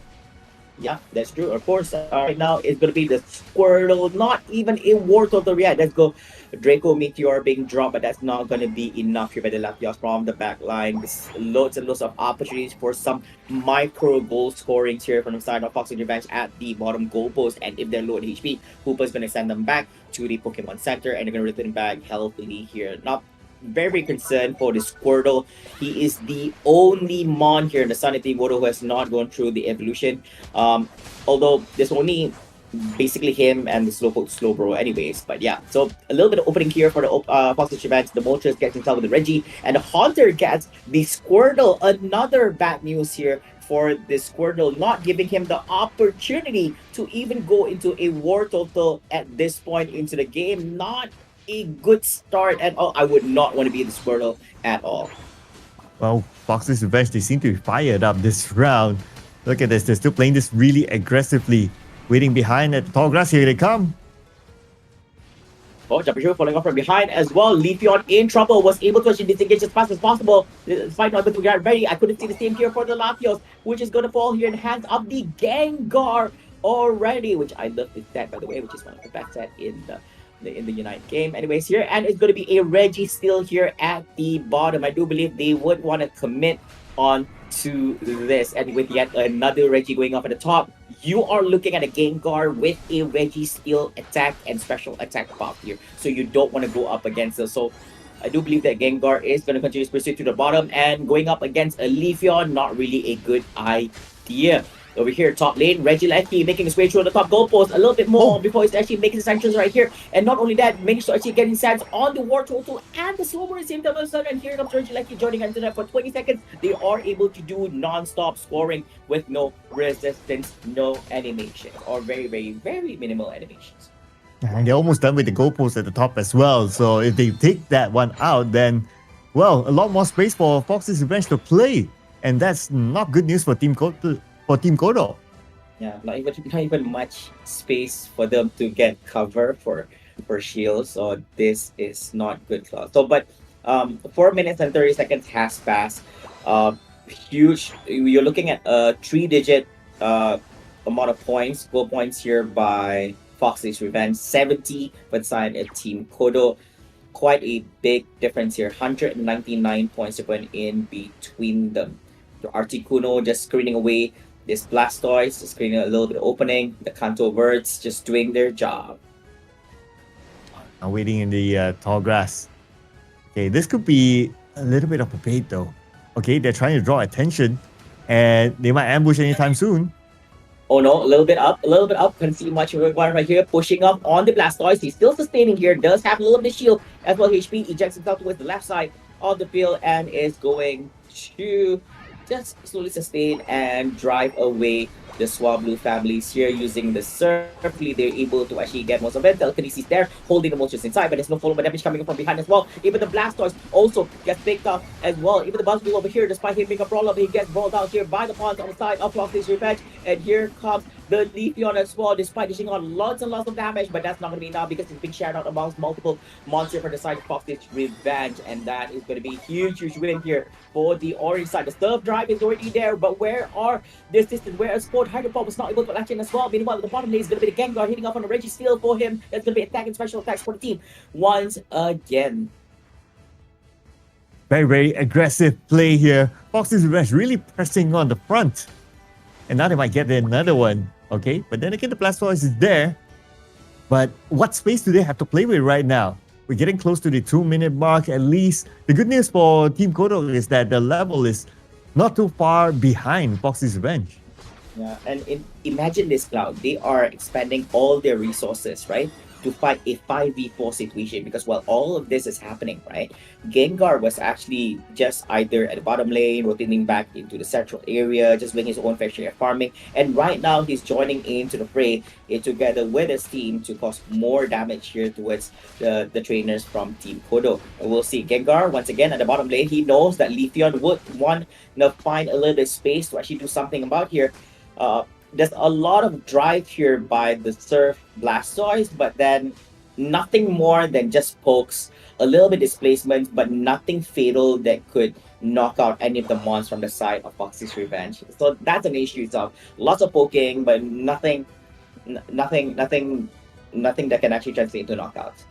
A: Yeah, that's true. Of course, right now it's going to be the Squirtle, not even a Wartortle yet. Let's go. Draco Meteor being dropped, but that's not going to be enough here by the Latios from the back line. There's loads and loads of opportunities for some micro goal scoring here from the side of Fox's Revenge at the bottom goal post. And if they're low in HP, Hoopa is going to send them back to the Pokemon Center and they're going to return back healthily here. Not very concerned for the Squirtle. He is the only Mon here in the Sun Team Moto who has not gone through the evolution. Although there's only basically him and the Slowbro anyways. But yeah, so a little bit of opening here for the Fox's Revenge. The Moltres gets himself with the Reggie, and the Haunter gets the Squirtle. Another bad news here for the Squirtle, not giving him the opportunity to even go into a Wartortle at this point into the game. Not a good start at all. I would not want to be the Squirtle at all.
B: Well, Fox's Revenge, they seem to be fired up this round. Look at this, they're still playing this really aggressively. Waiting behind at the tall grass, here they come.
A: Oh, Jumping Show falling off from behind as well. Leafeon in trouble, was able to actually disengage as fast as possible. Despite not able to get ready, I couldn't see the same here for the Latios, which is going to fall here in the hands of the Gengar already, which I love this set, by the way, which is one of the best set in the Unite game. Anyways, here, and it's going to be a Reggie still here at the bottom. I do believe they would want to commit on to this, and with yet another Reggie going up at the top, you are looking at a Gengar with a Reggie skill attack and special attack buff here, so you don't want to go up against this. So I do believe that Gengar is going to continue to proceed to the bottom, and going up against a Leafeon, not really a good idea. Over here, top lane, Regieleki making his way through the top goalpost a little bit more before he's actually making his entrance right here. And not only that, managed to actually get his hands on the Wartortle and the Slowbro at the same time. And here comes Regieleki joining into that for 20 seconds. They are able to do non-stop scoring with no resistance, no animations, or very, very, very minimal animations.
B: And they're almost done with the goalpost at the top as well. So if they take that one out, then, well, a lot more space for Fox's Revenge to play. And that's not good news for Team Kodo.
A: Yeah, not even much space for them to get cover for shields. So this is not good. So, but 4 minutes and 30 seconds has passed. Huge. You're looking at a 3-digit amount of points, goal points here by Fox's Revenge, 70 for the side of Team Kodo. Quite a big difference here, 199 points to put in between them. The Articuno just screening away this Blastoise, just screening a little bit of opening. The Kanto Birds just doing their job.
B: I'm waiting in the tall grass. Okay, this could be a little bit of a bait though. Okay, they're trying to draw attention and they might ambush anytime soon.
A: Oh no, a little bit up. Couldn't see much of it right here. Pushing up on the Blastoise. He's still sustaining here. Does have a little bit of shield as well. HP ejects himself towards the left side of the field and is going to just slowly sustain and drive away the Swablu families here using the Surf. Hopefully they're able to actually get most of it. Telekinesis there, holding the monsters inside, but there's no follow-up damage coming from behind as well. Even the Blastoise also gets picked up as well. Even the Buzzwheel over here, despite him being a brawler, he gets brawled out here by the pawns on the side of Fox's Revenge. And here comes the Leafeon as well, despite dishing on lots and lots of damage, but that's not going to be enough because it's being shared out amongst multiple monsters for the side of Fox's Revenge, and that is going to be a huge win here for the orange side. The Surf Drive is already there, but where are the assistants? Where is Sport Hydro Pop was not able to latch in as well. Meanwhile, the bottom lane is going to be the Gengar hitting off on the Registeel for him. That's going to be attacking special attacks for the team once again.
B: Very, very aggressive play here. Fox's Revenge really pressing on the front. And now they might get another one. Okay, but then again, the Blastoise is there. But what space do they have to play with right now? We're getting close to the 2-minute mark at least. The good news for Team Kodo is that the level is not too far behind Fox's Revenge.
A: Yeah, and imagine this, Cloud. They are expending all their resources, right, to fight a 5v4 situation because while all of this is happening, right, Gengar was actually just either at the bottom lane, rotating back into the central area, just doing his own fair share of farming. And right now, he's joining into the fray together with his team to cause more damage here towards the trainers from Team Kodo. And we'll see Gengar, once again, at the bottom lane. He knows that Leafeon would want to find a little bit of space to actually do something about here. There's a lot of drive here by the Surf Blastoise, but then nothing more than just pokes, a little bit displacement, but nothing fatal that could knock out any of the mons from the side of Fox's Revenge. So that's an issue itself. Lots of poking, but nothing that can actually translate into knockouts.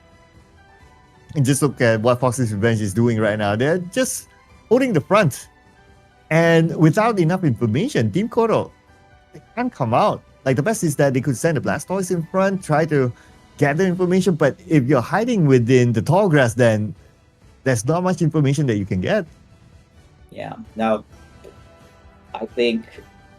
B: And just look at what Fox's Revenge is doing right now. They're just holding the front. And without enough information, Team Kodo, they can't come out. Like, the best is that they could send the Blastoise in front, try to gather information, but if you're hiding within the tall grass, then there's not much information that you can get.
A: Yeah. Now, I think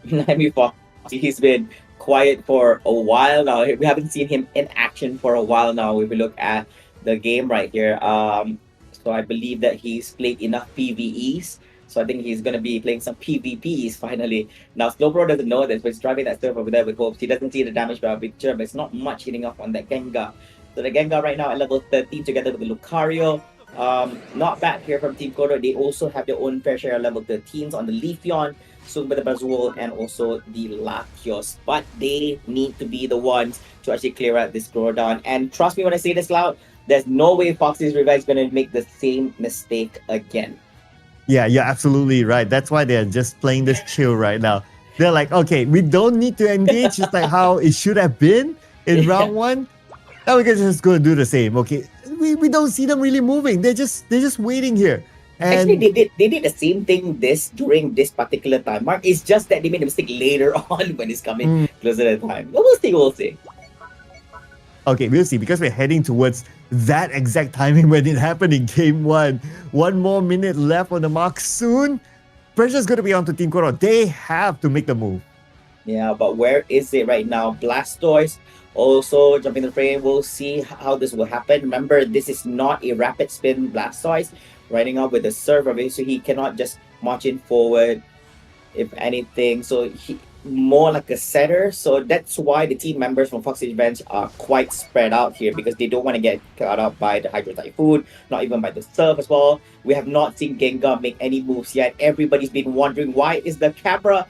A: Nami Fox, he's been quiet for a while now. We haven't seen him in action for a while now if we look at the game right here. So I believe that he's played enough PvEs. So I think he's going to be playing some PvPs finally. Now, Slowbro doesn't know this, but he's driving that Surf over there with hopes. He doesn't see the damage by a picture, but it's not much hitting off on that Gengar. So the Gengar right now at level 13 together with the Lucario. Not bad here from Team Kodo. They also have their own fair share of level 13s on the Leafeon, soon with the Buzzwole, and also the Latios. But they need to be the ones to actually clear out this Groudon. And trust me when I say this loud, there's no way Fox's Revenge is going to make the same mistake again.
B: Yeah, you're absolutely right. That's why they're just playing this chill right now. They're like, okay, we don't need to engage just like how it should have been in round one. Now we're just going to do the same. Okay, we don't see them really moving. They're just waiting here. And
A: actually, they did the same thing during this particular time mark. It's just that they made a mistake later on when it's coming closer to the time. But we'll see.
B: Okay, we'll see, because we're heading towards that exact timing when it happened in game one. 1 more minute left on the mark soon. Pressure's going to be on to Team Kodo. They have to make the move.
A: Yeah, but where is it right now? Blastoise also jumping the frame. We'll see how this will happen. Remember, this is not a rapid spin Blastoise. Riding up with the server, so he cannot just march in forward, if anything. So he more like a setter. So that's why the team members from Fox's Revenge are quite spread out here, because they don't want to get caught up by the Hydro Typhoon, not even by the Surf as well. We have not seen Gengar make any moves yet. Everybody's been wondering, why is the camera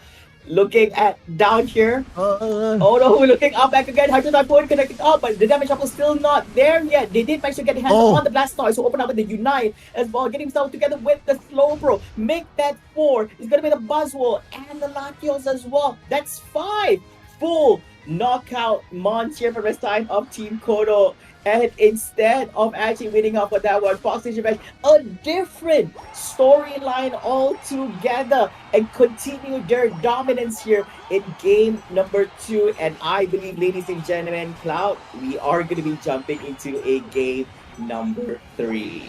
A: looking at down here? Oh no, we're looking up back again. Hydro Typhoon connecting up, but the damage up is still not there yet. They did manage to get hands on the Blastoise, so open up with the Unite as well, getting himself together with the Slowbro. Make that 4. It's gonna be the Buzzwole and the Latios as well. That's 5 full knockout monster from the side of Team Kodo. And instead of actually winning up on that one, Fox Revenge, a different storyline altogether, and continue their dominance here in game number 2. And I believe, ladies and gentlemen, Cloud, we are going to be jumping into a game number 3.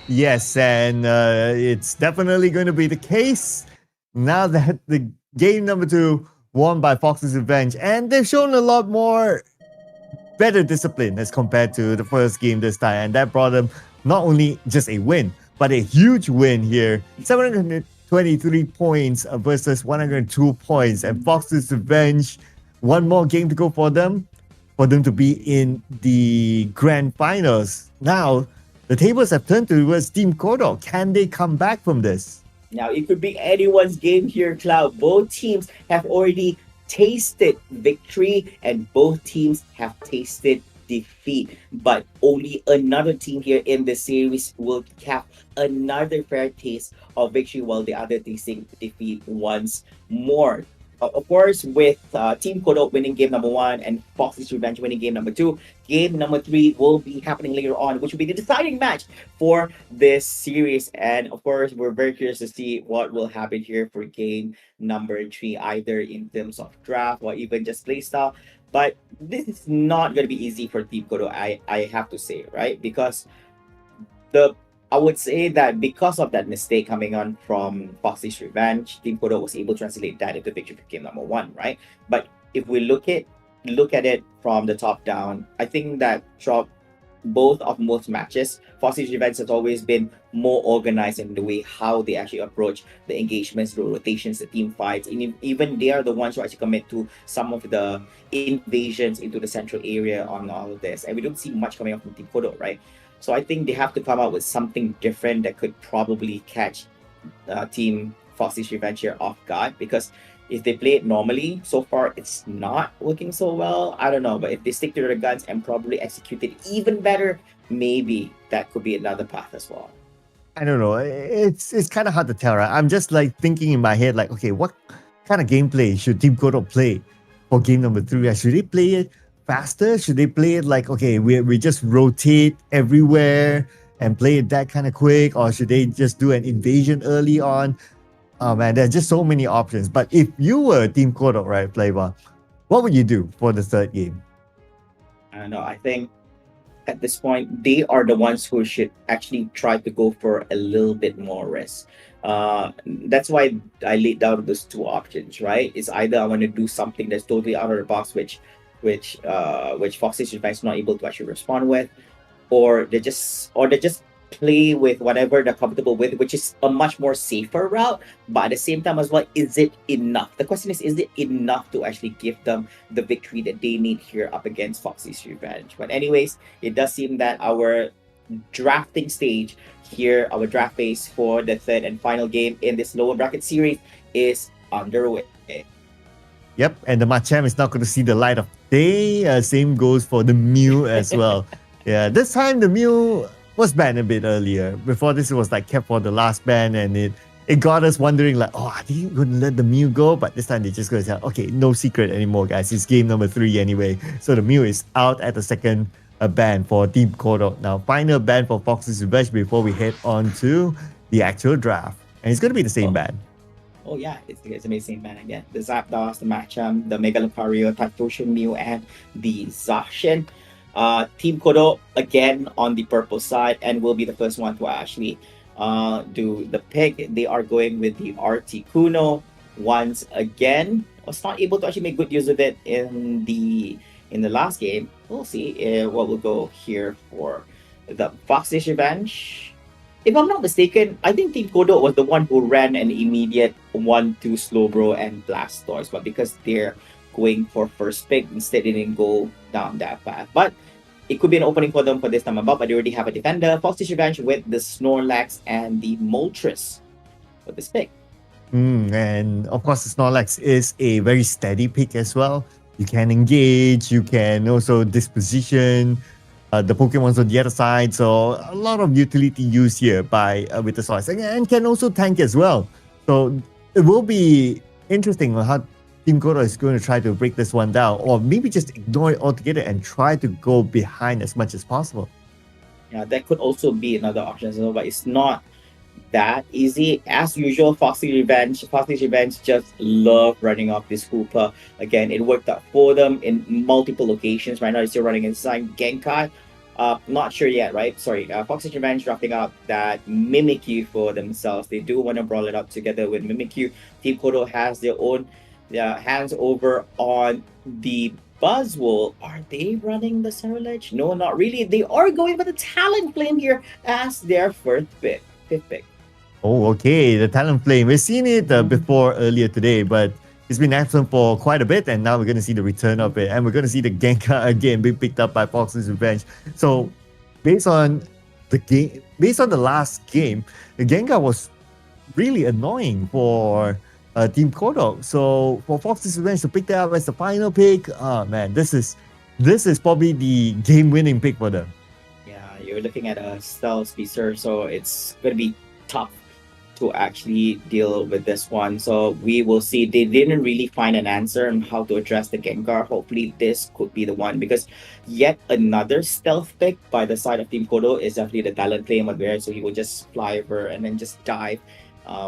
B: Yes, and it's definitely going to be the case now that the game number 2 won by Fox's Revenge, and they've shown a lot more better discipline as compared to the first game this time, and that brought them not only just a win, but a huge win here. 723 points versus 102 points, and Fox's Revenge, one more game to go for them to be in the grand finals. Now, the tables have turned towards Team Kodo. Can they come back from this?
A: Now, it could be anyone's game here, Cloud. Both teams have already tasted victory and both teams have tasted defeat. But only another team here in the series will have another fair taste of victory while the other tasting defeat once more. Of course, with Team Kodo winning game number 1 and Fox's Revenge winning game number 2, game number 3 will be happening later on, which will be the deciding match for this series. And of course, we're very curious to see what will happen here for game number 3, either in terms of draft or even just playstyle. But this is not going to be easy for Team Kodo, I have to say, right? Because I would say that because of that mistake coming on from Fox's Revenge, Team Kodo was able to translate that into victory for game number 1, right? But if we look at it from the top down, I think that throughout both of most matches, Fox's Revenge has always been more organized in the way how they actually approach the engagements, the rotations, the team fights, and even they are the ones who actually commit to some of the invasions into the central area on all of this. And we don't see much coming up from Team Kodo, right? So I think they have to come out with something different that could probably catch Team Fox's Revenge here off guard, because if they play it normally, so far it's not working so well. I don't know, but if they stick to their guns and probably execute it even better, maybe that could be another path as well.
B: I don't know. It's kind of hard to tell, right? I'm just like thinking in my head, like, okay, what kind of gameplay should Team Kodo play for game number 3? Should they play it faster? Should they play it like, okay, we just rotate everywhere and play it that kind of quick? Or should they just do an invasion early on? Oh man, there's just so many options. But if you were Team Kodo, right, Flavor, what would you do for the third game?
A: I don't know. I think at this point, they are the ones who should actually try to go for a little bit more risk. That's why I laid down those two options, right? It's either I want to do something that's totally out of the box, which Fox's Revenge is not able to actually respond with, or they just play with whatever they're comfortable with, which is a much more safer route. But at the same time as well, is it enough? The question is it enough to actually give them the victory that they need here up against Fox's Revenge? But anyways, it does seem that our drafting stage here, our draft phase for the third and final game in this lower bracket series is underway.
B: Yep, and the Macam is not going to see the light of day. Same goes for the Mew as well. Yeah, this time the Mew was banned a bit earlier. Before this, it was like kept for the last ban, and it got us wondering like, oh, are they going to let the Mew go? But this time they're just going to say, okay, no secret anymore, guys. It's game number 3 anyway. So the Mew is out at the second ban for Team Kodo. Now, final ban for Fox's Revenge before we head on to the actual draft. And it's going to be the same ban.
A: Oh yeah, it's going to be the same ban again. The Zapdos, the Machamp, the Mega Lucario, Typhlosion Mew, and the Zacian. Team Kodo again on the purple side, and will be the first one to actually do the pick. They are going with the Articuno once again. Was not able to actually make good use of it in the last game. We'll see what will go here for the Fox's Revenge. If I'm not mistaken, I think Team Kodo was the one who ran an immediate 1-2 Slowbro and Blastoise, but because they're going for first pick, instead they didn't go down that path. But it could be an opening for them for this time about, but they already have a defender, Fox's Revenge, with the Snorlax and the Moltres for this pick.
B: And of course, the Snorlax is a very steady pick as well. You can engage, you can also disposition the Pokemons on the other side. So a lot of utility use here by with the Snorlax, and can also tank as well. So it will be interesting on how Team Kodo is going to try to break this one down, or maybe just ignore it altogether and try to go behind as much as possible.
A: Yeah, that could also be another option as well, but it's not that easy. As usual, Foxy's Revenge just love running off this Hooper. Again, it worked out for them in multiple locations. Right now, they're still running inside Genkai. Not sure yet, right? Sorry, Foxy's Revenge drafting out that Mimikyu for themselves. They do want to brawl it up together with Mimikyu. Team Kodo has their own hands over on the Buzzwole. Are they running the Cerulege? No, not really. They are going for the Talon Flame here as their fifth pick.
B: Oh, okay. The Talon Flame. We've seen it before earlier today, but it's been absent for quite a bit, and now we're going to see the return of it. And we're going to see the Gengar again being picked up by Fox's Revenge. So, based on the last game, the Gengar was really annoying for Team Kodo. So, for Fox's Revenge to pick that up as the final pick, oh man, this is probably the game-winning pick for them.
A: Yeah, you're looking at a stealth speedster, so it's going to be tough to actually deal with this one. So we will see. They didn't really find an answer on how to address the Gengar. Hopefully this could be the one, because yet another stealth pick by the side of Team Kodo is definitely the Talon Flame Adware, so he will just fly over and then just dive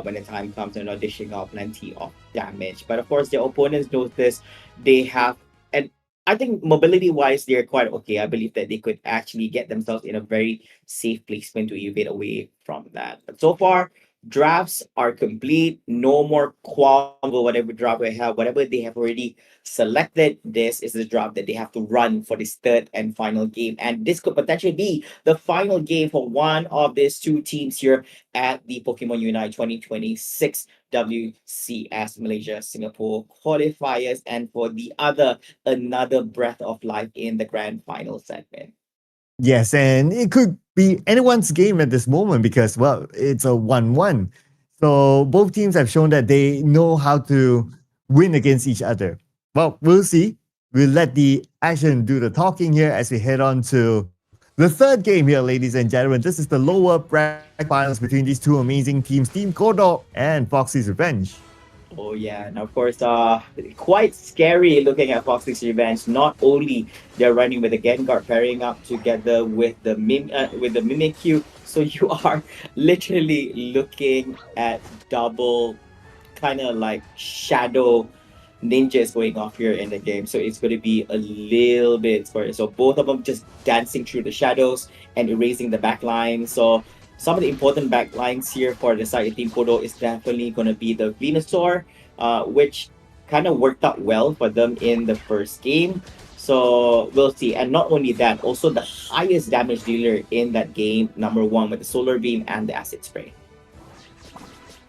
A: when the time comes, and not dishing out plenty of damage. But of course, their opponents know this. They have, and I think mobility wise, they're quite okay. I believe that they could actually get themselves in a very safe placement to evade away from that. But so far, drafts are complete. No more qualm over whatever draft they have. Whatever they have already selected, this is the draft that they have to run for this third and final game. And this could potentially be the final game for one of these two teams here at the Pokemon Unite 2026 WCS Malaysia Singapore qualifiers, and for the other, another breath of life in the grand final segment.
B: Yes, and it could be anyone's game at this moment because, well, it's a 1-1. So both teams have shown that they know how to win against each other. Well, we'll see. We'll let the action do the talking here as we head on to the third game here, ladies and gentlemen. This is the lower bracket finals between these two amazing teams, Team Kodo and Foxy's Revenge.
A: Oh yeah, and of course, quite scary looking at Foxy's Revenge. Not only they're running with the Gengar pairing up together with the Mimikyu, so you are literally looking at double, kind of like shadow ninjas going off here in the game. So it's going to be a little bit scary. So both of them just dancing through the shadows and erasing the backline. So some of the important backlines here for the side of Team Kodo is definitely going to be the Venusaur, which kind of worked out well for them in the first game. So we'll see. And not only that, also the highest damage dealer in that game, number one, with the Solar Beam and the Acid Spray.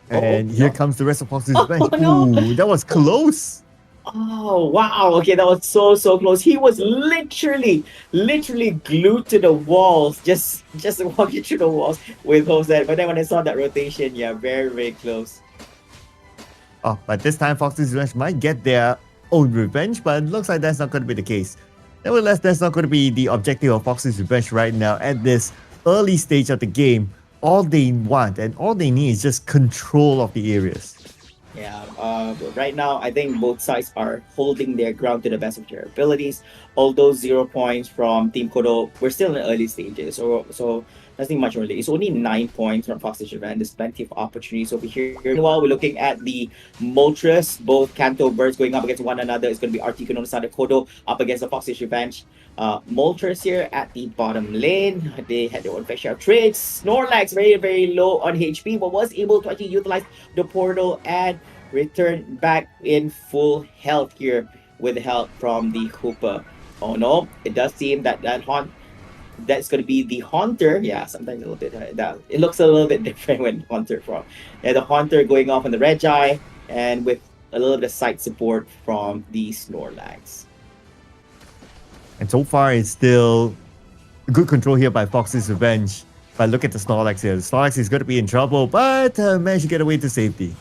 B: And here comes the rest of Foxy's Revenge. Ooh, that was close.
A: Oh wow, okay, that was so close. He was literally glued to the walls, just walking through the walls with Jose. But then when I saw that rotation, yeah, very close.
B: Oh, but this time Foxy's Revenge might get their own revenge, but it looks like that's not going to be the case. Nevertheless, that's not going to be the objective of Foxy's Revenge right now at this early stage of the game. All they want and all they need is just control of the areas.
A: Yeah, right now, I think both sides are holding their ground to the best of their abilities. Although 0 points from Team Kodo, we're still in the early stages, so nothing much really. It's only 9 points from Fox's Revenge. There's plenty of opportunities over here. Meanwhile, we're looking at the Moltres, both Kanto birds going up against one another. It's going to be Articuno on the side of Kodo up against the Fox's Revenge. Moltres here at the bottom lane. They had their own fair share of trades. Snorlax very low on HP, but was able to actually utilize the portal and return back in full health here with help from the Hooper. Oh no, it does seem that that's going to be the Haunter. Yeah, sometimes a little bit it looks a little bit different when Haunter from. Yeah, the Haunter going off on the Regi and with a little bit of side support from the Snorlax.
B: And so far, it's still good control here by Fox's Revenge. But look at the Snorlax here. The Snorlax is going to be in trouble, but managed to get away to safety.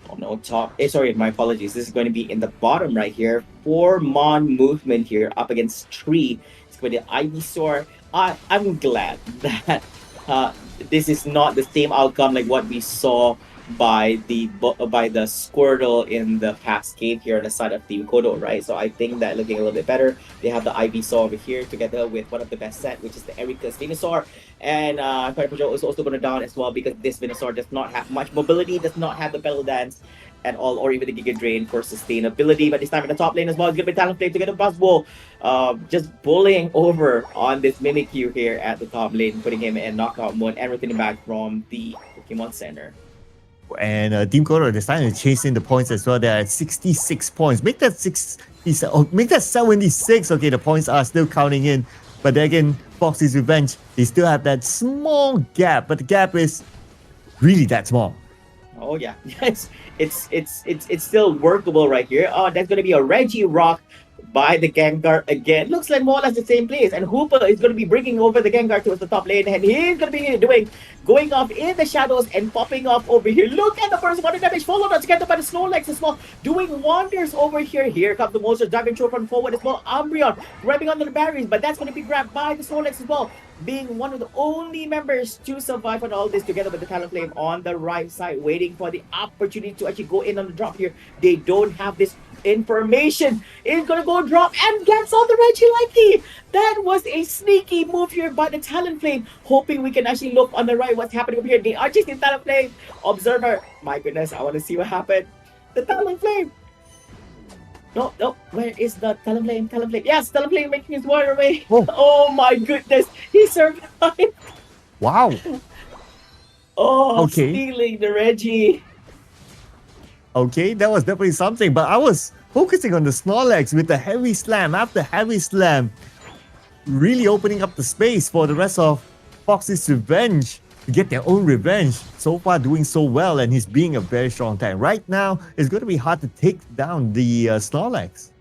A: Oh no, top. Sorry, my apologies. This is going to be in the bottom right here. 4-mon movement here up against 3. It's going to be Ivysaur. I'm glad that this is not the same outcome like what we saw by the Squirtle in the past game here on the side of Team Kodo, right? So I think that looking a little bit better. They have the Ivysaur over here together with one of the best set, which is the Erika's Venusaur. And Firepujo is also going to down as well because this Venusaur does not have much mobility, does not have the Petal Dance at all, or even the Giga Drain for sustainability. But this time in the top lane as well, it's going to be Talonflame together with Buzzwole. Just bullying over on this Mimikyu here at the top lane, putting him in knockout mode and returning back from the Pokémon Center.
B: And Team Kodo decided to chase in the points as well. They're at 66 points. Make that 76. Okay, the points are still counting in. But then again, Foxy's Revenge, they still have that small gap, but the gap is really that small.
A: Oh yeah, it's still workable right here. Oh, that's gonna be a Regirock by the Gengar again. Looks like more or less the same place. And Hooper is going to be bringing over the Gengar towards the top lane. And he's going to be going off in the shadows and popping off over here. Look at the first one damage followed up together by the Snorlax as well. Doing wonders over here. Here comes the monster diving through from forward as well. Umbreon grabbing onto the barriers. But that's going to be grabbed by the Snorlax as well. Being one of the only members to survive on all this together with the Talonflame on the right side. Waiting for the opportunity to actually go in on the drop here. They don't have this information. Is gonna go drop and gets on the Regieleki. That was a sneaky move here by the Talonflame, hoping we can actually look on the right what's happening over here. They are chasing Talonflame. Observer, my goodness, I want to see what happened. The Talonflame. No, where is the Talonflame? Talonflame, yes, Talonflame making his way away. Oh my goodness, he survived.
B: Wow.
A: Oh, okay. Stealing the Reggie.
B: Okay, that was definitely something, but I was focusing on the Snorlax with the heavy slam after heavy slam, really opening up the space for the rest of Foxy's Revenge to get their own revenge. So far doing so well, and he's being a very strong tank. Right now, it's going to be hard to take down the Snorlax.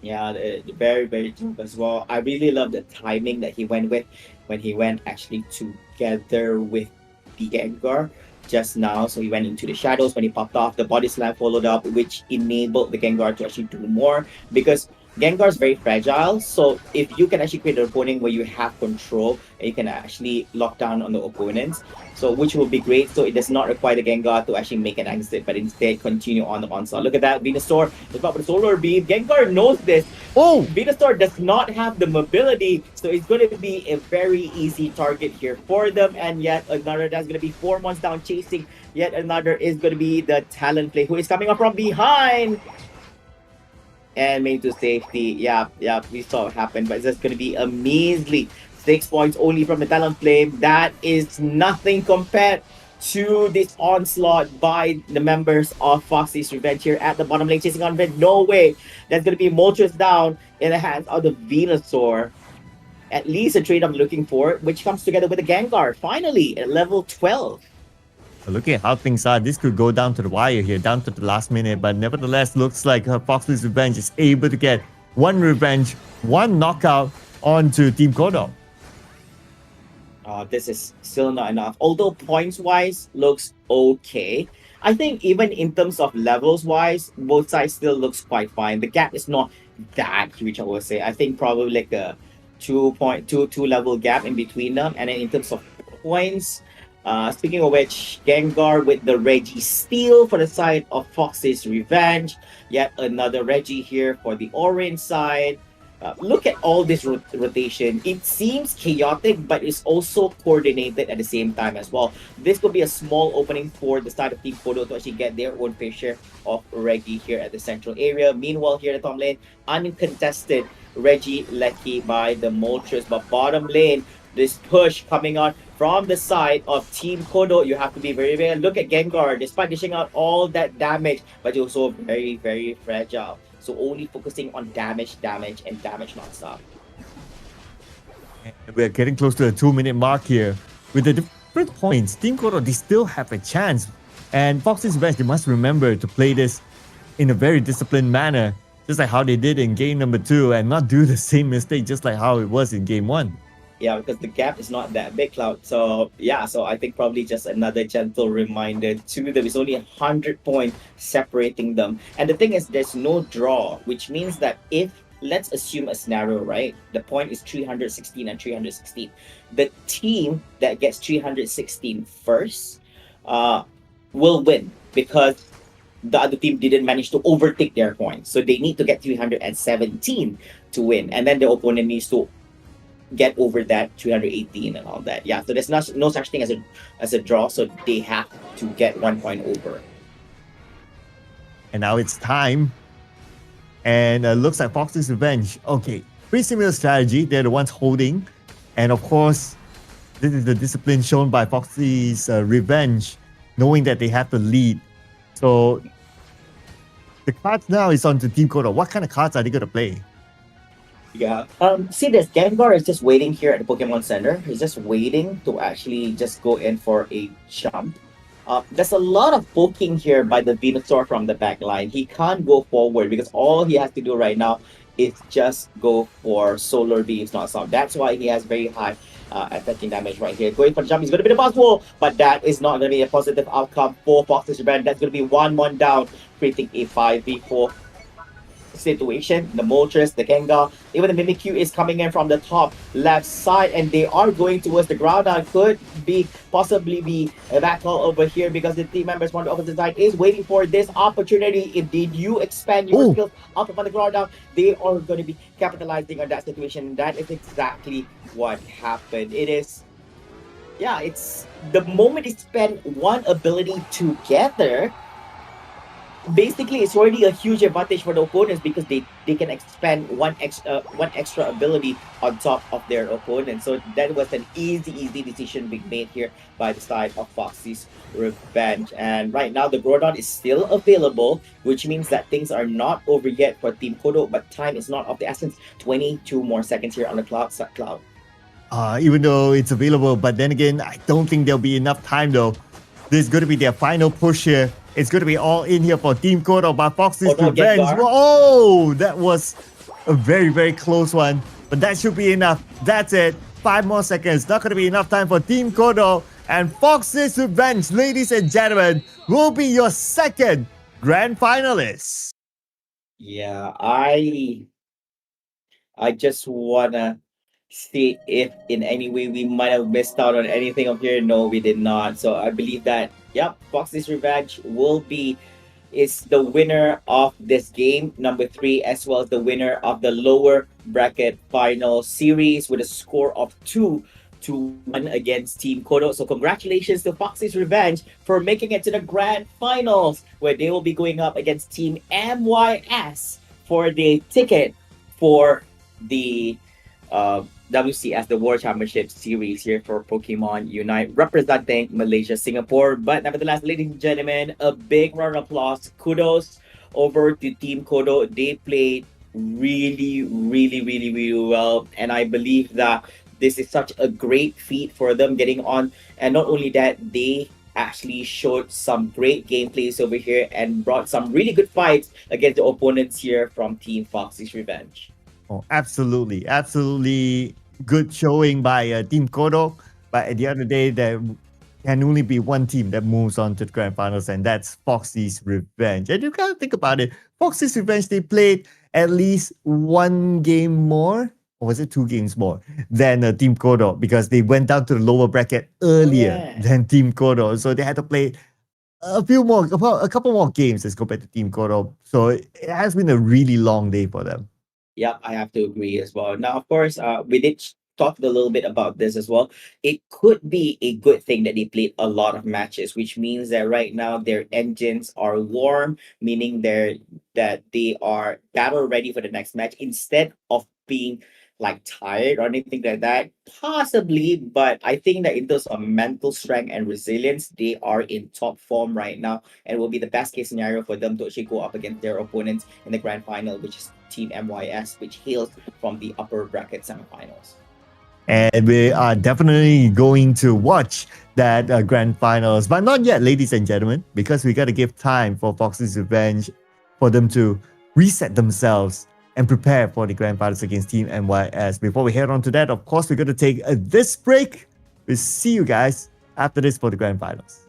A: Yeah, very, very tough as well. I really love the timing that he went with when he went actually together with the Gengar just now. So he went into the shadows when he popped off. The body slam followed up, which enabled the Gengar to actually do more because Gengar is very fragile. So if you can actually create an opponent where you have control and you can actually lock down on the opponents, so which will be great. So it does not require the Gengar to actually make an exit, but instead continue on the onslaught. Look at that, Venusaur is about the solar beam. Gengar knows this.
B: Oh,
A: Venusaur does not have the mobility, so it's going to be a very easy target here for them. And yet another, that's going to be 4 months down chasing. Yet another is going to be the Talonflame, who is coming up from behind and made to safety. Yeah, we saw it happen, but it's just going to be a measly 6 points only from the Talonflame. That is nothing compared to this onslaught by the members of Foxy's Revenge here at the bottom lane, chasing on Red. No way. That's going to be Moltres down in the hands of the Venusaur. At least a trade I'm looking for, which comes together with the Gengar, finally, at level 12.
B: Looking at how things are, this could go down to the wire here, down to the last minute, but nevertheless, looks like Foxy's Revenge is able to get one revenge, one knockout onto Team Kodo.
A: This is still not enough. Although points-wise, looks okay. I think even in terms of levels-wise, both sides still looks quite fine. The gap is not that huge, I would say. I think probably like a 2 level gap in between them. And then in terms of points, speaking of which, Gengar with the Reggie Steel for the side of Foxy's Revenge. Yet another Reggie here for the orange side. Look at all this rotation. It seems chaotic, but it's also coordinated at the same time as well. This could be a small opening for the side of Team Kodo to actually get their own fair share of Reggie here at the central area. Meanwhile, here at the top lane, uncontested Regieleki by the Moltres. But bottom lane, this push coming out from the side of Team Kodo. You have to be very, very... Look at Gengar, despite dishing out all that damage, but you're also very, very fragile. So only focusing on damage, and damage non-stop.
B: We're getting close to the 2-minute mark here. With the different points, Team Kodo, they still have a chance. And Foxy's Revenge, they must remember to play this in a very disciplined manner, just like how they did in game number 2, and not do the same mistake just like how it was in game 1.
A: Yeah, because the gap is not that big, Cloud. So, yeah, so I think probably just another gentle reminder to them. It's only 100 points separating them. And the thing is, there's no draw, which means that if let's assume a scenario, right? The point is 316 and 316. The team that gets 316 first will win because the other team didn't manage to overtake their points. So they need to get 317 to win. And then the opponent needs to get over that 318 and all that. Yeah, so there's no such thing as a draw, so they have to get 1 point over.
B: And now it's time. And looks like Fox's Revenge. Okay, pretty similar strategy. They're the ones holding. And of course, this is the discipline shown by Foxy's Revenge, knowing that they have to lead. So the cards now is on to Team Kodo. What kind of cards are they going to play?
A: Yeah. See, this Gengar is just waiting here at the Pokemon Center. He's just waiting to actually just go in for a jump. There's a lot of poking here by the Venusaur from the back line. He can't go forward because all he has to do right now is just go for Solar Beams, not some. That's why he has very high attacking damage right here. Going for the jump, he's going to be the boss wall, but that is not going to be a positive outcome for Fox's Revenge. That's going to be 1-1 down, creating a 5v4 situation. The Moltres, the Gengar, even the Mimikyu is coming in from the top left side, and they are going towards the ground. That could be possibly be a battle over here because the team members on the opposite side is waiting for this opportunity. If did you expand your skills up upon the ground down, they are going to be capitalizing on that situation. That is exactly what happened. It is, yeah, it's the moment they spend one ability together. Basically, it's already a huge advantage for the opponents because they can expand one extra ability on top of their opponent. So that was an easy decision being made here by the side of Foxy's Revenge. And right now, the Groudon is still available, which means that things are not over yet for Team Kodo, but time is not of the essence. 22 more seconds here on the clock.
B: Even though it's available, but then again, I don't think there'll be enough time though. This is going to be their final push here. It's going to be all in here for Team Kodo by Fox's Revenge. Oh, that was a very close one. But that should be enough. That's it. 5 more seconds. Not going to be enough time for Team Kodo. And Fox's Revenge, ladies and gentlemen, will be your second grand finalist.
A: Yeah, I just want to see if in any way we might have missed out on anything up here. No, we did not. So I believe that, yep, Fox's Revenge is the winner of this game, number 3, as well as the winner of the lower bracket final series with a score of 2-1 against Team Kodo. So congratulations to Fox's Revenge for making it to the grand finals, where they will be going up against Team MYS for the ticket for the WCS, the World Championships series here for Pokemon Unite, representing Malaysia, Singapore. But nevertheless, ladies and gentlemen, a big round of applause. Kudos over to Team Kodo. They played really well. And I believe that this is such a great feat for them getting on. And not only that, they actually showed some great gameplays over here and brought some really good fights against the opponents here from Team Fox's Revenge.
B: Oh, absolutely good showing by Team Kodo. But at the end of the day, there can only be one team that moves on to the grand finals, and that's Foxy's Revenge. And you gotta think about it. Foxy's Revenge, they played at least 1 game more, or was it 2 games more than Team Kodo, because they went down to the lower bracket earlier than Team Kodo. So they had to play a couple more games as compared to Team Kodo. So it has been a really long day for them.
A: Yeah, I have to agree as well. Now, of course, we did talk a little bit about this as well. It could be a good thing that they played a lot of matches, which means that right now their engines are warm, meaning that they are battle ready for the next match instead of being like tired or anything like that. Possibly, but I think that in terms of mental strength and resilience, they are in top form right now, and will be the best case scenario for them to actually go up against their opponents in the grand final, which is Team MYS, which hails from the upper bracket semifinals.
B: And we are definitely going to watch that grand finals, but not yet, ladies and gentlemen, because we got to give time for Fox's Revenge for them to reset themselves and prepare for the grand finals against Team MYS. Before we head on to that, of course, we're going to take this break. We'll see you guys after this for the grand finals.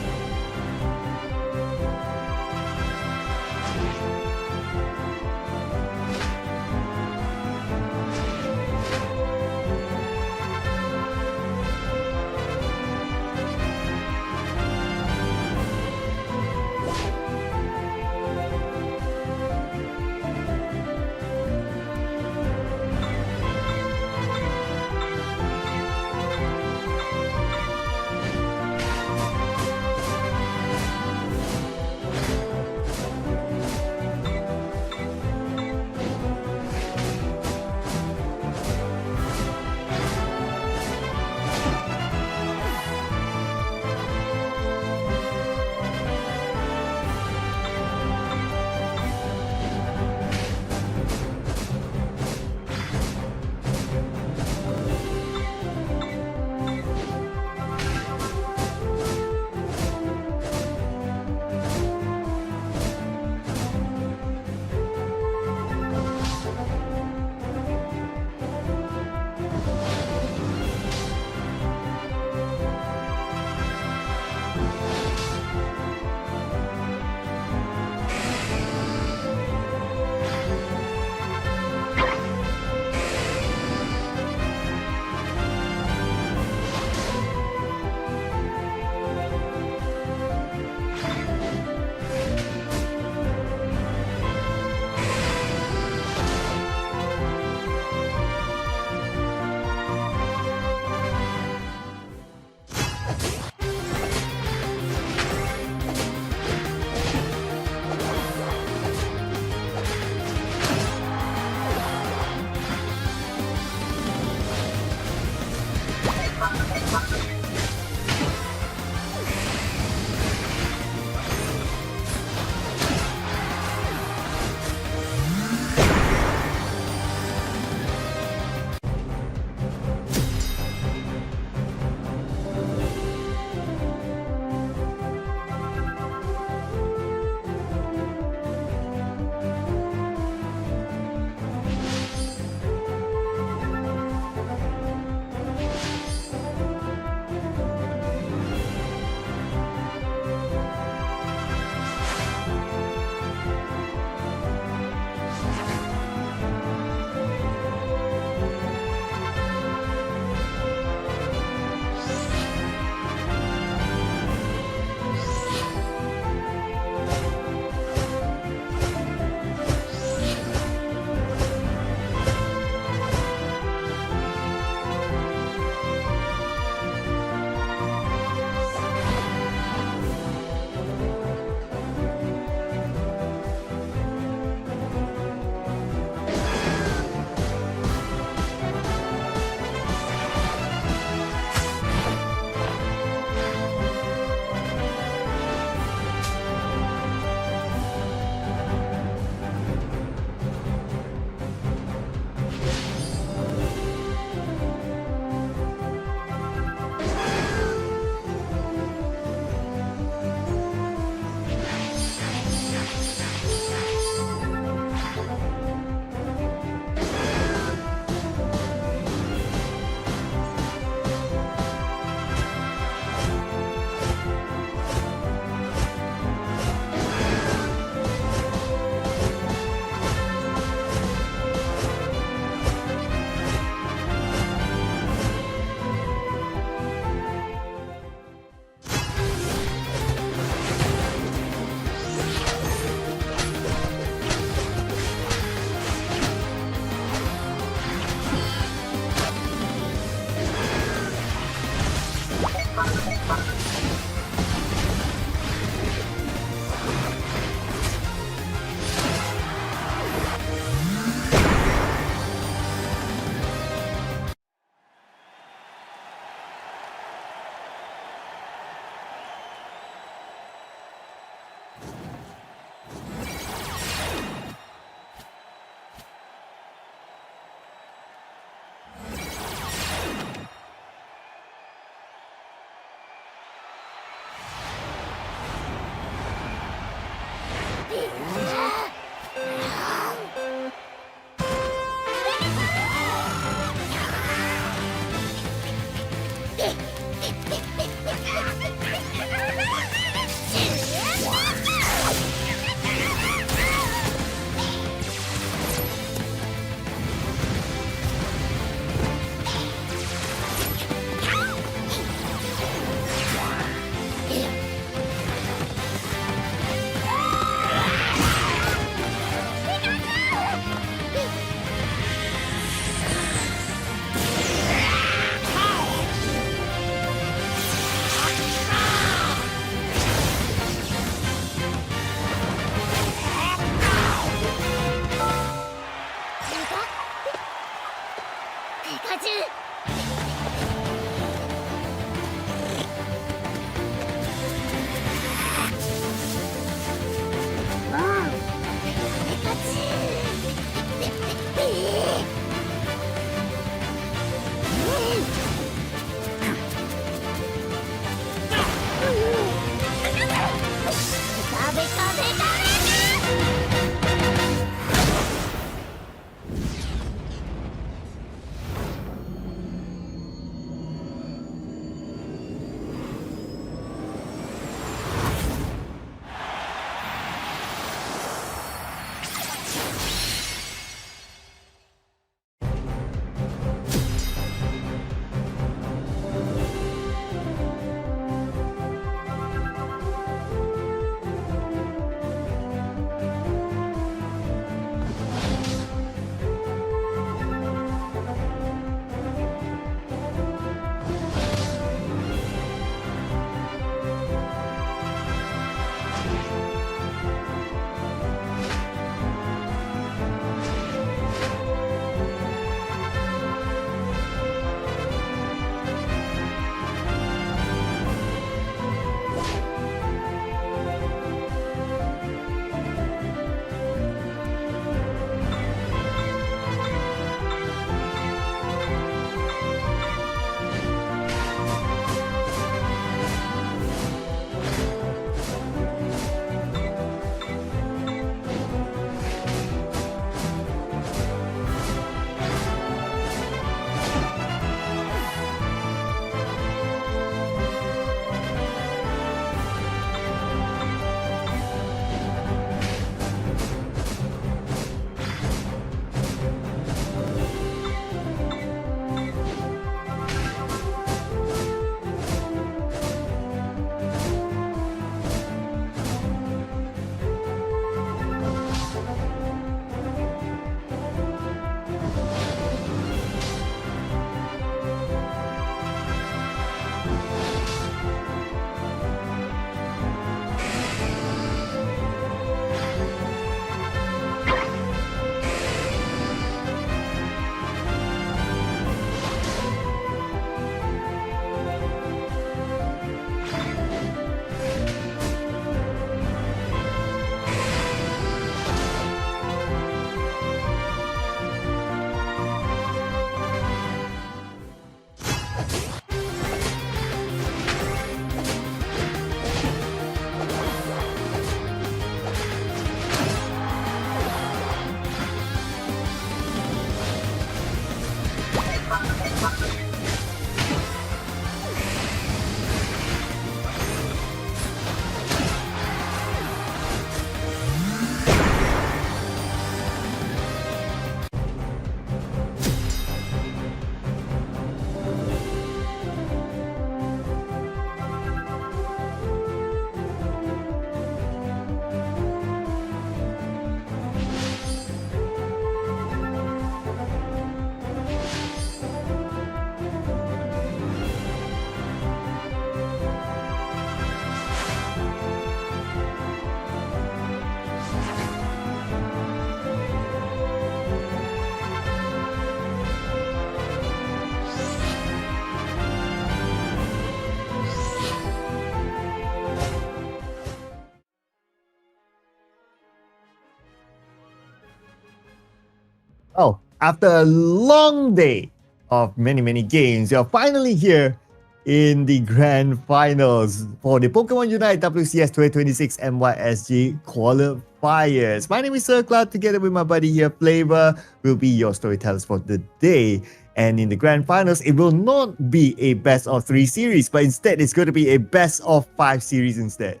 B: Oh, after a long day of many games, you're finally here in the grand finals for the Pokemon UNITE WCS2026 MYSG qualifiers. My name is Sir Cloud. Together with my buddy here, Flavor, will be your storytellers for the day. And in the grand finals, it will not be a best of 3 series, but instead it's going to be a best of 5 series instead.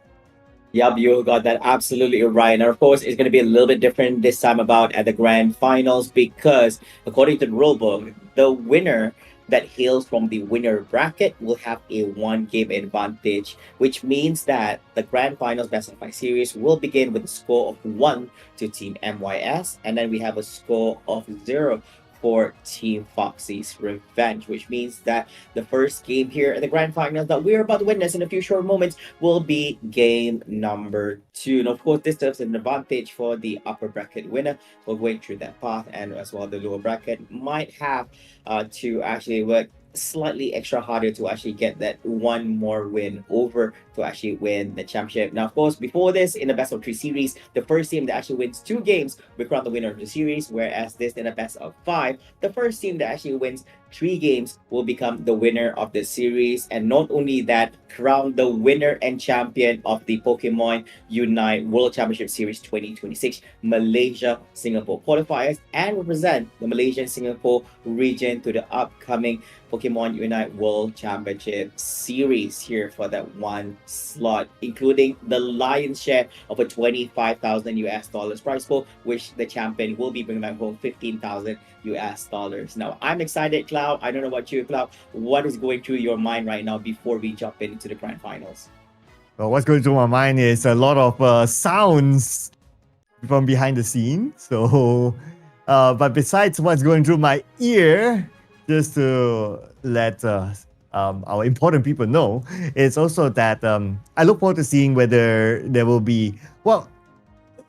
A: Yup, you got that absolutely right. And of course, it's going to be a little bit different this time about at the grand finals because according to the rulebook, the winner that hails from the winner bracket will have a 1-game advantage, which means that the grand finals best of 5 series will begin with a score of 1 to Team MYS, and then we have a score of 0 for Team Foxy's Revenge, which means that the first game here in the grand finals that we're about to witness in a few short moments will be game number 2. And of course, this serves an advantage for the upper bracket winner for going through that path, and as well the lower bracket might have to actually work slightly extra harder to actually get that one more win over to actually win the championship. Now, of course, before this, in the best of 3 series, the first team that actually wins 2 games will crown the winner of the series, whereas this, in the best of 5, the first team that actually wins 3 games will become the winner of the series. And not only that, crown the winner and champion of the Pokémon UNITE World Championship Series 2026 Malaysia Singapore qualifiers, and represent the Malaysian Singapore region to the upcoming Pokémon UNITE World Championship Series here for that one slot, including the lion's share of a 25,000 US dollars prize pool, which the champion will be bringing back home 15,000 US dollars. Now, I'm excited, Cloud. I don't know about you, Cloud. What is going through your mind right now before we jump into the grand finals?
B: Well, what's going through my mind is a lot of sounds from behind the scene. So, but besides what's going through my ear, just to let our important people know, it's also that I look forward to seeing whether there will be, well,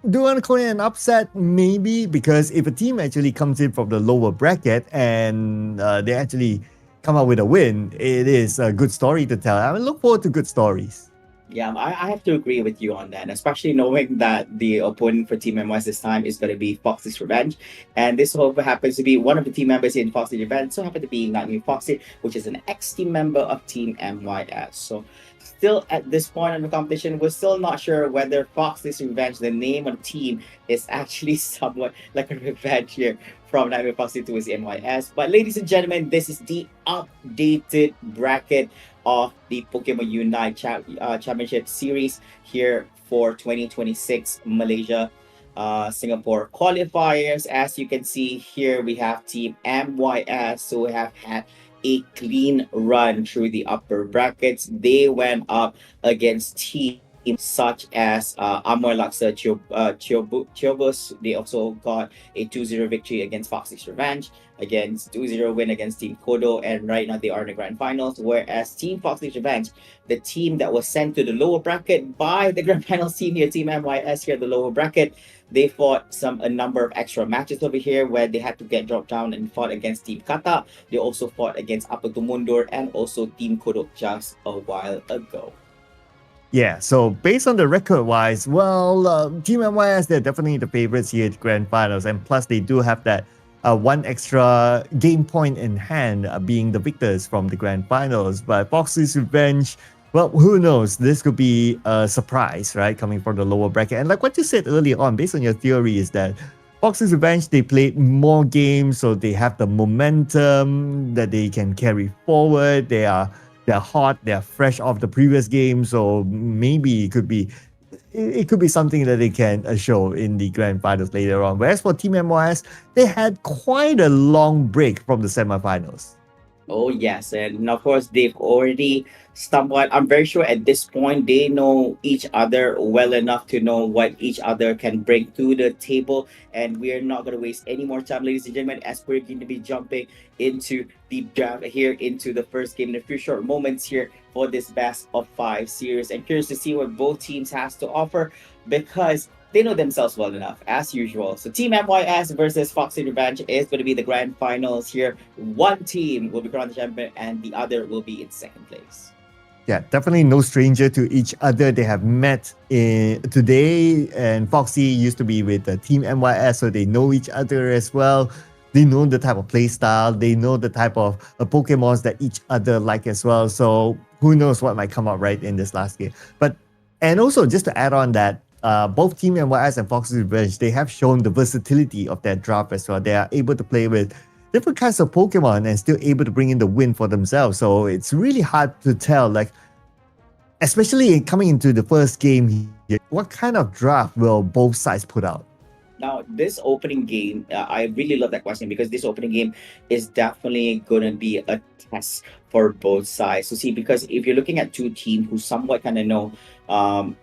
B: do you want to call it an upset? Maybe, because if a team actually comes in from the lower bracket and they actually come out with a win, it is a good story to tell. I look forward to good stories.
A: Yeah, I have to agree with you on that, especially knowing that the opponent for Team MYS this time is going to be Foxy's Revenge. And this also happens to be one of the team members in Foxy's Revenge, so happen to be Nightmare Foxy, which is an ex-team member of Team MYS. So still at this point in the competition, we're still not sure whether Foxy's Revenge, the name of the team, is actually somewhat like a revenge here from Nightmare Foxy to his MYS. But ladies and gentlemen, this is the updated bracket of the Pokémon UNITE Championship Series here for 2026 Malaysia Singapore qualifiers. As you can see here, we have Team MYS, who have had a clean run through the upper brackets. They went up against teams such as Amor Laksa Chobus. They also got a 2-0 victory against Foxy's Revenge, against 2-0 win against Team Kodo, and right now they are in the grand finals. Whereas Team Foxy's Revenge, the team that was sent to the lower bracket by the grand finals team here, Team MYS here, the lower bracket, they fought a number of extra matches over here where they had to get dropped down and fought against Team Kata. They also fought against Apa Tumundur and also Team Kodok just a while ago.
B: Yeah, so based on the record-wise, well, Team MYS, they're definitely the favorites here at Grand Finals. And plus, they do have that one extra game point in hand, being the victors from the Grand Finals. But Foxy's Revenge, well, who knows? This could be a surprise, right? Coming from the lower bracket. And like what you said earlier on, based on your theory, is that Foxy's Revenge, they played more games, so they have the momentum that they can carry forward. They're hot, they're fresh off the previous game, so maybe it could be something that they can show in the grand finals later on. Whereas for Team MYS, they had quite a long break from the semifinals.
A: Oh yes, and of course they've already somewhat, I'm very sure at this point they know each other well enough to know what each other can bring to the table. And we're not going to waste any more time, ladies and gentlemen, as we're going to be jumping into the draft here, into the first game in a few short moments here for this best of 5 series. And curious to see what both teams has to offer, because they know themselves well enough, as usual. So Team MYS versus Foxy Revenge is going to be the grand finals here. One team will be crowned the champion and the other will be in second place.
B: Yeah, definitely no stranger to each other. They have met today, and Foxy used to be with the Team MYS, so they know each other as well. They know the type of play style. They know the type of Pokemons that each other like as well. So who knows what might come out right in this last game. And also just to add on that, both Team MYS and Foxy's Revenge, they have shown the versatility of their draft as well. They are able to play with different kinds of Pokemon and still able to bring in the win for themselves. So it's really hard to tell, like, especially coming into the first game here, what kind of draft will both sides put out?
A: Now, this opening game, I really love that question, because this opening game is definitely going to be a test for both sides to see, because if you're looking at two teams who somewhat kind of know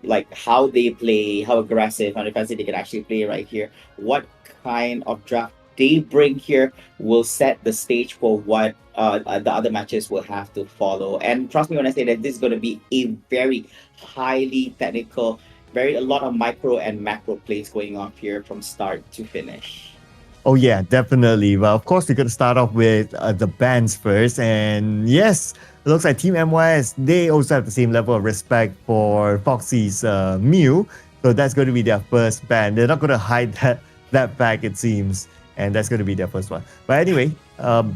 A: like how they play, how aggressive, how defensive they can actually play right here, what kind of draft they bring here will set the stage for what the other matches will have to follow. And trust me when I say that this is going to be a very highly technical, a lot of micro and macro plays going on here from start to finish.
B: Oh yeah, definitely. Well, of course, we're going to start off with the bands first. And yes, it looks like Team MYS, they also have the same level of respect for Foxy's Mew. So that's going to be their first ban. They're not going to hide that fact, it seems. And that's going to be their first one. But anyway,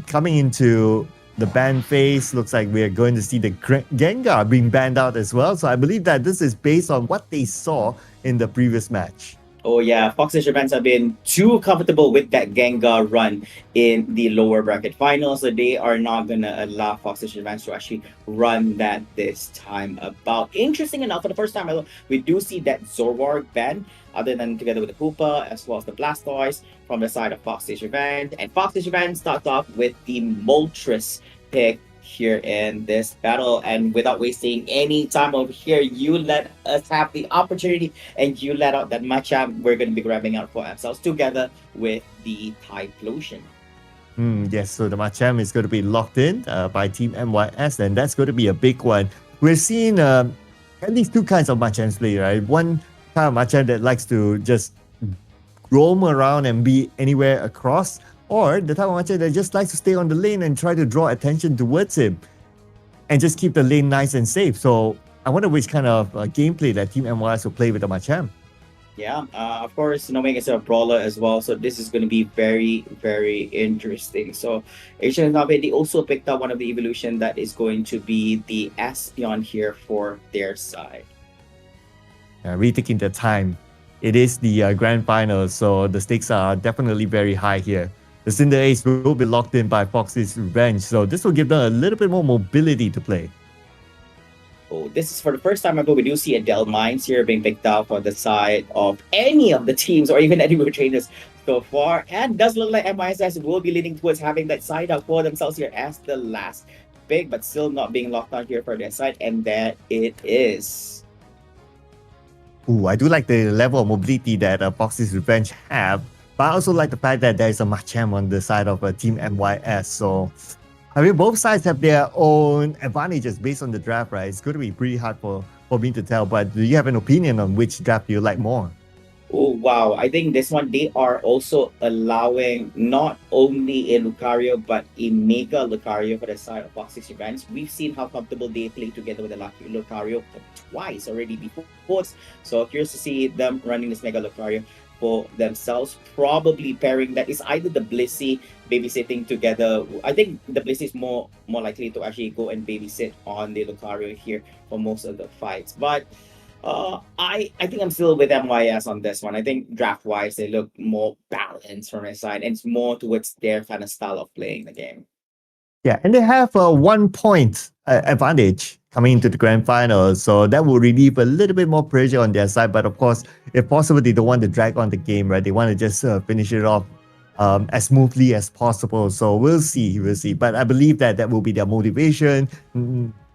B: coming into the ban phase, looks like we're going to see the Gengar being banned out as well. So I believe that this is based on what they saw in the previous match.
A: Oh yeah, Fox's Revenge have been too comfortable with that Gengar run in the lower bracket finals, so they are not gonna allow Fox's Revenge to actually run that this time about. Interesting enough, for the first time we do see that Zorwar ban, other than together with the Koopa as well as the Blastoise from the side of Fox's Revenge. And Fox's Revenge starts off with the Moltres pick here in this battle, and without wasting any time over here, you let us have the opportunity and you let out that Machamp we're going to be grabbing out for ourselves together with the Typhlosion.
B: Yes, so the Machamp is going to be locked in by Team MYS, and that's going to be a big one. We're seeing at least two kinds of Machamps play, right? One kind of Machamp that likes to just roam around and be anywhere across, or the type of Machamp that just likes to stay on the lane and try to draw attention towards him and just keep the lane nice and safe. So I wonder which kind of gameplay that Team MYS will play with the Machamp.
A: Yeah, of course, knowing it's a brawler as well, so this is going to be very, very interesting. So Asian Nabe, they also picked up one of the evolution that is going to be the Espeon here for their side.
B: Really taking the time. It is the grand final, so the stakes are definitely very high here. The Cinderace will be locked in by Fox's Revenge, so this will give them a little bit more mobility to play.
A: Oh, this is for the first time ever we do see a Del Mines here being picked up on the side of any of the teams or even any trainers so far. And does look like MISS will be leaning towards having that side up for themselves here as the last pick, but still not being locked on here for their side, and that it is.
B: Ooh, I do like the level of mobility that Fox's Revenge have, but I also like the fact that there is a Machamp on the side of Team MYS. So, I mean, both sides have their own advantages based on the draft, right? It's going to be pretty hard for me to tell, but do you have an opinion on which draft you like more?
A: Oh, wow. I think this one, they are also allowing not only a Lucario, but a Mega Lucario for the side of Fox's Revenge. We've seen how comfortable they play together with the Lucario twice already before. So curious to see them running this Mega Lucario for themselves, probably pairing that is either the Blissey babysitting together. I think the Blissey is more likely to actually go and babysit on the Lucario here for most of the fights. But I think I'm still with MYS on this one. I think draft-wise, they look more balanced from their side, and it's more towards their kind of style of playing the game.
B: Yeah, and they have a 1 point advantage coming into the grand final, so that will relieve a little bit more pressure on their side. But of course, if possible, they don't want to drag on the game, right? They want to just finish it off as smoothly as possible. So we'll see. But I believe that will be their motivation.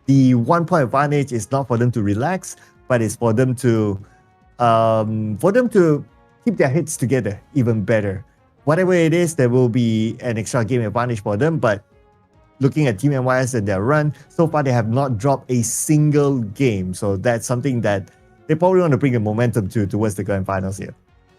B: The 1 point advantage is not for them to relax, but it's for them to keep their heads together even better. Whatever it is, there will be an extra game advantage for them. But looking at Team MYS and their run, so far they have not dropped a single game. So that's something that they probably want to bring a momentum towards the grand finals here.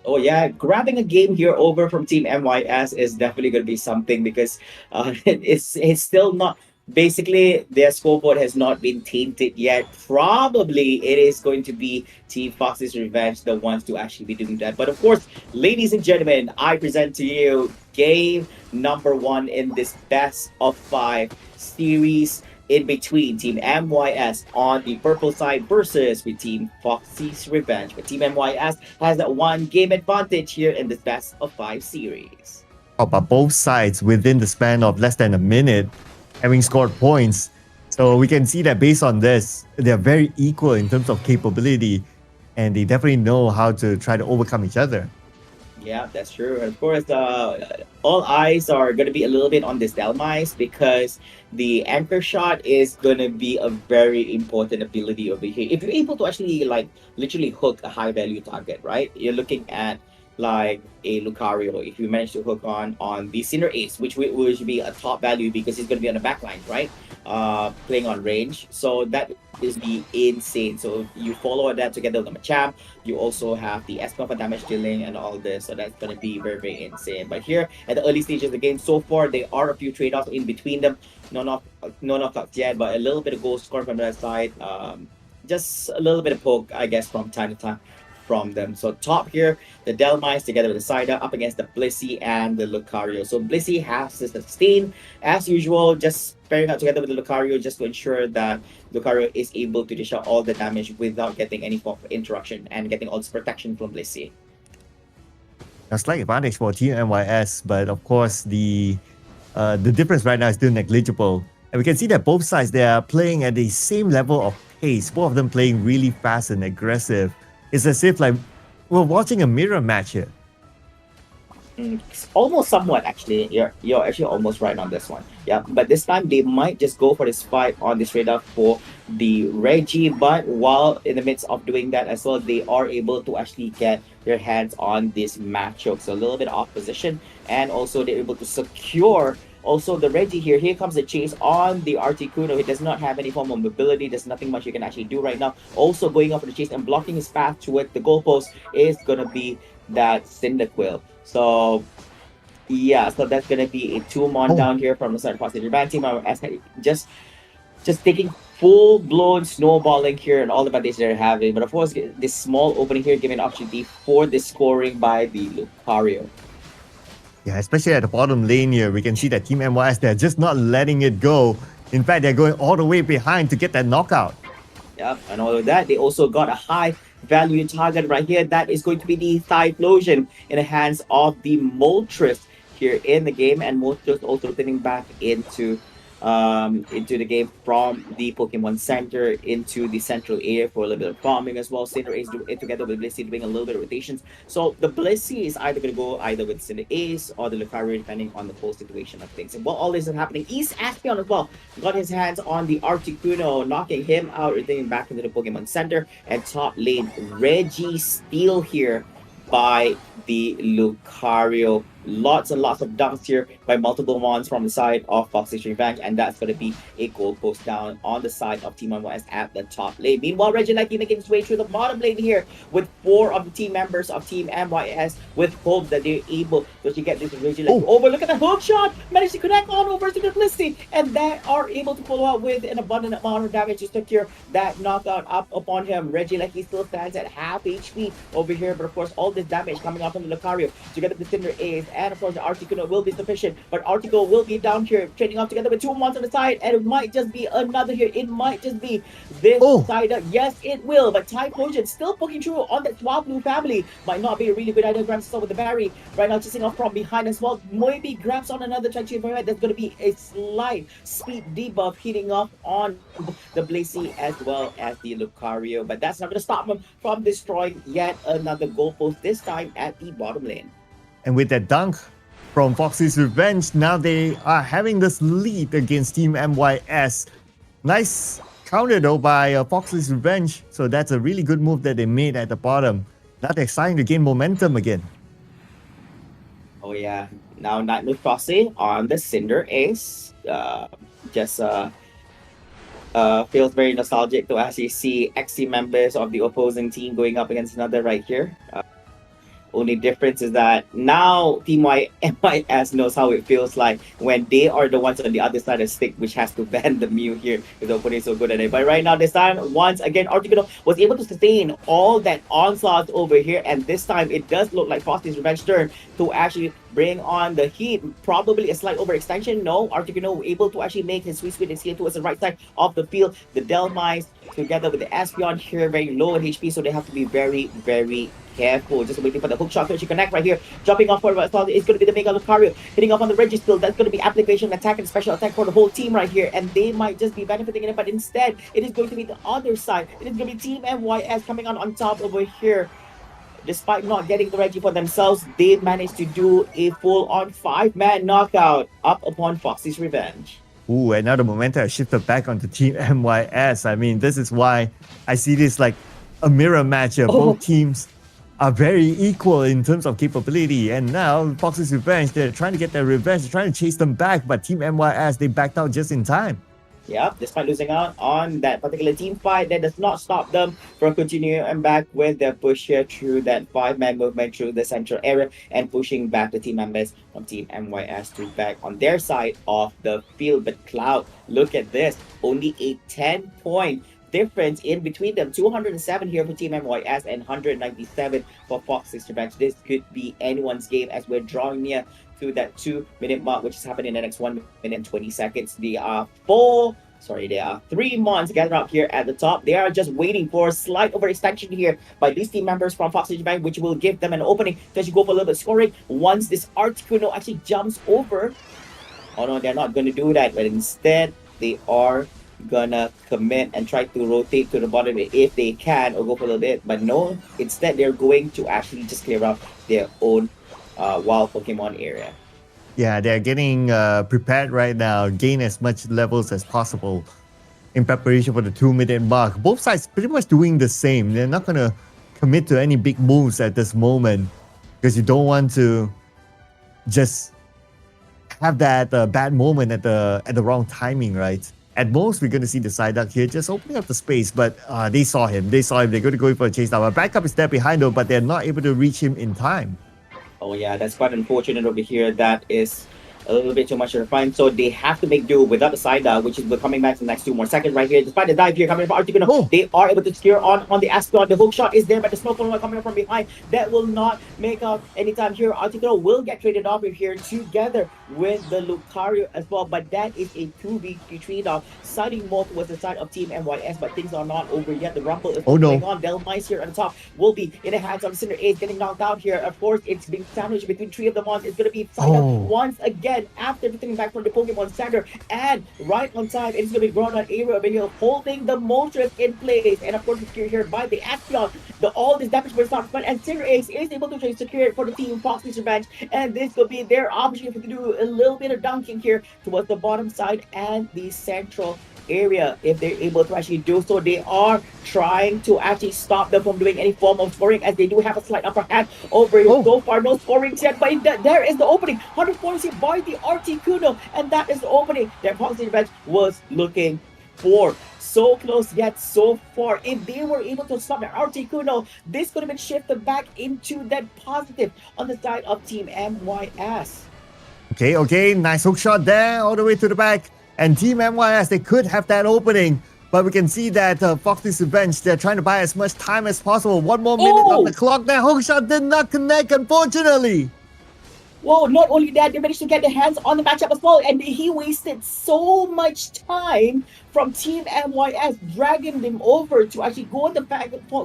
A: Oh yeah, grabbing a game here over from Team MYS is definitely going to be something, because it's still not. Basically, their scoreboard has not been tainted yet. Probably it is going to be Team Fox's Revenge, the ones to actually be doing that. But of course, ladies and gentlemen, I present to you game number 1 in this best of 5 series in between Team MYS on the purple side versus with Team Fox's Revenge. But Team MYS has that 1 game advantage here in this best of 5 series.
B: Oh, but both sides within the span of less than a minute having scored points. So we can see that based on this, they're very equal in terms of capability, and they definitely know how to try to overcome each other.
A: Yeah, that's true. Of course, all eyes are going to be a little bit on this Delmise, because the anchor shot is going to be a very important ability over here. If you're able to actually literally hook a high value target, right? You're looking at like a Lucario, if you manage to hook on the Cinder Ace, which should be a top value because he's going to be on the back line, right? Playing on range. So that is be insane. So you follow that together with the Machamp. You also have the Espeon for damage dealing and all this. So that's going to be very, very insane. But here at the early stages of the game, so far, there are a few trade-offs in between them. No knockouts yet, but a little bit of goal score from that side. Just a little bit of poke, I guess, from time to time from them. So top here, the Delmice together with the Cider up against the Blissey and the Lucario. So Blissey has to sustain as usual, just pairing out together with the Lucario just to ensure that Lucario is able to dish out all the damage without getting any form of interruption and getting all this protection from Blissey.
B: A slight advantage for Team MYS, but of course the difference right now is still negligible. And we can see that both sides, they are playing at the same level of pace, both of them playing really fast and aggressive. It's as if like we're watching a mirror match here.
A: Almost somewhat actually. You're actually almost right on this one. Yeah, but this time they might just go for this fight on this radar for the Reggie, but while in the midst of doing that as well, they are able to actually get their hands on this Machoke. So a little bit off position, and also they're able to secure also the Reggie here. Here comes the chase on the Articuno. He does not have any form of mobility. There's nothing much you can actually do right now. Also going up for the chase and blocking his path toward the goalpost is gonna be that Cyndaquil. So yeah, so that's gonna be a 2-mon down here from the side of Positive Band team. Just taking full-blown snowballing here and all the advantage they're having. But of course, this small opening here giving an opportunity for the scoring by the Lucario.
B: Yeah, especially at the bottom lane here, we can see that Team MYS, they're just not letting it go. In fact, they're going all the way behind to get that knockout.
A: Yeah, and all of that, they also got a high value target right here. That is going to be the Typhlosion in the hands of the Moltres here in the game. And Moltres also fitting back into the game from the Pokémon Center into the central area for a little bit of farming as well. Cinder Ace do it together with Blissey doing a little bit of rotations. So the Blissey is either going to go either with Cinder Ace or the Lucario depending on the full situation of things. And while all this is happening, East Aspeon as well got his hands on the Articuno, knocking him out, returning back into the Pokémon Center. And top lane, Reggie Steal here by the Lucario. Lots and lots of dunks here by multiple mons from the side of Fox's Revenge, and that's going to be a goal post down on the side of Team MYS at the top lane. Meanwhile, Regieleki making his way through the bottom lane here with 4 of the team members of Team MYS with hope that they're able to get this Regieleki over. Look at the hook shot! Managed to connect on over to the Blissey, and they are able to follow up with an abundant amount of damage to secure that knockout up upon him. Regieleki still stands at half HP over here, but of course, all this damage coming up from the Lucario together with the Cinder Ace. And of course, the Articuno will be sufficient, but Articuno will be down here, trading off together with 2 mons on the side, and it might just be another here. It might just be this side. Yes, it will, but Typhlosion still poking through on that Swablu family. Might not be a really good idea. Grabs with the Barry right now, chasing off from behind as well. Maybe grabs on another Chachi Barret. That's going to be a slight speed debuff hitting off on the Blissey as well as the Lucario, but that's not going to stop him from destroying yet another goalpost, this time at the bottom lane.
B: And with that dunk from Foxy's Revenge, now they are having this lead against Team MYS. Nice counter though by Foxy's Revenge. So that's a really good move that they made at the bottom. Now they're starting to gain momentum again.
A: Oh yeah, now Nightmare Foxy on the Cinder Ace. Feels very nostalgic to actually see ex-team members of the opposing team going up against another right here. Only difference is that now Team MYS knows how it feels like when they are the ones on the other side of the stick, which has to bend the Mew here because the opponent is so good at it. But right now, this time, once again, Articuno was able to sustain all that onslaught over here, and this time it does look like Foxy's Revenge turn to actually bring on the heat. Probably a slight overextension. No, Articuno able to actually make his sweet escape towards the right side of the field. The Delmice together with the Espeon here very low in HP, so they have to be very, very careful. Just waiting for the hook shot to actually connect right here. Jumping off forward, it's going to be the Mega Lucario hitting off on the Reggie still. That's going to be application, attack, and special attack for the whole team right here, and they might just be benefiting in it, but instead it is going to be the other side. It is going to be Team MYS coming on top over here. Despite not getting the Reggie for themselves, they managed to do a full-on 5-man knockout up upon Foxy's Revenge.
B: Ooh, and now the momentum has shifted back onto Team MYS. I mean, this is why I see this like a mirror match here. Both teams are very equal in terms of capability. And now Fox's Revenge, they're trying to get their revenge, they're trying to chase them back, but Team MYS, they backed out just in time.
A: Yep, despite losing out on that particular team fight, that does not stop them from continuing back with their push here through that 5-man movement through the central area and pushing back the team members from Team MYS to back on their side of the field. But Cloud, look at this, only a 10-point difference in between them. 207 here for Team MYS and 197 for Fox's Revenge. This could be anyone's game as we're drawing near to that 2-minute mark, which is happening in the next 1 minute and 20 seconds. There are 3 months gathered up here at the top. They are just waiting for a slight overextension here by these team members from Fox's Revenge, which will give them an opening to actually go for a little bit scoring. Once this Articuno actually jumps over, oh no, they're not going to do that, but instead they are gonna commit and try to rotate to the bottom if they can or go for a little bit, but no, instead they're going to actually just clear out their own wild Pokemon area.
B: Yeah, they're getting prepared right now, gain as much levels as possible in preparation for the 2-minute mark. Both sides pretty much doing the same. They're not gonna commit to any big moves at this moment because you don't want to just have that bad moment at the wrong timing, right? At most, we're going to see the Psyduck here just opening up the space, but they saw him. They're going to go for a chase now. A backup is there behind them, but they're not able to reach him in time.
A: Oh yeah, that's quite unfortunate over here. That is a little bit too much to find. So they have to make do without the Psyduck, which is coming back in the next 2 more seconds right here. Despite the dive here coming from Articuno, they are able to secure on the Aspeon. The hook shot is there, but the Snowfall coming up from behind. That will not make up anytime here. Articuno will get traded off here together with the Lucario as well. But that is a 2v3 trade-off, siding more towards the side of Team MYS, but things are not over yet. The rumble is going on. Delmice here on the top will be in the hands of Cinder Ace, getting knocked out here. Of course, it's being sandwiched between 3 of the mons. It's going to be Psyduck once again after returning back from the Pokemon Center, and right on time it's going to be brought on area over here, holding the Moltres in place, and of course secured here by the Aspeon. All this damage was not fun, and Cinder Ace is able to secure it for the team Fox's Revenge, and this could be their opportunity to do a little bit of dunking here towards the bottom side and the central area. If they're able to actually do so, they are trying to actually stop them from doing any form of scoring, as they do have a slight upper hand over here. So far no scoring yet, but there is the opening. 100 points here by the Articuno, and that is the opening that Fox's Revenge was looking for. So close yet so far. If they were able to stop the Articuno, this could have been shifted back into that positive on the side of Team MYS.
B: Okay, nice hook shot there all the way to the back. And Team MYS, they could have that opening, but we can see that Fox's Revenge, they're trying to buy as much time as possible. 1 more minute on the clock. That hook shot did not connect, unfortunately.
A: Whoa, not only that, they managed to get their hands on the matchup as well, and he wasted so much time from Team MYS, dragging them over to actually go on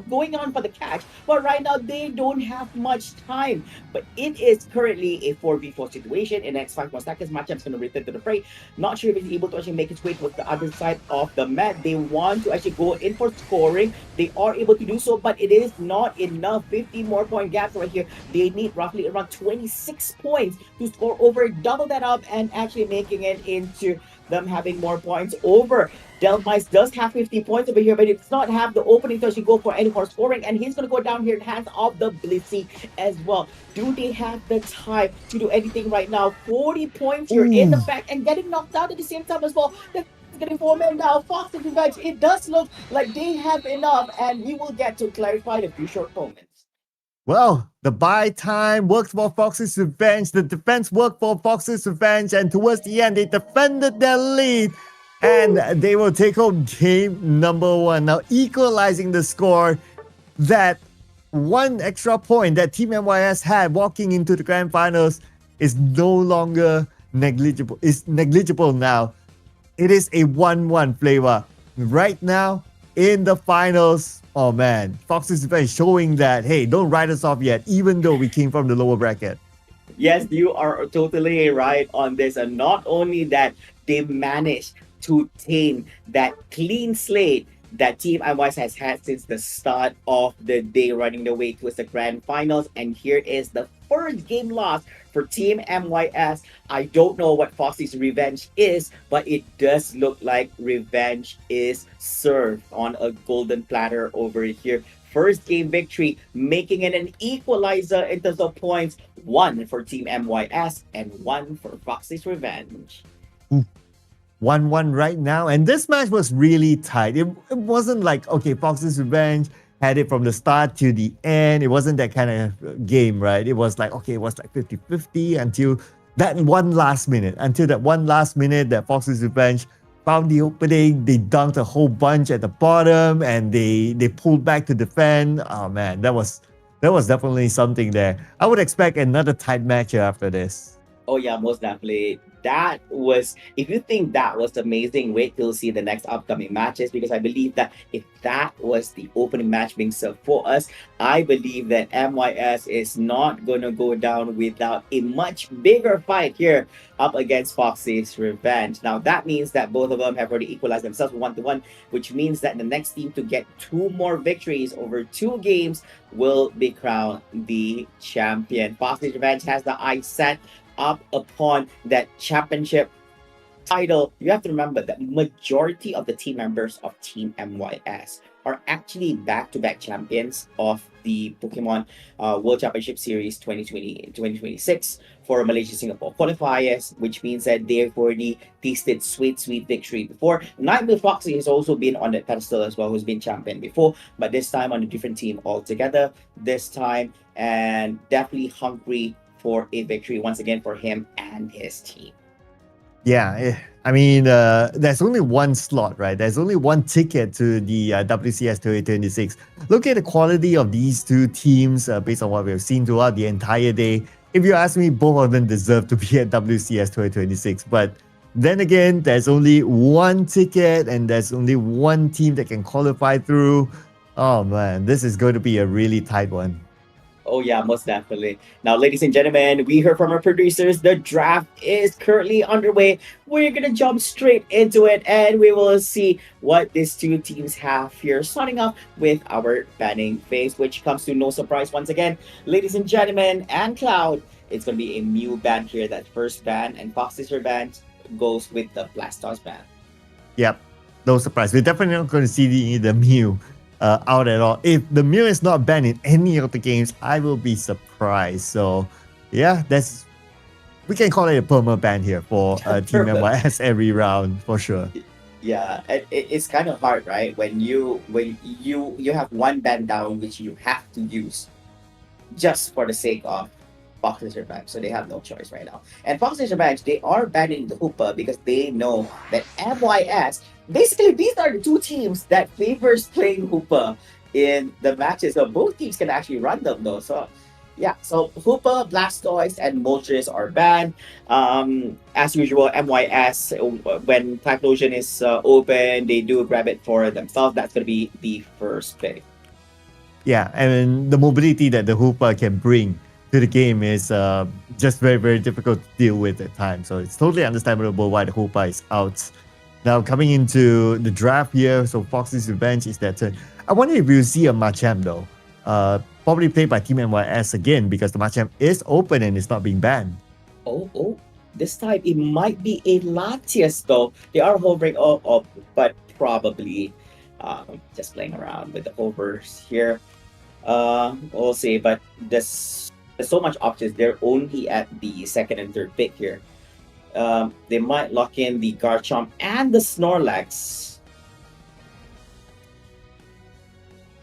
A: going on for the catch. But right now, they don't have much time. But it is currently a 4v4 situation. In the next 5 more seconds, matchup's going to return to the fray. Not sure if he's able to actually make his way towards the other side of the mat. They want to actually go in for scoring. They are able to do so, but it is not enough. 50 more point gaps right here. They need roughly around 26 points to score over, double that up, and actually making it into them having more points over. Delmice does have 50 points over here, but it does not have the opening to actually go for any more scoring, and he's going to go down here in the hands of the Blissey as well. Do they have the time to do anything right now? 40 points here in the back, and getting knocked out at the same time as well. Getting 4 men now. Fox's Revenge, it does look like they have enough, and we will get to clarify in a few short moments.
B: Well, the buy time worked for Fox's Revenge, the defense worked for Fox's Revenge, and towards the end, they defended their lead, and they will take home game number 1. Now, equalizing the score, that 1 extra point that Team MYS had walking into the grand finals is no longer negligible. It's negligible now. It is a 1-1 flavor. Right now, in the finals, oh man, Fox's Revenge showing that, hey, don't write us off yet, even though we came from the lower bracket.
A: Yes, you are totally right on this. And not only that, they managed to tame that clean slate that Team MYS has had since the start of the day, running the way towards the grand finals. And here is the first game loss for Team MYS. I don't know what Foxy's Revenge is, but it does look like revenge is served on a golden platter over here first game victory, making it an equalizer in terms of points. One for Team MYS and one for Foxy's Revenge.
B: 1-1 right now. And this match was really tight. It wasn't like, okay, Fox's Revenge had it from the start to the end. It wasn't that kind of game, right? It was like, okay, it was like 50-50 until that one last minute. Until that one last minute that Fox's Revenge found the opening. They dunked a whole bunch at the bottom and they pulled back to defend. Oh man, that was definitely something there. I would expect another tight match after this.
A: Oh yeah, most definitely. That was, if you think that was amazing, wait till you see the next upcoming matches, because I believe that if that was the opening match being served for us, I believe that MYS is not going to go down without a much bigger fight here up against Foxy's Revenge. Now that means that both of them have already equalized themselves 1-1, which means that the next team to get 2 more victories over 2 games will be crowned the champion. Foxy's Revenge has the eyes set up upon that championship title. You have to remember that majority of the team members of Team MYS are actually back-to-back champions of the Pokemon World Championship Series 2026 for Malaysia Singapore qualifiers, which means that they've already tasted sweet victory before. Nightmare Foxy has also been on that pedestal as well, who's been champion before, but this time on a different team altogether this time, and definitely hungry for a victory once again for him and his team.
B: Yeah, I mean, there's only one slot, right? There's only one ticket to the WCS2026. Look at the quality of these two teams based on what we've seen throughout the entire day. If you ask me, both of them deserve to be at WCS2026. But then again, there's only one ticket and there's only one team that can qualify through. Oh man, this is going to be a really tight one.
A: Oh yeah, most definitely. Now, ladies and gentlemen, we heard from our producers, the draft is currently underway. We're gonna jump straight into it and we will see what these two teams have here, starting off with our banning phase, which comes to no surprise once again. Ladies and gentlemen, and Cloud, it's gonna be a Mew ban here, that first ban, and Foxy's Revenge goes with the Blastoise ban.
B: Yep, no surprise. We're definitely not going to see the Mew out at all. If the Mew is not banned in any of the games, I will be surprised. So yeah, we can call it a perma ban here for Team MYS every round for sure.
A: Yeah, it's kind of hard, right? When you have one ban down which you have to use just for the sake of Foxy's Revenge, so they have no choice right now. And Foxy's Revenge, they are banning the Hooper because they know that MYS, basically these are the two teams that favors playing Hooper in the matches. So both teams can actually run them though. So yeah, so Hooper, Blastoise, and Moltres are banned. As usual, MYS, when Typhlosion is open, they do grab it for themselves. That's going to be the first pick.
B: Yeah, and the mobility that the Hooper can bring to the game is just very difficult to deal with at times. So it's totally understandable why the Hooper is out. Now coming into the draft here, so Foxy's Revenge is their turn. I wonder if we'll see a Machamp though. Probably played by Team MYS again because the Machamp is open and it's not being banned.
A: Oh, this time it might be a Latias though. They are hovering up, but probably just playing around with the overs here. We'll see, but there's so much options. They're only at the second and third pick here. They might lock in the Garchomp and the Snorlax.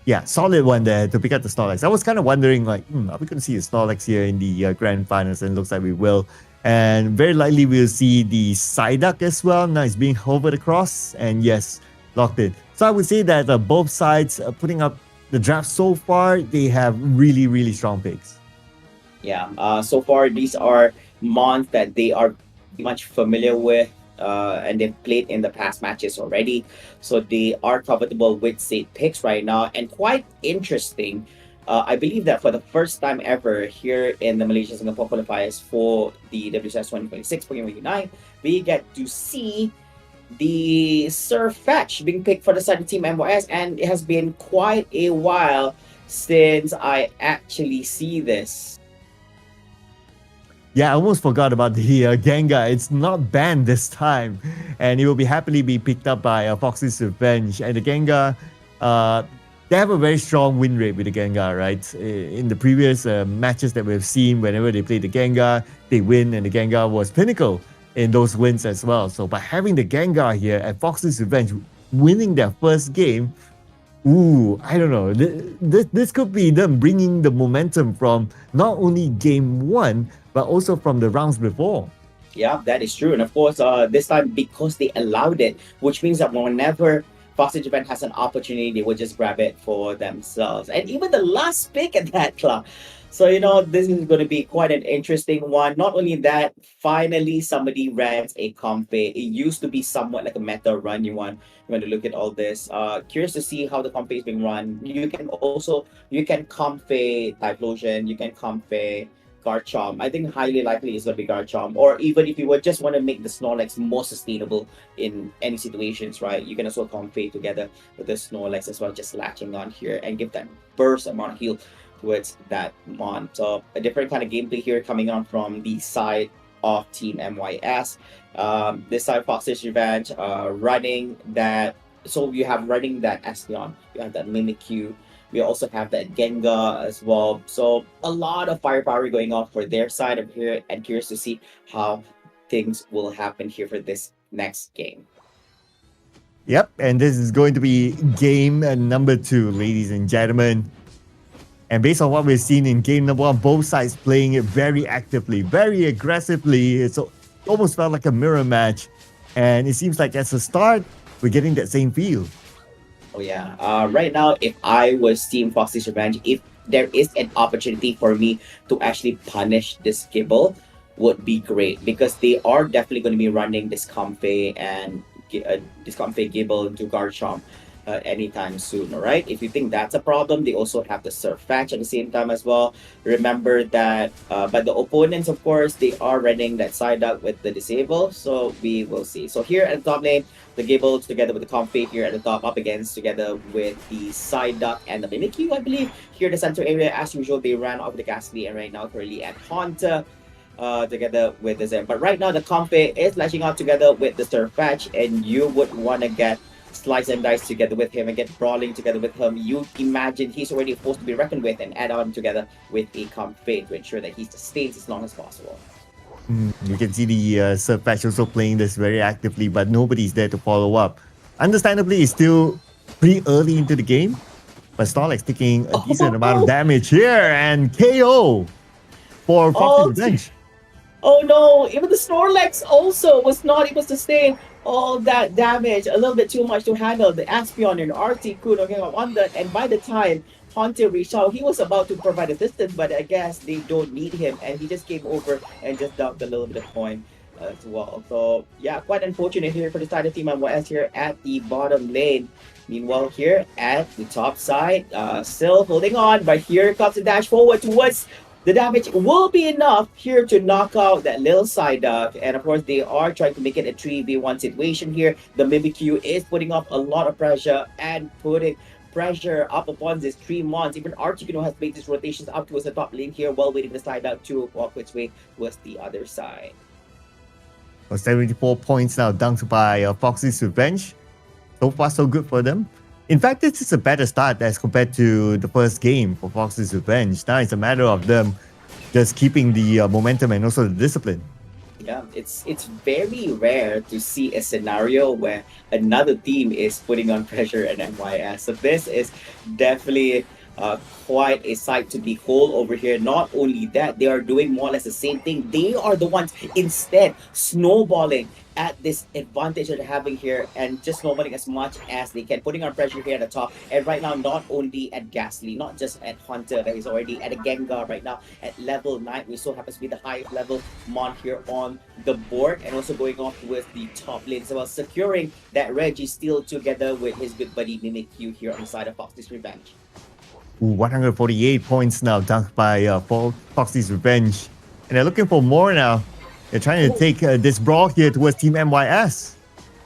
B: Yeah, solid one there to pick up the Snorlax. I was kind of wondering, like, are we going to see a Snorlax here in the grand finals? And it looks like we will. And very likely we'll see the Psyduck as well. Now it's being hovered across. And yes, locked in. So I would say that both sides putting up the draft so far, they have really strong picks.
A: Yeah, so far these are mons that they are much familiar with and they've played in the past matches already. So they are comfortable with safe picks right now, and quite interesting. I believe that for the first time ever here in the Malaysia Singapore qualifiers for the WCS2026 Pokémon UNITE, we get to see the Surfetch being picked for the side of Team MYS, and it has been quite a while since I actually see this.
B: Yeah, I almost forgot about the Gengar. It's not banned this time, and it will be happily be picked up by Foxy's Revenge. And the Gengar, they have a very strong win rate with the Gengar, right? In the previous matches that we've seen, whenever they play the Gengar, they win, and the Gengar was pinnacle in those wins as well. So by having the Gengar here at Fox's Revenge, winning their first game, I don't know. This could be them bringing the momentum from not only game one, but also from the rounds before.
A: Yeah, that is true. And of course, this time because they allowed it, which means that whenever Foxy Japan has an opportunity, they will just grab it for themselves. And even the last pick at that club. So, this is going to be quite an interesting one. Not only that, finally somebody rents a Comfey. It used to be somewhat like a meta run. You want to look at all this. Curious to see how the Comfey is being run. You can Comfey Typhlosion, you can Comfey Garchomp. I think highly likely it's going to be Garchomp. Or even if you would just want to make the Snorlax more sustainable in any situations, right? You can also Comfey together with the Snorlax as well, just latching on here and give that burst amount of heal towards that mon. So a different kind of gameplay here coming on from the side of Team MYS. This side Fox's Revenge running that. So you have running that Espeon, you have that Mimikyu. We also have that Gengar as well. So a lot of firepower going on for their side of here, and curious to see how things will happen here for this next game.
B: Yep, and this is going to be game number 2, ladies and gentlemen. And based on what we've seen in game number 1, both sides playing it very actively, very aggressively. It almost felt like a mirror match. And it seems like as a start, we're getting that same feel.
A: Oh yeah. Right now, if I was Team Foxy's Revenge, if there is an opportunity for me to actually punish this Gible, would be great, because they are definitely going to be running this Comfey and this Comfey Gible into Garchomp anytime soon. All right. If you think that's a problem, they also have the Surfetch at the same time as well. Remember that, but the opponents, of course, they are running that Psyduck with the Disable, so we will see. So here at the top lane, the Gible together with the Comfey here at the top, up against together with the Psyduck and the Mimikyu, I believe. Here in the center area, as usual, they ran off the Ghastly, and right now currently at Haunter together with the Zen. But right now, the Comfey is lashing out together with the Surfetch, and you would want to get Slice and Dice together with him and get Brawling together with him. You imagine he's already a force to be reckoned with, and add on together with a Comfey to ensure that he sustains as long as possible.
B: You can see the Surfetch also playing this very actively, but nobody's there to follow up. Understandably, it's still pretty early into the game, but Snorlax taking a decent amount of damage here, and KO for Fox's Revenge.
A: Oh no, even the Snorlax also was not able to sustain all that damage. A little bit too much to handle. The Espeon and RT Kuno came up on that, and by the time Haunter reached out, he was about to provide assistance, but I guess they don't need him, and he just came over and just dumped a little bit of coin as well. So yeah, quite unfortunate here for the side of Team MYS here at the bottom lane. Meanwhile, here at the top side, still holding on, but here comes the dash forward towards the damage. Will be enough here to knock out that little Psyduck. And of course, they are trying to make it a 3v1 situation here. The Mimikyu is putting up a lot of pressure and putting pressure up upon these 3 mons. Even Articuno has made these rotations up towards the top lane here while waiting for the Psyduck to walk its way towards the other side.
B: 74 points now dunked by Foxy's Revenge. So far, so good for them. In fact, this is a better start as compared to the first game for Fox's Revenge. Now it's a matter of them just keeping the momentum and also the discipline.
A: Yeah, it's very rare to see a scenario where another team is putting on pressure at MYS. So this is definitely quite a sight to behold over here. Not only that, they are doing more or less the same thing. They are the ones instead snowballing at this advantage that they're having here, and just snowballing as much as they can, putting on pressure here at the top. And right now, not only at Ghastly, not just at Haunter, that is already at a Gengar right now at level 9, which so happens to be the highest level mon here on the board, and also going off with the top lane as well, securing that Registeel together with his good buddy Mimikyu here on the side of Foxy's Revenge.
B: 148 points now dunked by Foxy's Revenge. And they're looking for more now. They're trying to take this brawl here towards Team MYS.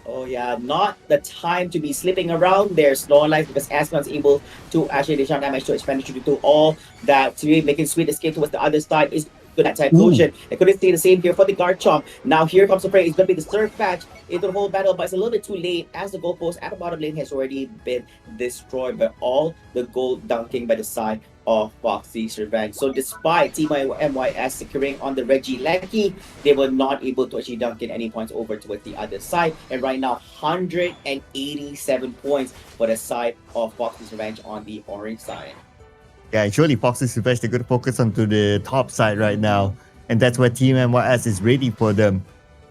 A: Oh yeah, not the time to be slipping around there, Snorlax, because Espeon's able to actually dish out damage to expenditure to do all that to make a sweet escape towards the other side. Is Good at Typhlosion. I couldn't say the same here for the Garchomp. Now here comes the prey. It's going to be the Surf Patch into the whole battle, but it's a little bit too late as the goalpost at the bottom lane has already been destroyed by all the gold dunking by the side of Foxy's Revenge. So despite Team MYS securing on the Regieleki, they were not able to actually dunk in any points over towards the other side. And right now, 187 points for the side of Foxy's Revenge on the orange side.
B: Yeah, surely Foxy's Revenge, they're going to focus onto the top side right now. And that's where Team MYS is ready for them.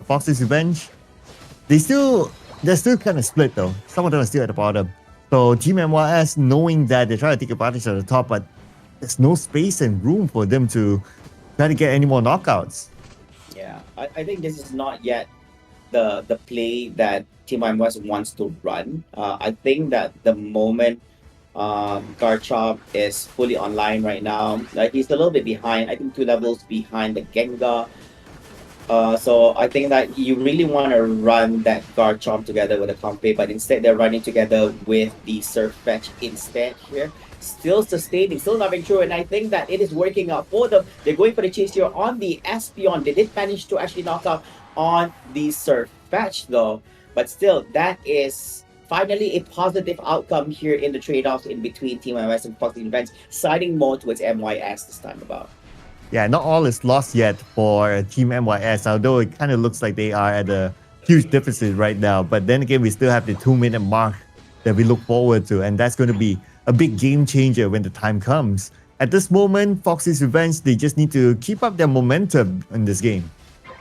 B: Foxy's Revenge, they're still kind of split though. Some of them are still at the bottom. So Team MYS, knowing that they're trying to take advantage of the top, but there's no space and room for them to try to get any more knockouts.
A: Yeah, I think this is not yet the play that Team MYS wants to run. I think that the moment Garchomp is fully online right now, like he's a little bit behind. I think 2 levels behind the Gengar. So I think that you really want to run that Garchomp together with a Comfey, but instead they're running together with the Surf Fetch instead here. Still sustaining, still not true, and I think that it is working out for them. They're going for the chase here on the Espeon. They did manage to actually knock out on the Surf Fetch though, but still that is finally a positive outcome here in the trade-offs in between Team MYS and Foxy Events, siding more towards MYS this time about.
B: Yeah, not all is lost yet for Team MYS, although it kind of looks like they are at a huge deficit right now. But then again, we still have the 2-minute mark that we look forward to, and that's going to be a big game changer when the time comes. At this moment, Foxy's Revenge, they just need to keep up their momentum in this game.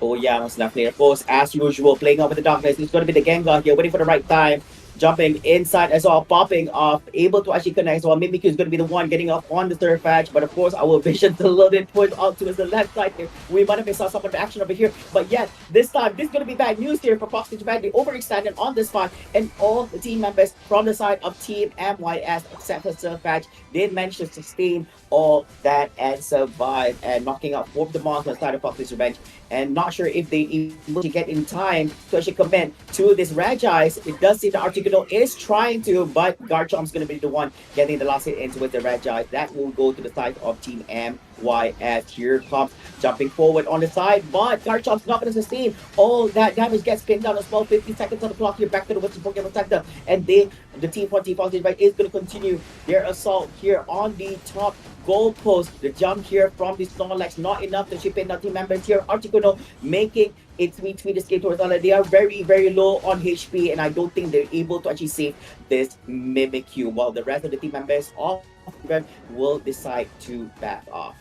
A: Oh yeah, most definitely. Of course, as usual, playing out with the darkness. It's going to be the Gengar here, waiting for the right time. Jumping inside as well, popping off, able to actually connect. So Mimikyu is going to be the one getting off on the Surf Edge, but of course our vision's a little bit pushed out towards the left side here. We might have missed out some of the action over here, but yet this time this is going to be bad news here for Foxy Japan. They overextended on this spot, and all the team members from the side of Team MYS, except for Surf Edge, did manage to sustain all that and survive, and knocking out 4 of the monsters on the side of Foxy's Revenge. And not sure if they able to get in time to actually commit to this Regice. It does seem the Articuno is trying to, but Garchomp's going to be the one getting the last hit into with the Regice. That will go to the side of Team MYS. Here comes jumping forward on the side, but Garchomp's not going to sustain all that damage. Gets pinned down as well. 50 seconds on the clock here, back to the Western Pokémon Center, and the team from Team Foxy is going to continue their assault here on the top goalpost. The jump here from the Snorlax, not enough to chip in the team members here. Articuno making its way to escape towards Ala. They are very, very low on HP, and I don't think they're able to actually save this Mimikyu, while the rest of the team members of them will decide to back off.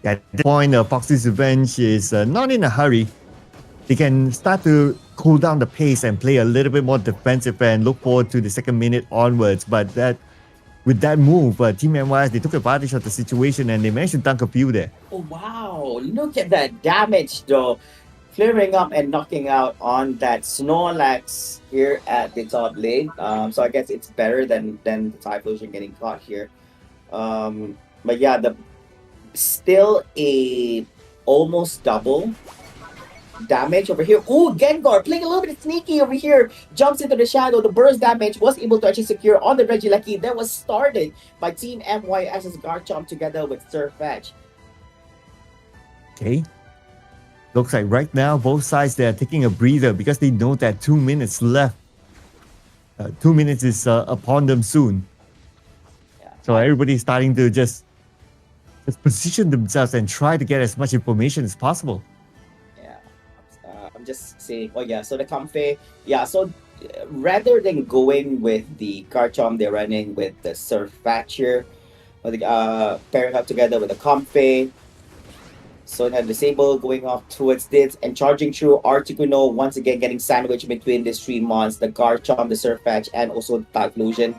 B: At this point, Foxy's Revenge is not in a hurry. They can start to cool down the pace and play a little bit more defensive and look forward to the second minute onwards. But with that move, Team MYS, they took advantage of the situation and they managed to dunk a few there.
A: Oh wow, look at that damage though. Clearing up and knocking out on that Snorlax here at the top lane. So I guess it's better than the Typhlosion getting caught here. But yeah, still a almost double damage over here. Oh, Gengar playing a little bit sneaky over here. Jumps into the shadow. The burst damage was able to actually secure on the Regieleki. That was started by Team MYS's Garchomp together with Surf Edge.
B: Okay. Looks like right now both sides they are taking a breather because they know that 2 minutes left. 2 minutes is upon them soon.
A: Yeah.
B: So everybody's starting to just position themselves and try to get as much information as possible.
A: I'm just saying, oh yeah, so the Comfey, yeah, so rather than going with the Garchomp, they're running with the Surf Fetch here, pairing up together with the Comfey. So they have Disable going off towards this and charging through. Articuno once again getting sandwiched between these 3 mons, the Garchomp, the Surf Fetch, and also the Typhlosion.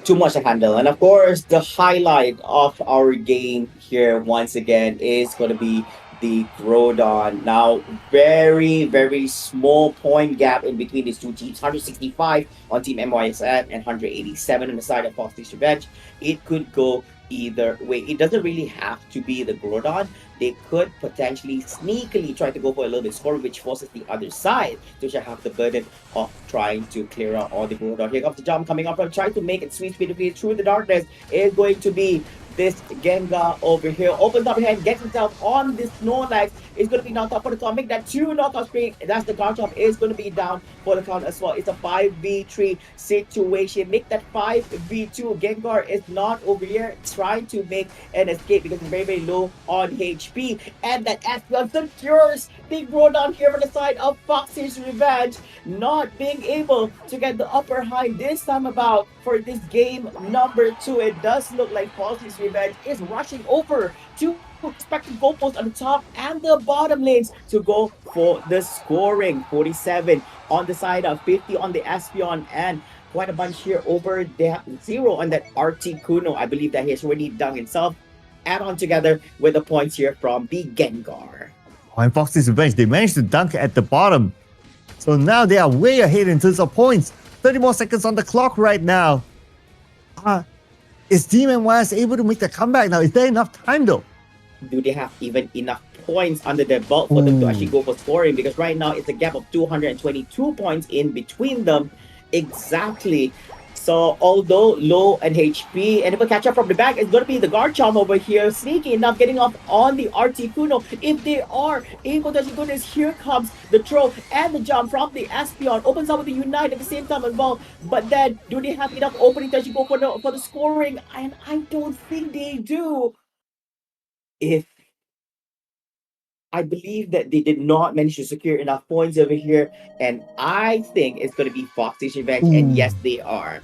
A: Too much to handle. And of course, the highlight of our game here once again is going to be the Groudon. Now, very, very small point gap in between these two teams. 165 on Team MYSN and 187 on the side of Foxy's Revenge. It could go either way. It doesn't really have to be the Groudon. They could potentially sneakily try to go for a little bit score, which forces the other side to have the burden of trying to clear out all the Groudon. Here comes the jump coming up from trying to make it sweet through the darkness. It's going to be this Gengar over here. Opens up hand, gets himself on this Snorlax. Is going to be knocked out for the count. Make that 2 knockout straight. That's the Garchomp is going to be down for the count as well. It's a 5v3 situation. Make that 5v2. Gengar is not over here trying to make an escape because it's very, very low on HP. And that Espeon secures the down here on the side of Foxy's Revenge, not being able to get the upper hand this time about for this game number 2. It does look like Foxy's Revenge is rushing over to respective goalposts on the top and the bottom lanes to go for the scoring. 47 on the side of 50 on the Espeon, and quite a bunch here over there. 0 on that Articuno. I believe that he has already done himself. Add on together with the points here from the Gengar.
B: And Foxy's Revenge, they managed to dunk at the bottom. So now they are way ahead in terms of points. 30 more seconds on the clock right now. Is Team MYS able to make the comeback now? Is there enough time though?
A: Do they have even enough points under their belt for them to actually go for scoring? Because right now it's a gap of 222 points in between them. Exactly. So although low in HP, and if we catch up from the back, it's going to be the Garchomp over here. Sneaky enough, getting off on the Articuno. If they are able to actually go this, here comes the throw and the jump from the Espeon. Opens up with the Unite at the same time as well. But then, do they have enough opening to actually go for the scoring? And I don't think they do. I believe that they did not manage to secure enough points over here, and I think it's going to be Foxy's Revenge, and yes, they are.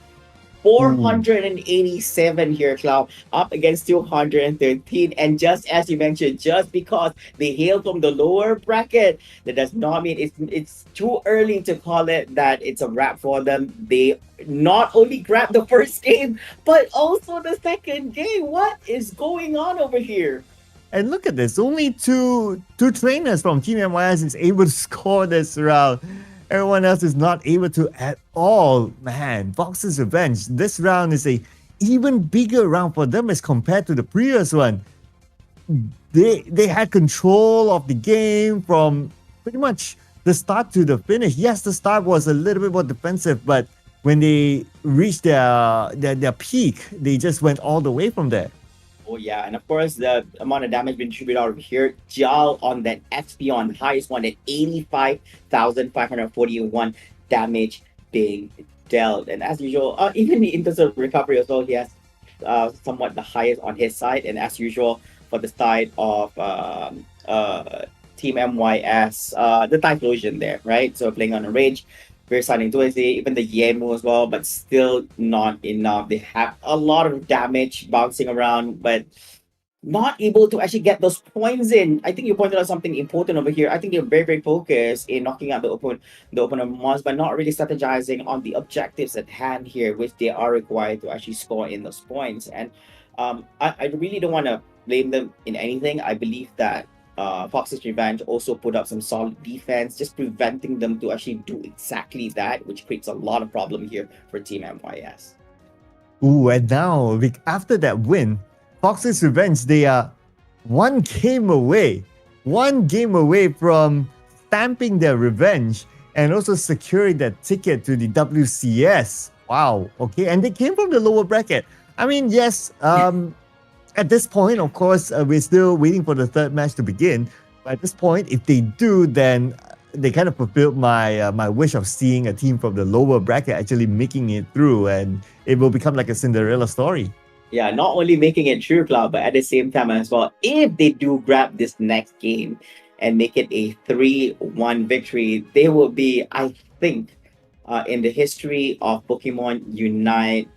A: 487 here, Cloud, up against 213, and just as you mentioned, just because they hail from the lower bracket, that does not mean it's too early to call it that it's a wrap for them. They not only grabbed the first game, but also the second game. What is going on over here?
B: And look at this, only two trainers from Team MYS is able to score this round. Everyone else is not able to at all. Man, Fox's Revenge, this round is a even bigger round for them as compared to the previous one. They had control of the game from pretty much the start to the finish. Yes, the start was a little bit more defensive, but when they reached their peak, they just went all the way from there.
A: Oh yeah, and of course the amount of damage being distributed over here. Jal on that Espeon, highest one at 85,541 damage being dealt. And as usual, even in terms of recovery as well, he has somewhat the highest on his side. And as usual, for the side of Team MYS, the Typhlosion there, right? So playing on a range. Very signing Tuesday, even the Yemu as well, but still not enough. They have a lot of damage bouncing around, but not able to actually get those points in. I think you pointed out something important over here. I think they're very, very focused in knocking out the opponent once, but not really strategizing on the objectives at hand here, which they are required to actually score in those points. And I really don't want to blame them in anything. I believe that Fox's Revenge also put up some solid defense, just preventing them to actually do exactly that, which creates a lot of problem here for Team MYS.
B: Ooh, and now, after that win, Fox's Revenge, they are one game away from stamping their revenge and also securing that ticket to the WCS. Wow, okay, and they came from the lower bracket. I mean, yes, at this point, of course, we're still waiting for the third match to begin. But at this point, if they do, then they kind of fulfilled my my wish of seeing a team from the lower bracket actually making it through, and it will become like a Cinderella story.
A: Yeah, not only making it through, Cloud, but at the same time as well, if they do grab this next game and make it a 3-1 victory, they will be, I think, in the history of Pokemon UNITE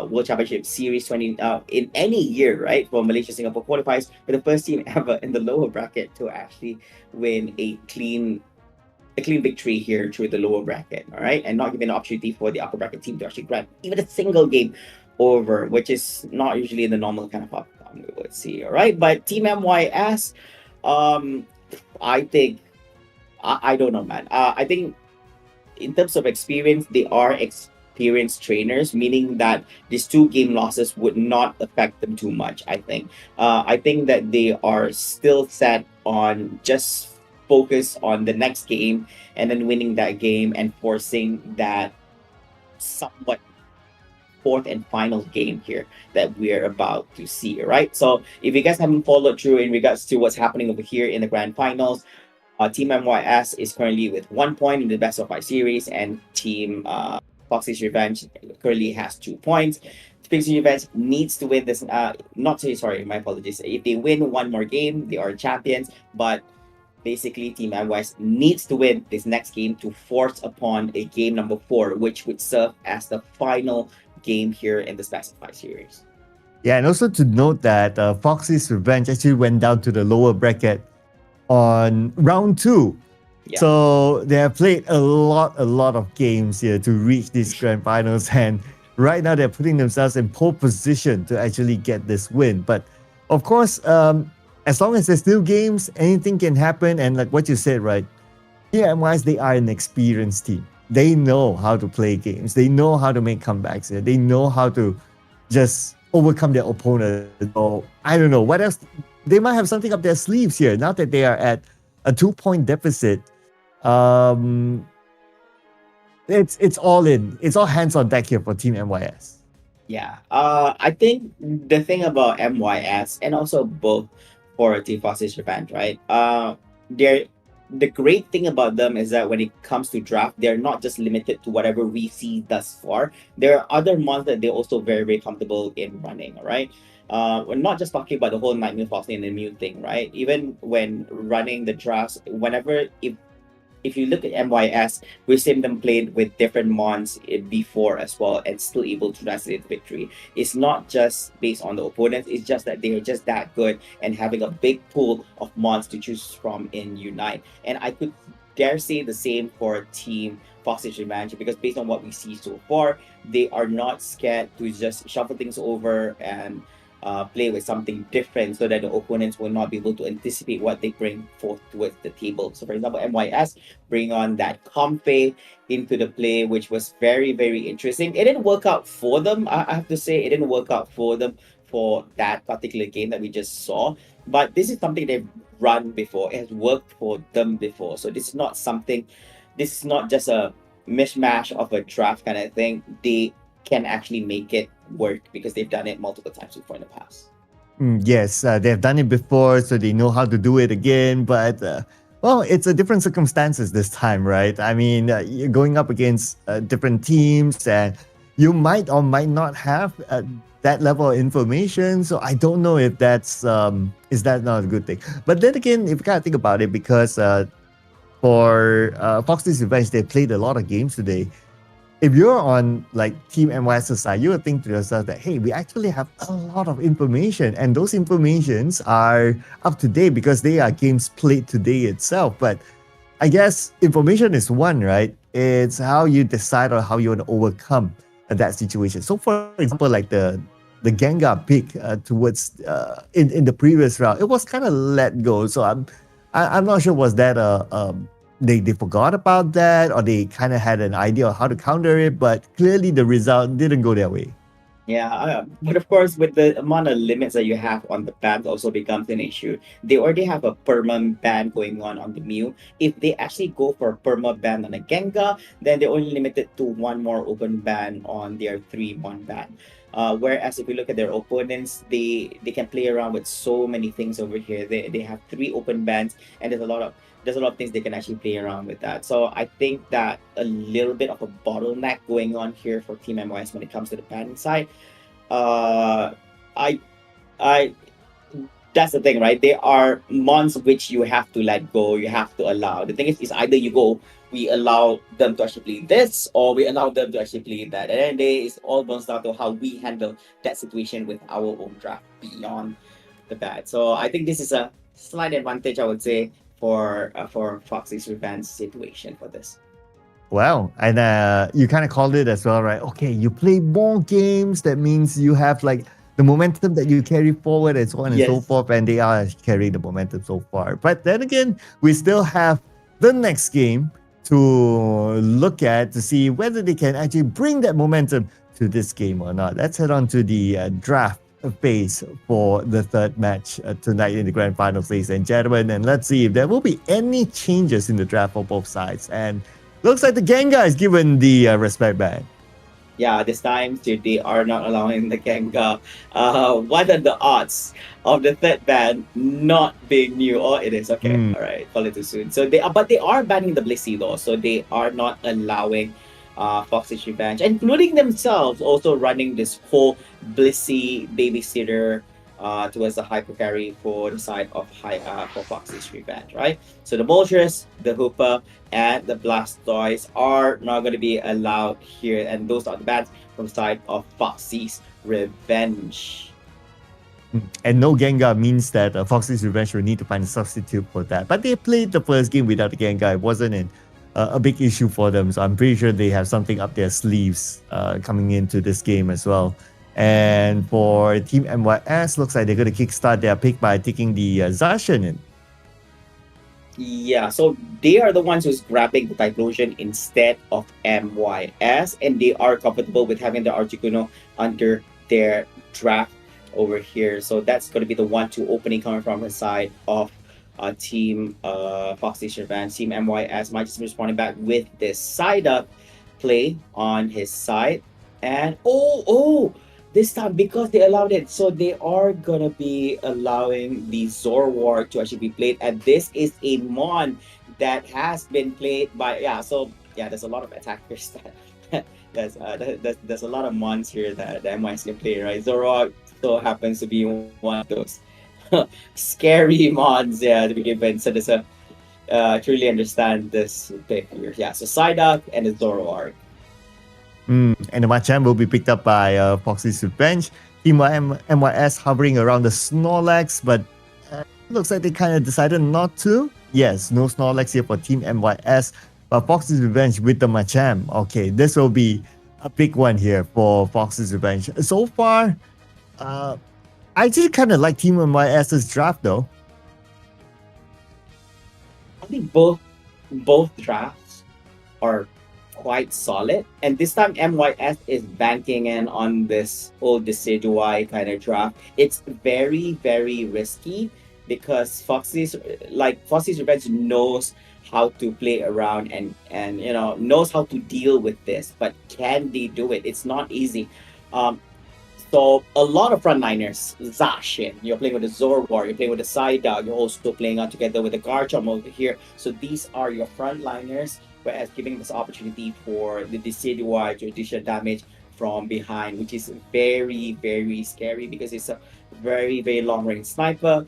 A: World Championship Series 20 in any year, right, for Malaysia Singapore qualifiers, for the first team ever in the lower bracket to actually win a clean victory here through the lower bracket, all right, and not giving an opportunity for the upper bracket team to actually grab even a single game over, which is not usually the normal kind of outcome we would see, all right. But Team MYS, I think, I don't know, man. I think in terms of experience, they are experienced trainers, meaning that these 2 game losses would not affect them too much. I think that they are still set on just focus on the next game and then winning that game and forcing that somewhat fourth and final game here that we're about to see, right? So if you guys haven't followed through in regards to what's happening over here in the grand finals, Team MYS is currently with 1 point in the best of 5 series, and Team Foxy's Revenge currently has 2 points. Foxy's Revenge needs to win this. My apologies. If they win one more game, they are champions. But basically, Team MYS needs to win this next game to force upon a game number 4, which would serve as the final game here in this best of 5 series.
B: Yeah, and also to note that Foxy's Revenge actually went down to the lower bracket on round 2.
A: Yeah.
B: So they have played a lot of games here to reach these grand finals, and right now they're putting themselves in pole position to actually get this win. But of course, as long as there's still games, anything can happen. And like what you said, right? TMYs, they are an experienced team. They know how to play games. They know how to make comebacks here. They know how to just overcome their opponent. So I don't know what else. They might have something up their sleeves here. Now that they are at a 2-point deficit, it's all in. It's all hands on deck here for Team MYS.
A: Yeah. I think the thing about MYS and also both for Team Foxy's Revenge, right? The great thing about them is that when it comes to draft, they're not just limited to whatever we see thus far. There are other months that they're also very, very comfortable in running, right? We're not just talking about the whole Nightmare Foxy and the Mew thing, right? Even when running the drafts, if you look at MYS, we've seen them played with different mons before as well and still able to translate victory. It's not just based on the opponents, it's just that they're just that good and having a big pool of mons to choose from in Unite. And I could dare say the same for Team Foxy's Revenge, because based on what we see so far, they are not scared to just shuffle things over and play with something different so that the opponents will not be able to anticipate what they bring forth towards the table. So for example, MYS bring on that Comfey into the play, which was very, very interesting. It didn't work out for them. I have to say it didn't work out for them for that particular game that we just saw. But this is something they've run before. It has worked for them before. So this is not just a mishmash of a draft kind of thing. They can actually make it work because they've done it multiple times before in the past.
B: Yes, they've done it before, so they know how to do it again. But well, it's a different circumstances this time, right? I mean, you're going up against different teams, and you might or might not have that level of information. So I don't know if that's is that not a good thing. But then again, if you kind of think about it, because for Foxy's Revenge, they played a lot of games today. If you're on like Team MYS side, you would think to yourself that, hey, we actually have a lot of information, and those informations are up to date because they are games played today itself. But I guess information is one, right? It's how you decide on how you want to overcome that situation. So for example, like the Gengar pick towards in the previous round, it was kind of let go. So I'm not sure, was that they forgot about that, or they kind of had an idea of how to counter it, but clearly the result didn't go their way.
A: Yeah, but of course, with the amount of limits that you have on the bans also becomes an issue. They already have a perma ban going on the Mew. If they actually go for a perma ban on a Gengar, then they're only limited to one more open ban on their 3-1 ban. Whereas if you look at their opponents, they can play around with so many things over here. They have 3 open bans, and there's a lot of things they can actually play around with that. So I think that a little bit of a bottleneck going on here for Team MYS when it comes to the ban side. That's the thing, right? There are mons which you have to let go, you have to allow. The thing is either we allow them to actually play this, or we allow them to actually play that. And then it all boils down to how we handle that situation with our own draft beyond the ban. So I think this is a slight advantage, I would say, for Foxy's Revenge situation for this.
B: Wow, and you kind of called it as well, right? Okay, you play more games, that means you have like the momentum that you carry forward and so on and so forth, and they are carrying the momentum so far. But then again, we still have the next game to look at to see whether they can actually bring that momentum to this game or not. Let's head on to the draft phase for the third match tonight in the grand finals, ladies and gentlemen, and let's see if there will be any changes in the draft for both sides. And looks like the Gengar is given the respect ban.
A: Yeah, this time too, they are not allowing the Gengar. What are the odds of the third ban not being new? Oh, it is okay.
B: Mm.
A: All right, call it too soon. So they are, but they are banning the Blissey though. So they are not allowing Foxy's Revenge, including themselves, also running this whole Blissey babysitter towards the hyper carry for the side of for Foxy's Revenge, right? So the Moltres, the Hooper, and the Blastoise are not going to be allowed here, and those are the bans from the side of Foxy's Revenge.
B: And no Gengar means that Foxy's Revenge will need to find a substitute for that. But they played the first game without the Gengar. It wasn't a big issue for them. So I'm pretty sure they have something up their sleeves coming into this game as well. And for Team MYS, looks like they're going to kickstart their pick by taking the Zacian in.
A: Yeah, so they are the ones who's grabbing the Typhlosion instead of MYS, and they are comfortable with having the Articuno under their draft over here. So that's going to be the 1-2 opening coming from the side of Team Foxy's Revenge. Team MYS might just be responding back with this side up play on his side. And this time, because they allowed it, so they are gonna be allowing the Zorwar to actually be played, and this is a mon that has been played by there's a lot of attackers that there's a lot of mons here that the MYS can play, right? Zorwar so happens to be one of those scary mons, to be given. So there's a truly understand this pick here. Yeah, so Psyduck and the Zorwar.
B: And the Machamp will be picked up by Foxy's Revenge. Team MYS hovering around the Snorlax, but looks like they kind of decided not to. Yes, no Snorlax here for Team MYS, but Foxy's Revenge with the Machamp. Okay, this will be a big one here for Foxy's Revenge. So far, I just kind of like Team MYS's draft though.
A: I think both drafts are quite solid, and this time MYS is banking in on this old Decidueye kind of draft. It's very, very risky because Foxy's Revenge knows how to play around and knows how to deal with this, but can they do it? It's not easy. So a lot of frontliners, Zacian, you're playing with the Zorwar, you're playing with the Psyduck, you're also playing out together with the Garchomp over here. So these are your frontliners, whereas giving this opportunity for the Decidueye to additional damage from behind, which is very, very scary because it's a very, very long range sniper.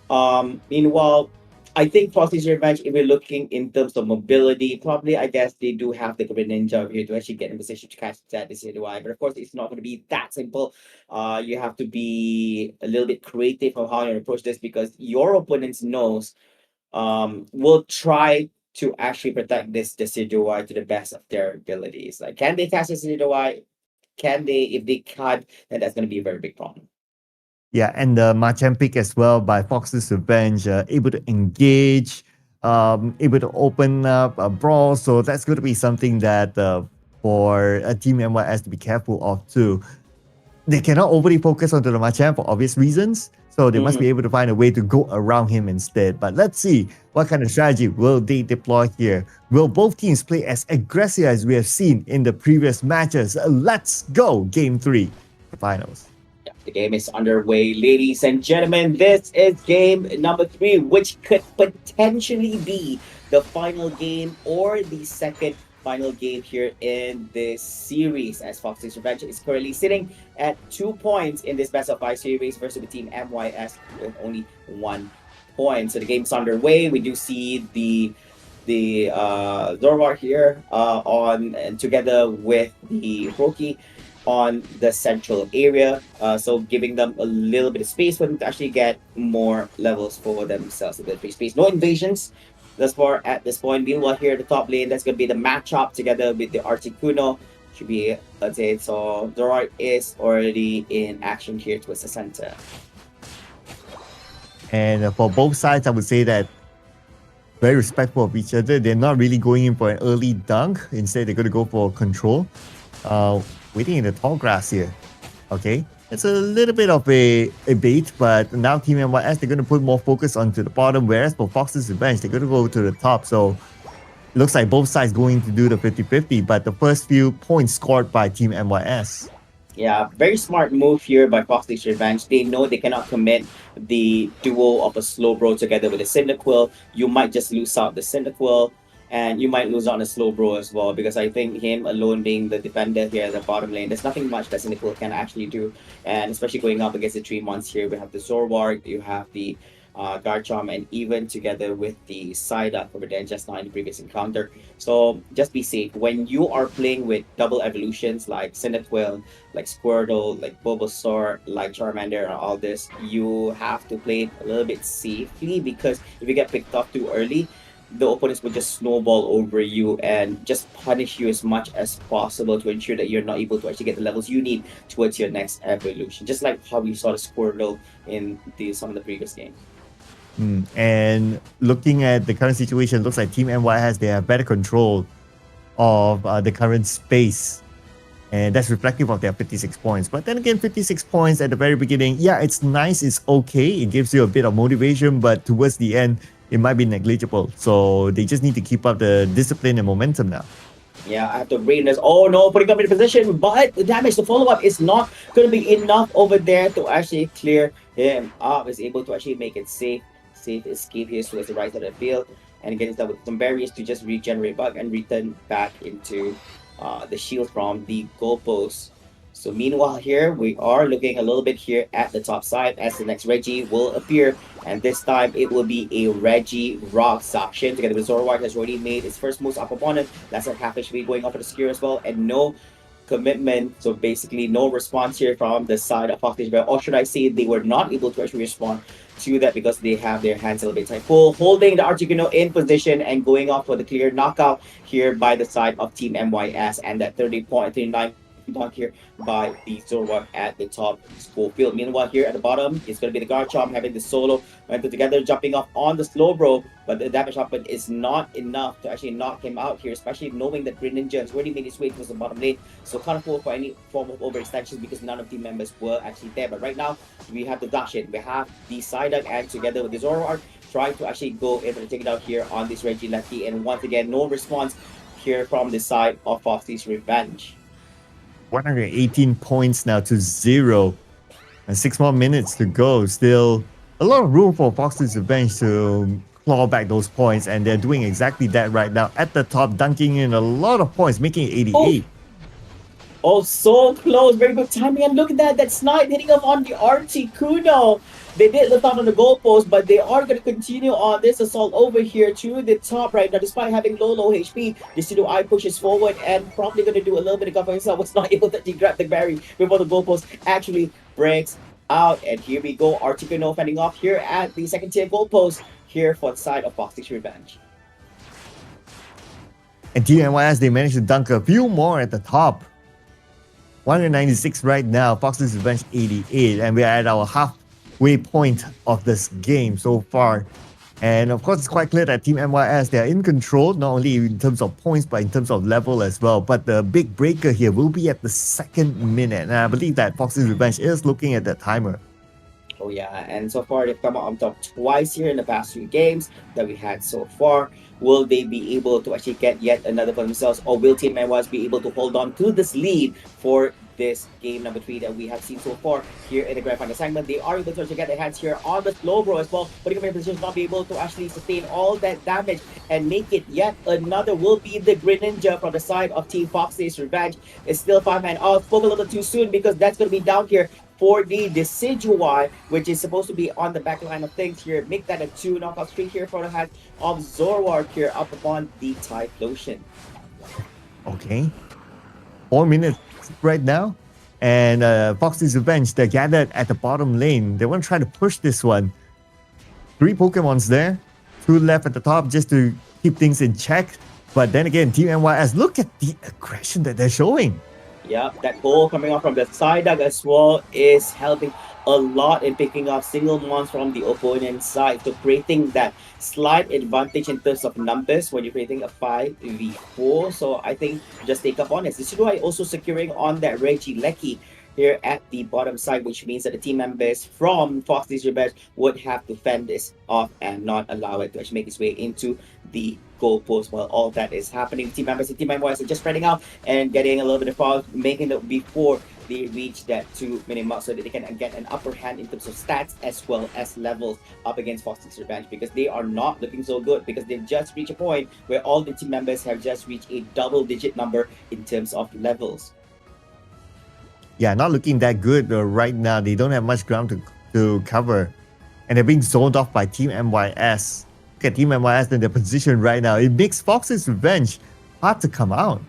A: Meanwhile, I think Foxy's Revenge, if we're looking in terms of mobility, probably I guess they do have the Greninja over here to actually get in position to catch that Decidueye. But of course, it's not going to be that simple. You have to be a little bit creative of how you approach this because your opponents knows will try to actually protect this Decidueye to the best of their abilities. Like, can they catch this Decidueye? Can they? If they can't, then that's going to be a very big problem.
B: Yeah, and the Machamp pick as well by Fox's Revenge, able to engage, able to open up a brawl. So that's going to be something that for a Team MYS to be careful of too. They cannot overly focus onto the Machamp for obvious reasons. So they must be able to find a way to go around him instead. But let's see what kind of strategy will they deploy here. Will both teams play as aggressive as we have seen in the previous matches? Let's go, Game 3, the finals.
A: The game is underway, ladies and gentlemen. This is game number 3, which could potentially be the final game or the second final game here in this series, as Foxy's Revenge is currently sitting at 2 points in this best of 5 series versus the Team MYS with only 1 point. So the game's underway. We do see the Zorwar here and together with the Roki on the central area, so giving them a little bit of space for them to actually get more levels for themselves, a bit of space. No invasions thus far at this point. Meanwhile, here at the top lane, that's going to be the matchup together with the Articuno. Should be, let's say, so Zorwar is already in action here towards the center.
B: And for both sides, I would say that very respectful of each other. They're not really going in for an early dunk. Instead, they're going to go for control. Waiting in the tall grass here. Okay, it's a little bit of a bait, but now Team MYS, they're going to put more focus onto the bottom, whereas for Fox's Revenge, they're going to go to the top. So looks like both sides going to do the 50-50, but the first few points scored by Team MYS.
A: Yeah, very smart move here by Fox League's Revenge. They know they cannot commit the duo of a Slowbro together with a Cyndaquil. You might just lose out the Cyndaquil, and you might lose on a Slowbro as well, because I think him alone being the defender here at the bottom lane, there's nothing much that Cyndaquil can actually do. And especially going up against the 3 months here, we have the Zorwart, you have the Garchomp, and even together with the Psyduck over there just now in the previous encounter. So just be safe. When you are playing with double evolutions like Cyndaquil, like Squirtle, like Bulbasaur, like Charmander, and all this, you have to play it a little bit safely, because if you get picked off too early, the opponents will just snowball over you and just punish you as much as possible to ensure that you're not able to actually get the levels you need towards your next evolution. Just like how we saw the Squirtle in some of the previous games.
B: And looking at the current situation, looks like Team MYS, they have better control of the current space. And that's reflective of their 56 points. But then again, 56 points at the very beginning, yeah, it's nice, it's okay. It gives you a bit of motivation, but towards the end, it might be negligible. So they just need to keep up the discipline and momentum now.
A: Yeah, I have to bring this. Oh no, putting up in position, but the damage, the follow-up is not going to be enough over there to actually clear him up. Is able to actually make it safe escape here towards the right side of the field, and again it's done with some barriers to just regenerate bug and return back into the shield from the goalpost. So meanwhile here, we are looking a little bit here at the top side as the next Reggie will appear, and this time it will be a Reggie Rock Zacian together with Zorwart has already made its first moves up opponent. That's like half HP going off for the Skewer as well, and no commitment, so basically no response here from the side of Fox League, or should I say they were not able to actually respond to that because they have their hands a little bit tight. Full holding the Articuno in position and going off for the clear knockout here by the side of Team MYS, and that 39 dunk here by the Zorwart at the top school field. Meanwhile here at the bottom, it's going to be the Garchomp having the solo went together, jumping off on the Slowbro, but the damage output is not enough to actually knock him out here, especially knowing that Greninja has already made his way towards the bottom lane, so can't afford for any form of overextensions because none of the members were actually there. But right now, we have the Zacian, we have the Psyduck, and together with the Zorwart, trying to actually go in and take it out here on this Reggie Lefty, and once again, no response here from the side of Foxy's Revenge.
B: 118 points now to 0, and 6 more minutes to go. Still a lot of room for Fox's Revenge to claw back those points, and they're doing exactly that right now at the top, dunking in a lot of points, making it 88.
A: Oh, so close. Very good timing. And look at that. That Snipe hitting up on the Articuno. They did lift out on the goalpost, but they are going to continue on this assault over here to the top right now. Despite having low HP, the Pseudo Eye pushes forward and probably going to do a little bit of cover himself. Was not able to grab the berry before the goalpost actually breaks out. And here we go. Articuno fending off here at the second tier goalpost here for the side of Foxy's Revenge.
B: And TMYS, they managed to dunk a few more at the top. 196 right now, Fox's Revenge 88, and we are at our halfway point of this game so far. And of course, it's quite clear that Team MYS, they are in control, not only in terms of points, but in terms of level as well. But the big breaker here will be at the 2nd minute, and I believe that Fox's Revenge is looking at that timer.
A: Oh yeah, and so far they've come out on top twice here in the past 3 games that we had so far. Will they be able to actually get yet another for themselves, or will Team MYS be able to hold on to this lead for this game number 3 that we have seen so far here in the grand final segment? They are able to actually get their hands here on the Slowbro as well, but in position not be able to actually sustain all that damage and make it yet another will be the Greninja from the side of Team Foxy's Revenge. It's still 5-man out. Spoke a little too soon because that's going to be down here for the Decidueye, which is supposed to be on the back line of things here. Make that a 2 knockout streak here for the hands of Zorwart here up upon the Typhlosion.
B: Okay. 4 minutes right now. And Foxy's Revenge, they're gathered at the bottom lane. They want to try to push this one. 3 Pokemons there. 2 left at the top just to keep things in check. But then again, Team MYS, look at the aggression that they're showing.
A: Yep, that goal coming off from the Psyduck as well is helping a lot in picking up single mons from the opponent's side, so creating that slight advantage in terms of numbers when you're creating a 5v4. So I think just take up on it. Decidueye also securing on that Regieleki here at the bottom side, which means that the team members from Foxy's Revenge would have to fend this off and not allow it to actually make its way into the goalpost. While all that is happening, team members and team members are just spreading out and getting a little bit of fouls, making it before they reach that 2-minute mark so that they can get an upper hand in terms of stats as well as levels up against Foxy's Revenge, because they are not looking so good, because they've just reached a point where all the team members have just reached a double-digit number in terms of levels.
B: Yeah, not looking that good right now. They don't have much ground to cover. And they're being zoned off by Team MYS. Look at Team MYS in their position right now. It makes Fox's Revenge hard to come out.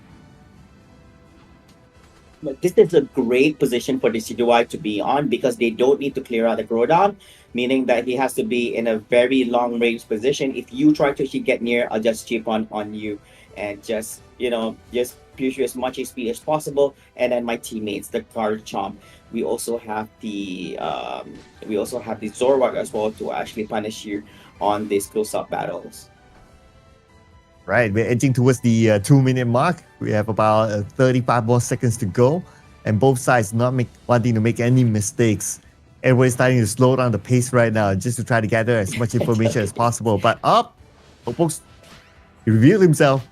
A: But this is a great position for the CDY to be on, because they don't need to clear out the Groudon, meaning that he has to be in a very long range position. If you try to actually get near, I'll just chip on you and just push you as much HP as possible. And then my teammates, the Garchomp. We also have the Zoroark as well to actually punish you on these close-up battles.
B: Right, we're edging towards the 2-minute mark. We have about 35 more seconds to go, and both sides not wanting to make any mistakes. Everybody's starting to slow down the pace right now just to try to gather as much information as possible. But he revealed himself.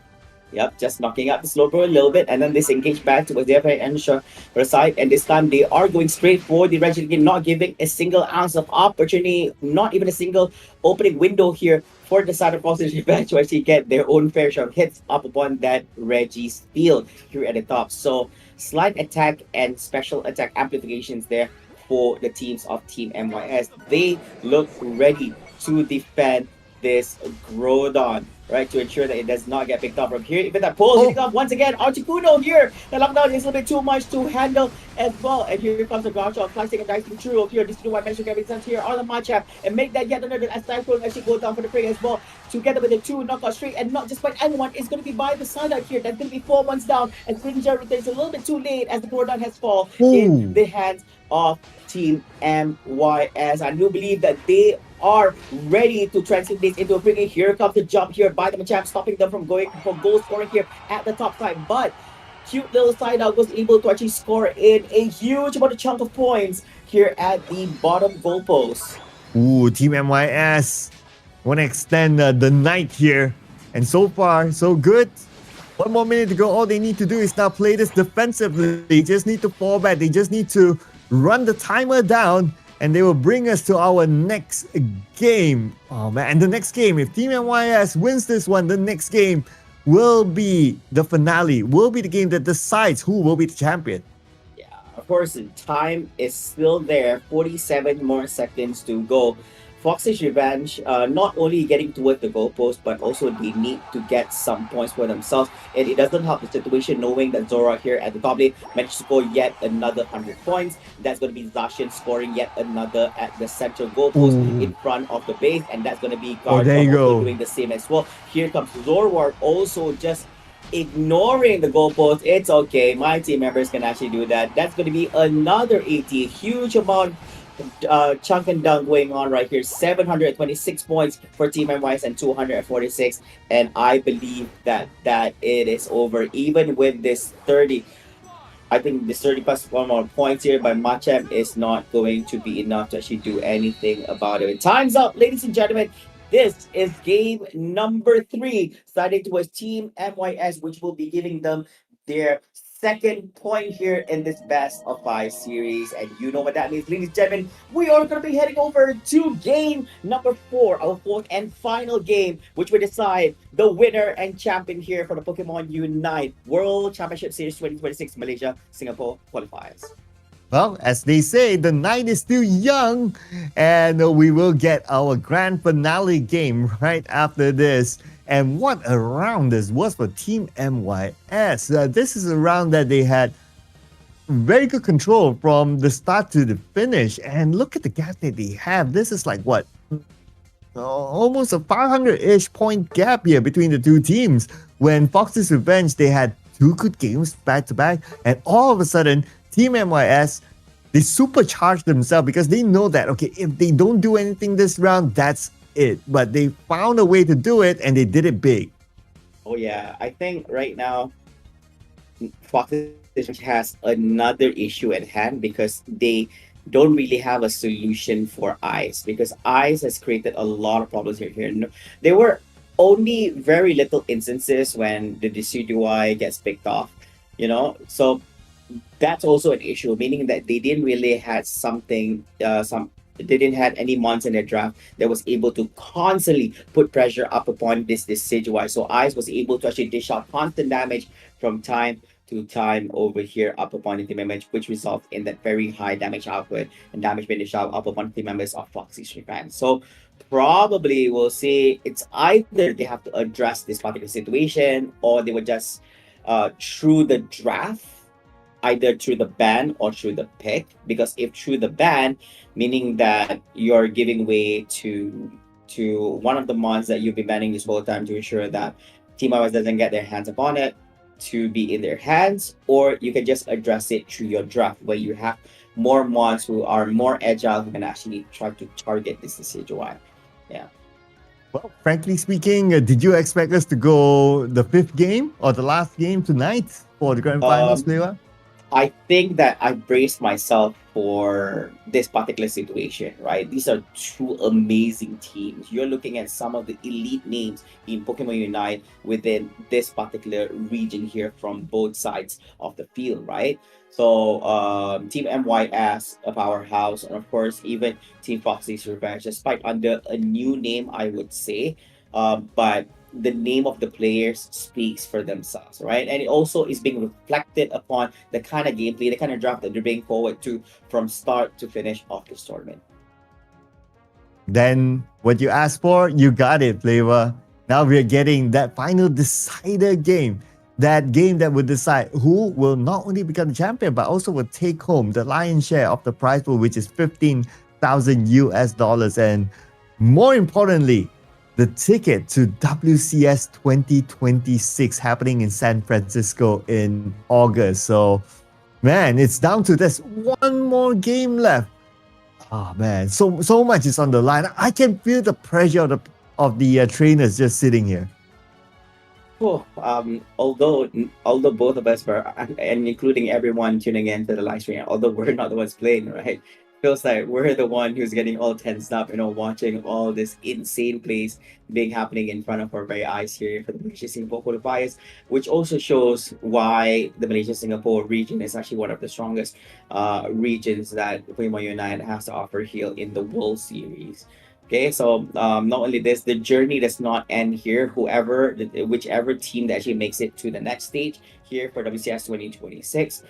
A: Yep, just knocking out the Slowbro a little bit, and then disengage back towards the other end for the side. And this time they are going straight for the Reggie, not giving a single ounce of opportunity, not even a single opening window here for the side of Fox's Revenge to actually get their own fair share of hits up upon that Reggie's field here at the top. So slight attack and special attack amplifications there for the teams of Team MYS. They look ready to defend this Groudon, right, to ensure that it does not get picked up from here. Even that pole hitting off once again. Articuno here. The lockdown is a little bit too much to handle as well. And here comes the Garchomp, slicing and dicing through here. This is why Malaysia Qualifier sent here on the matchup and make that yet another as Cyclone actually go down for the prey as well. Together with the 2 knockout straight, and not just by anyone, it's going to be by the side out here. That's going to be 4 months down. And Springer returns a little bit too late as the Groudon has fallen in the hands of Team MYS. I do believe that they are ready to translate this into a free. Here comes the jump here by the Machamp, stopping them from going for goal scoring here at the top side. But cute little side out was able to actually score in a huge amount of chunk of points here at the bottom goalpost.
B: Ooh, Team MYS want to extend the night here. And so far, so good. 1 more minute to go. All they need to do is now play this defensively. They just need to fall back. They just need to run the timer down, and they will bring us to our next game. Oh man, and the next game, if Team MYS wins this one, the next game will be the finale, will be the game that decides who will be the champion.
A: Yeah, of course, time is still there. 47 more seconds to go. Fox's Revenge, not only getting towards the goalpost, but also they need to get some points for themselves. And it doesn't help the situation knowing that Zora here at the top lane managed to score yet another 100 points. That's going to be Zacian scoring yet another at the central goalpost in front of the base. And that's going to be Garchomp also doing the same as well. Here comes Zoroark also just ignoring the goalpost. It's okay. My team members can actually do that. That's going to be another 80. Huge amount chunk and dunk going on right here. 726 points for Team MYS and 246, and I believe that it is over. Even with this 30, I think this 30 plus 1 more points here by Machamp is not going to be enough to actually do anything about it. Time's up, ladies and gentlemen. This is game number 3, starting towards Team MYS, which will be giving them their second point here in this best of 5 series. And you know what that means, ladies and gentlemen. We are going to be heading over to game number 4, our 4th and final game, which will decide the winner and champion here for the Pokémon UNITE World Championships Series 2026 Malaysia Singapore Qualifiers.
B: Well, as they say, the night is still young, and we will get our grand finale game right after this. And what a round this was for Team MYS. This is a round that they had very good control from the start to the finish. And look at the gap that they have. This is like what? Almost a 500-ish point gap here between the two teams. When Fox's Revenge, they had 2 good games back to back. And all of a sudden, Team MYS, they supercharged themselves because they know that, okay, if they don't do anything this round, that's it. But they found a way to do it, and they did it big.
A: Oh yeah, I think right now Fox has another issue at hand because they don't really have a solution for Ice, because Ice has created a lot of problems here. There were only very little instances when the DCDY gets picked off, so that's also an issue, meaning that they didn't really had something, they didn't had any months in their draft that was able to constantly put pressure up upon this Sigewai. So Ice was able to actually dish out constant damage from time to time over here up upon the team members, which results in that very high damage output and damage being dished out up upon team members of Foxy Street fans. So probably we'll see it's either they have to address this particular situation, or they would just through the draft, either through the ban or through the pick. Because if through the ban, meaning that you're giving way to one of the mons that you've been banning this whole time to ensure that Team iOS doesn't get their hands upon it to be in their hands, or you can just address it through your draft where you have more mons who are more agile who can actually try to target this CGY. Yeah.
B: Well, frankly speaking, did you expect us to go the 5th game or the last game tonight for the grand finals, Lewa?
A: I think that I braced myself for this particular situation, right? These are two amazing teams. You're looking at some of the elite names in Pokemon Unite within this particular region here from both sides of the field, right? So Team MYS, a powerhouse, and of course even Team Foxy's Revenge, despite under a new name, I would say, but the name of the players speaks for themselves, right? And it also is being reflected upon the kind of gameplay, the kind of draft that they're bringing forward to from start to finish of this tournament.
B: Then what you asked for, you got it, Flavor. Now we're getting that final decider game. That game that will decide who will not only become the champion, but also will take home the lion's share of the prize pool, which is 15,000 US dollars. And more importantly, the ticket to WCS 2026 happening in San Francisco in August. So, man, it's down to this one more game left. Oh, man, so much is on the line. I can feel the pressure of the trainers just sitting here.
A: Oh, although both of us were, and including everyone tuning in to the live stream, although we're not the ones playing, right? Feels like we're the one who's getting all tensed up, watching all this insane plays being happening in front of our very eyes here for the Malaysia Singapore qualifiers, which also shows why the Malaysia Singapore region is actually one of the strongest regions that Pokemon Unite has to offer here in the World Series. Okay, so not only this, the journey does not end here. Whichever team that actually makes it to the next stage here for WCS 2026,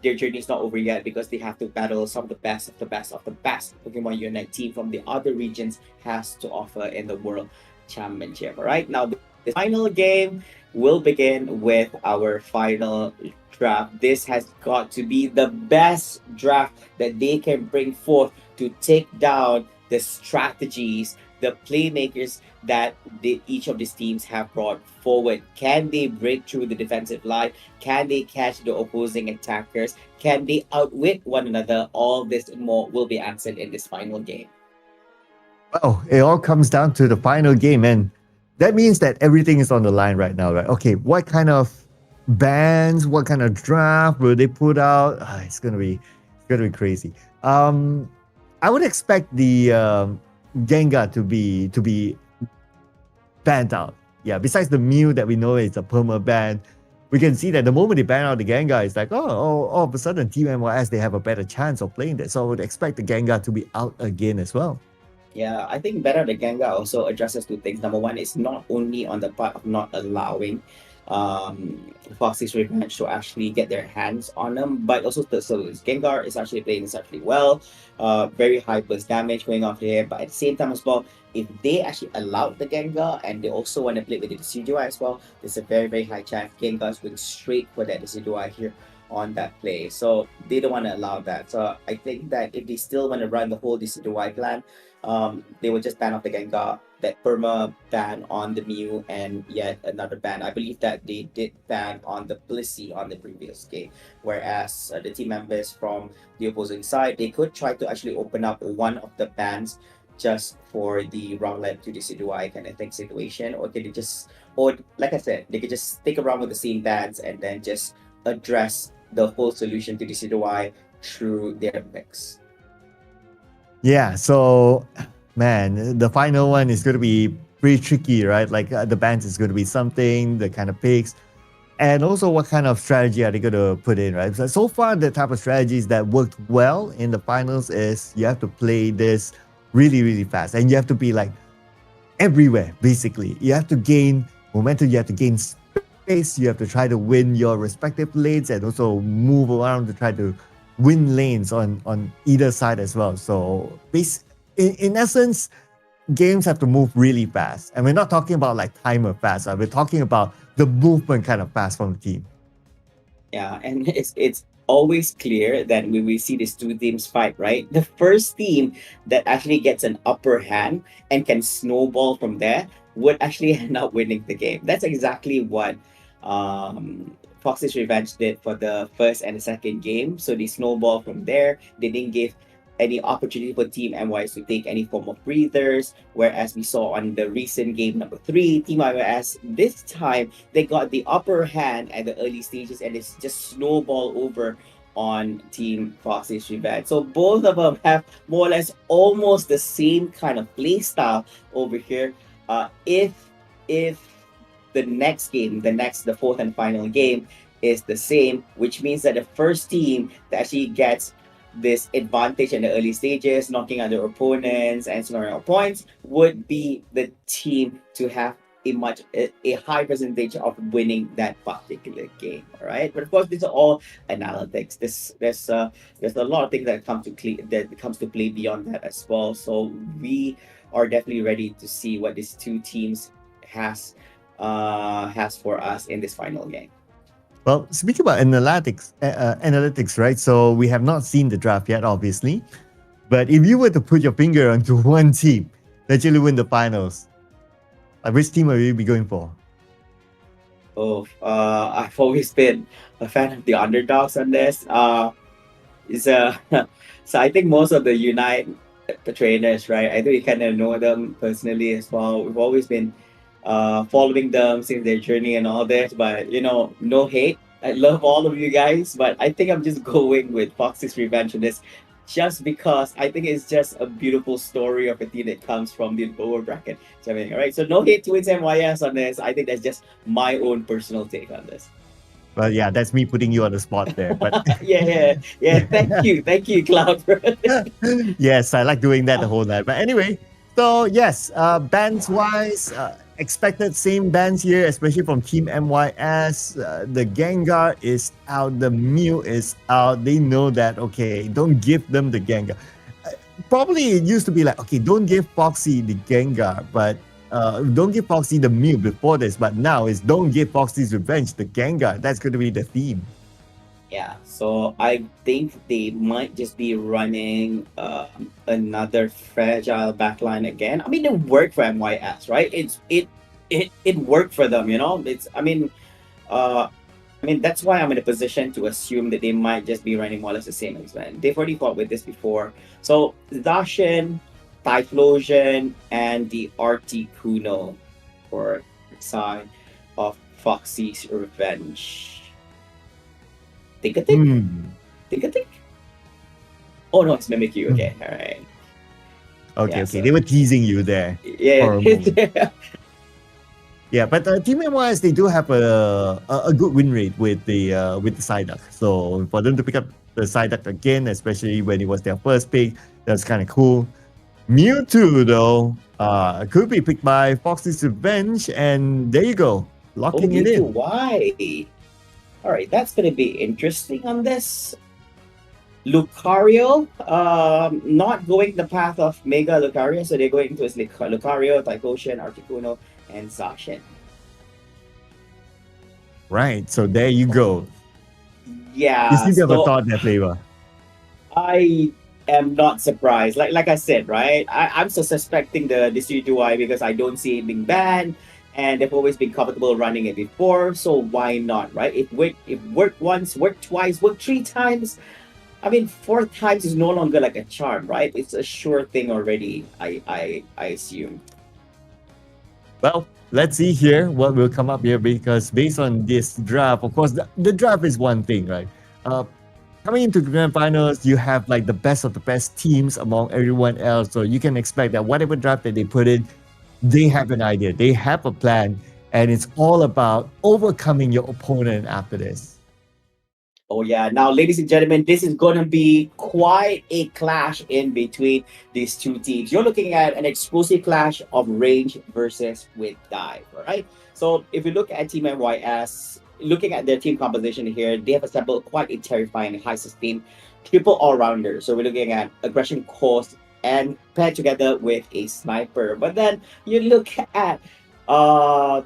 A: their journey is not over yet, because they have to battle some of the best of the best of the best Pokemon Unite team from the other regions has to offer in the World Championship. All right, now the final game will begin with our final draft. This has got to be the best draft that they can bring forth to take down the strategies, the playmakers that each of these teams have brought forward. Can they break through the defensive line? Can they catch the opposing attackers? Can they outwit one another? All this and more will be answered in this final game.
B: Well, it all comes down to the final game, and that means that everything is on the line right now, right? Okay, what kind of bans, what kind of draft will they put out? It's gonna be crazy. I would expect the Gengar to be banned out. Yeah, besides the Mew that we know is a perma ban, we can see that the moment they ban out the Gengar, it's like, all of a sudden Team MYS, they have a better chance of playing that. So I would expect the Gengar to be out again as well.
A: Yeah, I think better the Gengar also addresses two things. Number one is not only on the part of not allowing Foxy's Revenge to actually get their hands on them, but also Gengar is actually playing exceptionally well. Very high plus damage going off here, but at the same time as well, if they actually allow the Gengar and they also want to play with the Decidueye as well, there's a very, very high chance Gengar's going straight for that Decidueye here on that play. So they don't want to allow that. So I think that if they still want to run the whole Decidueye plan, they will just ban off the Gengar, that perma ban on the Mew, and yet another ban. I believe that they did ban on the Blissey on the previous game, whereas the team members from the opposing side, they could try to actually open up one of the bans just for the Rowlet to Decidueye kind of thing situation, or can they just or like I said, they could just stick around with the same bans and then just address the whole solution to DCY through their mix.
B: Yeah, so man, the final one is going to be pretty tricky, right? Like the bans is going to be something, the kind of picks, and also what kind of strategy are they going to put in, right? So far, the type of strategies that worked well in the finals is you have to play this really, really fast, and you have to be like everywhere, basically. You have to gain momentum, you have to gain space, you have to try to win your respective lanes and also move around to try to win lanes on either side as well. So in essence, games have to move really fast. And we're not talking about like timer fast. We're talking about the movement kind of fast from the team.
A: Yeah, and it's always clear that when we see these two teams fight, right? The first team that actually gets an upper hand and can snowball from there would actually end up winning the game. That's exactly what Fox's Revenge did for the first and the second game. So they snowball from there. They didn't give any opportunity for Team MYS to take any form of breathers. Whereas we saw on the recent game number 3, Team MYS, this time they got the upper hand at the early stages and it's just snowball over on Team Fox's Revenge. So both of them have more or less almost the same kind of play style over here. If the next game, the fourth and final game is the same, which means that the first team that actually gets this advantage in the early stages, knocking out their opponents and scoring out points, would be the team to have a high percentage of winning that particular game. All right, but of course these are all analytics. There's a lot of things that comes to play beyond that as well. So we are definitely ready to see what these two teams has for us in this final game.
B: Well, speaking about analytics, right? So we have not seen the draft yet, obviously. But if you were to put your finger onto one team that actually win the finals, which team will you be going for?
A: Oh, I've always been a fan of the underdogs on this. So I think most of the Unite trainers, right? I think we kind of know them personally as well. We've always been following them since their journey and all this, but no hate. I love all of you guys, but I think I'm just going with Fox's Revenge on this, just because I think it's just a beautiful story of a team that comes from the lower bracket. All right, so no hate towards MYS on this. I think that's just my own personal take on this.
B: Well, yeah, that's me putting you on the spot there. But
A: yeah. Thank you, Cloud.
B: Yes, I like doing that the whole night. But anyway, so yes, bands wise, expected same bands here, especially from Team MYS. The Gengar is out, the Mew is out. They know that, okay, don't give them the Gengar. Probably it used to be like, okay, don't give Foxy the Gengar, but don't give Foxy the Mew before this, but now it's don't give Foxy's Revenge the Gengar. That's going to be the theme.
A: Yeah, so I think they might just be running another fragile backline again. I mean, it worked for MYS, right? It worked for them, that's why I'm in a position to assume that they might just be running more or less the same as well. They've already fought with this before. So Zacian, Typhlosion, and the Articuno for side of Foxy's Revenge. Think a think. Oh no, it's Mimikyu. Okay, all right.
B: Okay. They were teasing you there.
A: Yeah.
B: Yeah, but Team MYS, they do have a good win rate with the Psyduck. So for them to pick up the Psyduck again, especially when it was their first pick, that's kind of cool. Mewtwo though, could be picked by Foxy's Revenge, and there you go, locking it in.
A: Why? All right, that's going to be interesting on this. Lucario, not going the path of Mega Lucario, so they're going to Lucario, Typhlosion, Articuno, and Zacian.
B: Right, so there you go.
A: Yeah.
B: You seem to have a thought there, Flavor.
A: I am not surprised. Like I said, right? I'm so suspecting the DCUI because I don't see it being banned. And they've always been comfortable running it before, so why not, right? It worked once, worked twice, worked 3 times. I mean, 4 times is no longer like a charm, right? It's a sure thing already, I assume.
B: Well, let's see here what will come up here, because based on this draft, of course, the draft is one thing, right? Uh, Coming into the grand finals, you have like the best of the best teams among everyone else. So you can expect that whatever draft that they put in, they have an idea, they have a plan, and it's all about overcoming your opponent after this.
A: Oh yeah. Now, ladies and gentlemen, this is going to be quite a clash in between these two teams. You're looking at an explosive clash of range versus with dive, all right? So if you look at Team MYS, looking at their team composition here, they have assembled quite a terrifying high sustain triple all-rounder. So we're looking at aggression cost and paired together with a sniper. But then you look at uh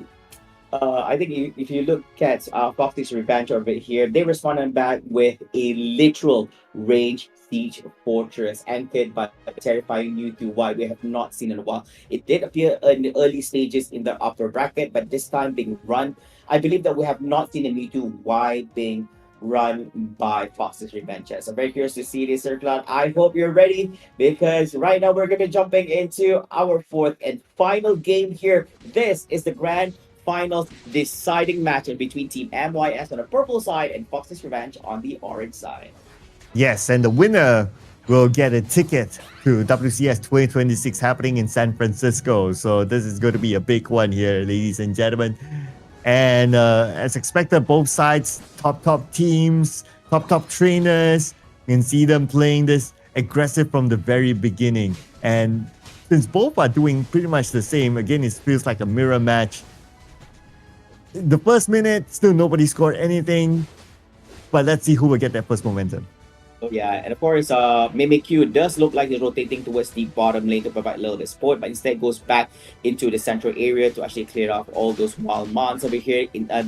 A: I think if you look at Foxy's Revenge over here, they responded back with a literal range siege fortress anchored by a terrifying U2Y we have not seen in a while. It did appear in the early stages in the upper bracket, but this time being run, I believe that we have not seen a U2Y being run by Fox's Revenge. So I'm very curious to see this circle. I hope you're ready because right now we're going to be jumping into our fourth and final game here. This is the grand finals deciding matchup between Team MYS on the purple side and Fox's Revenge on the orange side.
B: Yes, and the winner will get a ticket to WCS 2026 happening in San Francisco. So this is going to be a big one here, ladies and gentlemen. And as expected, both sides, top teams, top trainers. You can see them playing this aggressive from the very beginning. And since both are doing pretty much the same, again, it feels like a mirror match. The first minute, still nobody scored anything. But let's see who will get that first momentum.
A: Oh yeah, and of course, Mimikyu does look like he's rotating towards the bottom lane to provide a little bit of support, but instead goes back into the central area to actually clear off all those wild mons over here.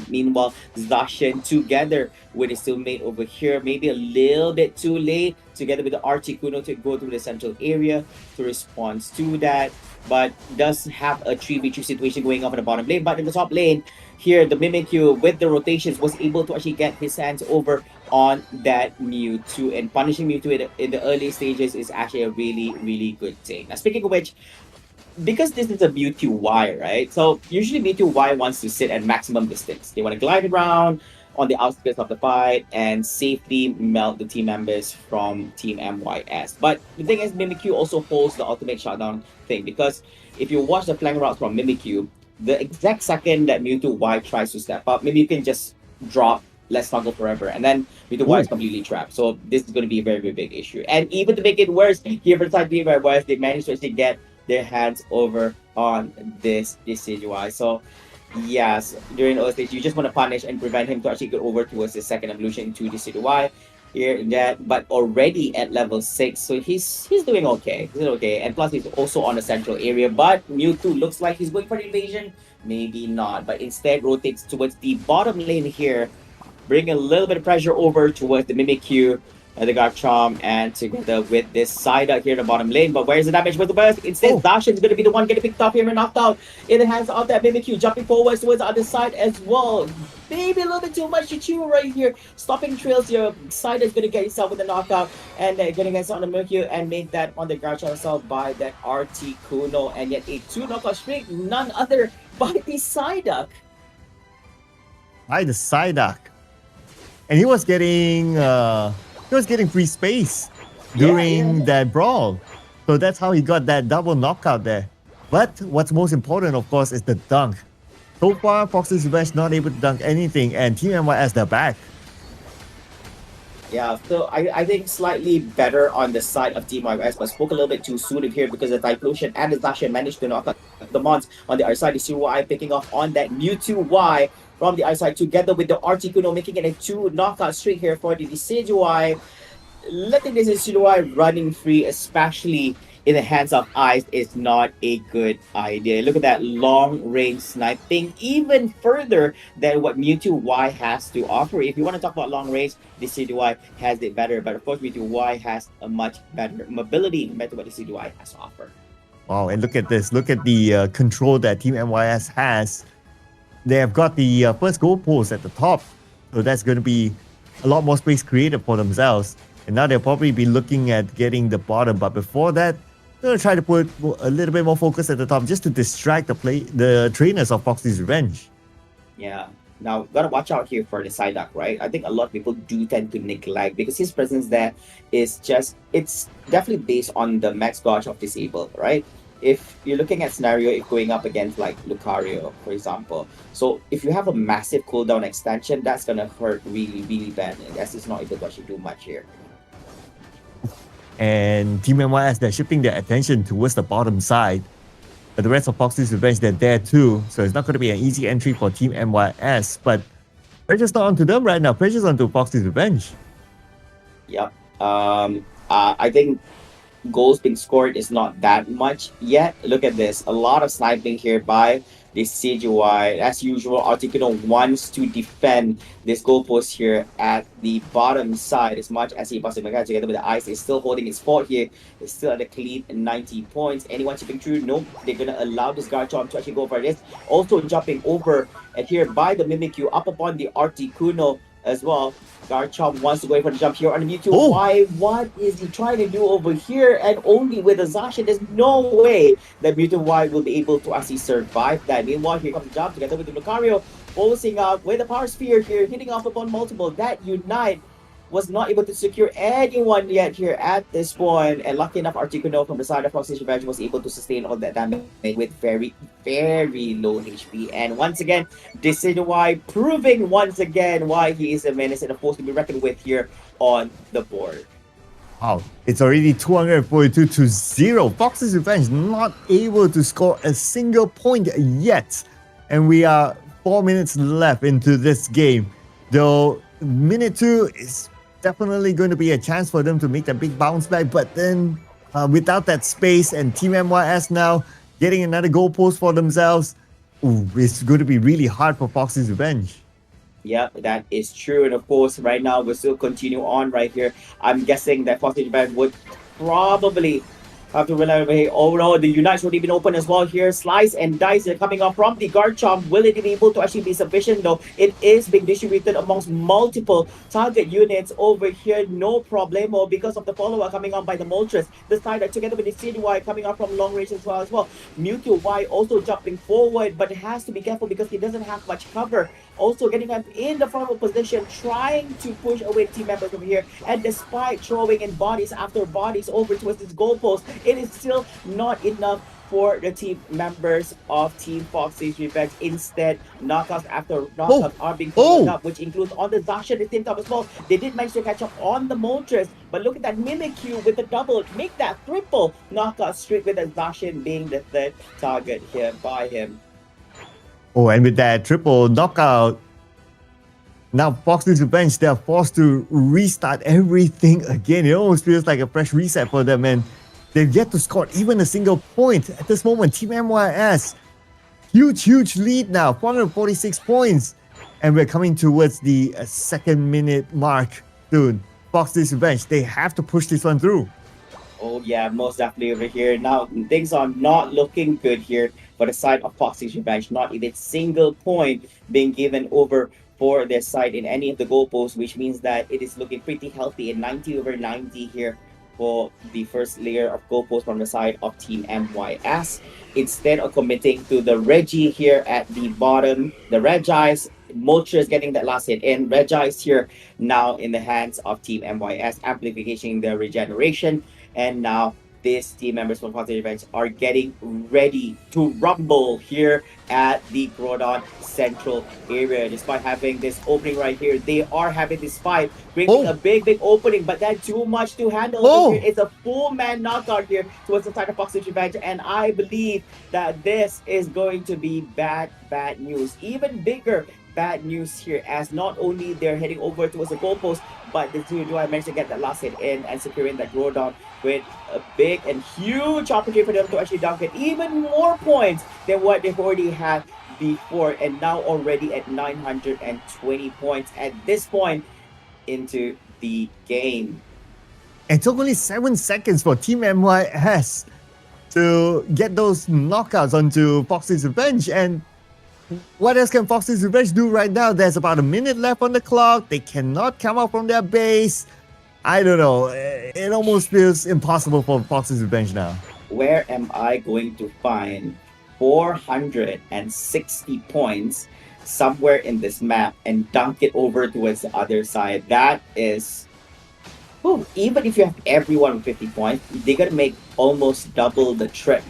A: Meanwhile, Zacian together with his teammate over here, maybe a little bit too late, together with the Articuno to go through the central area to respond to that, but does have a 3v3 situation going on in the bottom lane. But in the top lane, here the Mimikyu with the rotations was able to actually get his hands over on that Mewtwo, and punishing Mewtwo in the early stages is actually a really good thing. Now speaking of which, because this is a Mewtwo Y, right? So usually Mewtwo Y wants to sit at maximum distance. They want to glide around on the outskirts of the fight and safely melt the team members from Team MYS. But the thing is, Mimikyu also holds the ultimate shutdown thing, because if you watch the flank routes from Mimikyu, the exact second that Mewtwo Y tries to step up, maybe you can just drop Let's Snuggle Forever, and then Mewtwo Y is completely trapped. So this is going to be a very big issue. And even to make it worse, here for the side Team MYS, they managed to actually get their hands over on this Decidueye. So yes, during early stage, you just want to punish and prevent him to actually get over towards the second evolution into Decidueye. Here and that, but already at level 6, so he's doing okay. He's doing okay, and plus he's also on the central area. But Mewtwo looks like he's going for the invasion, maybe not, but instead rotates towards the bottom lane here, bring a little bit of pressure over towards the Mimikyu, the Garchomp, and together with this side out here in the bottom lane. But where's the damage with the burst? Instead, Zacian's going to be the one getting picked up here and knocked out in the hands of that Mimikyu, jumping forwards towards the other side as well. Maybe a little bit too much to chew right here. Stopping trails, your side is going to get yourself with a knockout, and getting against on the Mimikyu and make that on the Garchomp itself by that Articuno, and yet a 2 knockout streak, none other by the Psyduck.
B: By the Psyduck. And he was getting free space during that brawl. So that's how he got that double knockout there. But what's most important, of course, is the dunk. So far, Fox's Revenge not able to dunk anything, and Team MYS, they're back.
A: Yeah, so I think slightly better on the side of Team MYS, but spoke a little bit too soon here because the Typhlosion and the Zacian managed to knock out the Mons on the other side. The Decidueye picking off on that Mewtwo Y from the other side, together with the Articuno, making it a 2 knockout streak here for the Decidueye. Letting this Decidueye running free, especially in the hands of Ice, is not a good idea. Look at that long range sniping, even further than what Mewtwo Y has to offer. If you want to talk about long range, Decidueye has it better, but of course Mewtwo Y has a much better mobility compared to what Decidueye has to offer.
B: Wow, and look at this. Look at the control that Team MYS has. They have got the first goal post at the top, so that's going to be a lot more space created for themselves. And now they'll probably be looking at getting the bottom, but before that, gonna try to put a little bit more focus at the top just to distract the trainers of Foxy's Revenge.
A: Yeah. Now, gotta watch out here for the Psyduck, right? I think a lot of people do tend to neglect because his presence there is just, it's definitely based on the max gauge of Disable, right? If you're looking at scenario, if going up against like Lucario, for example. So if you have a massive cooldown extension, that's gonna hurt really, really bad. And that's just not able to actually do much here.
B: And Team MYS, they're shifting their attention towards the bottom side. But the rest of Foxy's Revenge, they're there too. So it's not going to be an easy entry for Team MYS. But pressure's not onto them right now. Pressure's onto Foxy's Revenge.
A: Yep. I think goals being scored is not that much yet. Look at this. A lot of sniping here by the CGY. As usual, Articuno wants to defend this goalpost here at the bottom side as much as he possibly can. Together with the Ice, is still holding his fort here. It's still at a clean 90 points. Anyone chipping through? Nope. They're going to allow this Garchomp to actually go for this. Also jumping over and here by the Mimikyu up upon the Articuno as well. Garchomp wants to go in for the jump here on the Mewtwo.
B: Oh.
A: Why? What is he trying to do over here? And only with a Zacian, there's no way that Mewtwo Y will be able to actually survive that. Meanwhile, here comes the jump together with the Lucario, pulsing out with the Power Sphere here, hitting off upon multiple. That Unite was not able to secure anyone yet here at this point. And lucky enough, Articuno from the side of Foxy's Revenge was able to sustain all that damage with very, very low HP. And once again, this is why proving once again why he is a menace and a force to be reckoned with here on the board.
B: Wow, it's already 242 to 0. Foxy's Revenge not able to score a single point yet. And we are 4 minutes left into this game. Though minute 2 is definitely going to be a chance for them to make that big bounce back, but then without that space and Team MYS now getting another goalpost for themselves, it's going to be really hard for Foxy's Revenge.
A: Yeah, that is true. And of course, right now, we'll still continue on right here. I'm guessing that Foxy's Revenge would probably have to rely over here. Oh no, the Unites would even open as well here. Slice and Dice are coming up from the Garchomp. Will it be able to actually be sufficient though? It is being distributed amongst multiple target units over here. No problemo because of the follower coming on by the Moltres. The side together with the CDY coming up from long range as well. Mewtwo Y also jumping forward, but has to be careful because he doesn't have much cover. Also getting him in the front position, trying to push away team members over here. And despite throwing in bodies after bodies over towards this goalpost, it is still not enough for the team members of Team Foxy's Revenge. Instead, knockouts after knockouts are being followed up, which includes on the Zacian at the same time as well. They did manage to catch up on the Moltres, but look at that Mimikyu with the double, make that triple knockout streak with the Zacian being the third target here by him.
B: Oh, and with that triple knockout, now Foxy's Revenge, they're forced to restart everything again. It almost feels like a fresh reset for them, and they've yet to score even a single point. At this moment, Team MYS, huge lead now, 446 points. And we're coming towards the second minute mark soon. Foxy's Revenge, they have to push this one through.
A: Oh yeah, most definitely over here. Now, things are not looking good here for the side of Foxy's Revenge. Not even a single point being given over for their side in any of the goalposts, which means that it is looking pretty healthy in 90 over 90 here for the first layer of goalposts from the side of Team MYS. Instead of committing to the Reggie here at the bottom, the Regis, Moltres getting that last hit in. Regis here now in the hands of Team MYS, amplification their regeneration. And now these team members from Foxy's Revenge are getting ready to rumble here at the Groudon Central area. Despite having this opening right here, they are having this fight, bringing a big opening, but that's too much to handle. Here. It's a full man knockout here towards the side of Foxy's Revenge, and I believe that this is going to be bad news. Even bigger bad news here, as not only they're heading over towards the goalpost, but the two do I managed to get that last hit in and securing that Groudon with a big and huge opportunity for them to actually dunk it even more points than what they've already had before, and now already at 920 points at this point into the game.
B: It took only 7 seconds for Team MYS to get those knockouts onto Foxy's Revenge, and what else can Foxy's Revenge do right now? There's about a minute left on the clock. They cannot come out from their base. I don't know. It almost feels impossible for Foxy's Revenge now.
A: where am I going to find 460 points somewhere in this map and dunk it over towards the other side? That is, even if you have everyone with 50 points, they're gonna make almost double the trip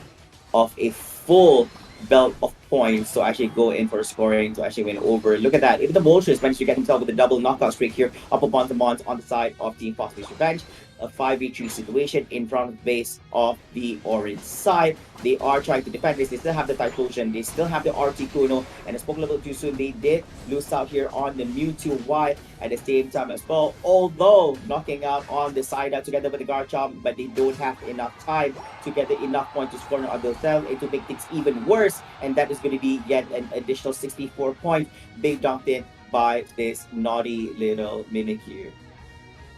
A: of a full belt of points to actually go in for scoring to actually win over. Look at that. Even the Bolshevik managed to get himself with a double knockout streak here up upon the Mons on the side of Team Fox's Revenge. A 5v3 situation in front of the base of the orange side. They are trying to defend this. They still have the Typhlosion. They still have the RT Kuno. And I spoke a little too soon. They did lose out here on the Mewtwo Y at the same time as well. Although knocking out on the side out together with the Garchomp, but they don't have enough time to get enough points to score on themselves and to make things even worse. And that is going to be yet an additional 64 points being dunked in by this naughty little Mimikyu.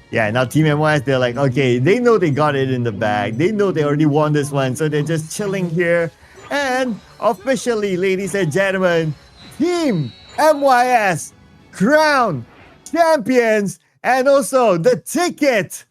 B: Yeah, now Team MYS, they're like, okay, they know they got it in the bag. They know they already won this one, so they're just chilling here. And officially, ladies and gentlemen, Team MYS crowned champions and also the ticket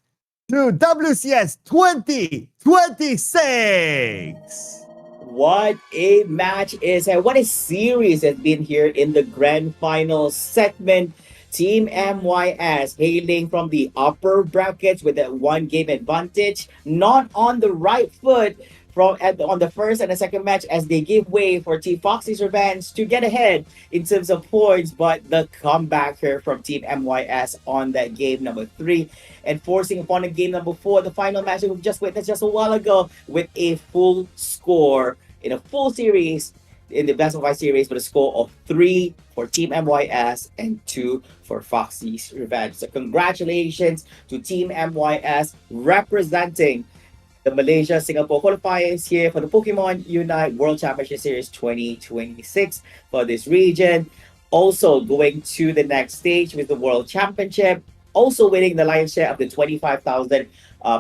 B: to WCS 2026.
A: What a match is, and what a series has been here in the grand final segment. Team MYS hailing from the upper brackets with that one game advantage, not on the right foot on the first and the second match as they give way for Team Foxy's Revenge to get ahead in terms of points, but the comeback here from Team MYS on that game number 3 and forcing upon the game number 4, the final match that we just witnessed just a while ago with a full score in a full series in the best of 5 series with a score of 3 for Team MYS and 2 for Foxy's Revenge. So congratulations to Team MYS representing the Malaysia Singapore qualifiers here for the Pokémon UNITE World Championship Series 2026 for this region. Also going to the next stage with the World Championship. Also winning the lion's share of the 25,000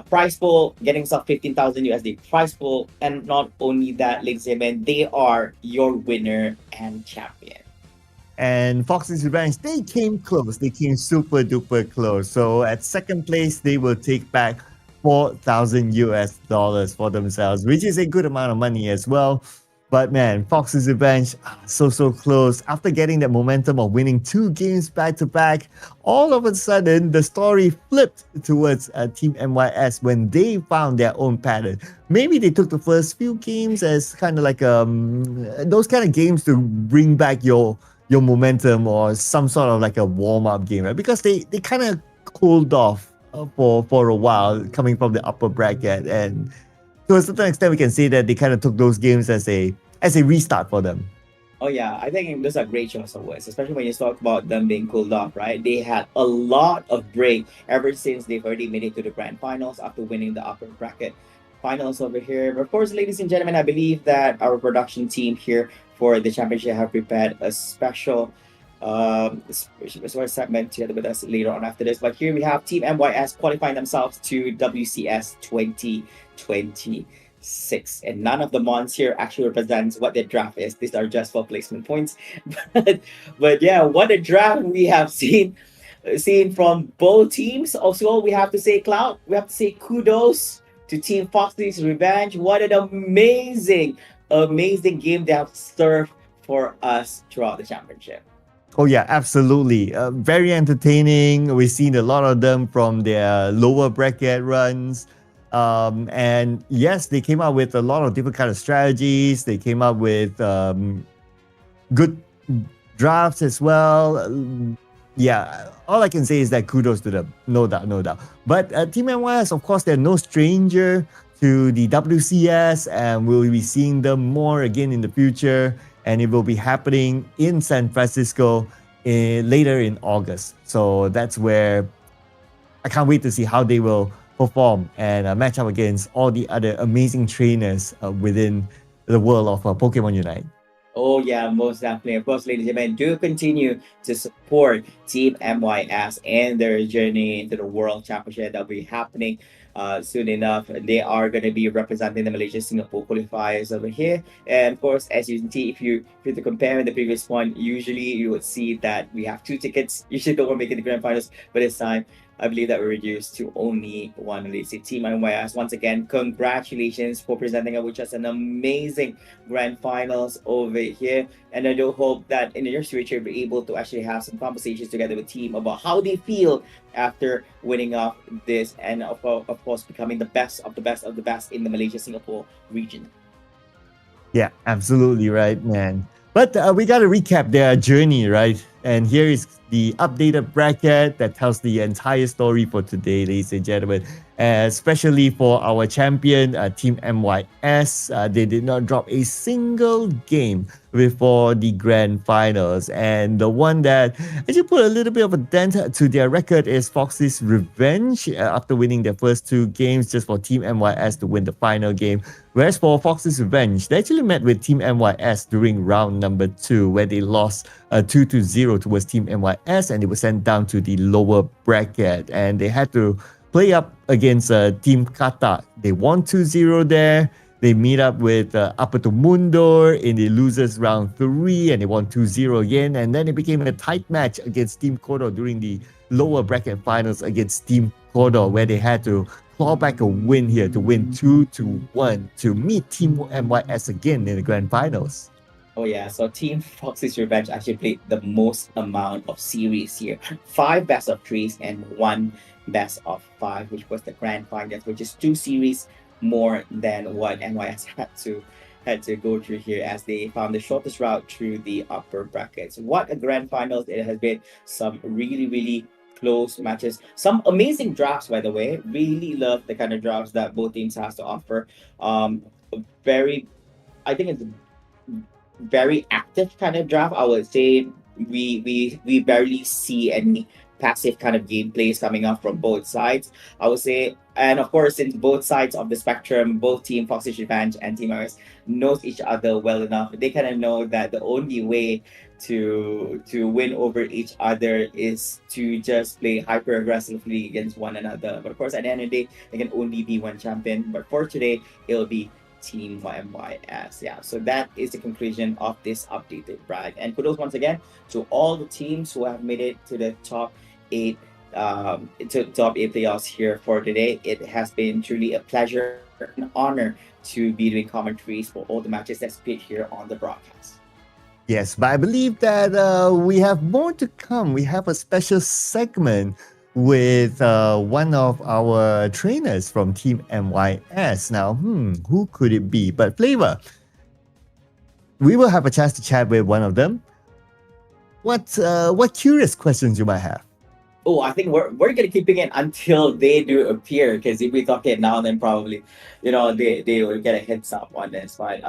A: prize pool, getting some 15,000 USD prize pool. And not only that, ladies and gentlemen, they are your winner and champion.
B: And Foxy's Revenge, they came close. They came super duper close. So at second place, they will take back 4,000 US dollars for themselves, which is a good amount of money as well. But man, Fox's Revenge, so close. After getting that momentum of winning 2 games back to back, all of a sudden, the story flipped towards Team MYS when they found their own pattern. Maybe they took the first few games as kind of like those kind of games to bring back your momentum or some sort of like a warm-up game, right? Because they kind of cooled off for a while coming from the upper bracket, and to a certain extent we can say that they kind of took those games as a restart for them.
A: Oh yeah, I think those are great choice of words, especially when you talk about them being cooled off, right? They had a lot of break ever since they've already made it to the grand finals after winning the upper bracket finals over here. But of course, ladies and gentlemen, I believe that our production team here for the championship have prepared a special segment together with us later on after this. But here we have Team MYS qualifying themselves to WCS 2026, and none of the mons here actually represents what their draft is. These are just for placement points. but yeah, what a draft we have seen from both teams. Also, we have to say kudos to Team Foxy's Revenge. What an amazing game they have served for us throughout the championship.
B: Oh yeah, absolutely. Very entertaining. We've seen a lot of them from their lower bracket runs. And yes, they came out with a lot of different kind of strategies. They came out with good drafts as well. Yeah, all I can say is that kudos to them. No doubt. But Team MYS, of course, they're no stranger to the WCS, and we'll be seeing them more again in the future. And it will be happening in San Francisco later in August. So that's where I can't wait to see how they will perform and match up against all the other amazing trainers within the world of Pokemon Unite.
A: Oh yeah, most definitely. Of course, ladies and gentlemen, do continue to support Team MYS and their journey into the World Championship that will be happening soon enough. They are going to be representing the Malaysia Singapore qualifiers over here. And of course, as you can see, if you were to compare with the previous one, usually you would see that we have 2 tickets. Usually don't want to make it the grand finals, but this time I believe that we reduced to only one Malaysia team. And once again, congratulations for presenting us with just an amazing grand finals over here. And I do hope that in the near future, we're able to actually have some conversations together with team about how they feel after winning off this and of course becoming the best of the best of the best in the Malaysia-Singapore region.
B: Yeah, absolutely right, man. But we got to recap their journey, right? And here is the updated bracket that tells the entire story for today, ladies and gentlemen. Especially for our champion, Team MYS. They did not drop a single game before the grand finals. And the one that actually put a little bit of a dent to their record is Foxy's Revenge after winning their first two games, just for Team MYS to win the final game. Whereas for Foxy's Revenge, they actually met with Team MYS during round number 2, where they lost 2-0 towards Team MYS, and they were sent down to the lower bracket. And they had to play up against Team Qatar. They won 2-0 there. They meet up with Aperto Mundo in the losers round 3, and they won 2-0 again. And then it became a tight match against Team Kodor during the lower bracket finals against Team Kodor, where they had to claw back a win here to win 2-1 to meet Team MYS again in the grand finals.
A: Oh yeah, so Team Foxy's Revenge actually played the most amount of series here. 5 best of 3s and 1 best of 5, which was the grand finals, which is 2 series more than what MYS had to go through here, as they found the shortest route through the upper brackets. What a grand finals it has been. Some really close matches, some amazing drafts, by the way. Really love the kind of drafts that both teams has to offer. I think it's very active kind of draft. I would say we barely see any passive kind of gameplays coming up from both sides, I would say. And of course, since both sides of the spectrum, both Team Foxy's Revenge and Team MYS knows each other well enough, they kind of know that the only way to win over each other is to just play hyper aggressively against one another. But of course, at the end of the day, there can only be one champion. But for today, it'll be Team MYS. Yeah, so that is the conclusion of this updated bracket. And kudos once again to all the teams who have made it to the top 8 playoffs here for today. It has been truly a pleasure and honor to be doing commentaries for all the matches that's played here on the broadcast.
B: Yes, but I believe that we have more to come. We have a special segment with one of our trainers from Team MYS. Now, who could it be? But Flavor, we will have a chance to chat with one of them. What curious questions you might have?
A: Oh, I think we're gonna keeping it until they do appear, because if we talk it now, then probably, they will get a heads up on this. But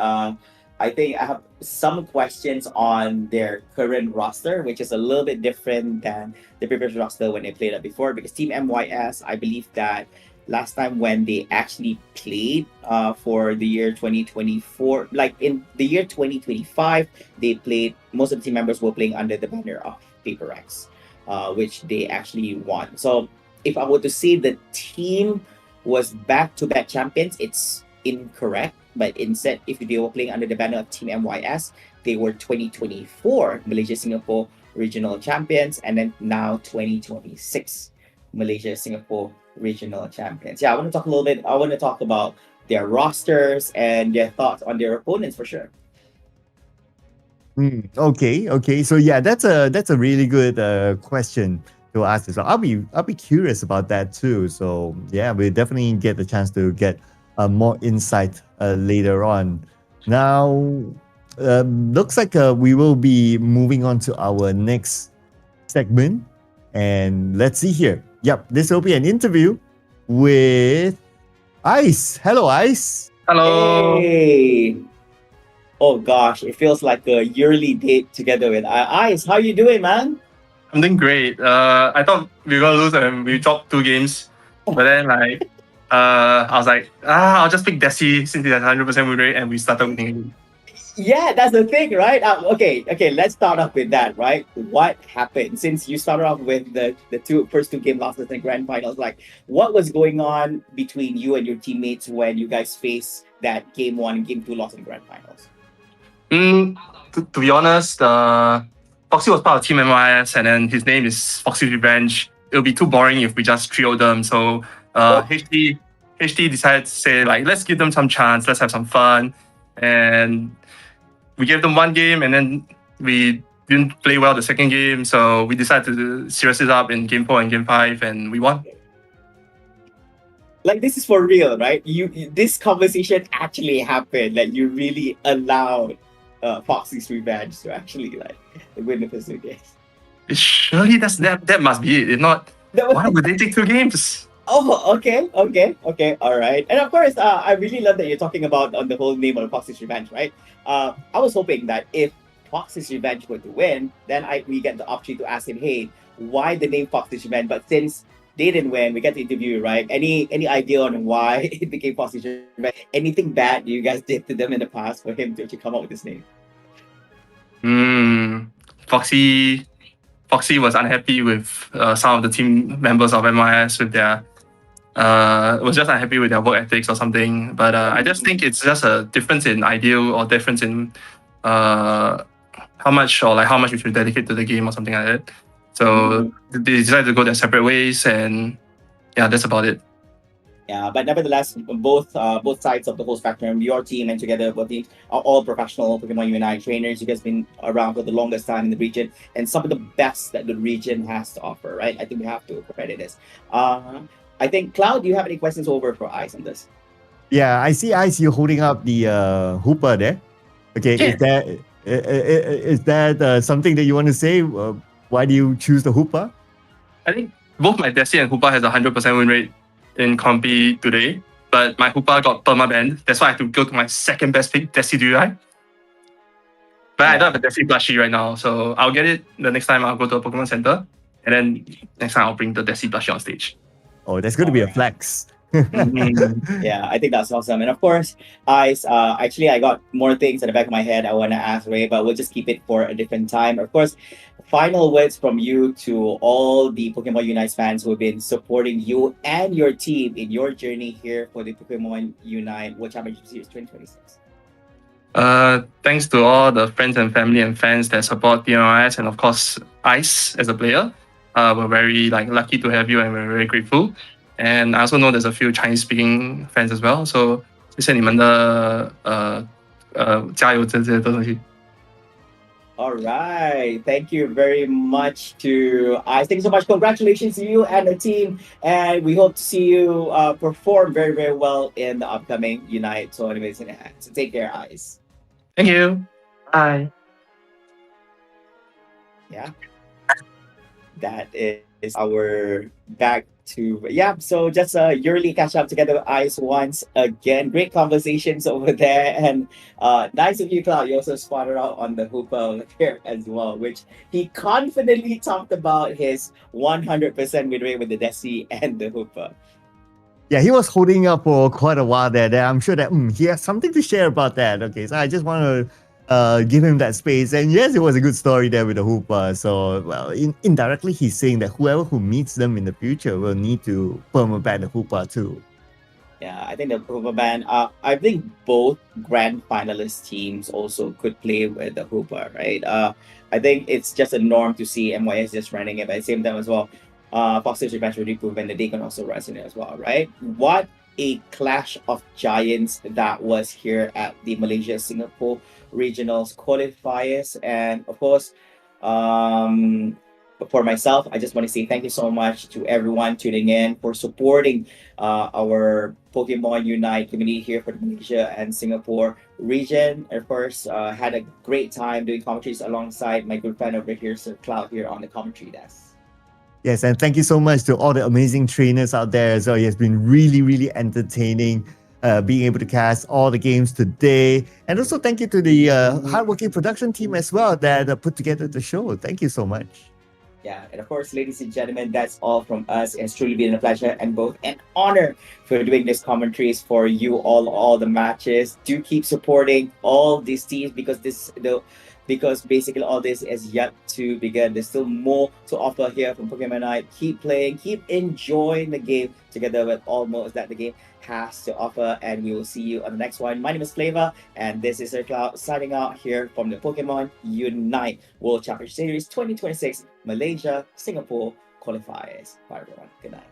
A: I think I have some questions on their current roster, which is a little bit different than the previous roster when they played it before. Because Team MYS, I believe that last time when they actually played for the year 2024, like in the year 2025, they played, most of the team members were playing under the banner of Paper X, which they actually won. So if I were to say the team was back-to-back champions, it's incorrect. But instead, if they were playing under the banner of Team MYS, they were 2024 Malaysia-Singapore Regional Champions, and then now 2026 Malaysia-Singapore Regional Champions. Yeah, I want to talk a little bit. I want to talk about their rosters and their thoughts on their opponents for sure.
B: Okay. So yeah, that's a really good question to ask as well. I'll be curious about that too. So yeah, we'll definitely get the chance to get more insight later on. Now, looks like we will be moving on to our next segment, and let's see here. Yep, this will be an interview with Ice. Hello, Ice.
C: Hello.
A: Hey. Oh gosh, it feels like a yearly date together with Ice. How you doing, man?
C: I'm doing great. I thought we were gonna lose and we dropped 2 games, but then I was like, I'll just pick Desi since he has 100% win rate, and we started winning.
A: Yeah, that's the thing, right? Okay, let's start off with that, right? What happened since you started off with the first two game losses in the grand finals? Like, what was going on between you and your teammates when you guys faced that game 1 and game 2 loss in grand finals?
C: To be honest, Foxy was part of Team MYS, and then his name is Foxy's Revenge. it'll be too boring if we just trio them. So HT decided to say like, let's give them some chance, let's have some fun, and we gave them one game, and then we didn't play well the second game, so we decided to serious it up in game 4 and game 5, and we won.
A: Like, this is for real, right? This conversation actually happened. Like, you really allowed Foxy's Revenge to actually like win the first 2 games.
C: Surely that must be it. If not, why would they take 2 games?
A: Oh, okay. All right. And of course, I really love that you're talking about on the whole name of Foxy's Revenge, right? I was hoping that if Foxy's Revenge were to win, then we get the opportunity to ask him, hey, why the name Foxy's Revenge? But since they didn't win, we get to interview you, right? Any idea on why it became Foxy's Revenge? Anything bad you guys did to them in the past for him to actually come up with this name?
C: Foxy was unhappy with some of the team members of MYS with their was just unhappy with their work ethics or something. But I just think it's just a difference in ideal or difference in how much we should dedicate to the game or something like that. So they decided to go their separate ways, and yeah, that's about it.
A: Yeah, but nevertheless, both sides of the whole spectrum, your team and together both teams are all professional Pokemon Unite trainers. You guys have been around for the longest time in the region, and some of the best that the region has to offer, right? I think we have to credit this. I think, Cloud, do you have any questions over for Ice on this?
B: Yeah, I see Ice, you holding up the Hooper there. Okay,
C: Yeah.
B: Is that something that you want to say? Why do you choose the Hooper?
C: I think both my Desi and Hoopa has a 100% win rate in Compy today, but my Hoopa got perma-banned. That's why I have to go to my second best pick, Desi Durai. But I don't have a Desi plushie right now, so I'll get it the next time I'll go to a Pokémon Center, and then next time I'll bring the Desi plushie on stage.
B: Oh, that's going to be a flex.
A: Yeah, I think that's awesome. And of course, Ice, actually, I got more things in the back of my head I want to ask Ray, but we'll just keep it for a different time. Of course, final words from you to all the Pokemon Unite fans who have been supporting you and your team in your journey here for the Pokemon Unite World Championship Series 2026.
C: Thanks to all the friends and family and fans that support PMIS, and of course Ice as a player. We're very lucky to have you, and we're very grateful. And I also know there's a few Chinese-speaking fans as well. So 谢谢你们的加油这些东西。
A: All right. Thank you very much to Ice. Thank you so much. Congratulations to you and the team. And we hope to see you perform very, very well in the upcoming Unite tournaments. So take care, Ice.
C: Thank you. Bye.
A: Yeah. That is our back to so just a yearly catch up together with Ice once again. Great conversations over there, and nice of you, Cloud. You also spotted out on the Hooper here as well, which he confidently talked about his 100% win rate with the Desi and the Hooper.
B: Yeah, he was holding up for quite a while there. I'm sure that he has something to share about that. Okay, so I just want to give him that space. And yes, it was a good story there with the Hooper. So, well, indirectly, he's saying that whoever who meets them in the future will need to perma-ban the Hooper too.
A: Yeah, I think the Hooper ban, I think both grand finalist teams also could play with the Hooper, right? I think it's just a norm to see MYS just running it, but at the same time as well, Fox's Revenge already proven that they can also run it as well, right? What a clash of giants that was here at the Malaysia Singapore Regionals qualifiers. And of course, for myself, I just want to say thank you so much to everyone tuning in for supporting our Pokemon Unite community here for the Malaysia and Singapore region. Of course, had a great time doing commentaries alongside my good friend over here, Sir Cloud, here on the commentary desk.
B: Yes, and thank you so much to all the amazing trainers out there. So it has been really, really entertaining being able to cast all the games today. And also thank you to the hardworking production team as well that put together the show. Thank you so much.
A: Yeah, and of course, ladies and gentlemen, that's all from us. It's truly been a pleasure and both an honor for doing these commentaries for you all the matches. Do keep supporting all these teams because basically all this is yet to begin. There's still more to offer here from Pokemon Unite. Keep playing, keep enjoying the game together with all modes that the game has to offer, and we will see you on the next one. My name is Flavor, and this is Sir Cloud signing out here from the Pokemon Unite World Championship Series 2026 Malaysia Singapore qualifiers. Bye everyone. Good night.